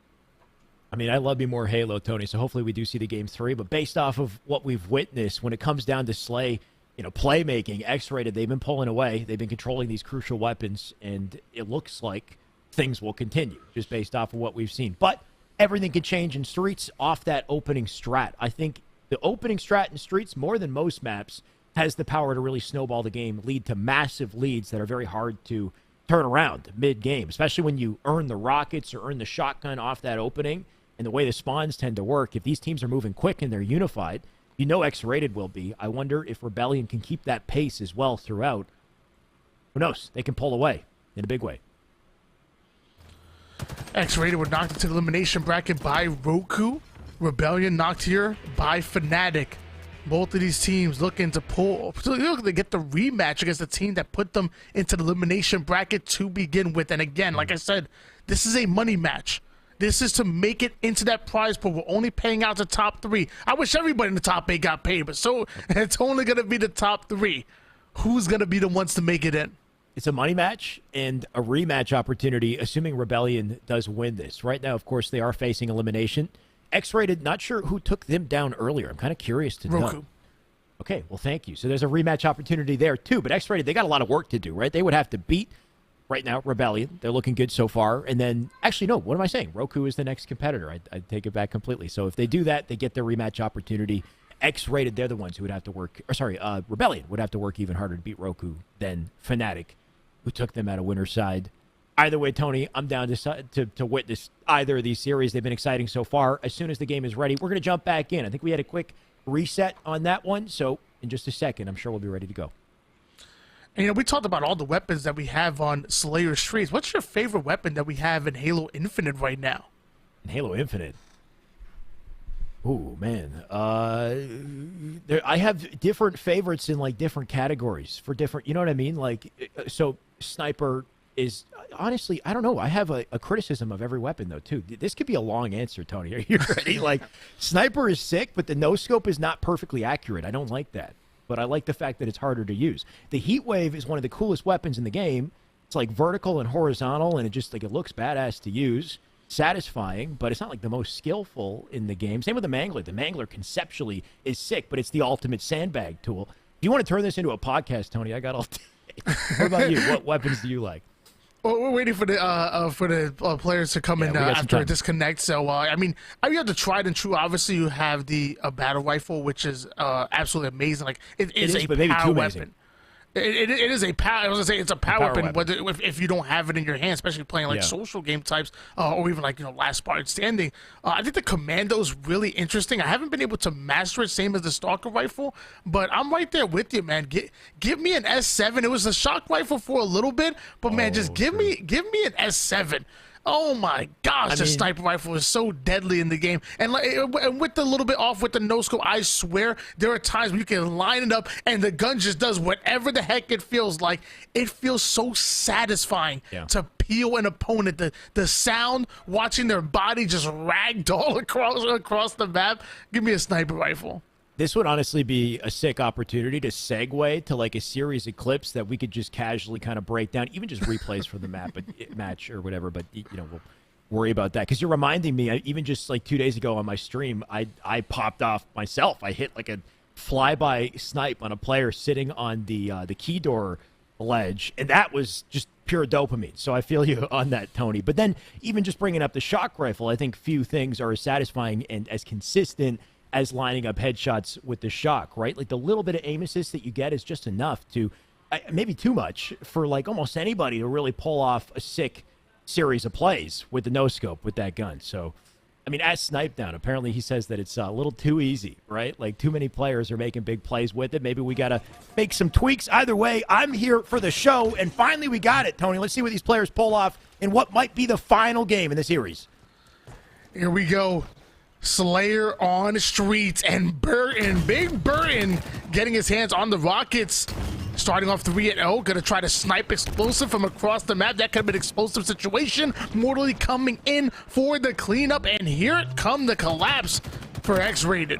I mean, I love me more Halo, Tony, so hopefully we do see the Game 3. But based off of what we've witnessed, when it comes down to Slay, playmaking, X-Rated, they've been pulling away. They've been controlling these crucial weapons, and it looks like things will continue just based off of what we've seen. But everything can change in Streets off that opening strat. I think the opening strat in Streets, more than most maps, has the power to really snowball the game, lead to massive leads that are very hard to turn around mid-game, especially when you earn the rockets or earn the shotgun off that opening. And the way the spawns tend to work, if these teams are moving quick and they're unified, X-Rated will be. I wonder if Rebellion can keep that pace as well throughout. Who knows? They can pull away in a big way. X-Rated were knocked into the elimination bracket by Roku. Rebellion knocked here by Fnatic. Both of these teams looking to get the rematch against the team that put them into the elimination bracket to begin with. And again, like I said, this is a money match. This is to make it into that prize pool. We're only paying out the top 3. I wish everybody in the top 8 got paid, but so it's only going to be the top 3. Who's going to be the ones to make it in? It's a money match and a rematch opportunity, assuming Rebellion does win this. Right now, of course, they are facing elimination. X-Rated, not sure who took them down earlier. I'm kind of curious to know. Okay, well, thank you. So there's a rematch opportunity there, too. But X-Rated, they got a lot of work to do, right? They would have to beat, right now, Rebellion. They're looking good so far. And then, actually, no, what am I saying? Roku is the next competitor. I take it back completely. So if they do that, they get their rematch opportunity. X-Rated, they're the ones who would have to work, Rebellion would have to work even harder to beat Roku than Fnatic, who took them out of winner's side. Either way, Tony, I'm down to witness either of these series. They've been exciting so far. As soon as the game is ready, we're going to jump back in. I think we had a quick reset on that one. So in just a second, I'm sure we'll be ready to go. And, we talked about all the weapons that we have on Slayer Streets. What's your favorite weapon that we have in Halo Infinite right now? In Halo Infinite? Ooh, man. I have different favorites in, different categories for different, you know what I mean? So Sniper is, honestly, I don't know. I have a criticism of every weapon, though, too. This could be a long answer, Tony. Are you ready? Sniper is sick, but the no-scope is not perfectly accurate. I don't like that. But I like the fact that it's harder to use. The Heat Wave is one of the coolest weapons in the game. It's vertical and horizontal, and it just it looks badass to use. Satisfying, but it's not the most skillful in the game. Same with the Mangler. The Mangler conceptually is sick, but it's the ultimate sandbag tool. If you want to turn this into a podcast, Tony, I got all day. What about you? What weapons do you like? Well, we're waiting for the players to come in after a disconnect. So, you have the tried and true. Obviously, you have the battle rifle, which is absolutely amazing. It is a power weapon. It is a power. I was gonna say it's a power weapon. Whether if you don't have it in your hand, especially playing social game types, or even last part standing. I think the Commando's really interesting. I haven't been able to master it, same as the Stalker rifle, but I'm right there with you, man. Give me an S7. It was a shock rifle for a little bit, but man, just give me an S7. Oh my gosh, the sniper rifle is so deadly in the game. And with the little bit off with the no-scope, I swear there are times when you can line it up and the gun just does whatever the heck it feels like. It feels so satisfying to peel an opponent. The sound, watching their body just ragdoll across the map. Give me a sniper rifle. This would honestly be a sick opportunity to segue to a series of clips that we could just casually kind of break down, even just replays for the match or whatever. But we'll worry about that because you're reminding me. Even just 2 days ago on my stream, I popped off myself. I hit a flyby snipe on a player sitting on the key door ledge, and that was just pure dopamine. So I feel you on that, Tony. But then even just bringing up the shock rifle, I think few things are as satisfying and as consistent as lining up headshots with the shock, right? The little bit of aim assist that you get is just enough to, maybe too much, for almost anybody to really pull off a sick series of plays with the no-scope with that gun. So, as Snipe Down, apparently he says that it's a little too easy, right? Too many players are making big plays with it. Maybe we got to make some tweaks. Either way, I'm here for the show, and finally we got it, Tony. Let's see what these players pull off in what might be the final game in the series. Here we go. Slayer on Streets, and Big Burton getting his hands on the rockets. Starting off 3-0, gonna try to snipe explosive from across the map. That could have been an explosive situation. Mortally coming in for the cleanup, and here it come the collapse for X-Rated.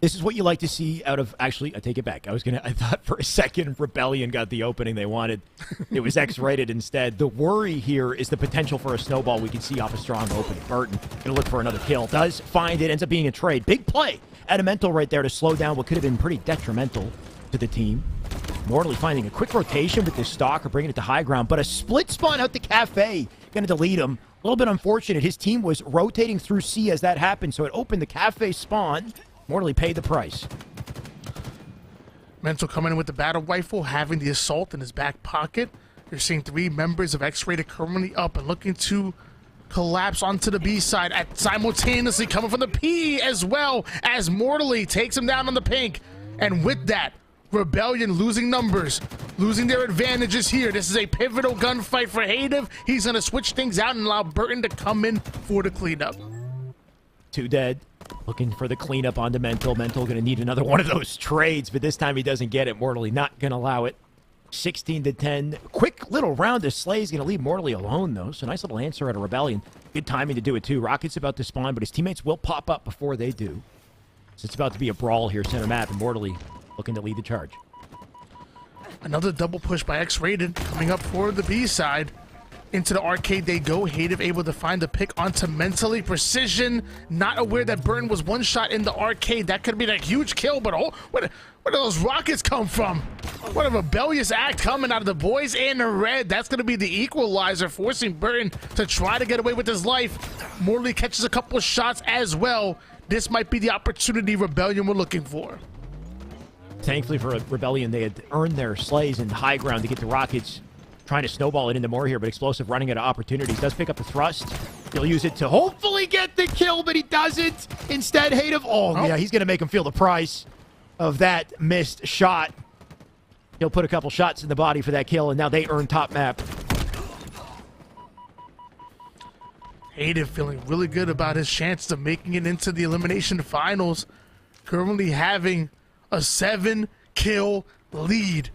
This is what you like to see out of, actually, I take it back. I thought for a second Rebellion got the opening they wanted. It was X-rated instead. The worry here is the potential for a snowball we can see off a strong opening. Burton gonna look for another kill. Does find it, ends up being a trade. Big play. Elemental right there to slow down what could have been pretty detrimental to the team. Mortally finding a quick rotation with this stalk or bringing it to high ground, but a split spawn out the cafe. Gonna delete him. A little bit unfortunate. His team was rotating through C as that happened, so it opened the cafe spawn. Mortally paid the price. Mental coming in with the battle rifle, having the assault in his back pocket. You're seeing 3 members of X-Rated currently up and looking to collapse onto the B side, at simultaneously coming from the P as well as Mortally takes him down on the pink. And with that, Rebellion losing numbers, losing their advantages here. This is a pivotal gunfight for Hative. He's going to switch things out and allow Burton to come in for the cleanup. 2 dead. Looking for the cleanup onto Mental. Mental going to need another one of those trades, but this time he doesn't get it. Mortally not going to allow it. 16-10. Quick little round of Slay's going to leave Mortally alone, though. So nice little answer at a Rebellion. Good timing to do it, too. Rocket's about to spawn, but his teammates will pop up before they do. So it's about to be a brawl here, center map, and Mortally looking to lead the charge. Another double push by X-Rated coming up for the B side. Into the arcade they go. Hative able to find the pick onto Mentally. Precision, not aware that Burton was one shot in the arcade. That could be a huge kill, but oh, where do those rockets come from? What a rebellious act coming out of the boys in the red. That's going to be the equalizer, forcing Burton to try to get away with his life. Morley catches a couple of shots as well. This might be the opportunity Rebellion were looking for. Thankfully for Rebellion, they had earned their slays in high ground to get the rockets. Trying to snowball it into more here, but Explosive running out of opportunities. Does pick up the thrust. He'll use it to hopefully get the kill, but he doesn't. Instead, Hative, yeah, he's going to make him feel the price of that missed shot. He'll put a couple shots in the body for that kill, and now they earn top map. Hative feeling really good about his chance of making it into the elimination finals. Currently having a 7-kill lead.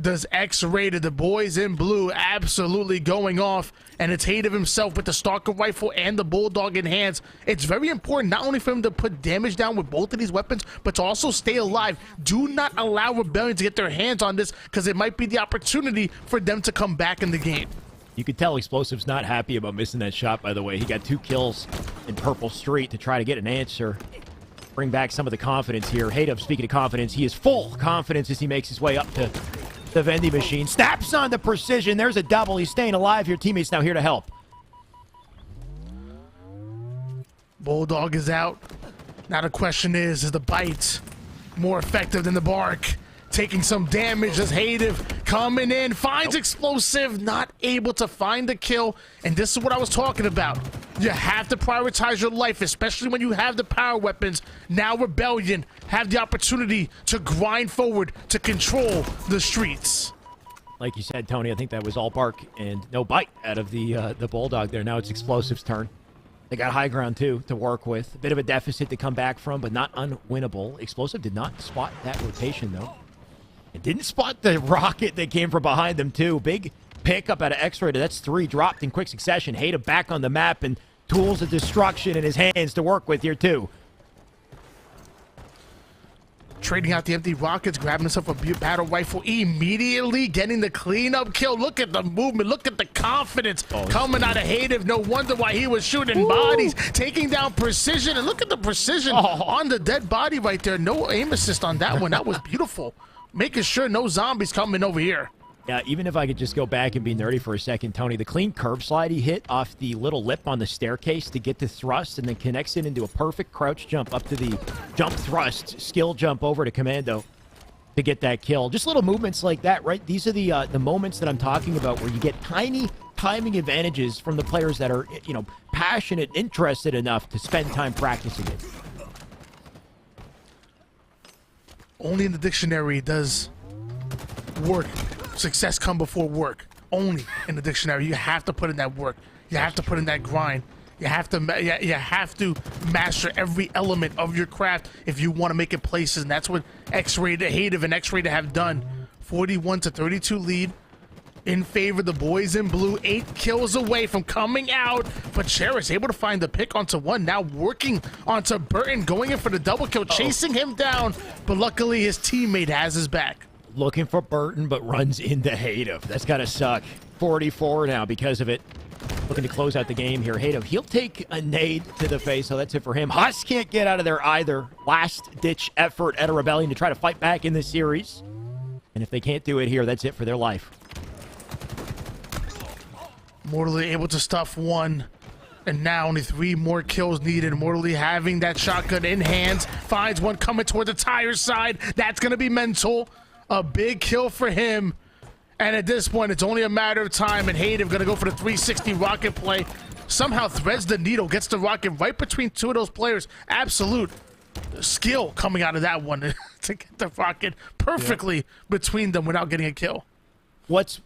Does X-Rated, the boys in blue, absolutely going off, and it's Hative himself with the Stalker rifle and the Bulldog in hands. It's very important not only for him to put damage down with both of these weapons, but to also stay alive. Do not allow Rebellion to get their hands on this, because it might be the opportunity for them to come back in the game. You could tell Explosive's not happy about missing that shot, by the way. He got 2 kills in Purple Street to try to get an answer. Bring back some of the confidence here. Hative, speaking of confidence, he is full confidence as he makes his way up to the vending machine. Snaps on the precision. There's a double. He's staying alive. Your teammate's now here to help. Bulldog is out. Now the question is the bite more effective than the bark? Taking some damage as Hative coming in, finds Explosive, not able to find the kill. And this is what I was talking about. You have to prioritize your life, especially when you have the power weapons. Now Rebellion have the opportunity to grind forward, to control the streets. Like you said, Tony, I think that was all bark and no bite out of the Bulldog there. Now it's Explosive's turn. They got high ground, too, to work with. A bit of a deficit to come back from, but not unwinnable. Explosive did not spot that rotation, though. It didn't spot the rocket that came from behind them, too. Big pickup out of X-Rated. That's 3 dropped in quick succession. Hative back on the map and tools of destruction in his hands to work with here, too. Trading out the empty rockets, grabbing himself a battle rifle, immediately getting the cleanup kill. Look at the movement. Look at the confidence coming out of Hative. No wonder why he was shooting bodies, taking down precision. And look at the precision on the dead body right there. No aim assist on that one. That was beautiful. Making sure no zombies coming over here. Yeah, even if I could just go back and be nerdy for a second, Tony, the clean curb slide he hit off the little lip on the staircase to get the thrust and then connects it into a perfect crouch jump up to the jump thrust, skill jump over to Commando to get that kill. Just little movements like that, right? These are the moments that I'm talking about where you get tiny timing advantages from the players that are, you know, passionate, interested enough to spend time practicing it. Only in the dictionary does success come before work. Only in the dictionary. You have to put in that work. You have to put in that grind. You have to master every element of your craft if you want to make it places, and that's what X-Rated, Hative, and X-Rated have done. 41-32 lead. in favor of the boys in blue. 8 kills away from coming out, but Cherish able to find the pick onto one, now working onto Burton, going in for the double kill, chasing him down, but luckily his teammate has his back. Looking for Burton, but runs into Hadev. That's gotta suck. 44 now because of it. Looking to close out the game here. Hadev, he'll take a nade to the face, so that's it for him. Huss can't get out of there either. Last-ditch effort at a Rebellion to try to fight back in this series. And if they can't do it here, that's it for their life. Mortally able to stuff one, and now only 3 more kills needed. Mortally having that shotgun in hands, finds one coming toward the tire side. That's going to be mental. A big kill for him. And at this point, it's only a matter of time, and Hadev going to go for the 360 rocket play. Somehow threads the needle, gets the rocket right between 2 of those players. Absolute skill coming out of that one to get the rocket perfectly between them without getting a kill. What's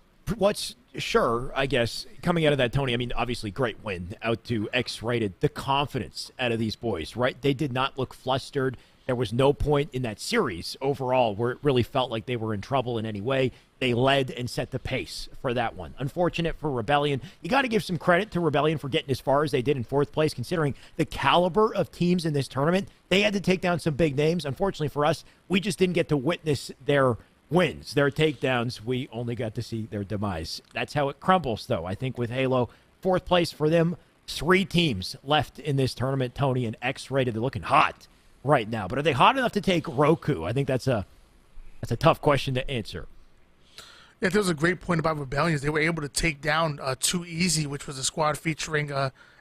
sure, I guess, coming out of that, Tony, I mean, obviously great win out to X-Rated. The confidence out of these boys, right? They did not look flustered. There was no point in that series overall where it really felt like they were in trouble in any way. They led and set the pace for that one. Unfortunate for Rebellion. You got to give some credit to Rebellion for getting as far as they did in 4th place, considering the caliber of teams in this tournament. They had to take down some big names. Unfortunately for us, we just didn't get to witness their wins, their takedowns. We only got to see their demise. That's how it crumbles, though. I think with Halo, 4th place for them. 3 teams left in this tournament, Tony, and X-Rated. They're looking hot right now. But are they hot enough to take Roku? I think that's a tough question to answer. Yeah, there was a great point about Rebellions. They were able to take down Too Easy, which was a squad featuring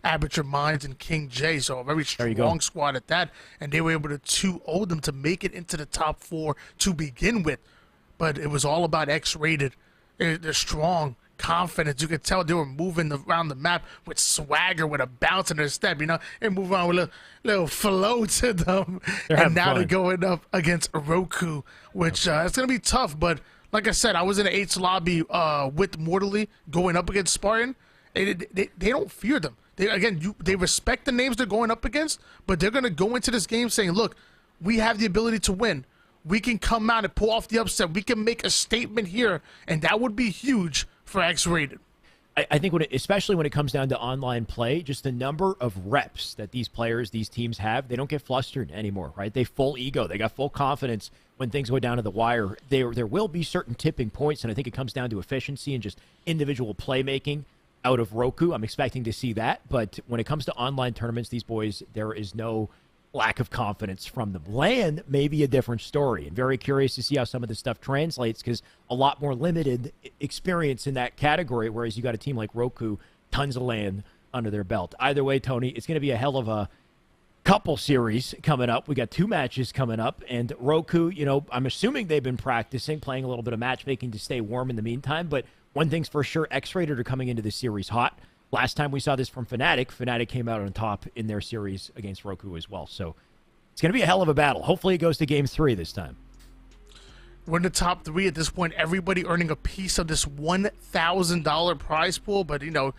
Aperture Minds and King J. So a very strong squad at that. And they were able to 2-0 them to make it into the top 4 to begin with. But it was all about X-Rated. They're strong, confident. You could tell they were moving around the map with swagger, with a bounce in their step, you know, and move around with a little flow to them. And now they're going up against Roku, which it's going to be tough. But like I said, I was in the H lobby with Mortally going up against Spartan. They don't fear them. They respect the names they're going up against, but they're going to go into this game saying, look, we have the ability to win. We can come out and pull off the upset. We can make a statement here, and that would be huge for X-Rated. I think especially when it comes down to online play, just the number of reps that these players, these teams have, they don't get flustered anymore, right? They full ego. They got full confidence when things go down to the wire. There will be certain tipping points, and I think it comes down to efficiency and just individual playmaking out of Roku. I'm expecting to see that, but when it comes to online tournaments, these boys, there is no lack of confidence from them. LAN may be a different story, and very curious to see how some of this stuff translates, because a lot more limited experience in that category, whereas you got a team like Roku, tons of LAN under their belt. Either way, Tony, it's going to be a hell of a couple series coming up. We got 2 matches coming up, and Roku, you know, I'm assuming they've been practicing, playing a little bit of matchmaking to stay warm in the meantime, but one thing's for sure, X-Rated are coming into this series hot. Last time we saw this from Fnatic, Fnatic came out on top in their series against Roku as well. So it's going to be a hell of a battle. Hopefully it goes to Game 3 this time. We're in the top 3 at this point. Everybody earning a piece of this $1,000 prize pool. But, you know,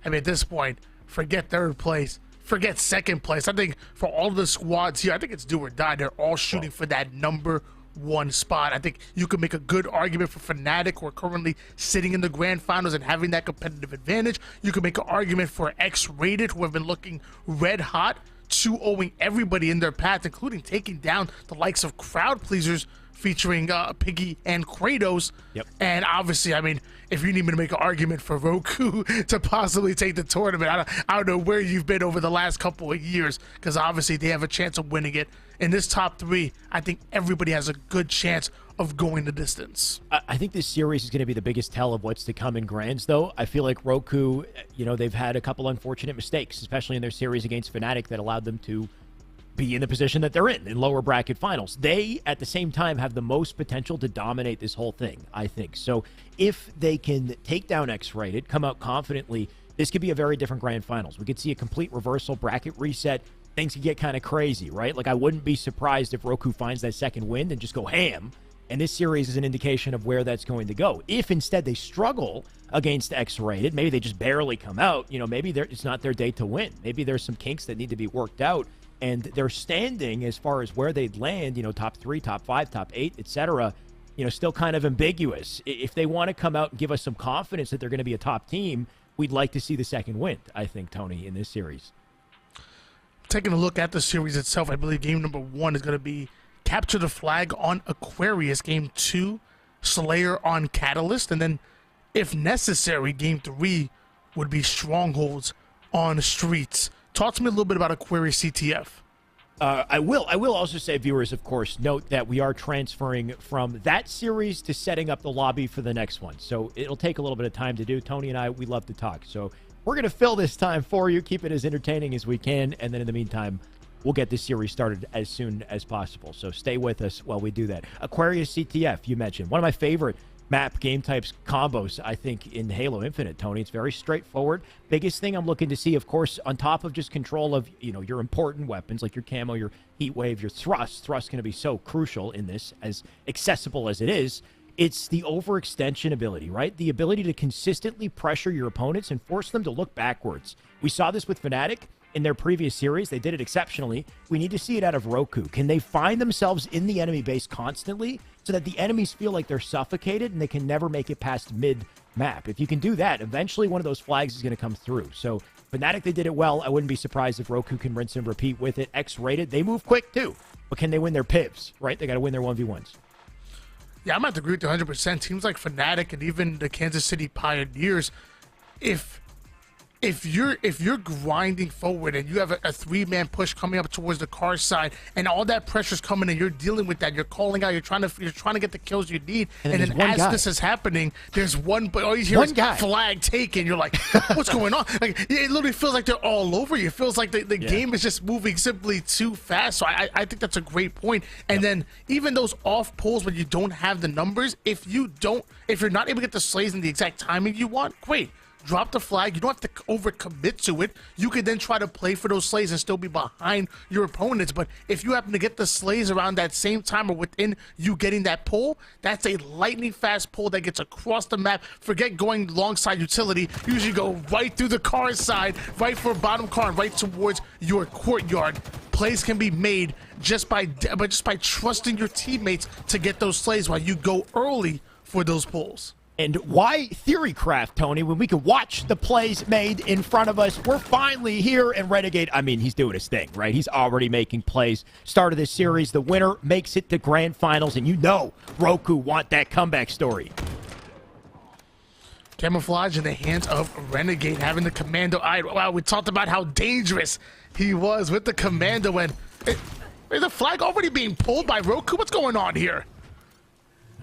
I mean, at this point, forget 3rd place. Forget 2nd place. I think for all the squads here, I think it's do or die. They're all shooting for that number 1 spot. I think you could make a good argument for Fnatic, who are currently sitting in the grand finals and having that competitive advantage. You could make an argument for X-Rated, who have been looking red hot, 2-0ing everybody in their path, including taking down the likes of crowd pleasers featuring Piggy and Kratos. Yep. And obviously, I mean, if you need me to make an argument for Roku to possibly take the tournament, I don't know where you've been over the last couple of years, because obviously they have a chance of winning it. In this top 3, I think everybody has a good chance of going the distance. I think this series is going to be the biggest tell of what's to come in Grands, though. I feel like Roku, you know, they've had a couple unfortunate mistakes, especially in their series against Fnatic, that allowed them to be in the position that they're in lower bracket finals. They, at the same time, have the most potential to dominate this whole thing, I think. So if they can take down X-Rated, come out confidently, this could be a very different grand finals. We could see a complete reversal, bracket reset. Things could get kind of crazy, right? Like, I wouldn't be surprised if Roku finds that 2nd win and just go ham. And this series is an indication of where that's going to go. If instead they struggle against X-Rated, maybe they just barely come out, you know, maybe it's not their day to win. Maybe there's some kinks that need to be worked out. And they're standing as far as where they'd land, you know, top 3, top 5, top 8, etc. still kind of ambiguous. If they want to come out and give us some confidence that they're going to be a top team, we'd like to see the second win, I think, Tony, in this series. Taking a look at the series itself, I believe game number 1 is going to be Capture the Flag on Aquarius. Game 2, Slayer on Catalyst. And then, if necessary, game 3 would be Strongholds on Streets. Talk to me a little bit about Aquarius CTF. I will also say, viewers, of course, note that we are transferring from that series to setting up the lobby for the next one. So it'll take a little bit of time to do. Tony and I, we love to talk. So we're going to fill this time for you, keep it as entertaining as we can. And then in the meantime, we'll get this series started as soon as possible. So stay with us while we do that. Aquarius CTF, you mentioned. One of my favorite map game types combos, I think, in Halo Infinite, Tony. It's very straightforward. Biggest thing I'm looking to see, of course, on top of just control of, your important weapons like your camo, your heat wave, your thrust. Thrust going to be so crucial in this, as accessible as it is. It's the overextension ability, right? The ability to consistently pressure your opponents and force them to look backwards. We saw this with fnatic in their previous series. They did it exceptionally. We need to see it out of Roku. Can they find themselves in the enemy base constantly so that the enemies feel like they're suffocated and they can never make it past mid-map? If you can do that, eventually one of those flags is going to come through. So fnatic, they did it well. I wouldn't be surprised if Roku can rinse and repeat with it. X-rated, they move quick too. But can they win their pivs, right? They got to win their 1v1s. Yeah, I'm about to agree with you 100%. Teams like fnatic and even the Kansas City Pioneers, if you're grinding forward and you have a 3-man push coming up towards the car side and all that pressure's coming and you're dealing with that, you're calling out, you're trying to get the kills you need, and then as this is happening, there's one, but all you hear is flag taken. You're like, what's going on? Like, it literally feels like they're all over you. It feels like the game is just moving simply too fast. So I think that's a great point. And then even those off pulls when you don't have the numbers, if you're not able to get the slays in the exact timing you want, great. Drop the flag. You don't have to overcommit to it. You could then try to play for those slays and still be behind your opponents. But if you happen to get the slays around that same time or within you getting that pull, that's a lightning fast pull that gets across the map. Forget going alongside utility. Usually go right through the car side, right for bottom car, and right towards your courtyard. Plays can be made just by trusting your teammates to get those slays while you go early for those pulls. And why Theorycraft, Tony, when we could watch the plays made in front of us? We're finally here, and Renegade, I mean, he's doing his thing, right? He's already making plays. Start of this series, the winner makes it to grand finals, and Roku want that comeback story. Camouflage in the hands of Renegade, having the commando eye. Wow, we talked about how dangerous he was with the commando, and is the flag already being pulled by Roku? What's going on here?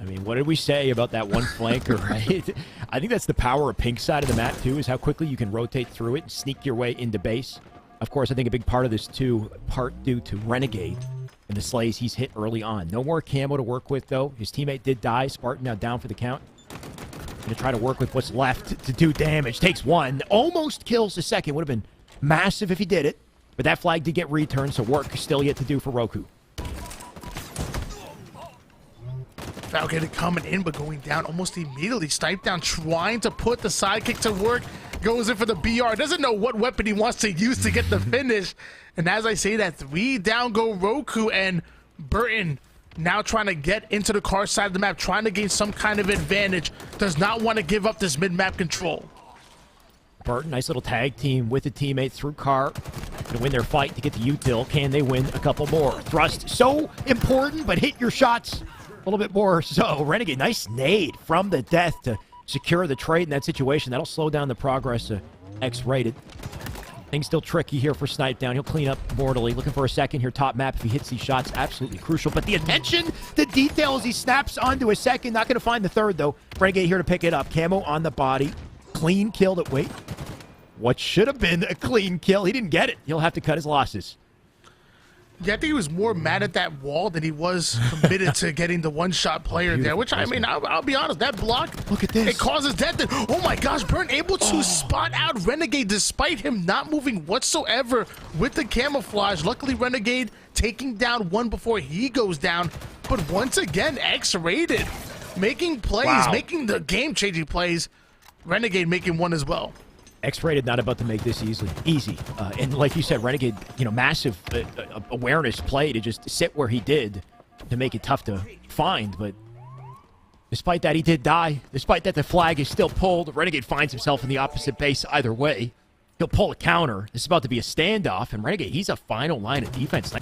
I mean, what did we say about that one flanker, right? I think that's the power of pink side of the map, too, is how quickly you can rotate through it and sneak your way into base. Of course, I think a big part of this, too, part due to Renegade and the slays he's hit early on. No more camo to work with, though. His teammate did die. Spartan now down for the count. Going to try to work with what's left to do damage. Takes one. Almost kills the second. Would have been massive if he did it. But that flag did get returned, so work still yet to do for Roku. Falcon coming in, but going down almost immediately. Snipe down, trying to put the sidekick to work. Goes in for the BR. Doesn't know what weapon he wants to use to get the finish. And as I say that, 3 down go Roku, and Burton now trying to get into the car side of the map, trying to gain some kind of advantage. Does not want to give up this mid-map control. Burton, nice little tag team with a teammate through car. Going to win their fight to get the util. Can they win a couple more? Thrust, so important, but hit your shots a little bit more so. Renegade, nice nade from the death to secure the trade in that situation. That'll slow down the progress of X-rated. Things still tricky here for Snipe Down. He'll clean up mortally. Looking for a second here. Top map. If he hits these shots, absolutely crucial. But the attention, the detail as he snaps onto a second. Not going to find the third, though. Renegade here to pick it up. Camo on the body. Clean kill. Wait. What should have been a clean kill. He didn't get it. He'll have to cut his losses. Yeah, I think he was more mad at that wall than he was committed to getting the one-shot player there, which, I mean, I'll be honest, that block, look at this. It causes death. Oh my gosh, Burn able to spot out Renegade despite him not moving whatsoever with the camouflage. Luckily, Renegade taking down one before he goes down, but once again, X-rated, making plays, making the game-changing plays. Renegade making one as well. X-rated not about to make this easy. And like you said, Renegade, massive awareness play to just sit where he did to make it tough to find. But Despite that, he did die. Despite that, the flag is still pulled. Renegade finds himself in the opposite base either way. He'll pull a counter. This is about to be a standoff, and Renegade, he's a final line of defense.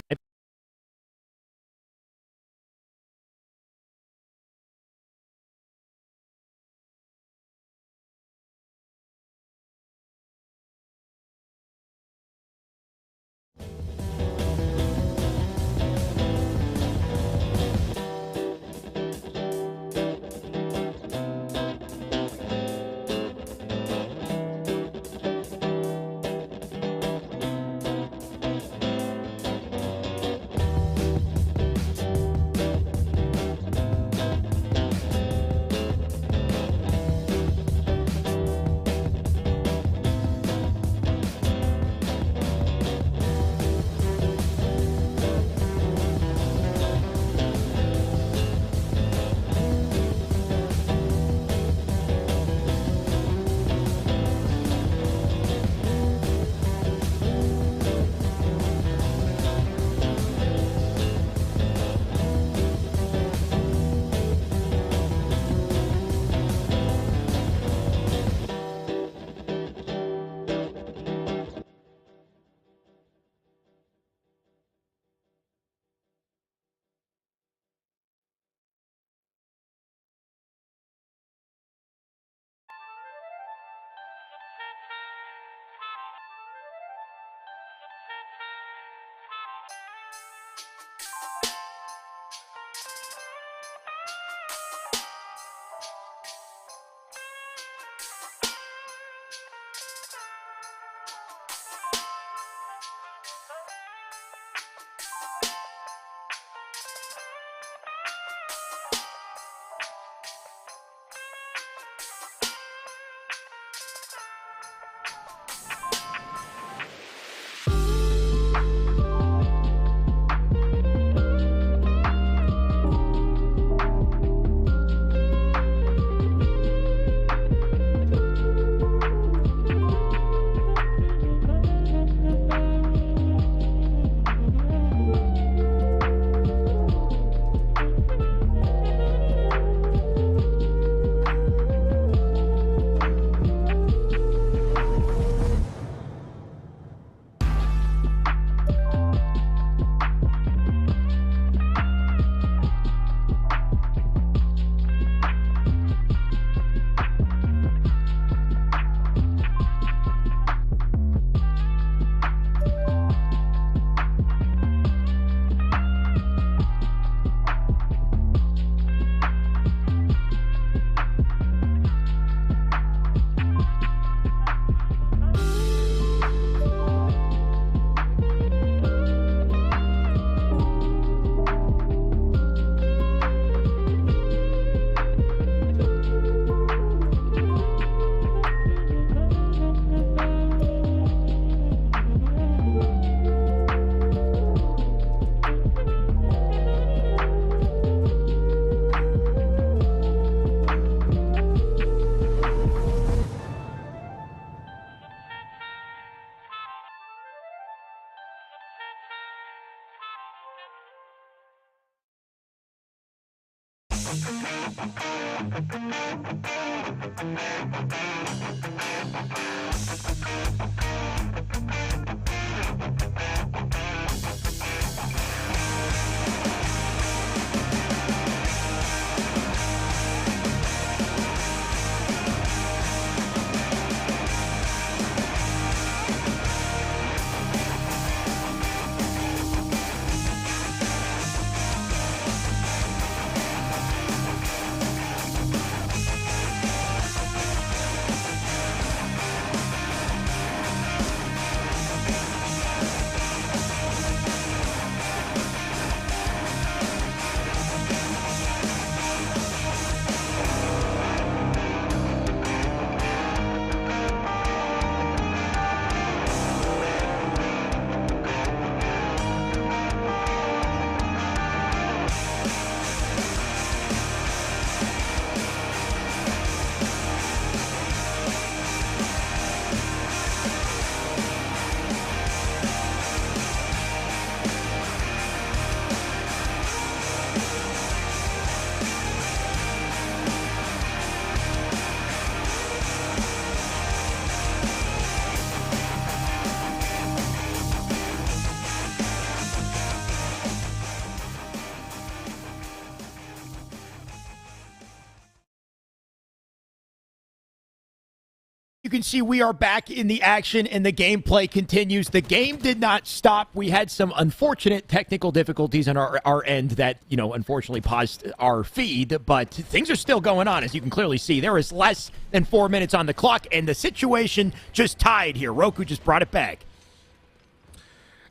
can see we are back in the action and the gameplay continues. The game did not stop. We had some unfortunate technical difficulties on our end that, unfortunately paused our feed, but things are still going on, as you can clearly see. There is less than 4 minutes on the clock, and the situation just tied here. Roku just brought it back.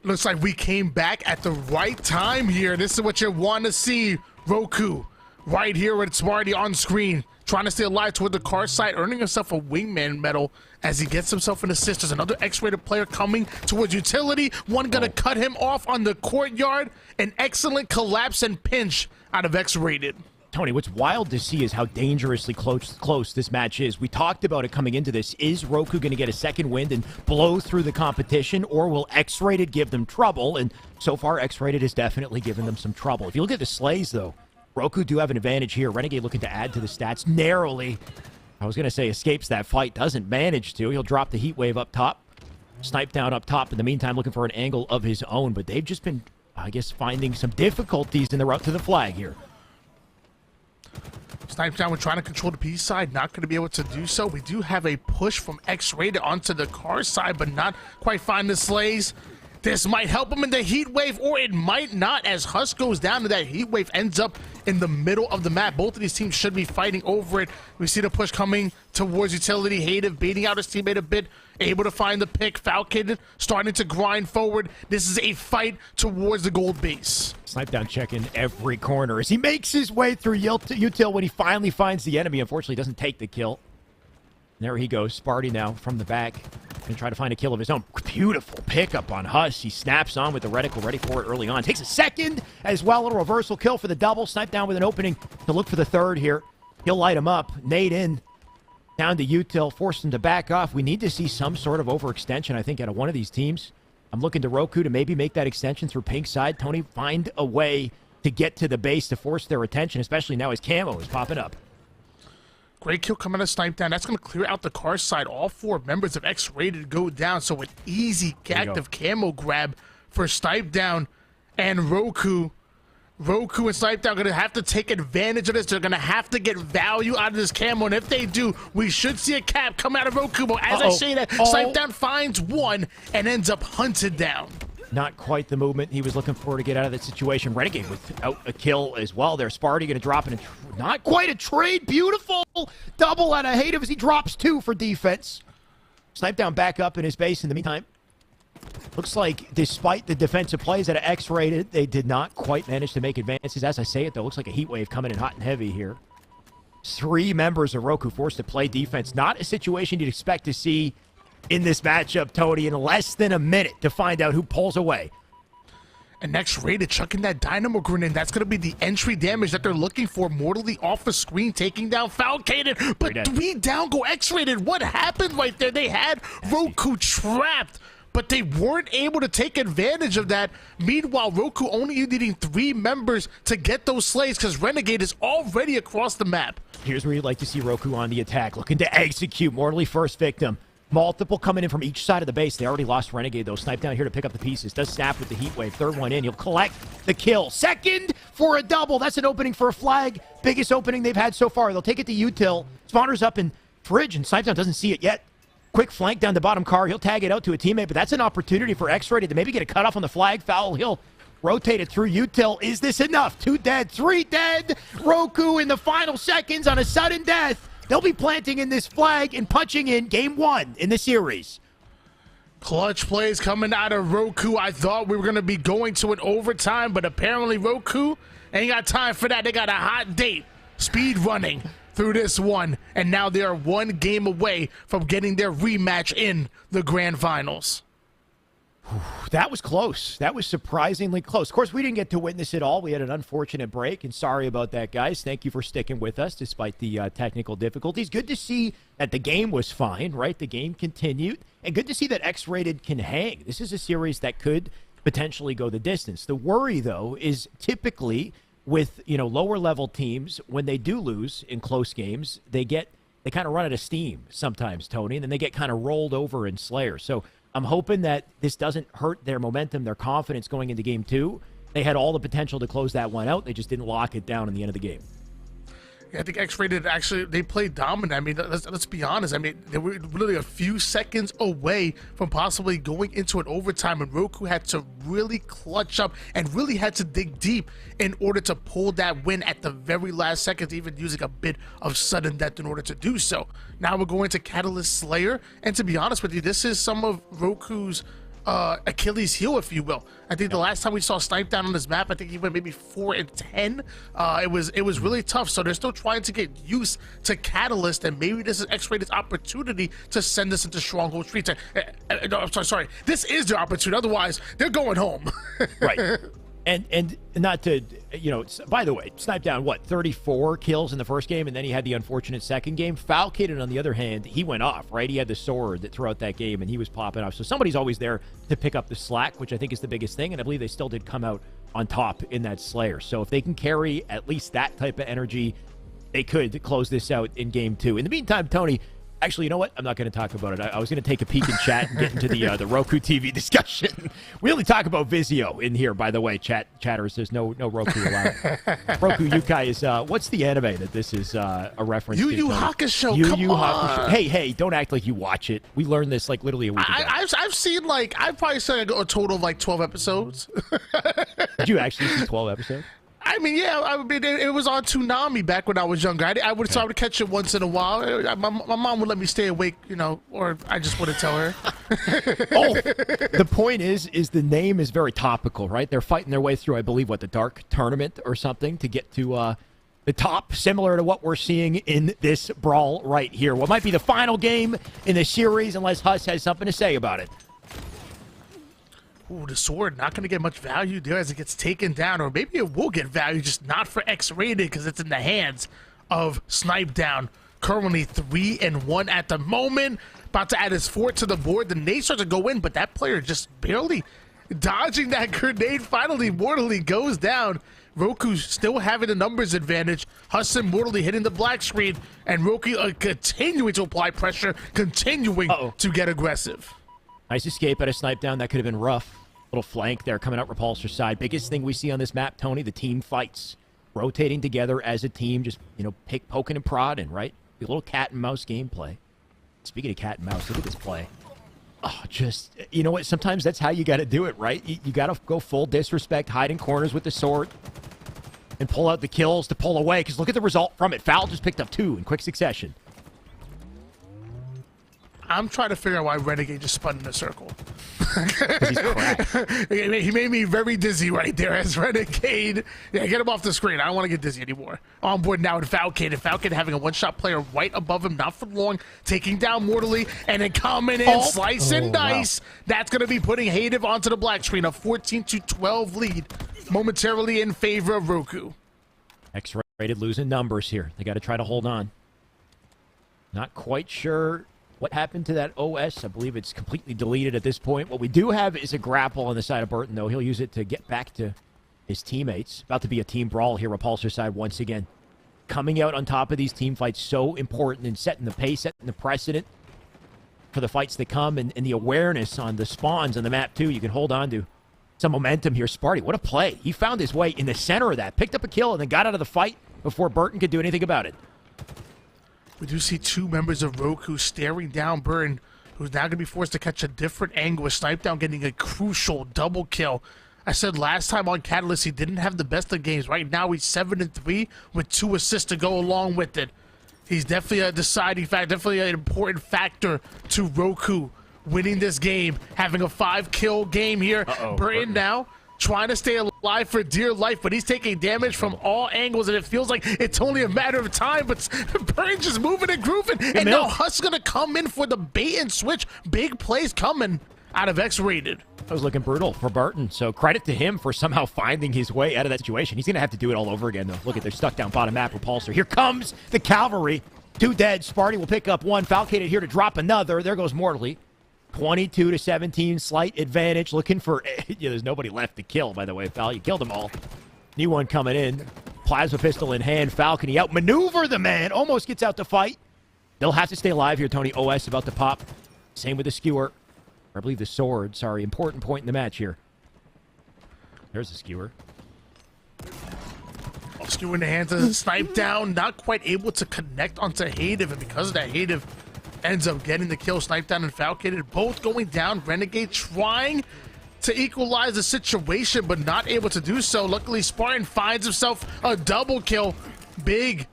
Looks like we came back at the right time here. This is what you want to see. Roku right here with Smarty on screen, trying to stay alive toward the car side, earning himself a wingman medal as he gets himself an assist. There's another X-rated player coming towards utility. One gonna cut him off on the courtyard. An excellent collapse and pinch out of X-rated. Tony, what's wild to see is how dangerously close this match is. We talked about it coming into this. Is Roku going to get a second wind and blow through the competition, or will X-rated give them trouble? And so far, X-rated has definitely given them some trouble. If you look at the slays, though, Roku do have an advantage here. Renegade looking to add to the stats narrowly. I was going to say escapes that fight, doesn't manage to. He'll drop the heat wave up top, snipe down up top. In the meantime, looking for an angle of his own. But they've just been, I guess, finding some difficulties in the route to the flag here. Snipe down, we're trying to control the P side, not going to be able to do so. We do have a push from X-rated onto the car side, but not quite find the slays. This might help him in the heat wave, or it might not, as Husk goes down to that heat wave, ends up in the middle of the map. Both of these teams should be fighting over it. We see the push coming towards utility. Hative baiting out his teammate a bit, able to find the pick. Falcon starting to grind forward. This is a fight towards the gold base. Snipe down checking every corner as he makes his way through util when he finally finds the enemy. Unfortunately, doesn't take the kill. There he goes, Sparty now from the back. Gonna try to find a kill of his own. Beautiful pickup on Huss. He snaps on with the reticle, ready for it early on. Takes a second as well. A reversal kill for the double. Snipe down with an opening to look for the third here. He'll light him up. Nade in. Down to util. Force him to back off. We need to see some sort of overextension, I think, out of one of these teams. I'm looking to Roku to maybe make that extension through pink side. Tony, find a way to get to the base to force their attention, especially now his camo is popping up. Great kill coming out of Snipe down. That's going to clear out the car side. All four members of X-rated go down. So an easy active camo grab for Snipe down. And Roku and Snipe down are going to have to take advantage of this. They're going to have to get value out of this camo. And if they do, we should see a cap come out of Roku. But as I say that, Snipe down finds one and ends up hunted down. Not quite the movement he was looking for to get out of that situation. Renegade without a kill as well there. Sparty going to drop in. Not quite a trade. Beautiful double out of Hative as he drops two for defense. Snipe down back up in his base in the meantime. Looks like despite the defensive plays that are X-rated, they did not quite manage to make advances. As I say it, though, looks like a heat wave coming in hot and heavy here. 3 members of Roku forced to play defense. Not a situation you'd expect to see in this matchup, Tony, in less than a minute to find out who pulls away. And X-rated chucking that dynamo grenade. That's going to be the entry damage that they're looking for. Mortally off the screen, taking down Falcated. But 3 down go X-rated. What happened right there? They had Roku trapped, but they weren't able to take advantage of that. Meanwhile, Roku only needing 3 members to get those slays because Renegade is already across the map. Here's where you'd like to see Roku on the attack, looking to execute. Mortally first victim. Multiple coming in from each side of the base. They already lost Renegade, though. Snipe down here to pick up the pieces. Does snap with the heat wave. Third one in. He'll collect the kill. Second for a double. That's an opening for a flag. Biggest opening they've had so far. They'll take it to util. Spawner's up in fridge, and Snipe down doesn't see it yet. Quick flank down the bottom car. He'll tag it out to a teammate, but that's an opportunity for X-rated to maybe get a cutoff on the flag. Foul. He'll rotate it through util. Is this enough? 2 dead, 3 dead. Roku in the final seconds on a sudden death. They'll be planting in this flag and punching in game 1 in the series. Clutch plays coming out of Roku. I thought we were going to be going to an overtime, but apparently Roku ain't got time for that. They got a hot date speed running through this one, and now they are 1 game away from getting their rematch in the grand finals. That was close. That was surprisingly close. Of course, we didn't get to witness it all. We had an unfortunate break, and sorry about that, guys. Thank you for sticking with us despite the technical difficulties. Good to see that the game was fine, right? The game continued, and good to see that X-rated can hang. This is a series that could potentially go the distance. The worry, though, is typically with, lower-level teams, when they do lose in close games, they kind of run out of steam sometimes, Tony, and then they get kind of rolled over in Slayer. So I'm hoping that this doesn't hurt their momentum, their confidence going into game 2. They had all the potential to close that one out. They just didn't lock it down in the end of the game. I think X-Rated actually, they played dominant. I mean, let's be honest. I mean, they were literally a few seconds away from possibly going into an overtime, and Roku had to really clutch up and really had to dig deep in order to pull that win at the very last second, even using a bit of sudden death in order to do so. Now we're going to Catalyst Slayer, and to be honest with you, this is some of Roku's Achilles heel, if you will. I think the last time we saw Snipe Down on this map, I think he went maybe 4-10. It was really tough. So they're still trying to get used to Catalyst, and maybe this is X-Rated's opportunity to send us into Stronghold Streets. No, I'm sorry. This is their opportunity. Otherwise, they're going home. Right. And not to, you know, by the way, Snipe Down, 34 kills in the first game, and then he had the unfortunate second game. Falcated, on the other hand, he went off, right? He had the sword that throughout that game, and he was popping off. So somebody's always there to pick up the slack, which I think is the biggest thing, and I believe they still did come out on top in that Slayer. So if they can carry at least that type of energy, they could close this out in game 2. In the meantime, Tony, actually, you know what? I'm not going to talk about it. I was going to take a peek in chat and get into the Roku TV discussion. We only talk about Vizio in here, by the way, chatters. There's no Roku allowed. Roku Yukai is, what's the anime that this is a reference to? Yu Yu Hakusho, come on. Hey, don't act like you watch it. We learned this like literally a week ago. I've seen I've probably seen a total of 12 episodes. Did you actually see 12 episodes? I mean, yeah, I mean, it was on Toonami back when I was younger. I would try to catch it once in a while. My mom would let me stay awake, you know, or I just wouldn't tell her. The point is the name is very topical, right? They're fighting their way through, I believe, the Dark Tournament or something to get to the top, similar to what we're seeing in this brawl right here. What might be the final game in the series, unless Huss has something to say about it. Ooh, the sword not going to get much value there as it gets taken down, or maybe it will get value, just not for X-Rated because it's in the hands of Snipe Down. Currently 3-1 at the moment. About to add his fort to the board. The nade starts to go in, but that player just barely dodging that grenade. Finally, mortally goes down. Roku still having the numbers advantage. Hudson mortally hitting the black screen, and Roku continuing to apply pressure, continuing to get aggressive. Nice escape out of Snipe Down. That could have been rough. Little flank there coming out Repulsor's side. Biggest thing we see on this map, Tony, the team fights. Rotating together as a team, just, you know, poking and prodding, right? A little cat and mouse gameplay. Speaking of cat and mouse, look at this play. Oh, just, you know what? Sometimes that's how you got to do it, right? You got to go full disrespect, hide in corners with the sword, and pull out the kills to pull away. Because look at the result from it. Foul just picked up 2 in quick succession. I'm trying to figure out why Renegade just spun in a circle. He's cracked. He made me very dizzy right there as Renegade. Yeah, get him off the screen. I don't want to get dizzy anymore. On board now with Falcon. And Falcon having a one-shot player right above him, not for long, taking down mortally, and then coming in, slice and dice. Wow. That's going to be putting Hative onto the black screen. A 14-12 lead momentarily in favor of Roku. X-Rated losing numbers here. They got to try to hold on. Not quite sure what happened to that OS. I believe it's completely deleted at this point. What we do have is a grapple on the side of Burton, though. He'll use it to get back to his teammates. About to be a team brawl here. Repulsor side once again. Coming out on top of these team fights, so important in setting the pace, setting the precedent for the fights that come, and the awareness on the spawns on the map, too. You can hold on to some momentum here. Sparty, what a play. He found his way in the center of that, picked up a kill, and then got out of the fight before Burton could do anything about it. We do see 2 members of Roku staring down Burton, who's now going to be forced to catch a different angle with Snipe Down getting a crucial double kill. I said last time on Catalyst he didn't have the best of games. Right now he's 7-3 with 2 assists to go along with it. He's definitely a deciding factor, definitely an important factor to Roku winning this game, having a 5-kill game here. Burton now trying to stay alive for dear life, but he's taking damage from all angles, and it feels like it's only a matter of time, but Burton's just moving and grooving, and now Huss is going to come in for the bait and switch. Big plays coming out of X-Rated. That was looking brutal for Burton, so credit to him for somehow finding his way out of that situation. He's going to have to do it all over again, though. Look at, they're stuck down bottom map. Repulsor. Here comes the cavalry. 2 dead. Sparty will pick up 1. Falcated here to drop another. There goes Mortally. 22-17, slight advantage. Looking for, there's nobody left to kill, by the way. Fal, you killed them all. New one coming in. Plasma pistol in hand. Falcon, he outmaneuver the man. Almost gets out to fight. They'll have to stay alive here, Tony. OS about to pop. Same with the skewer. Or I believe the sword. Sorry, important point in the match here. There's the skewer. Skewer in the hands of Snipe Down, not quite able to connect onto Hative, and because of that, Hative ends up getting the kill. Snipe Down and Falcated both going down. Renegade trying to equalize the situation, but not able to do so. Luckily, Spartan finds himself a double kill. Big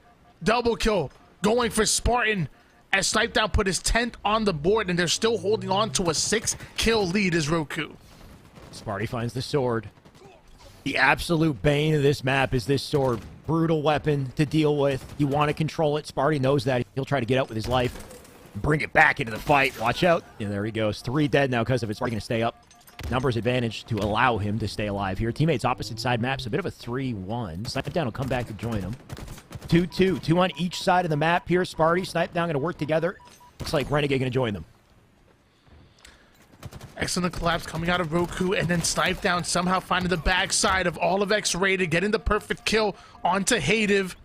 double kill going for Spartan as Snipe Down put his 10th on the board, and they're still holding on to a 6-kill lead as Roku. Sparty finds the sword. The absolute bane of this map is this sword. Brutal weapon to deal with. You want to control it. Sparty knows that. He'll try to get out with his life. Bring it back into the fight. Watch out. And there he goes. 3 dead now because of it. Sparty going to stay up. Numbers advantage to allow him to stay alive here. Teammates opposite side maps. A bit of a 3-1. Snipe Down will come back to join him. 2-2. 2 on each side of the map here. Sparty, Snipe Down going to work together. Looks like Renegade going to join them. Excellent collapse coming out of Roku, and then Snipe Down somehow finding the backside of all of X-Rated, getting the perfect kill onto Hative.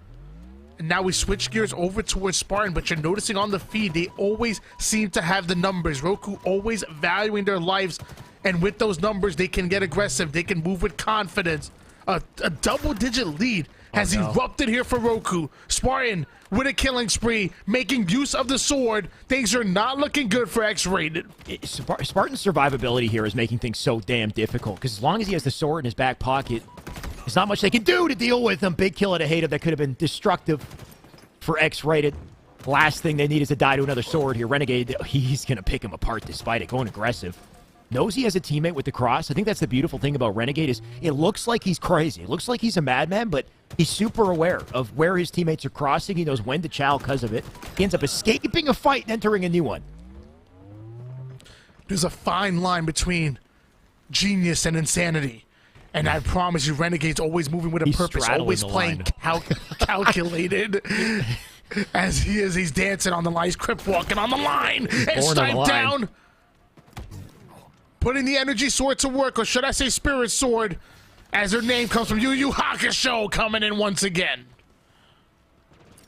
And now we switch gears over towards Spartan, but you're noticing on the feed, they always seem to have the numbers. Roku always valuing their lives, and with those numbers, they can get aggressive. They can move with confidence. A double-digit lead has erupted here for Roku. Spartan with a killing spree, making use of the sword. Things are not looking good for X-Rated. Spartan's survivability here is making things so damn difficult, because as long as he has the sword in his back pocket, there's not much they can do to deal with him. Big kill at a Hative that could have been destructive for X-Rated. Last thing they need is to die to another sword here. Renegade, he's going to pick him apart despite it, going aggressive. Knows he has a teammate with the cross. I think that's the beautiful thing about Renegade is it looks like he's crazy. It looks like he's a madman, but he's super aware of where his teammates are crossing. He knows when to chow because of it. He ends up escaping a fight and entering a new one. There's a fine line between genius and insanity. And I promise you, Renegade's always moving with a purpose, always playing calculated. As he is, he's dancing on the line. He's crip walking on the line. And Snipe Down. Putting the energy sword to work, or should I say spirit sword, as her name comes from Yu Yu Hakusho, coming in once again.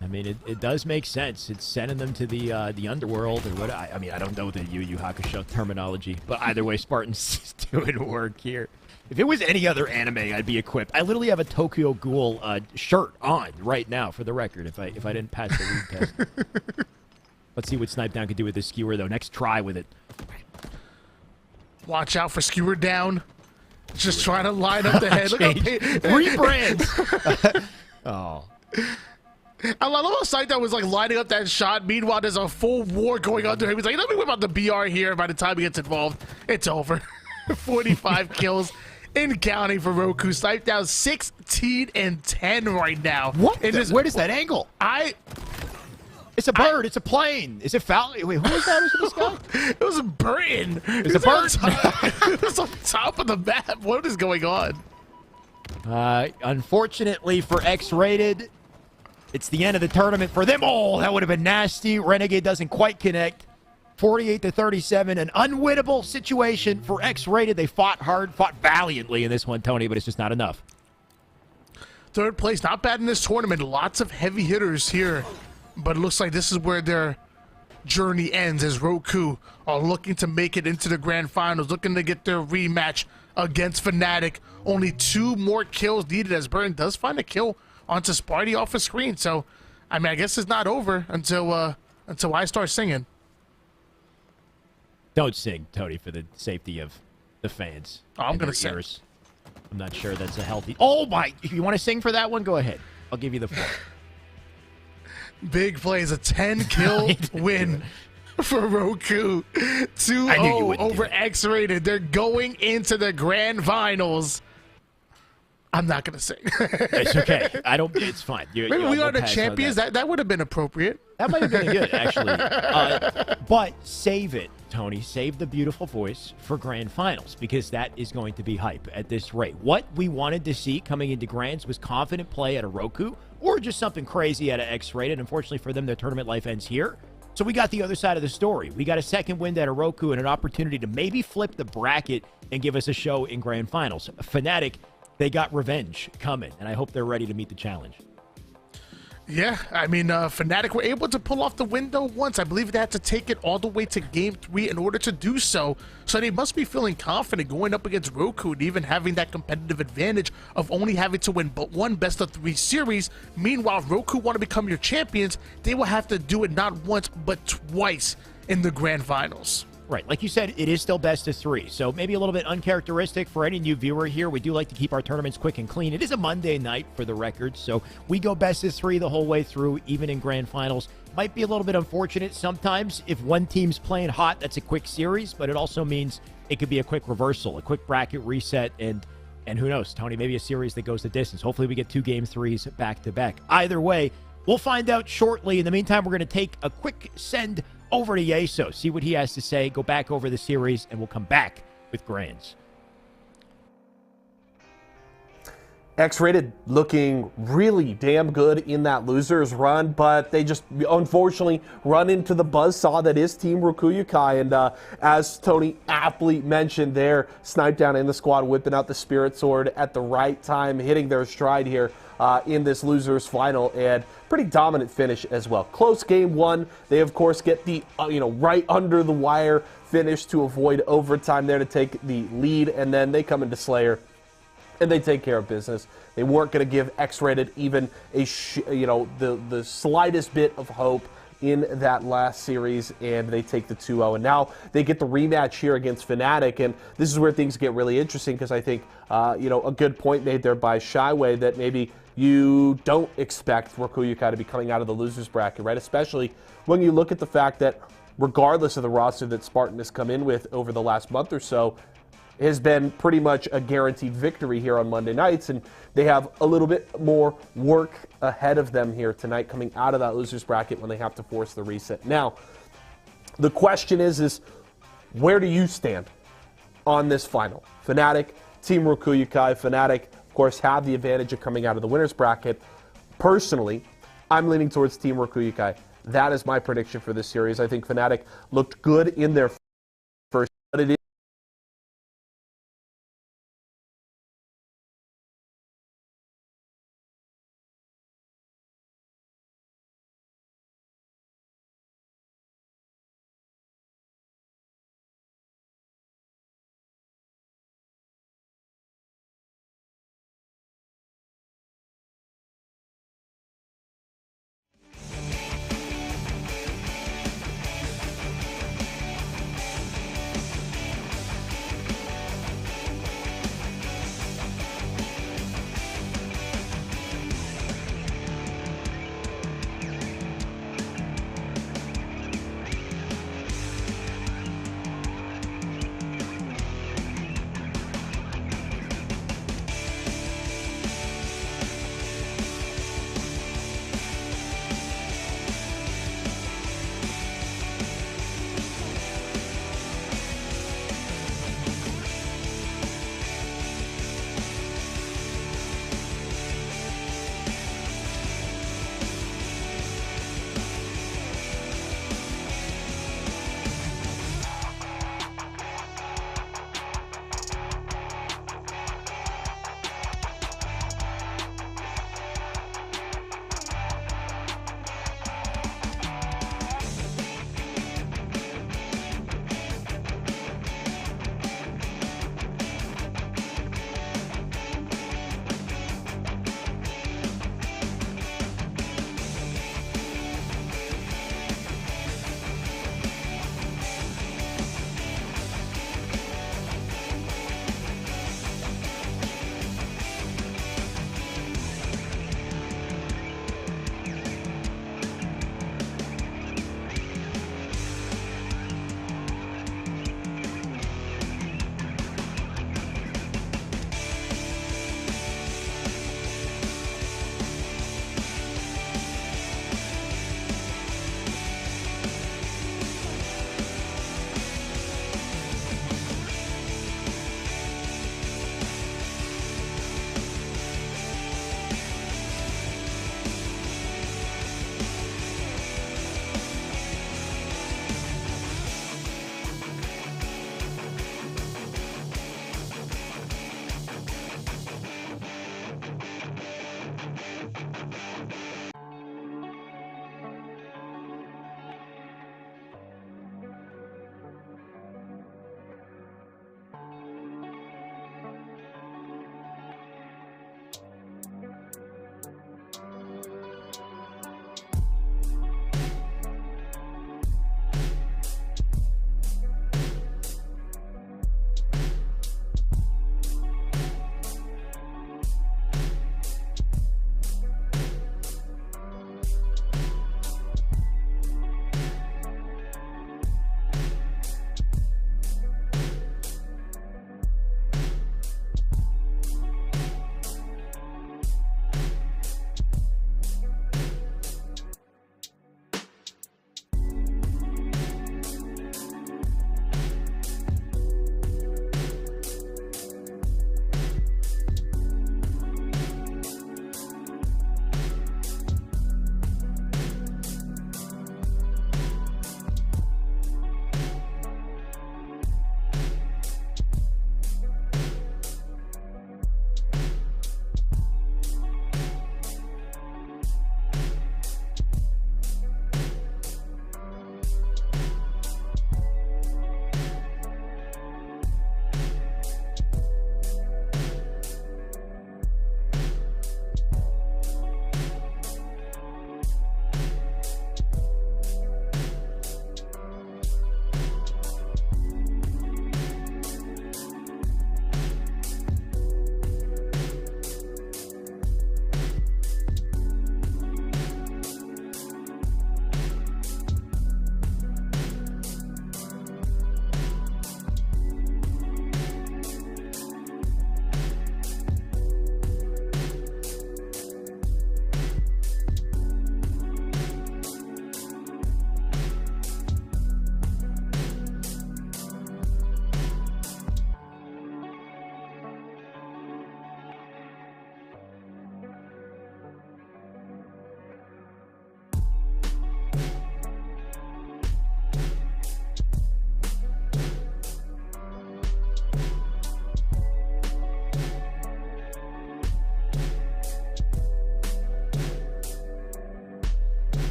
I mean, it does make sense. It's sending them to the underworld, or what? I mean, I don't know the Yu Yu Hakusho terminology, but either way, Spartan's doing work here. If it was any other anime, I'd be equipped. I literally have a Tokyo Ghoul shirt on right now, for the record, if I didn't pass the read test. Let's see what Snipe Down can do with this skewer, though. Next try with it. Watch out for Skewer Down. Just trying to line up the head. Look Rebrand. Oh. I love how Snipe Down was like lining up that shot. Meanwhile, there's a full war going on there. He was like, let me whip out the BR here. By the time he gets involved, it's over. 45 kills in counting for Roku. Snipe Down 16-10 right now. What? Where is that angle? It's a bird. It's a plane. Is it foul? Wait, who was that? Was it this guy? It was a Britain. It's a bird. It was on top of the map. What is going on? Unfortunately for X-Rated, it's the end of the tournament for them all. That would have been nasty. Renegade doesn't quite connect. 48-37, an unwinnable situation for X-Rated. They fought hard, fought valiantly in this one, Tony, but it's just not enough. Third place, not bad in this tournament. Lots of heavy hitters here. But it looks like this is where their journey ends as Roku are looking to make it into the grand finals, looking to get their rematch against Fnatic. Only 2 more kills needed as Burn does find a kill onto Sparty off the screen. So, I mean, I guess it's not over until I start singing. Don't sing, Tony, for the safety of the fans. Oh, I'm going to sing. I'm not sure that's a healthy... Oh, my... If you want to sing for that one, go ahead. I'll give you the floor. Big plays, a 10-kill win for Roku. 2-0 over X-Rated. They're going into the grand finals. I'm not going to sing. It's okay. It's fine. Maybe we are the champions. That would have been appropriate. That might have been good, actually. But save it, Tony. Save the beautiful voice for grand finals, because that is going to be hype at this rate. What we wanted to see coming into grands was confident play at a Roku, or just something crazy at an X-Rated. Unfortunately for them, their tournament life ends here. So we got the other side of the story. We got a second win at a Roku and an opportunity to maybe flip the bracket and give us a show in grand finals. Fnatic, they got revenge coming, and I hope they're ready to meet the challenge. Yeah, I mean, Fnatic were able to pull off the window once. I believe they had to take it all the way to Game 3 in order to do so. So they must be feeling confident going up against Roku and even having that competitive advantage of only having to win but one best-of-3 series. Meanwhile, Roku want to become your champions. They will have to do it not once, but twice in the Grand Finals. Right. Like you said, it is still best of 3. So maybe a little bit uncharacteristic for any new viewer here. We do like to keep our tournaments quick and clean. It is a Monday night for the record. So we go best of 3 the whole way through, even in grand finals. Might be a little bit unfortunate sometimes if one team's playing hot, that's a quick series, but it also means it could be a quick reversal, a quick bracket reset, and who knows, Tony, maybe a series that goes the distance. Hopefully we get 2 Game 3s back to back. Either way, we'll find out shortly. In the meantime, we're going to take a quick send over to Yeso, see what he has to say, go back over the series, and we'll come back with Grands. X-Rated looking really damn good in that losers run, but they just unfortunately run into the buzzsaw that is Team Rokuyukai. And as Tony aptly mentioned there, Snipe down in the squad, whipping out the Spirit Sword at the right time, hitting their stride here in this losers final, and pretty dominant finish as well. Close game 1. They of course get the right under the wire finish to avoid overtime there to take the lead, and then they come into Slayer and they take care of business. They weren't going to give X-Rated even a the slightest bit of hope in that last series, and they take the 2-0. And now they get the rematch here against Fnatic, and this is where things get really interesting, because I think a good point made there by Shyway that maybe you don't expect Rokuyukai to be coming out of the losers bracket, right? Especially when you look at the fact that regardless of the roster that Spartan has come in with over the last month or so, has been pretty much a guaranteed victory here on Monday nights, and they have a little bit more work ahead of them here tonight coming out of that losers bracket when they have to force the reset. Now, the question is where do you stand on this final? Fnatic, Team Rokuyukai. Fnatic, of course, have the advantage of coming out of the winners bracket. Personally, I'm leaning towards Team Rokuyukai. That is my prediction for this series. I think Fnatic looked good in their first, but it is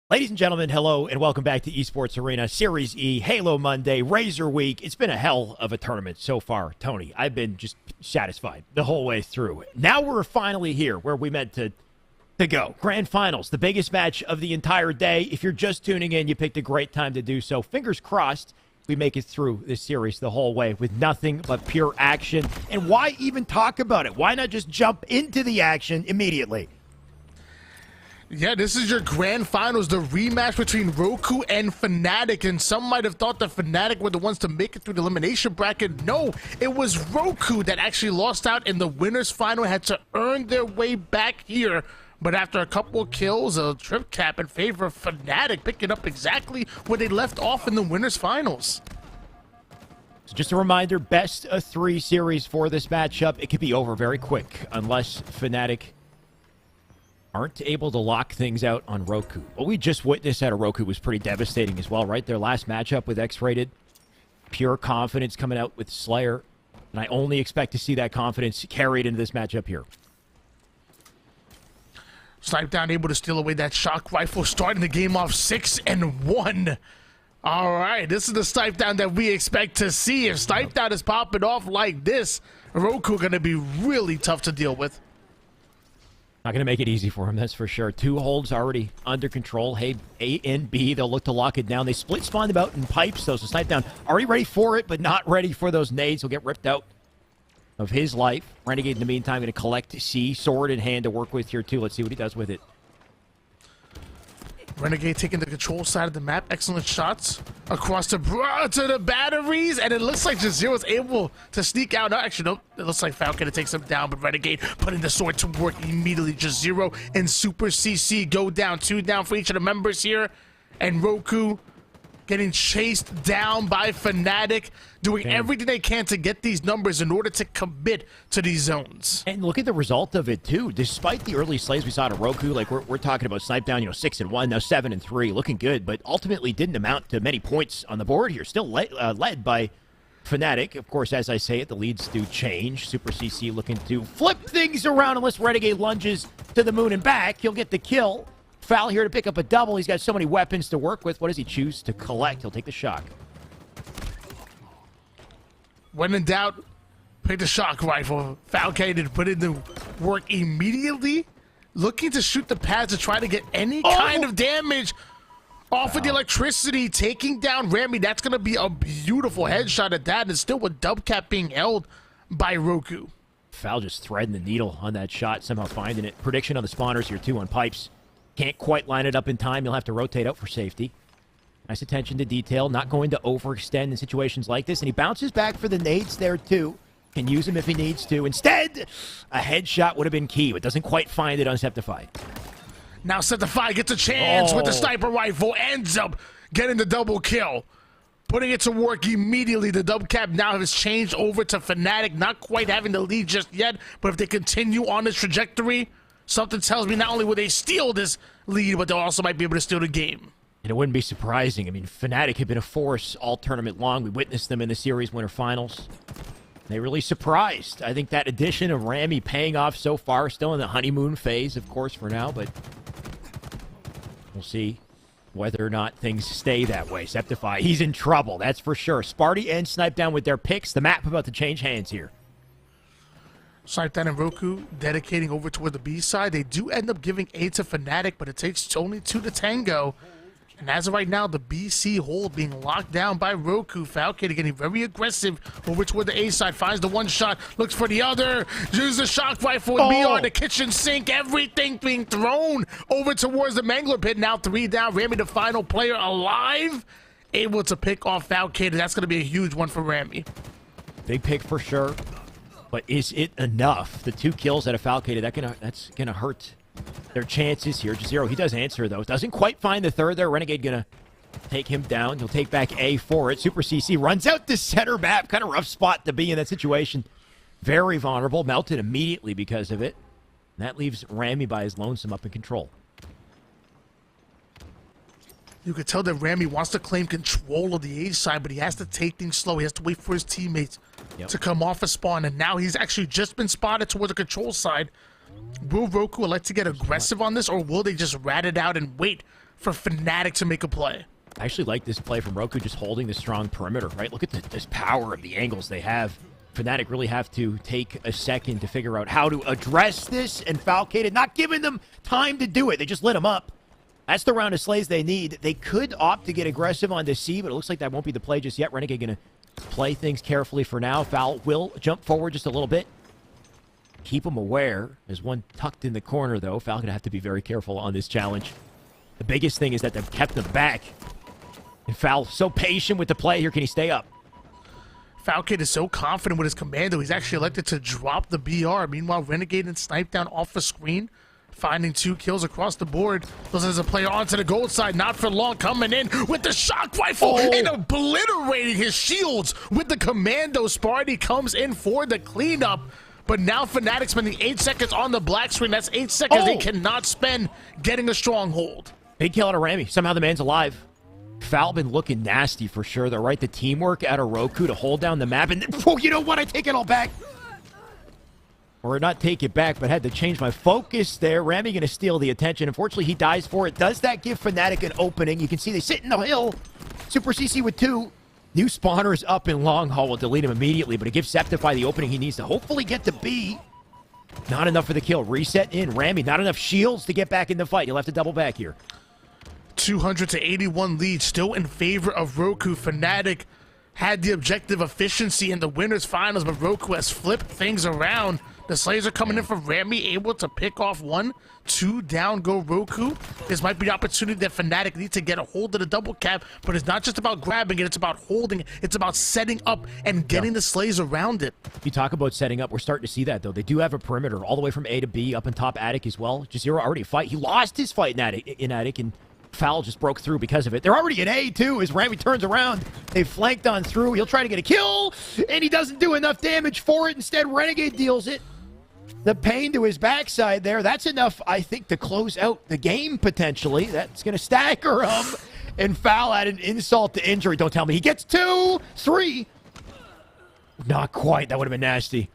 Ladies and gentlemen, hello and welcome back to Esports Arena Series E, Halo Monday, Razer Week. It's been a hell of a tournament so far, Tony. I've been just satisfied the whole way through. Now we're finally here where we meant to go. Grand Finals, the biggest match of the entire day. If you're just tuning in, you picked a great time to do so. Fingers crossed we make it through this series the whole way with nothing but pure action. And why even talk about it? Why not just jump into the action immediately? Yeah, this is your grand finals, the rematch between Roku and fnatic, and some might have thought that fnatic were the ones to make it through the elimination bracket. No, it was Roku that actually lost out in the winners final, had to earn their way back here. But after a couple of kills, a trip cap in favor of fnatic, picking up exactly where they left off in the winners finals. So just a reminder, best of 3 series for this matchup. It could be over very quick unless fnatic aren't able to lock things out on Roku. What we just witnessed out of Roku was pretty devastating as well, right? Their last matchup with X-Rated, pure confidence coming out with Slayer, and I only expect to see that confidence carried into this matchup here. Snipedown able to steal away that shock rifle, starting the game off 6-1. All right, this is the Snipedown that we expect to see. If Snipedown is popping off like this, Roku going to be really tough to deal with. Not going to make it easy for him, that's for sure. 2 holds already under control. Hey, A and B, they'll look to lock it down. They split spawn them out in pipes, though, so Snipedown already ready for it, but not ready for those nades. He'll get ripped out of his life. Renegade, in the meantime, going to collect C, sword in hand to work with here, too. Let's see what he does with it. Renegade taking the control side of the map. Excellent shots across to the batteries, and it looks like Jazeera was able to sneak out. No, actually, no. It looks like Falcon takes him down, but Renegade putting the sword to work immediately. Jazeera and Super CC go down. 2 down for each of the members here, and Roku getting chased down by fnatic, doing everything they can to get these numbers in order to commit to these zones. And look at the result of it, too. Despite the early slays we saw to Roku, like we're talking about Snipedown, 6-1, now 7-3, looking good, but ultimately didn't amount to many points on the board here. Still led by fnatic. Of course, as I say it, the leads do change. Super CC looking to flip things around unless Renegade lunges to the moon and back. He'll get the kill. Foul here to pick up a double. He's got so many weapons to work with. What does he choose to collect? He'll take the shock. When in doubt, pick the shock rifle. Falcated put in the work immediately, looking to shoot the pads to try to get any kind of damage off of the electricity, taking down Rami. That's going to be a beautiful headshot at that, and still with dub cap being held by Roku. Foul just threading the needle on that shot, somehow finding it. Prediction on the spawners here, too, on pipes. Can't quite line it up in time. You'll have to rotate out for safety. Nice attention to detail. Not going to overextend in situations like this. And he bounces back for the nades there, too. Can use him if he needs to. Instead, a headshot would have been key, but doesn't quite find it on Septify. Now Septify gets a chance with the sniper rifle. Ends up getting the double kill. Putting it to work immediately. The dub cap now has changed over to fnatic. Not quite having the lead just yet, but if they continue on this trajectory, something tells me not only will they steal this lead, but they also might be able to steal the game. And it wouldn't be surprising. I mean, fnatic have been a force all tournament long. We witnessed them in the series winter finals. They really surprised. I think that addition of Rami paying off so far. Still in the honeymoon phase, of course, for now, but we'll see whether or not things stay that way. Septify, he's in trouble, that's for sure. Sparty and Snipedown with their picks. The map about to change hands here. Snipedown and Roku dedicating over toward the B side. They do end up giving A to fnatic, but it takes only 2 to tango. And as of right now, the BC hold being locked down by Roku. Falcon getting very aggressive over toward the A side. Finds the one shot, looks for the other. Uses the shock rifle and beyond the kitchen sink. Everything being thrown over towards the Mangler pit. Now 3 down. Rami, the final player alive, able to pick off Falcon. That's going to be a huge one for Rami. Big pick for sure. But is it enough? The 2 kills out of Falcon, that's gonna hurt their chances here. Jazeera, he does answer, though. Doesn't quite find the third there. Renegade gonna take him down. He'll take back A for it. Super CC runs out to center map. Kind of rough spot to be in that situation. Very vulnerable. Melted immediately because of it. And that leaves Rami by his lonesome up in control. You could tell that Rami wants to claim control of the A side, but he has to take things slow. He has to wait for his teammates to come off a spawn, and now he's actually just been spotted toward the control side. Will Roku elect to get aggressive on this, or will they just rat it out and wait for Fnatic to make a play. I actually like this play from Roku, just holding the strong perimeter, right? Look at this power of the angles they have. Fnatic really have to take a second to figure out how to address this, and Falcated not giving them time to do it. They just lit them up. That's the round of slays they need. They could opt to get aggressive on the C, but it looks like that won't be the play just yet. Renegade going to play things carefully for now. Val will jump forward just a little bit. Keep them aware. There's one tucked in the corner, though. Val going to have to be very careful on this challenge. The biggest thing is that they've kept them back. And Val so patient with the play here. Can he stay up? Falcade is so confident with his commando, he's actually elected to drop the BR. Meanwhile, Renegade and Snipe down off the screen, finding 2 kills across the board. Those as a player onto the gold side, not for long, coming in with the shock rifle and obliterating his shields with the commando. Sparty comes in for the cleanup, but now Fnatic spending 8 seconds on the black screen. That's 8 seconds they cannot spend getting a stronghold. Big kill out of Rami. Somehow the man's alive. Foul been looking nasty for sure, though, right? The teamwork out of Roku to hold down the map. And oh, you know what? I take it all back. Or not take it back, but had to change my focus there. Rami going to steal the attention. Unfortunately, he dies for it. Does that give Fnatic an opening? You can see they sit in the hill. Super CC with 2. New spawners up in long haul will delete him immediately, but it gives Septify the opening he needs to hopefully get to B. Not enough for the kill. Reset in. Rami, not enough shields to get back in the fight. You'll have to double back here. 200 to 81 lead, still in favor of Roku. Fnatic had the objective efficiency in the winners finals, but Roku has flipped things around. The slays are coming in for Rami, able to pick off 1, 2 down go Roku. This might be the opportunity that Fnatic needs to get a hold of the double cap, but it's not just about grabbing it, it's about holding it. It's about setting up and getting the slays around it. You talk about setting up, we're starting to see that, though. They do have a perimeter all the way from A to B, up in top Attic as well. Jazero already fight. He lost his fight in Attic, and Foul just broke through because of it. They're already in A, too, as Rami turns around. They flanked on through. He'll try to get a kill, and he doesn't do enough damage for it. Instead, Renegade deals it. The pain to his backside there. That's enough, I think, to close out the game, potentially. That's going to stagger him. And Foul had an insult to injury. Don't tell me he gets 2, 3. Not quite. That would have been nasty.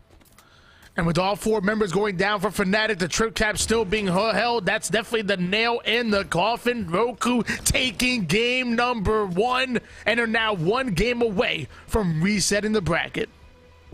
And with all 4 members going down for Fnatic, the trip cap still being held, that's definitely the nail in the coffin. Roku taking game number 1 and are now 1 game away from resetting the bracket.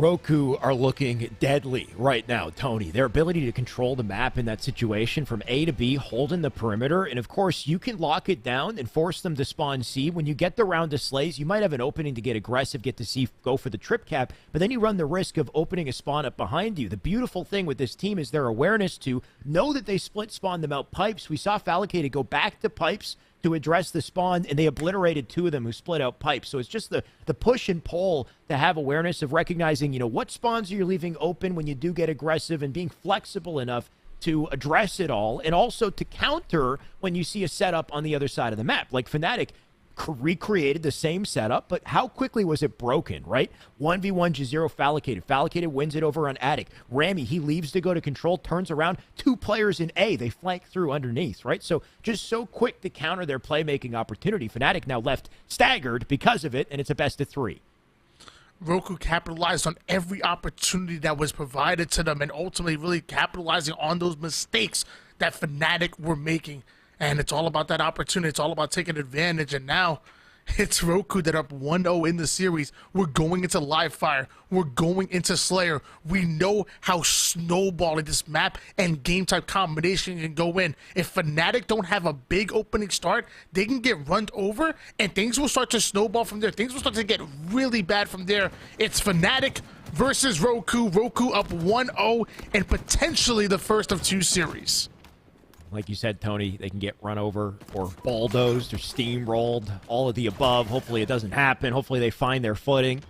Roku are looking deadly right now, Tony. Their ability to control the map in that situation from A to B, holding the perimeter, and of course, you can lock it down and force them to spawn C. When you get the round of slays, you might have an opening to get aggressive, get to C, go for the trip cap, but then you run the risk of opening a spawn up behind you. The beautiful thing with this team is their awareness to know that they split spawn them out pipes. We saw Falcated go back to pipes to address the spawn, and they obliterated 2 of them who split out pipes. So it's just the push and pull to have awareness of recognizing, you know, what spawns are you leaving open when you do get aggressive, and being flexible enough to address it all, and also to counter when you see a setup on the other side of the map. Like Fnatic recreated the same setup, but how quickly was it broken, right? 1v1 Jazero Falcated. Falcated wins it over on Attic. Rami, he leaves to go to control, turns around, 2 players in A. They flank through underneath, right? So just so quick to counter their playmaking opportunity. Fnatic now left staggered because of it, and it's a best of 3. Roku capitalized on every opportunity that was provided to them, and ultimately really capitalizing on those mistakes that Fnatic were making. And it's all about that opportunity. It's all about taking advantage. And now it's Roku that are up 1-0 in the series. We're going into live fire. We're going into Slayer. We know how snowballing this map and game type combination can go in. If Fnatic don't have a big opening start, they can get run over, and things will start to snowball from there. Things will start to get really bad from there. It's Fnatic versus Roku. Roku up 1-0 and potentially the first of 2 series. Like you said, Tony, they can get run over or bulldozed or steamrolled, all of the above. Hopefully it doesn't happen. Hopefully they find their footing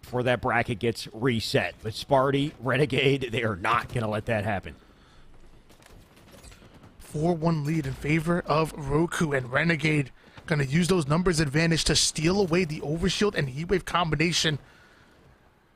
before that bracket gets reset. But Sparty, Renegade, they are not going to let that happen. 4-1 lead in favor of Roku, and Renegade going to use those numbers advantage to steal away the overshield and heatwave combination.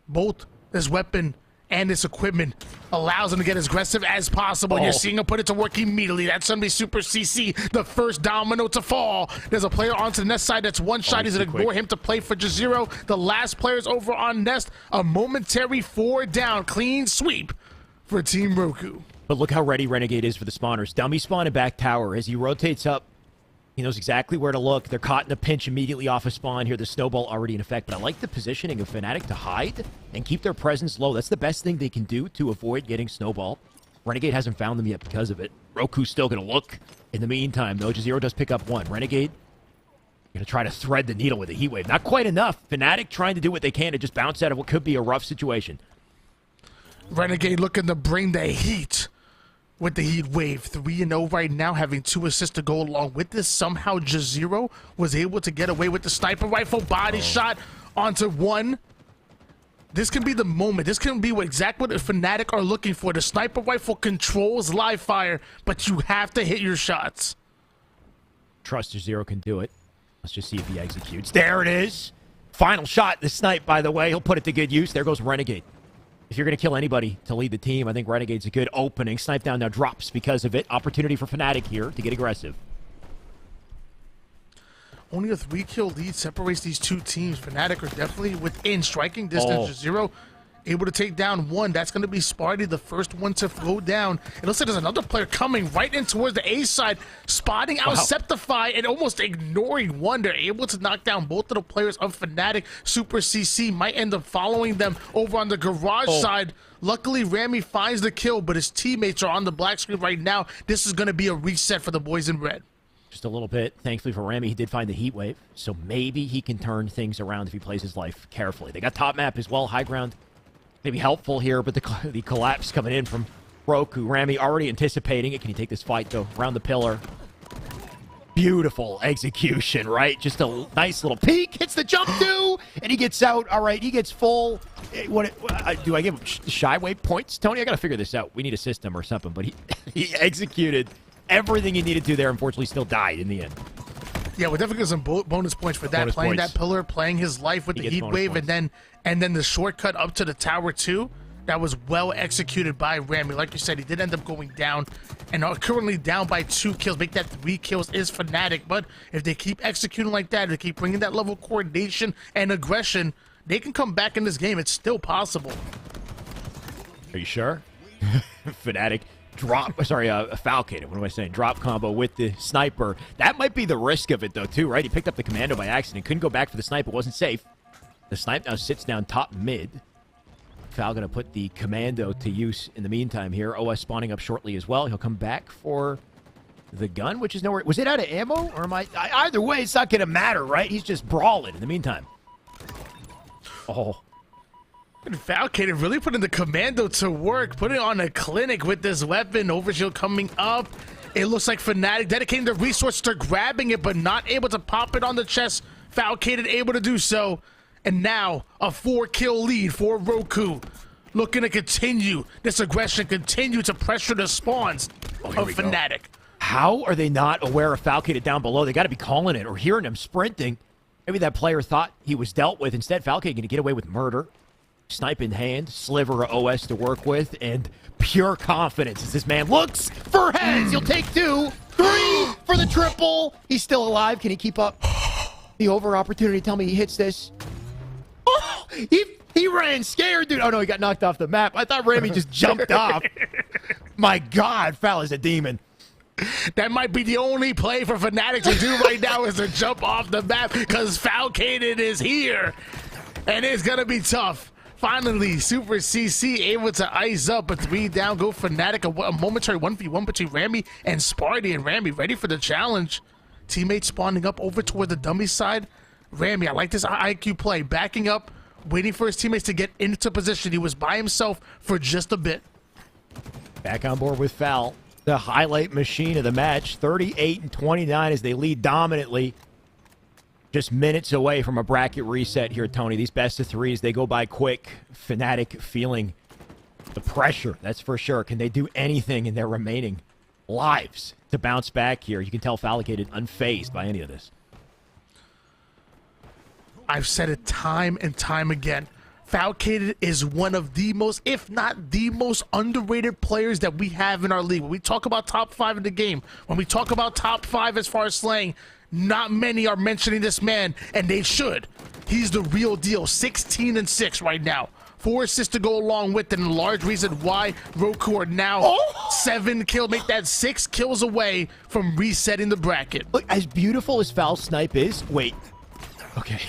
Both this weapon and this equipment allows them to get as aggressive as possible. And you're seeing him put it to work immediately. That's going to be Super CC, the first domino to fall. There's a player onto the Nest side that's one shot. He's going to ignore him to play for Jazero. The last player's over on Nest. A momentary 4 down. Clean sweep for Team Roku. But look how ready Renegade is for the spawners. Dummy spawn and back tower as he rotates up He knows exactly where to look. They're caught in a pinch immediately off of spawn here. The snowball already in effect. But I like the positioning of fnatic to hide and keep their presence low. That's the best thing they can do to avoid getting snowball. Renegade hasn't found them yet because of it. Roku's still going to look. In the meantime, though, Jazero does pick up one. Renegade going to try to thread the needle with a heat wave. Not quite enough. fnatic trying to do what they can to just bounce out of what could be a rough situation. Renegade looking to bring the heat with the heat wave. 3-0 right now, having 2 assists to go along with this. Somehow Jazero was able to get away with the sniper rifle body shot onto one. This can be the moment. This can be exactly what the fnatic are looking for. The sniper rifle controls live fire, but you have to hit your shots. Trust Jazero can do it. Let's just see if he executes. There it is. Final shot. The snipe, by the way. He'll put it to good use. There goes Renegade. If you're going to kill anybody to lead the team, I think Renegade's a good opening. Snipe down now drops because of it. Opportunity for fnatic here to get aggressive. Only a 3-kill lead separates these two teams. fnatic are definitely within striking distance. Jazero able to take down one. That's going to be Sparty, the first one to go down. It looks like there's another player coming right in towards the A side, spotting out Septify and almost ignoring one. They're able to knock down both of the players of fnatic. Super CC might end up following them over on the garage side. Luckily, Rami finds the kill, but his teammates are on the black screen right now. This is going to be a reset for the boys in red. Just a little bit. Thankfully for Rami, he did find the heat wave, so maybe he can turn things around if he plays his life carefully. They got top map as well, high ground. Maybe helpful here, but the collapse coming in from Roku. Rami already anticipating it. Can he take this fight, though? Around the pillar. Beautiful execution, right? Just a nice little peek. Hits the jump, too, and he gets out. All right, he gets full. Do I give him shy wave points? Tony, I got to figure this out. We need a system or something, but he executed everything he needed to there. Unfortunately, still died in the end. Yeah, we're definitely getting some bonus points for that. Playing that pillar, playing his life with the heat wave, and then the shortcut up to the tower too. That was well executed by Rami. Like you said, he did end up going down, and are currently down by 2 kills. Make that 3 kills is fnatic. But if they keep executing like that, if they keep bringing that level of coordination and aggression, they can come back in this game. It's still possible. Are you sure? fnatic. Falcated. What am I saying? Drop combo with the sniper. That might be the risk of it, though, too, right? He picked up the commando by accident. Couldn't go back for the snipe. It wasn't safe. The snipe now sits down top mid. Fal going to put the commando to use in the meantime here. OS spawning up shortly as well. He'll come back for the gun, which is nowhere. Was it out of ammo? Or am I either way, it's not going to matter, right? He's just brawling in the meantime. Oh. And Falcated really putting the commando to work, putting on a clinic with this weapon. Overshield coming up. It looks like fnatic dedicating the resources to grabbing it, but not able to pop it on the chest. Falcated able to do so. And now a 4-kill lead for Roku. Looking to continue this aggression, continue to pressure the spawns of fnatic. How are they not aware of Falcated down below? They got to be calling it or hearing him sprinting. Maybe that player thought he was dealt with. Instead, Falcated going to get away with murder. Snipe in hand, sliver of OS to work with, and pure confidence as this man looks for heads. He'll take 2, 3 for the triple. He's still alive. Can he keep up the over opportunity? Tell me he hits this. Oh, he ran scared, dude. Oh, no, he got knocked off the map. I thought Rami just jumped off. My God, Fal is a demon. That might be the only play for fnatic to do right now is to jump off the map because Falcated is here. And it's going to be tough. Finally, Super CC able to ice up a 3 down, go fnatic, a momentary 1v1 between Rami and Sparty, and Rami ready for the challenge. Teammates spawning up over toward the dummy side. Rami, I like this IQ play, backing up, waiting for his teammates to get into position. He was by himself for just a bit. Back on board with Fal, the highlight machine of the match, 38-29 as they lead dominantly. Just minutes away from a bracket reset here, Tony. These best of 3s, they go by quick. fnatic feeling the pressure, that's for sure. Can they do anything in their remaining lives to bounce back here? You can tell Falcated unfazed by any of this. I've said it time and time again. Falcated is one of the most, if not the most underrated players that we have in our league. When we talk about top 5 in the game, when we talk about top 5 as far as slaying, not many are mentioning this man, and they should. He's the real deal. 16-6 right now 4 assists to go along with it, and a large reason why Roku are now 7 kills, make that 6 kills away from resetting the bracket. Look, as beautiful as Foul Snipe is, wait. Okay.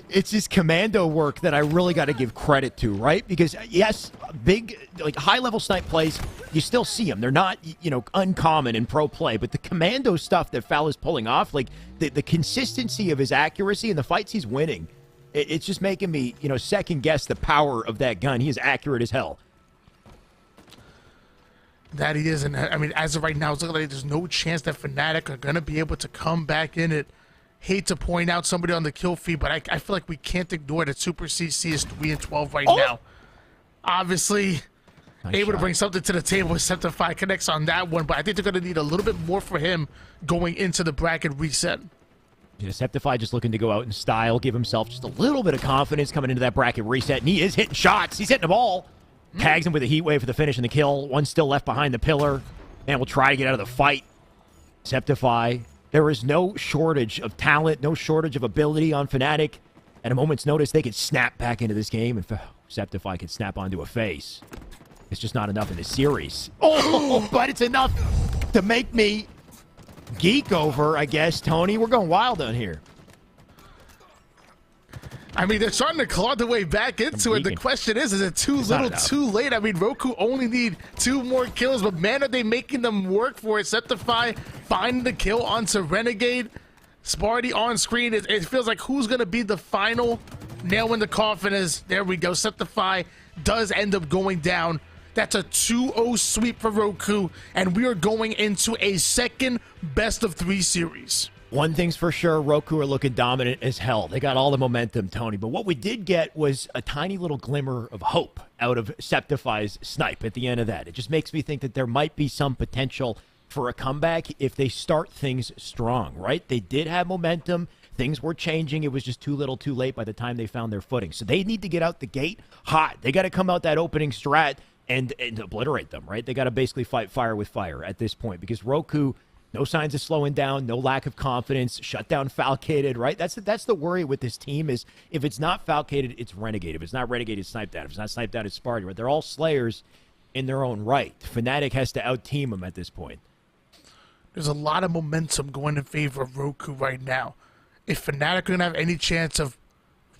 It's his commando work that I really got to give credit to, right? Because, yes, big, like, high-level snipe plays, you still see them. They're not, you know, uncommon in pro play. But the commando stuff that Foul is pulling off, like, the consistency of his accuracy and the fights he's winning, it's just making me, you know, second-guess the power of that gun. He is accurate as hell. That he is. And, I mean, as of right now, it's looking like there's no chance that fnatic are going to be able to come back in it. Hate to point out somebody on the kill feed, but I feel like we can't ignore that Super CC is 3-12 right now. Obviously, nice able shot. to bring something to the table with Shopify connects on that one, but I think they're going to need a little bit more for him going into the bracket reset. Deceptify just looking to go out in style, give himself just a little bit of confidence coming into that bracket reset, and he is hitting shots. He's hitting the ball. Tags him with a heat wave for the finish and the kill. One still left behind the pillar, and will try to get out of the fight. Deceptify. There is no shortage of talent, no shortage of ability on fnatic. At a moment's notice, they could snap back into this game, and Deceptify could snap onto a face. It's just not enough in this series. Oh, but it's enough to make me geek over, I guess, Tony. We're going wild on here. I mean, they're starting to claw their way back into it. The question is it too little, too late? I mean, Roku only need 2 more kills, but man, are they making them work for it. Deceptify finding the kill onto Renegade. Sparty on screen. It feels like who's going to be the final nail in the coffin is, there we go. Deceptify does end up going down. That's a 2-0 sweep for Roku, and we are going into a second best-of-3 series. One thing's for sure, Roku are looking dominant as hell. They got all the momentum, Tony. But what we did get was a tiny little glimmer of hope out of Deceptify's snipe at the end of that. It just makes me think that there might be some potential for a comeback if they start things strong, right? They did have momentum. Things were changing. It was just too little too late by the time they found their footing. So they need to get out the gate hot. They got to come out that opening strat and obliterate them, right? They got to basically fight fire with fire at this point because Roku... no signs of slowing down, no lack of confidence, shut down Falcated, right? That's the worry with this team is if it's not Falcated, it's Renegade. If it's not Renegade, it's Sniped Out. If it's not Sniped Out, it's Sparty, right? They're all Slayers in their own right. fnatic has to out-team them at this point. There's a lot of momentum going in favor of Roku right now. If fnatic are going to have any chance of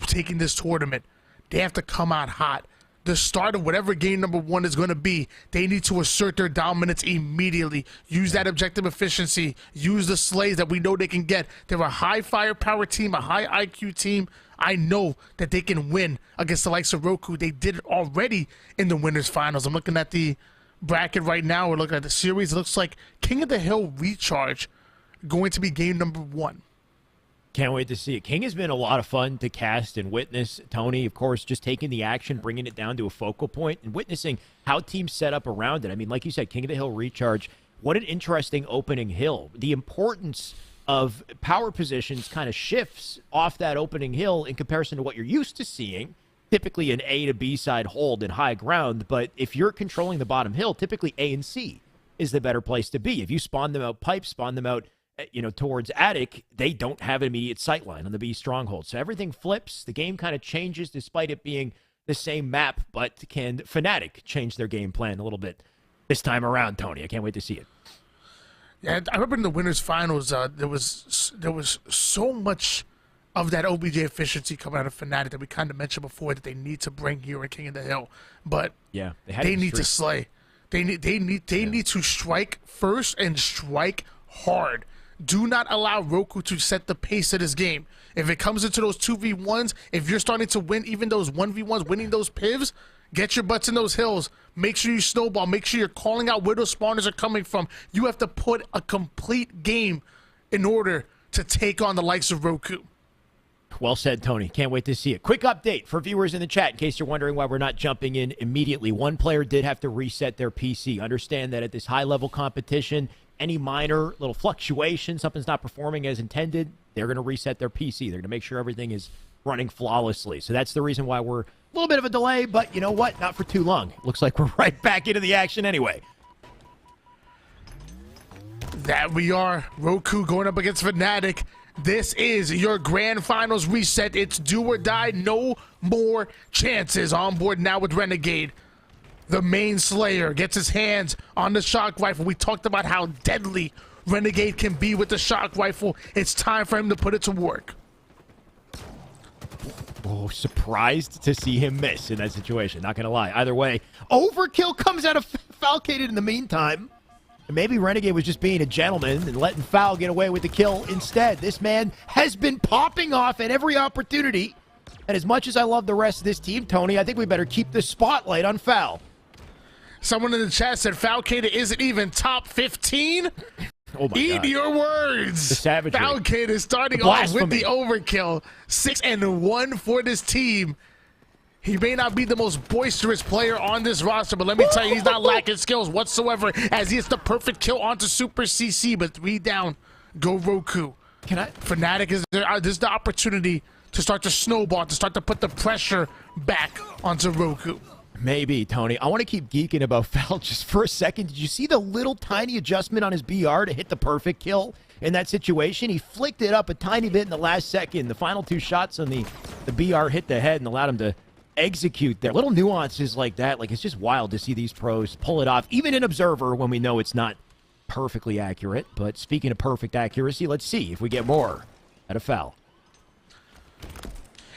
taking this tournament, they have to come out hot. The start of whatever game number 1 is going to be, they need to assert their dominance immediately. Use that objective efficiency. Use the slays that we know they can get. They're a high firepower team, a high IQ team. I know that they can win against the likes of Roku. They did it already in the winners finals. I'm looking at the bracket right now. We're looking at the series. It looks like King of the Hill Recharge going to be game number 1. Can't wait to see it. King has been a lot of fun to cast and witness. Tony, of course, just taking the action, bringing it down to a focal point, and witnessing how teams set up around it. I mean, like you said, King of the Hill Recharge, what an interesting opening hill. The importance of power positions kind of shifts off that opening hill in comparison to what you're used to seeing, typically an A to B side hold and high ground. But if you're controlling the bottom hill, typically A and C is the better place to be. If you spawn them out pipe, spawn them out towards attic, they don't have an immediate sightline on the B stronghold. So everything flips. The game kind of changes despite it being the same map, but can fnatic change their game plan a little bit this time around, Tony? I can't wait to see it. Yeah, I remember in the winners finals, there was so much of that OBJ efficiency coming out of fnatic that we kind of mentioned before that they need to bring here in King of the Hill. But yeah, they need to slay. They need to strike first and strike hard. Do not allow Roku to set the pace of this game. If it comes into those 2v1s, if you're starting to win even those 1v1s, winning those pivs, get your butts in those hills. Make sure you snowball. Make sure you're calling out where those spawners are coming from. You have to put a complete game in order to take on the likes of Roku. Well said, Tony. Can't wait to see it. Quick update for viewers in the chat in case you're wondering why we're not jumping in immediately. One player did have to reset their PC. Understand that at this high-level competition, any minor little fluctuation, something's not performing as intended, they're going to reset their PC. They're going to make sure everything is running flawlessly. So that's the reason why we're a little bit of a delay, but you know what? Not for too long. Looks like we're right back into the action anyway. That we are. Roku going up against fnatic. This is your grand finals reset. It's do or die, no more chances. On board now with Renegade. The main Slayer gets his hands on the shock rifle. We talked about how deadly Renegade can be with the shock rifle. It's time for him to put it to work. Oh, surprised to see him miss in that situation. Not going to lie. Either way, overkill comes out of Falcated in the meantime. And maybe Renegade was just being a gentleman and letting Foul get away with the kill instead. This man has been popping off at every opportunity. And as much as I love the rest of this team, Tony, I think we better keep the spotlight on Foul. Someone in the chat said Falcated isn't even top 15. Oh my Eat God. your words. The savagery. Falcated is starting off with the overkill. 6-1 for this team. He may not be the most boisterous player on this roster, but let me tell you, he's not lacking skills whatsoever as he hits the perfect kill onto Super CC, but 3 down. Go Roku. Fnatic is there. This is the opportunity to start to snowball, to start to put the pressure back onto Roku. Maybe, Tony. I want to keep geeking about Foul just for a second. Did you see the little tiny adjustment on his BR to hit the perfect kill in that situation? He flicked it up a tiny bit in the last second. The final 2 shots on the BR hit the head and allowed him to execute there. Little nuances like that. Like, it's just wild to see these pros pull it off, even in Observer, when we know it's not perfectly accurate. But speaking of perfect accuracy, let's see if we get more out of Foul.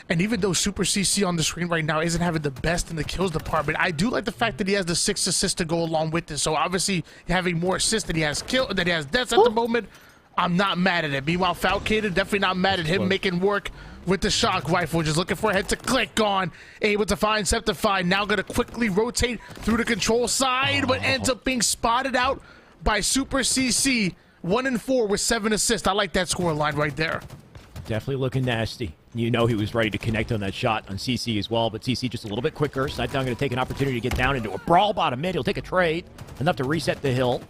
And even though Super CC on the screen right now isn't having the best in the kills department, I do like the fact that he has the 6 assists to go along with this. So obviously having more assists than he has that he has deaths at the moment, I'm not mad at it. Meanwhile, Falcated, definitely not mad at him making work with the shock rifle. Just looking for a head to click on. Able to find Septify. Now going to quickly rotate through the control side, but ends up being spotted out by Super CC. 1-4 with 7 assists. I like that score line right there. Definitely looking nasty. You know he was ready to connect on that shot on CC as well, but CC just a little bit quicker. Sightdown going to take an opportunity to get down into a brawl bottom mid. He'll take a trade, enough to reset the hill.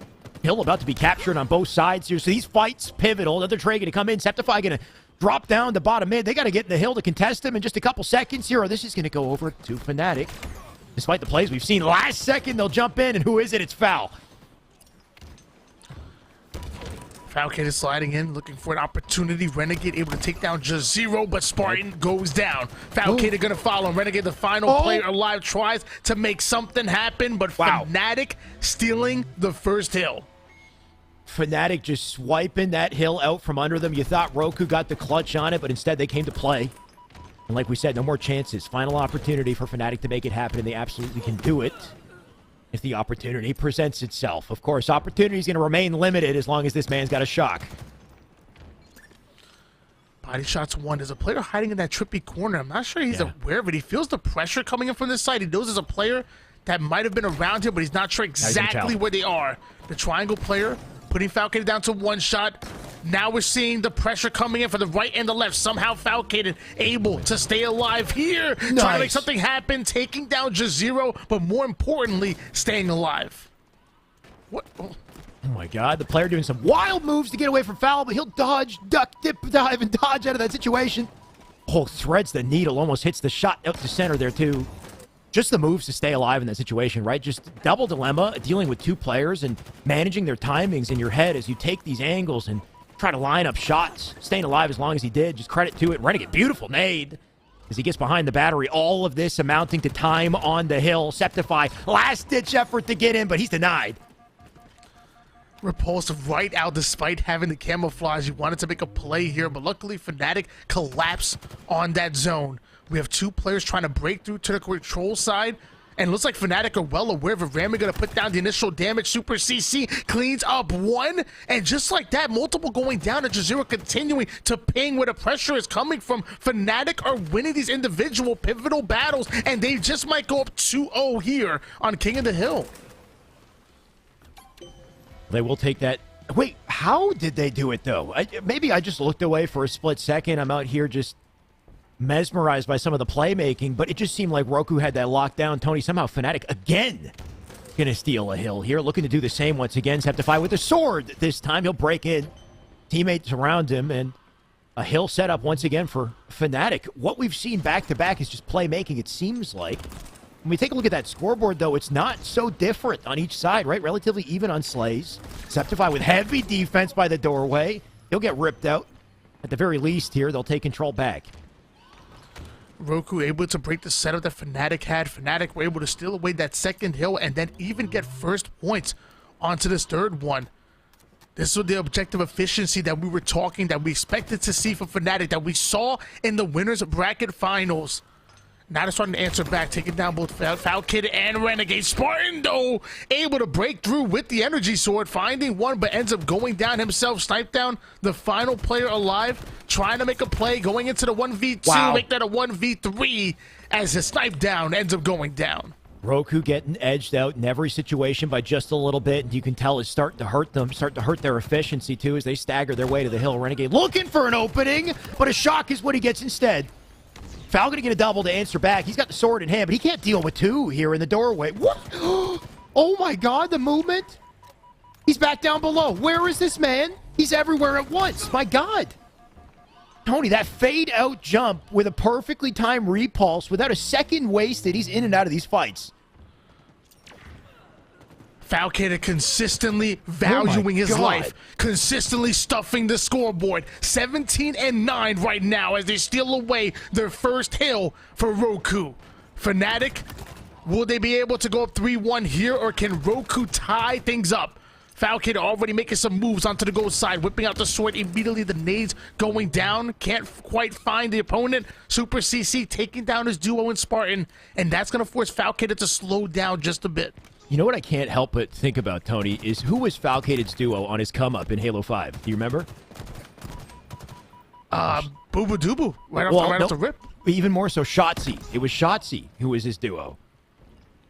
Hill about to be captured on both sides here, so these fights pivotal. Another trade going to come in. Septify going to drop down the bottom mid. They got to get in the hill to contest him in just a couple seconds here, or this is going to go over to Fnatic. Despite the plays we've seen last second, they'll jump in, and who is it? It's Foul. Falcated sliding in, looking for an opportunity. Renegade able to take down just 0, but Spartan goes down. Falcated going to follow. Renegade, the final player alive, tries to make something happen, but Fnatic stealing the first hill. Fnatic just swiping that hill out from under them. You thought Roku got the clutch on it, but instead they came to play. And like we said, no more chances. Final opportunity for Fnatic to make it happen, and they absolutely can do it if the opportunity presents itself. Of course, opportunity is going to remain limited as long as this man's got a shock. Body shots 1. There's a player hiding in that trippy corner. I'm not sure he's aware of it. He feels the pressure coming in from this side. He knows there's a player that might have been around here, but he's not sure exactly where they are. The triangle player putting Falcated down to 1 shot. Now we're seeing the pressure coming in for the right and the left. Somehow Falcated able to stay alive here. Trying to make something happen, taking down just 0, but more importantly, staying alive. What? Oh my God, the player doing some wild moves to get away from Foul, but he'll dodge, duck, dip, dive, and dodge out of that situation. Oh, threads the needle, almost hits the shot out to center there too. Just the moves to stay alive in that situation, right? Just double dilemma, dealing with 2 players and managing their timings in your head as you take these angles and try to line up shots. Staying alive as long as he did, just credit to it. Renegade, beautiful nade as he gets behind the battery. All of this amounting to time on the hill. Septify, last-ditch effort to get in, but he's denied. Repulsive right out despite having the camouflage. He wanted to make a play here, but luckily Fnatic collapsed on that zone. We have 2 players trying to break through to the control side, and it looks like Fnatic are well aware of it. Rami going to put down the initial damage. Super CC cleans up 1, and just like that, multiple going down, and Jazira continuing to ping where the pressure is coming from. Fnatic are winning these individual pivotal battles, and they just might go up 2-0 here on King of the Hill. They will take that. Wait, how did they do it, though? Maybe I just looked away for a split second. I'm out here just mesmerized by some of the playmaking, but it just seemed like Roku had that locked down. Tony, somehow Fnatic again going to steal a hill here, looking to do the same once again. Septify with a sword. This time he'll break in. Teammates around him, and a hill setup once again for Fnatic. What we've seen back-to-back is just playmaking, it seems like. When we take a look at that scoreboard, though, it's not so different on each side, right? Relatively even on Slays. Septify with heavy defense by the doorway. He'll get ripped out. At the very least here, they'll take control back. Roku able to break the setup that Fnatic had. Fnatic were able to steal away that second hill and then even get first points onto this third one. This was the objective efficiency that we were talking, that we expected to see from Fnatic, that we saw in the winners bracket finals. Now they're starting to answer back, taking down both Falkid and Renegade. Spartan, though, able to break through with the energy sword, finding one, but ends up going down himself. Snipe down the final player alive, trying to make a play, going into the 1v2, make that a 1v3, as his snipe down ends up going down. Roku getting edged out in every situation by just a little bit, and you can tell it's starting to hurt them, starting to hurt their efficiency, too, as they stagger their way to the hill. Renegade looking for an opening, but a shock is what he gets instead. Falcon going to get a double to answer back. He's got the sword in hand, but he can't deal with two here in the doorway. What? Oh my god, the movement. He's back down below. Where is this man? He's everywhere at once. My god. Tony, that fade out jump with a perfectly timed repulse without a second wasted. He's in and out of these fights. Falcon consistently valuing his life, consistently stuffing the scoreboard. 17-9 right now as they steal away their first hill for Roku. Fnatic, will they be able to go up 3-1 here, or can Roku tie things up? Falcon already making some moves onto the goal side, whipping out the sword immediately. The nades going down, can't quite find the opponent. Super CC taking down his duo in Spartan, and that's going to force Falcon to slow down just a bit. You know what I can't help but think about, Tony, is who was Falcated's duo on his come-up in Halo 5? Do you remember? Boo Boo Doo Boo, right off the rip. Even more so, Shotzi. It was Shotzi who was his duo.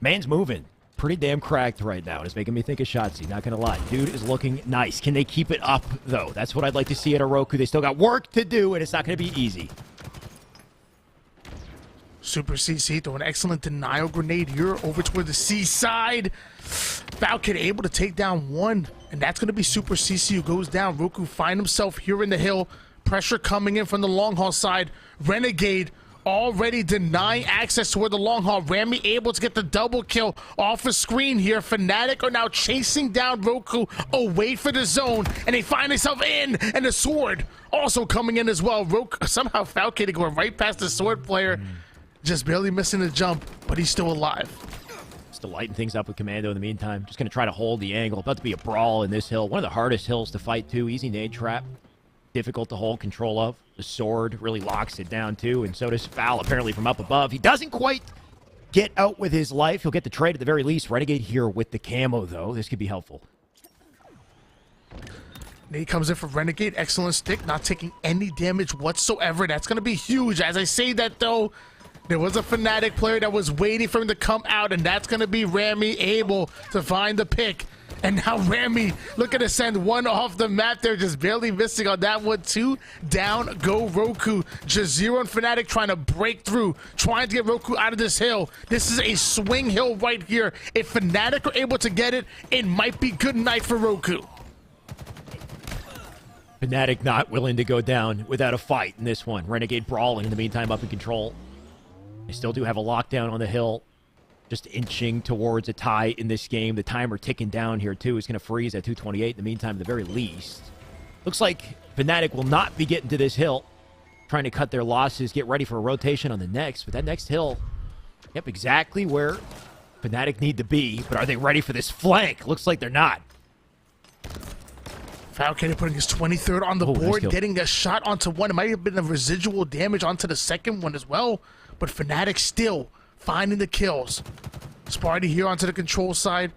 Man's moving. Pretty damn cracked right now. It's making me think of Shotzi, not going to lie. Dude is looking nice. Can they keep it up, though? That's what I'd like to see at a Roku. They still got work to do, and it's not going to be easy. Super CC throw an excellent denial grenade here over toward the C side. Falcon able to take down one, and that's going to be Super CC who goes down. Roku find himself here in the hill. Pressure coming in from the long haul side. Renegade already denying access toward the long haul. Rami able to get the double kill off the screen here. Fnatic are now chasing down Roku away for the zone, and they find themselves in, and the sword also coming in as well. Roku, somehow Falcon going right past the sword player. Just barely missing the jump, but he's still alive. Still lighting things up with Commando in the meantime. Just going to try to hold the angle. About to be a brawl in this hill. One of the hardest hills to fight, too. Easy nade trap. Difficult to hold control of. The sword really locks it down, too. And so does Foul, apparently, from up above. He doesn't quite get out with his life. He'll get the trade at the very least. Renegade here with the camo, though. This could be helpful. Nade comes in for Renegade. Excellent stick. Not taking any damage whatsoever. That's going to be huge. As I say that, though, there was a Fnatic player that was waiting for him to come out, and that's going to be Rami able to find the pick. And now Rami looking to send one off the map there, just barely missing on that one. Two down go Roku. Jazero and Fnatic trying to break through, trying to get Roku out of this hill. This is a swing hill right here. If Fnatic are able to get it, it might be good night for Roku. Fnatic not willing to go down without a fight in this one. Renegade brawling in the meantime, up in control. They still do have a lockdown on the hill. Just inching towards a tie in this game. The timer ticking down here, too. Is going to freeze at 2:28 in the meantime, at the very least. Looks like Fnatic will not be getting to this hill. Trying to cut their losses, get ready for a rotation on the next. But that next hill, yep, exactly where Fnatic need to be. But are they ready for this flank? Looks like they're not. Falcon putting his 23rd on the board, nice, getting a shot onto one. It might have been a residual damage onto the second one as well. But Fnatic still finding the kills. Sparty here onto the control side.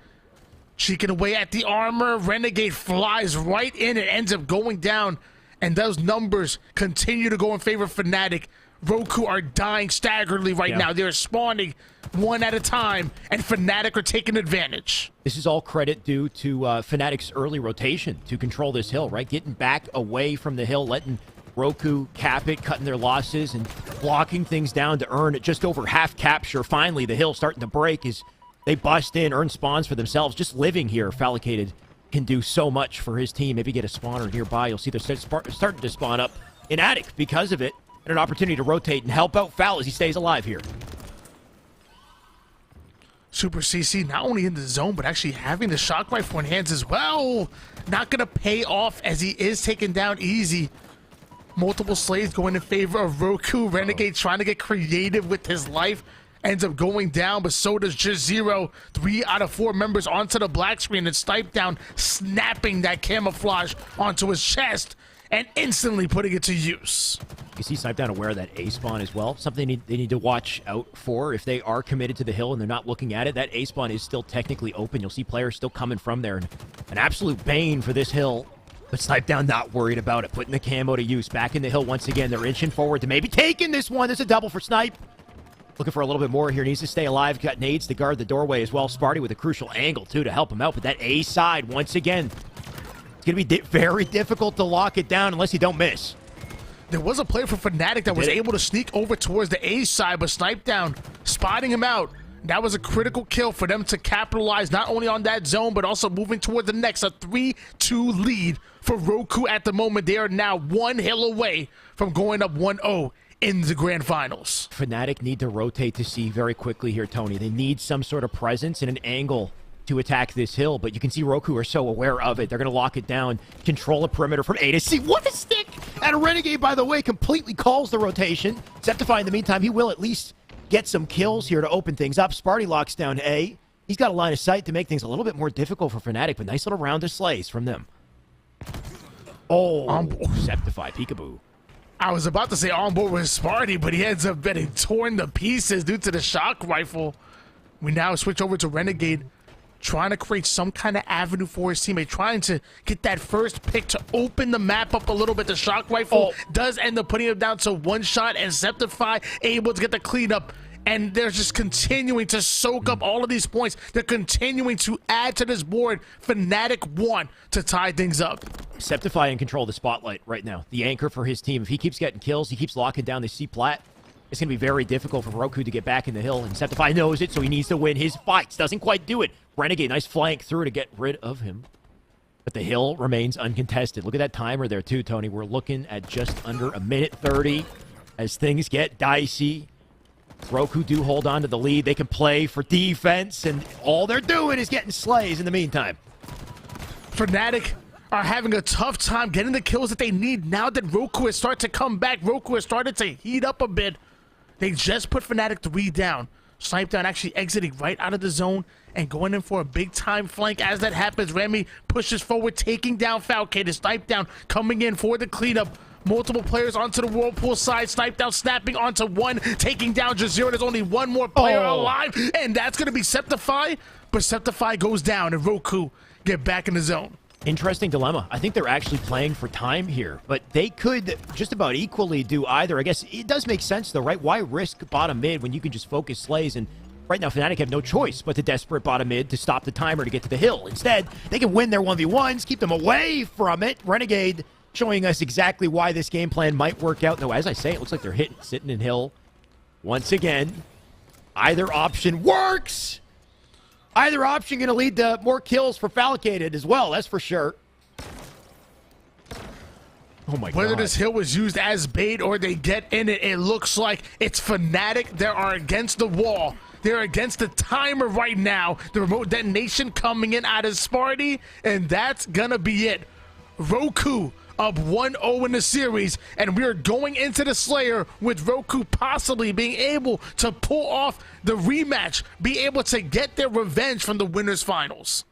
Cheeking away at the armor. Renegade flies right in and ends up going down. And those numbers continue to go in favor of Fnatic. Roku are dying staggeringly right now. They're spawning one at a time, and Fnatic are taking advantage. This is all credit due to Fnatic's early rotation to control this hill, right? Getting back away from the hill, letting Roku cap it, cutting their losses, and blocking things down to earn just over half capture. Finally, the hill starting to break as they bust in, earn spawns for themselves. Just living here, Fallicated can do so much for his team. Maybe get a spawner nearby. You'll see they're starting to spawn up in Attic because of it. And an opportunity to rotate and help out Foul as he stays alive here. Super CC not only in the zone, but actually having the shock rifle in hands as well. Not going to pay off as he is taken down easy. Multiple slays going in favor of Roku. Renegade trying to get creative with his life. Ends up going down, but so does Just Zero. 3 out of 4 members onto the black screen, and Snipe Down snapping that camouflage onto his chest and instantly putting it to use. You see Snipe Down aware of that A spawn as well. Something they need to watch out for if they are committed to the hill and they're not looking at it. That A spawn is still technically open. You'll see players still coming from there. And an absolute bane for this hill. But Snipe Down not worried about it. Putting the camo to use. Back in the hill once again. They're inching forward to maybe taking this one. There's a double for Snipe. Looking for a little bit more here. Needs to stay alive. Got nades to guard the doorway as well. Sparty with a crucial angle, too, to help him out. But that A side, once again, it's going to be very difficult to lock it down unless you don't miss. There was a player for fnatic that was able to sneak over towards the A side, but Snipe Down spotting him out. That was a critical kill for them to capitalize not only on that zone, but also moving toward the next. A 3-2 lead for Roku at the moment. They are now 1 hill away from going up 1-0 in the grand finals. Fnatic need to rotate to C very quickly here, Tony. They need some sort of presence and an angle to attack this hill, but you can see Roku are so aware of it. They're going to lock it down, control a perimeter from A to C. What a stick! And a Renegade, by the way, completely calls the rotation. Septify, in the meantime, he will at least get some kills here to open things up. Sparty locks down A. He's got a line of sight to make things a little bit more difficult for Fnatic, but nice little round of slays from them. Oh, Septify, peekaboo. I was about to say on board with Sparty, but he ends up getting torn to pieces due to the shock rifle. We now switch over to Renegade, trying to create some kind of avenue for his teammate, trying to get that first pick to open the map up a little bit. The shock rifle does end up putting him down to 1 shot, and Septify able to get the cleanup. And they're just continuing to soak up all of these points. They're continuing to add to this board. Fnatic want to tie things up. Septify in control of the spotlight right now. The anchor for his team. If he keeps getting kills, he keeps locking down the C plat. It's going to be very difficult for Roku to get back in the hill. And Septify knows it, so he needs to win his fights. Doesn't quite do it. Renegade, nice flank through to get rid of him. But the hill remains uncontested. Look at that timer there too, Tony. We're looking at just under 1:30 as things get dicey. Roku do hold on to the lead. They can play for defense, and all they're doing is getting slays in the meantime. Fnatic are having a tough time getting the kills that they need now that Roku has started to come back. Roku has started to heat up a bit. They just put Fnatic 3 down. Snipe Down actually exiting right out of the zone and going in for a big-time flank. As that happens, Remy pushes forward, taking down Falcon. Snipe Down coming in for the cleanup. Multiple players onto the Whirlpool side. Snipe Down snapping onto 1, taking down Just Zero. There's only 1 more player alive, and that's going to be Septify. But Septify goes down, and Roku get back in the zone. Interesting dilemma. I think they're actually playing for time here, but they could just about equally do either. I guess it does make sense, though, right? Why risk bottom mid when you can just focus slays? And right now, Fnatic have no choice but to desperate bottom mid to stop the timer to get to the hill. Instead, they can win their 1v1s, keep them away from it. Renegade showing us exactly why this game plan might work out. Though, as I say, it looks like they're sitting in hill once again. Either option works. Either option going to lead to more kills for Falcated as well, that's for sure. Oh my God. Whether this hill was used as bait or they get in it, it looks like it's Fnatic. They are against the wall. They're against the timer right now. The remote detonation coming in out of Sparty, and that's going to be it. Roku up 1-0 in the series, and we're going into the Slayer with Roku possibly being able to pull off the rematch, be able to get their revenge from the winners finals.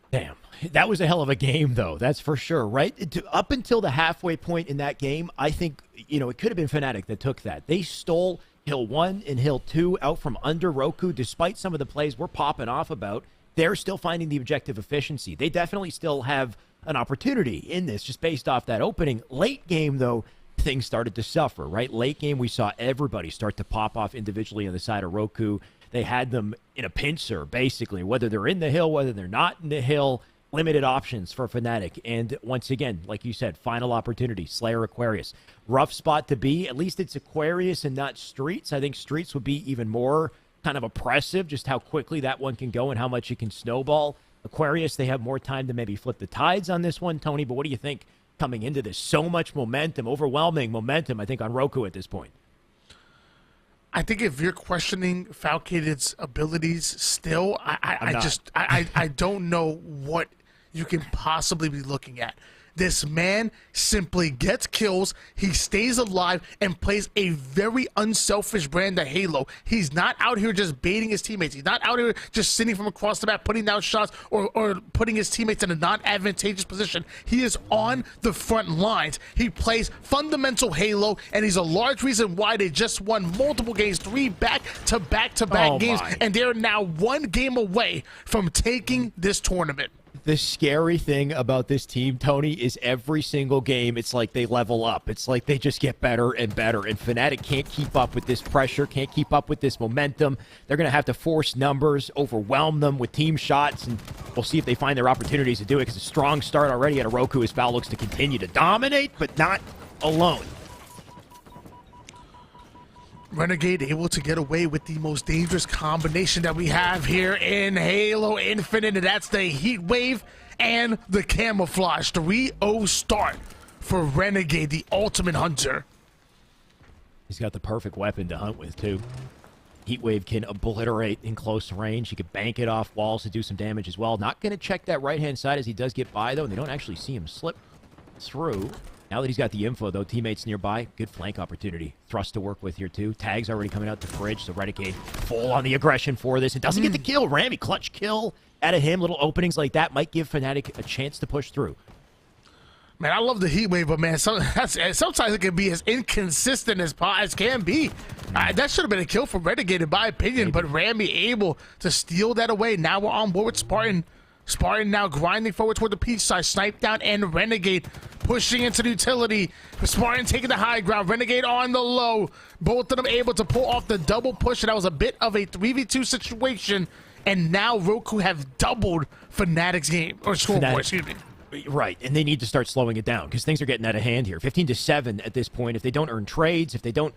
Damn, that was a hell of a game, though. That's for sure, right? Up until the halfway point in that game, I think, it could have been Fnatic that took that. They stole Hill 1 and Hill 2 out from under Roku, despite some of the plays we're popping off about. They're still finding the objective efficiency. They definitely still have an opportunity in this, just based off that opening. Late game, though, things started to suffer, right? Late game, we saw everybody start to pop off individually on the side of Roku. They had them in a pincer, basically, whether they're in the hill, whether they're not in the hill. Limited options for Fnatic. And once again, like you said, final opportunity, Slayer Aquarius. Rough spot to be. At least it's Aquarius and not Streets. I think Streets would be even more kind of oppressive, just how quickly that one can go and how much it can snowball. Aquarius, they have more time to maybe flip the tides on this one, Tony, but what do you think coming into this? So much momentum, overwhelming momentum, I think, on Roku at this point. I think if you're questioning Falcated's abilities still, I don't know what you can possibly be looking at. This man simply gets kills, he stays alive, and plays a very unselfish brand of Halo. He's not out here just baiting his teammates. He's not out here just sitting from across the map, putting down shots or putting his teammates in a non-advantageous position. He is on the front lines. He plays fundamental Halo, and he's a large reason why they just won multiple games, 3 back-to-back games, and they're now 1 game away from taking this tournament. The scary thing about this team, Tony, is every single game, it's like they level up. It's like they just get better and better. And fnatic can't keep up with this pressure, can't keep up with this momentum. They're going to have to force numbers, overwhelm them with team shots, and we'll see if they find their opportunities to do it, because a strong start already at a Roku as Val looks to continue to dominate, but not alone. Renegade able to get away with the most dangerous combination that we have here in Halo Infinite, and that's the Heat Wave and the Camouflage. 3-0 start for Renegade, the ultimate hunter. He's got the perfect weapon to hunt with, too. Heat Wave can obliterate in close range. He could bank it off walls to do some damage as well. Not going to check that right-hand side as he does get by, though, and they don't actually see him slip through. Now that he's got the info, though, teammates nearby, good flank opportunity. Thrust to work with here, too. Tags already coming out the fridge, so Renegade full on the aggression for this. It doesn't get the kill. Rami, clutch kill out of him. Little openings like that might give fnatic a chance to push through. Man, I love the Heat Wave, but man, sometimes it can be as inconsistent as can be. That should have been a kill from Renegade, in my opinion, but Rami able to steal that away. Now we're on board with Spartan. Spartan now grinding forward toward the peach side. Snipe down and Renegade pushing into the utility. Spartan taking the high ground. Renegade on the low. Both of them able to pull off the double push. That was a bit of a 3v2 situation. And now Roku have doubled fnatic's game, or scoreboard, excuse me. Right, and they need to start slowing it down because things are getting out of hand here. 15-7 at this point. If they don't earn trades, if they don't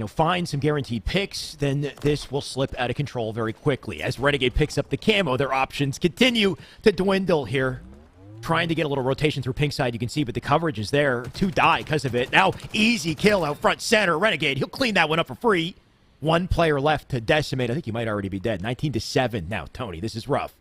find some guaranteed picks, then this will slip out of control very quickly. As Renegade picks up the camo, their options continue to dwindle here. Trying to get a little rotation through pink side, you can see, but the coverage is there to die because of it. Now, easy kill out front center. Renegade, he'll clean that one up for free. 1 player left to decimate. I think he might already be dead. 19-7 now, Tony. This is rough.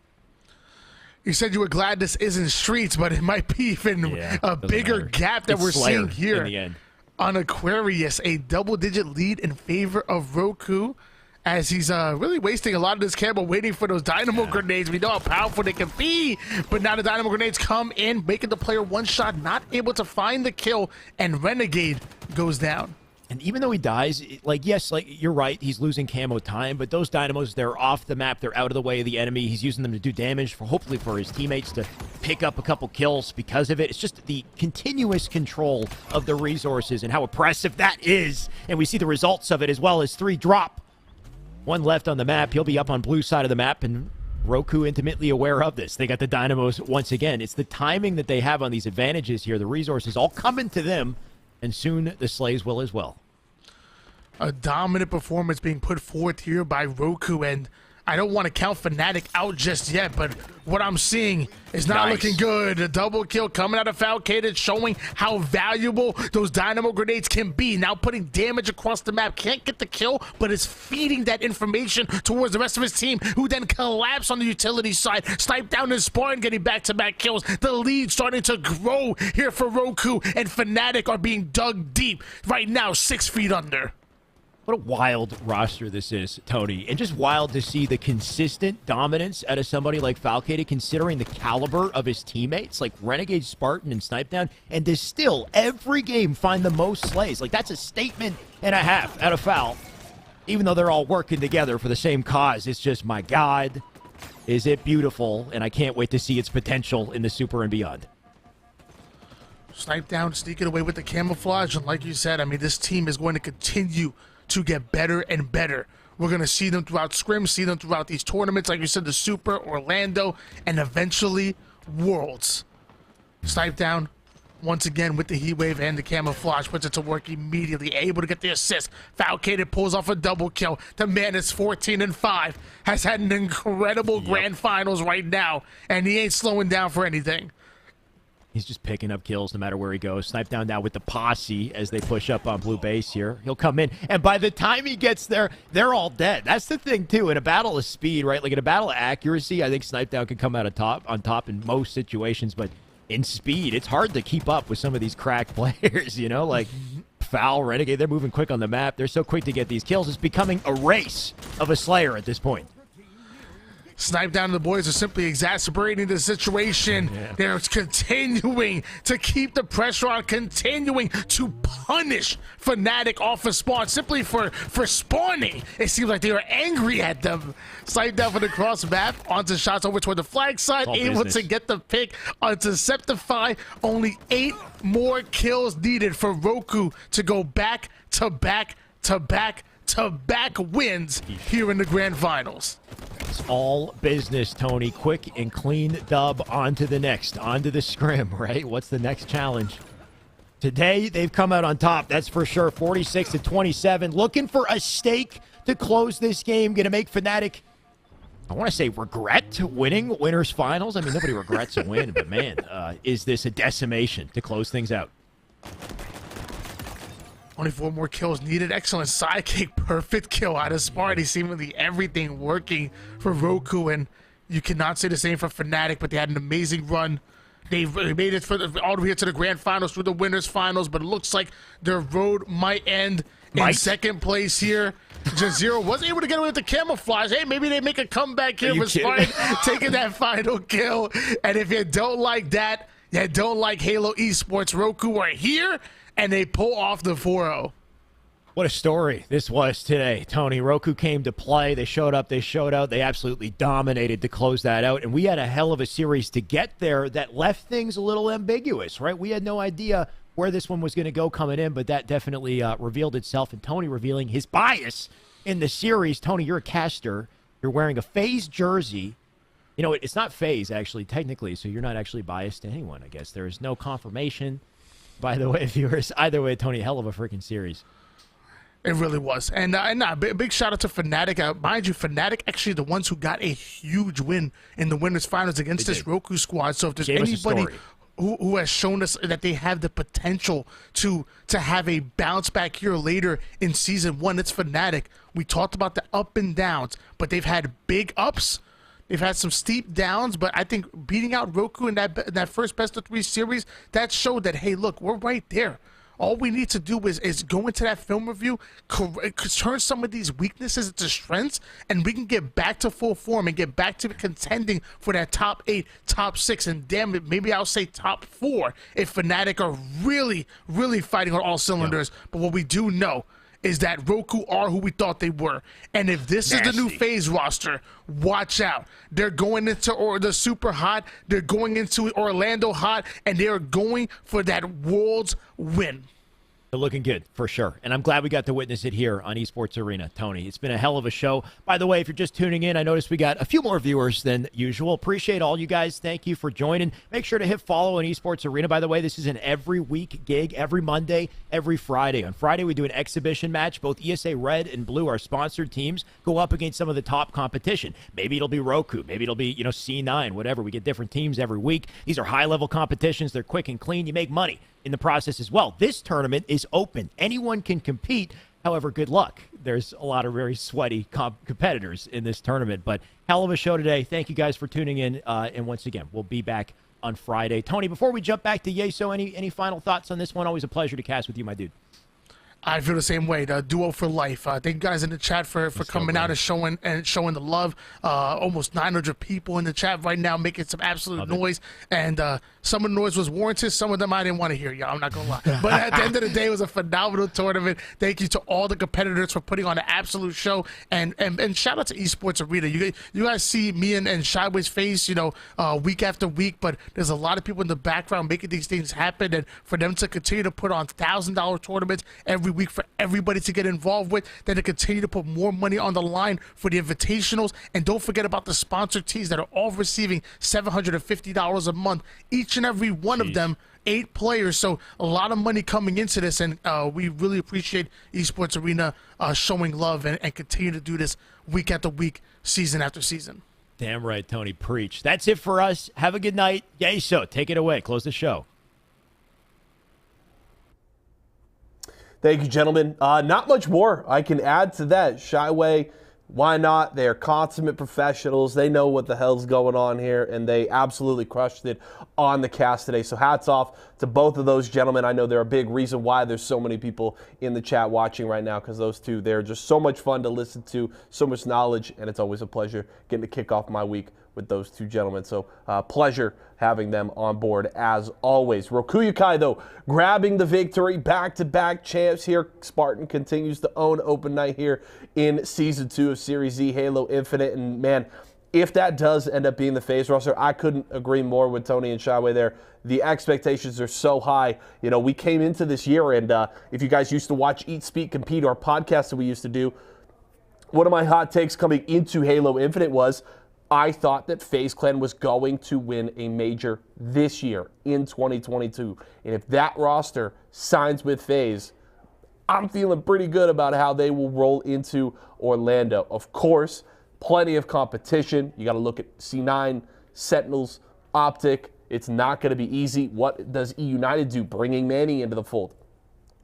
You said you were glad this isn't Streets, but it might be even a bigger gap that we're seeing here. In the end. On Aquarius, a double-digit lead in favor of Roku, as he's really wasting a lot of this camo waiting for those dynamo grenades. We know how powerful they can be, but now the dynamo grenades come in, making the player one shot, not able to find the kill, and Renegade goes down. And even though he dies, yes, you're right, he's losing camo time, but those dynamos, they're off the map, they're out of the way of the enemy. He's using them to do damage, hopefully for his teammates to pick up a couple kills because of it. It's just the continuous control of the resources and how oppressive that is. And we see the results of it as well as 3 drop. 1 left on the map. He'll be up on blue side of the map, and Roku intimately aware of this. They got the dynamos once again. It's the timing that they have on these advantages here. The resources all coming to them, and soon the slaves will as well. A dominant performance being put forth here by Roku, and I don't want to count fnatic out just yet, but what I'm seeing is not looking good. A double kill coming out of Falcated, showing how valuable those dynamo grenades can be. Now putting damage across the map. Can't get the kill, but is feeding that information towards the rest of his team, who then collapse on the utility side. Snipe down his Spartan, getting back-to-back kills. The lead starting to grow here for Roku, and fnatic are being dug deep right now, 6 feet under. What a wild roster this is, Tony. And just wild to see the consistent dominance out of somebody like Falcated, considering the caliber of his teammates, like Renegade, Spartan, and Snipe Down, and to still, every game, find the most slays. That's a statement and a half out of Fal. Even though they're all working together for the same cause, it's just, my God, is it beautiful, and I can't wait to see its potential in the Super and beyond. Snipe Down, sneaking away with the camouflage, and like you said, I mean, this team is going to continue to get better and better. We're going to see them throughout scrims, see them throughout these tournaments, like you said, the Super, Orlando, and eventually Worlds. Snipe Down once again with the Heat Wave and the camouflage, puts it to work immediately, able to get the assist. Falcated pulls off a double kill. The man is 14-5, has had an incredible grand finals right now, and he ain't slowing down for anything. He's just picking up kills no matter where he goes. Snipe Down now with the posse as they push up on blue base here. He'll come in, and by the time he gets there, they're all dead. That's the thing, too. In a battle of speed, right? In a battle of accuracy, I think Snipe Down can come out on top in most situations, but in speed. It's hard to keep up with some of these cracked players, you know, like Foul, Renegade. They're moving quick on the map. They're so quick to get these kills. It's becoming a race of a Slayer at this point. Snipe down, the boys are simply exacerbating the situation. Yeah. They're continuing to keep the pressure on, continuing to punish fnatic off of spawn simply for spawning. It seems like they were angry at them. Snipe down for the cross map, onto shots over toward the flag side, able to get the pick onto Septify. Only 8 more kills needed for Roku to go back to back to back to back wins here in the grand finals. It's all business, Tony. Quick and clean dub onto the next, onto the scrim, right? What's the next challenge? Today, they've come out on top, that's for sure. 46-27. Looking for a stake to close this game. Going to make fnatic, I want to say, regret winning winners finals. I mean, nobody regrets a win, but man, is this a decimation to close things out? Only 4 more kills needed. Excellent sidekick. Perfect kill out of Sparty. Seemingly everything working for Roku, and you cannot say the same for fnatic, but they had an amazing run. They made it all the way to the grand finals, through the winners finals, but it looks like their road might end in second place here. Jazero was able to get away with the camouflage. Hey, maybe they make a comeback here with Sparty taking that final kill. And if you don't like that, you don't like Halo Esports, Roku are here, and they pull off the 4-0. What a story this was today, Tony. Roku came to play. They showed up. They showed out. They absolutely dominated to close that out. And we had a hell of a series to get there that left things a little ambiguous, right? We had no idea where this one was going to go coming in, but that definitely revealed itself. And Tony revealing his bias in the series. Tony, you're a caster. You're wearing a FaZe jersey. You know, it's not FaZe, actually, technically, so you're not actually biased to anyone, I guess. There is no confirmation. By the way, viewers, either way, Tony, hell of a freaking series. It really was. And big shout out to fnatic. Mind you, fnatic actually the ones who got a huge win in the winners finals against this Roku squad. So if there's anybody who has shown us that they have the potential to have a bounce back here later in season 1, it's fnatic. We talked about the up and downs, but they've had big ups. They've had some steep downs, but I think beating out Roku in that first best-of-3 series, that showed that, hey, look, we're right there. All we need to do is go into that film review, turn some of these weaknesses into strengths, and we can get back to full form and get back to contending for that top 8, top 6, and damn it, maybe I'll say top 4 if fnatic are really, really fighting on all cylinders. Yeah. But what we do know is that Roku are who we thought they were. And if this is the new FaZe roster, watch out. They're going into the super hot, they're going into Orlando hot, and they're going for that world's win. They're looking good, for sure. And I'm glad we got to witness it here on Esports Arena, Tony. It's been a hell of a show. By the way, if you're just tuning in, I noticed we got a few more viewers than usual. Appreciate all you guys. Thank you for joining. Make sure to hit follow on Esports Arena. By the way, this is an every week gig, every Monday, every Friday. On Friday, we do an exhibition match. Both ESA Red and Blue, our sponsored teams, go up against some of the top competition. Maybe it'll be Roku. Maybe it'll be, C9, whatever. We get different teams every week. These are high-level competitions. They're quick and clean. You make money in the process as well. This tournament is open. Anyone can compete. However, good luck. There's a lot of very sweaty competitors in this tournament, but hell of a show today. Thank you guys for tuning in. And once again, we'll be back on Friday. Tony, before we jump back to Yeso, any final thoughts on this one? Always a pleasure to cast with you, my dude. I feel the same way. The duo for life. Thank you guys in the chat for coming out and showing the love. Almost 900 people in the chat right now making some absolute noise. And some of the noise was warranted. Some of them I didn't want to hear. Y'all, I'm not gonna lie. But at the end of the day, it was a phenomenal tournament. Thank you to all the competitors for putting on an absolute show. And shout out to Esports Arena. You guys see me and Shyway's face, week after week. But there's a lot of people in the background making these things happen. And for them to continue to put on $1,000 tournaments every week for everybody to get involved with, then to continue to put more money on the line for the invitationals. And don't forget about the sponsor teams that are all receiving $750 a month, each and every one of them, 8 players. So a lot of money coming into this, and we really appreciate Esports Arena showing love and continue to do this week after week, season after season. Damn right, Tony. Preach. That's it for us. Have a good night. Yeso, take it away. Close the show. Thank you, gentlemen. Not much more I can add to that. Shyway Why not? They are consummate professionals. They know what the hell's going on here, and they absolutely crushed it on the cast today. So hats off to both of those gentlemen. I know they're a big reason why there's so many people in the chat watching right now, because those two, they're just so much fun to listen to, so much knowledge, and it's always a pleasure getting to kick off my week with those two gentlemen. So pleasure having them on board as always. Roku though, grabbing the victory, back-to-back champs here. Spartan continues to own open night here in Season 2 of Series Z Halo Infinite. And man, if that does end up being the FaZe roster, I couldn't agree more with Tony and Shyway there. The expectations are so high. You know, we came into this year, and if you guys used to watch Eat, Speak, Compete, our podcast that we used to do, one of my hot takes coming into Halo Infinite was I thought that FaZe Clan was going to win a major this year in 2022. And if that roster signs with FaZe, I'm feeling pretty good about how they will roll into Orlando. Of course, plenty of competition. You got to look at C9, Sentinels, Optic. It's not going to be easy. What does E United do, bringing Manny into the fold?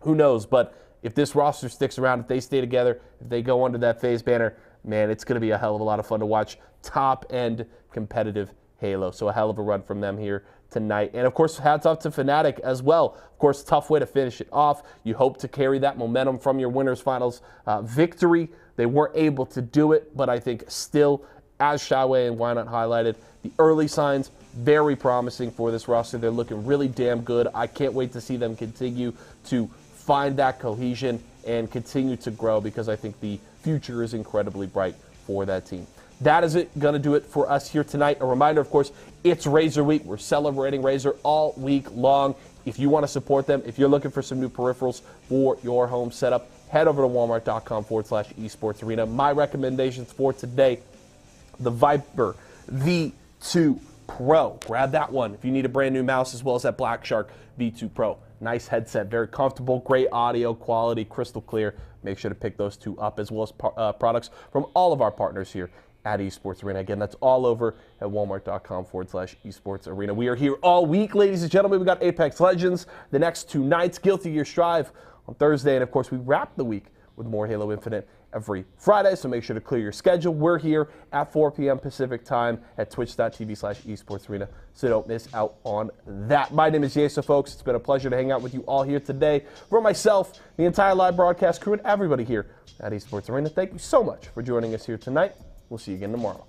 Who knows? But if this roster sticks around, if they stay together, if they go under that FaZe banner, man, it's going to be a hell of a lot of fun to watch top-end competitive Halo. So a hell of a run from them here tonight. And, of course, hats off to Fnatic as well. Of course, tough way to finish it off. You hope to carry that momentum from your winners finals victory. They weren't able to do it, but I think still, as Shyway and Why Not highlighted, the early signs, very promising for this roster. They're looking really damn good. I can't wait to see them continue to find that cohesion and continue to grow, because I think the future is incredibly bright for that team. That is going to do it for us here tonight. A reminder, of course, it's Razer Week. We're celebrating Razer all week long. If you want to support them, if you're looking for some new peripherals for your home setup, head over to walmart.com/esports arena. My recommendations for today, the Viper V2 Pro. Grab that one if you need a brand new mouse, as well as that Black Shark V2 Pro. Nice headset, very comfortable, great audio quality, crystal clear. Make sure to pick those two up, as well as products from all of our partners here at Esports Arena. Again, that's all over at walmart.com/esports arena. We are here all week, ladies and gentlemen. We got Apex Legends the next 2 nights, Guilty Gear Strive on Thursday, and of course we wrap the week with more Halo Infinite every Friday, so make sure to clear your schedule. We're here at 4 p.m. Pacific time at twitch.tv/esports arena, so don't miss out on that. My name is Yeso, folks. It's been a pleasure to hang out with you all here today. For myself, the entire live broadcast crew, and everybody here at Esports Arena, thank you so much for joining us here tonight. We'll see you again tomorrow.